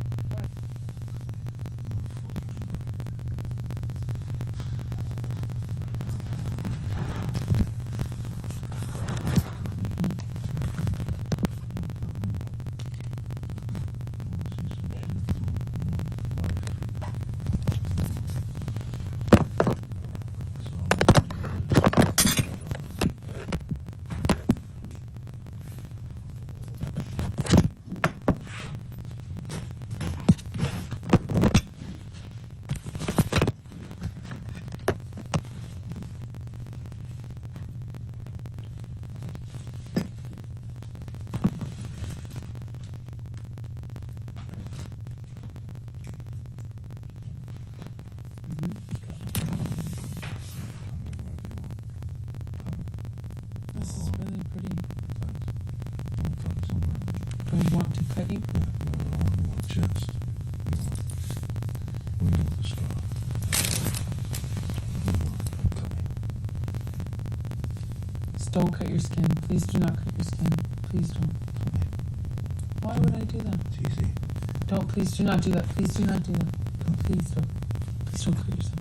This is really pretty. Do I want to cut you? Chest. We know the scar. Don't cut your skin. Please do not cut your skin. Please don't. Why would I do that? It's easy. Don't. Please do not do that. Please do not do that. Please don't. Please don't cut yourself.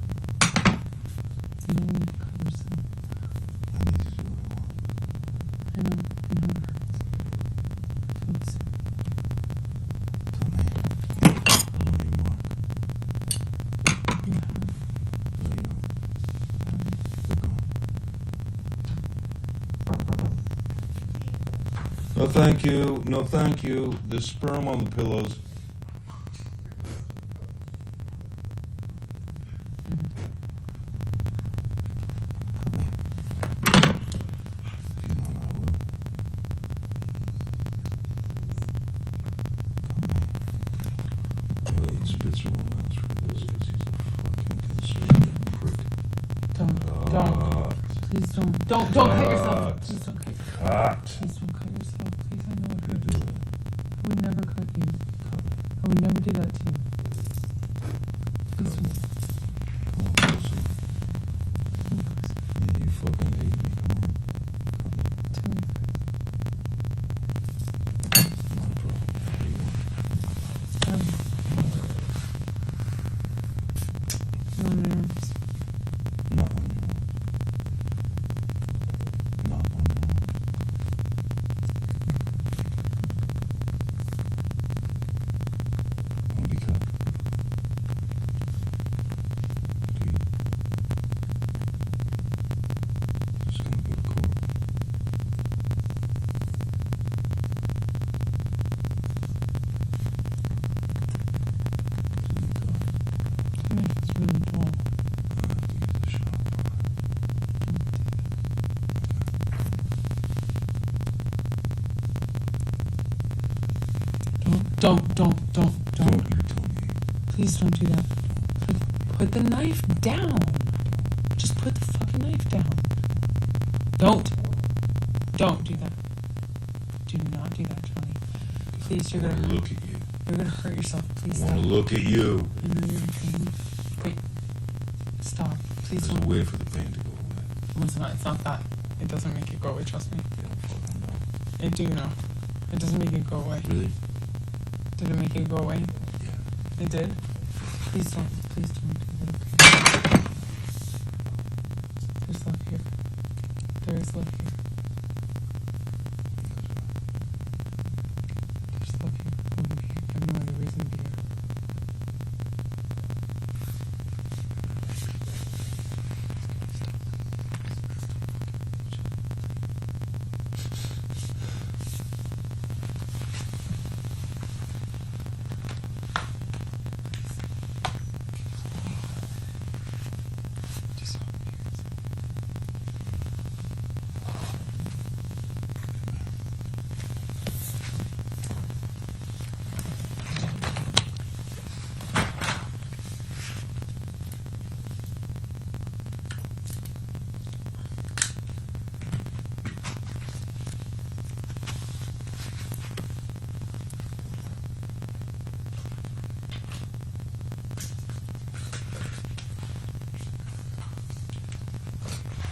You don't need to cut yourself. I need to do what I want. I know. I know it hurts. Focus. Tell me. I love you, Mark. Yeah. No, you don't. We're gone. No, thank you. No, thank you. There's sperm on the pillows. Don't cut yourself. Please don't cut yourself. Cut. Please don't cut yourself. Please, I know it hurts. I would never cut you. I would never do that to you. Please don't. You fucking Don't. Don't you tell me. Please don't do that. Put the knife down. Just put the fucking knife down. Don't do that. Do not do that, Johnny. Please, you're I gonna wanna look at you. You're gonna hurt yourself. Please I stop. wanna look at you. I know you're in pain. Wait. Stop. Please There's a don't. way for the pain to go away. Listen, it's not that. It doesn't make it go away, trust me. You don't fucking know. I do know. It doesn't make it go away. Really? Did it make it go away? Yeah. It did? Please don't. Please don't do that, okay? There's love here. There is love here. There's love here. We'll be here. I have no other reason to be here.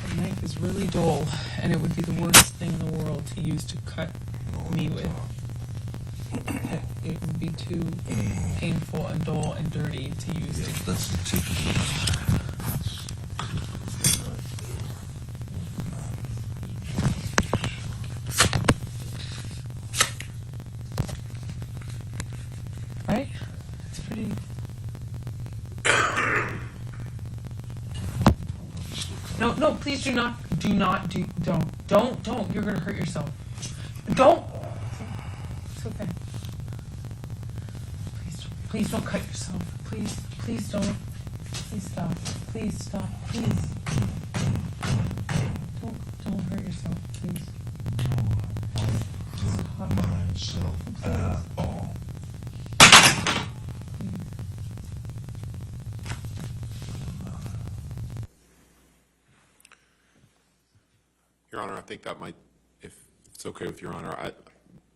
The knife is really dull, and it would be the worst thing in the world to use to cut me with. It would be too painful and dull and dirty to use. Yeah, that's the tip of it. Right? It's pretty. No, please do not, don't. You're gonna hurt yourself. Don't. It's okay. Please don't cut yourself. Please don't. Please stop. Please stop. Please. Don't hurt yourself, please. Not myself at all. Your Honor, I think that might, if it's okay with Your Honor, I'm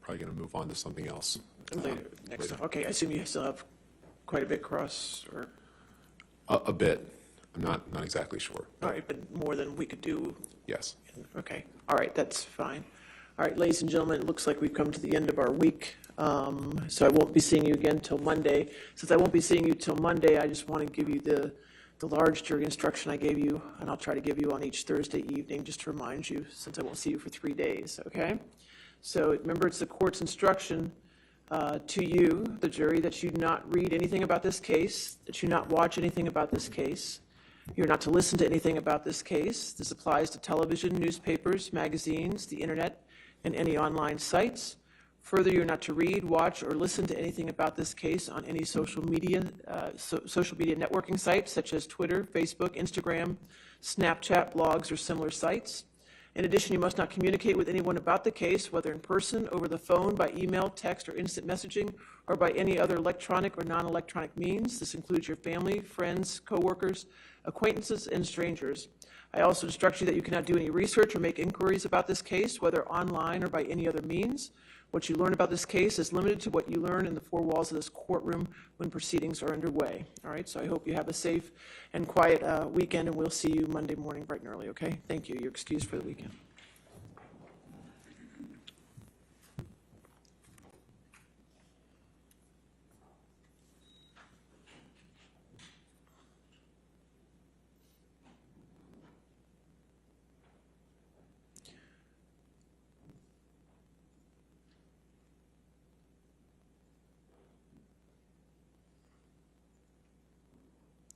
probably going to move on to something else. Later, next time. Okay, I assume you still have quite a bit cross, or, A bit. I'm not exactly sure. all right, but more than we could do. Yes. Okay, all right, that's fine. All right, ladies and gentlemen, it looks like we've come to the end of our week. So I won't be seeing you again till Monday. Since I won't be seeing you till Monday, I just want to give you the large jury instruction I gave you, and I'll try to give you on each Thursday evening, just to remind you, since I won't see you for 3 days, okay? So remember, it's the court's instruction to you, the jury, that you not read anything about this case, that you not watch anything about this case, you're not to listen to anything about this case. This applies to television, newspapers, magazines, the internet, and any online sites. Further, you're not to read, watch, or listen to anything about this case on any social media networking sites such as Twitter, Facebook, Instagram, Snapchat, blogs, or similar sites. In addition, you must not communicate with anyone about the case, whether in person, over the phone, by email, text, or instant messaging, or by any other electronic or non-electronic means. This includes your family, friends, coworkers, acquaintances, and strangers. I also instruct you that you cannot do any research or make inquiries about this case, whether online or by any other means. What you learn about this case is limited to what you learn in the four walls of this courtroom when proceedings are underway. All right, so I hope you have a safe and quiet weekend, and we'll see you Monday morning bright and early, okay? Thank you. You're excused for the weekend.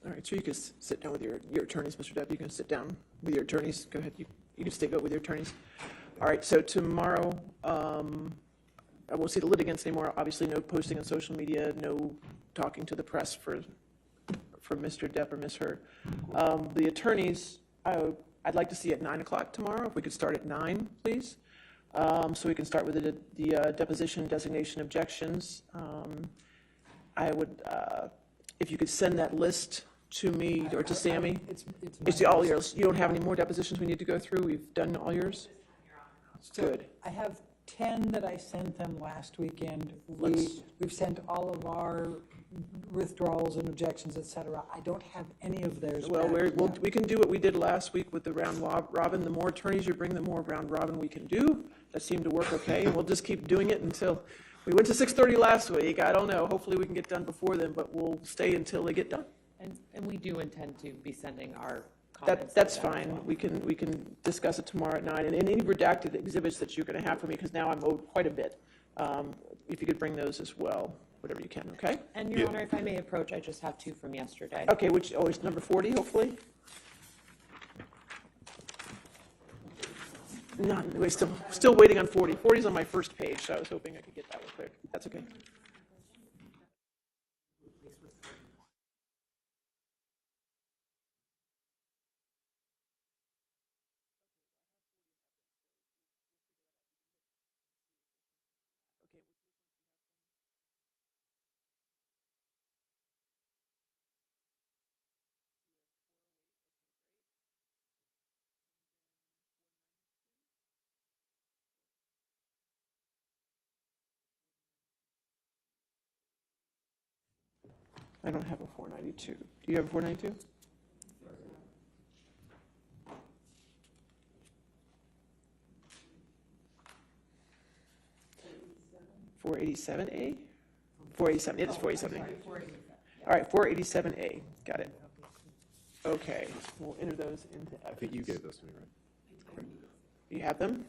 All right, so you can sit down with your attorneys, Mr. Depp. You can sit down with your attorneys. Go ahead. You can stay with your attorneys. All right, so tomorrow, I won't see the litigants anymore. Obviously, no posting on social media, no talking to the press for Mr. Depp or Ms. Her. The attorneys, I'd like to see at 9 o'clock tomorrow. If we could start at 9, please. So we can start with the deposition designation objections. I would, if you could send that list to me or to Sammy. It's all yours. You don't have any more depositions we need to go through? We've done all yours? Good. I have 10 that I sent them last weekend. We've sent all of our withdrawals and objections, et cetera. I don't have any of theirs Well, back. we can do what we did last week with the round robin. The more attorneys you bring, the more round robin we can do. That seemed to work okay, and we'll just keep doing it until, we went to 6:30 last week. I don't know. Hopefully we can get done before then, but we'll stay until they get done. And we do intend to be sending our comments. That's to them as fine. well. We can discuss it tomorrow at 9. And any redacted exhibits that you're going to have for me, because now I'm owed quite a bit. If you could bring those as well, whatever you can, okay? And Your Honor, if I may approach, I just have 2 from yesterday. Okay, which, it's number 40, hopefully? No, we're still waiting on 40. 40 is on my first page, so I was hoping I could get that one cleared. That's okay. I don't have a 492. Do you have a 492? $487A? 487, it is 487A. All right, 487A, got it. Okay, we'll enter those into evidence. I think you gave those to me, right? You have them?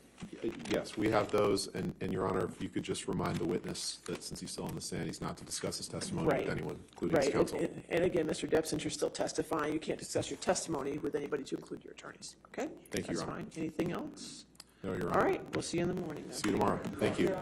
Yes, we have those, and Your Honor, if you could just remind the witness that since he's still on the stand, he's not to discuss his testimony Right. with anyone, including his Right, counsel. and again, Mr. Depp, since you're still testifying, you can't discuss your testimony with anybody to include your attorneys, okay? Thank you, Your That's Honor. fine. Anything else? No, Your All Honor. right, we'll see you in the morning then. See you tomorrow. Thank you.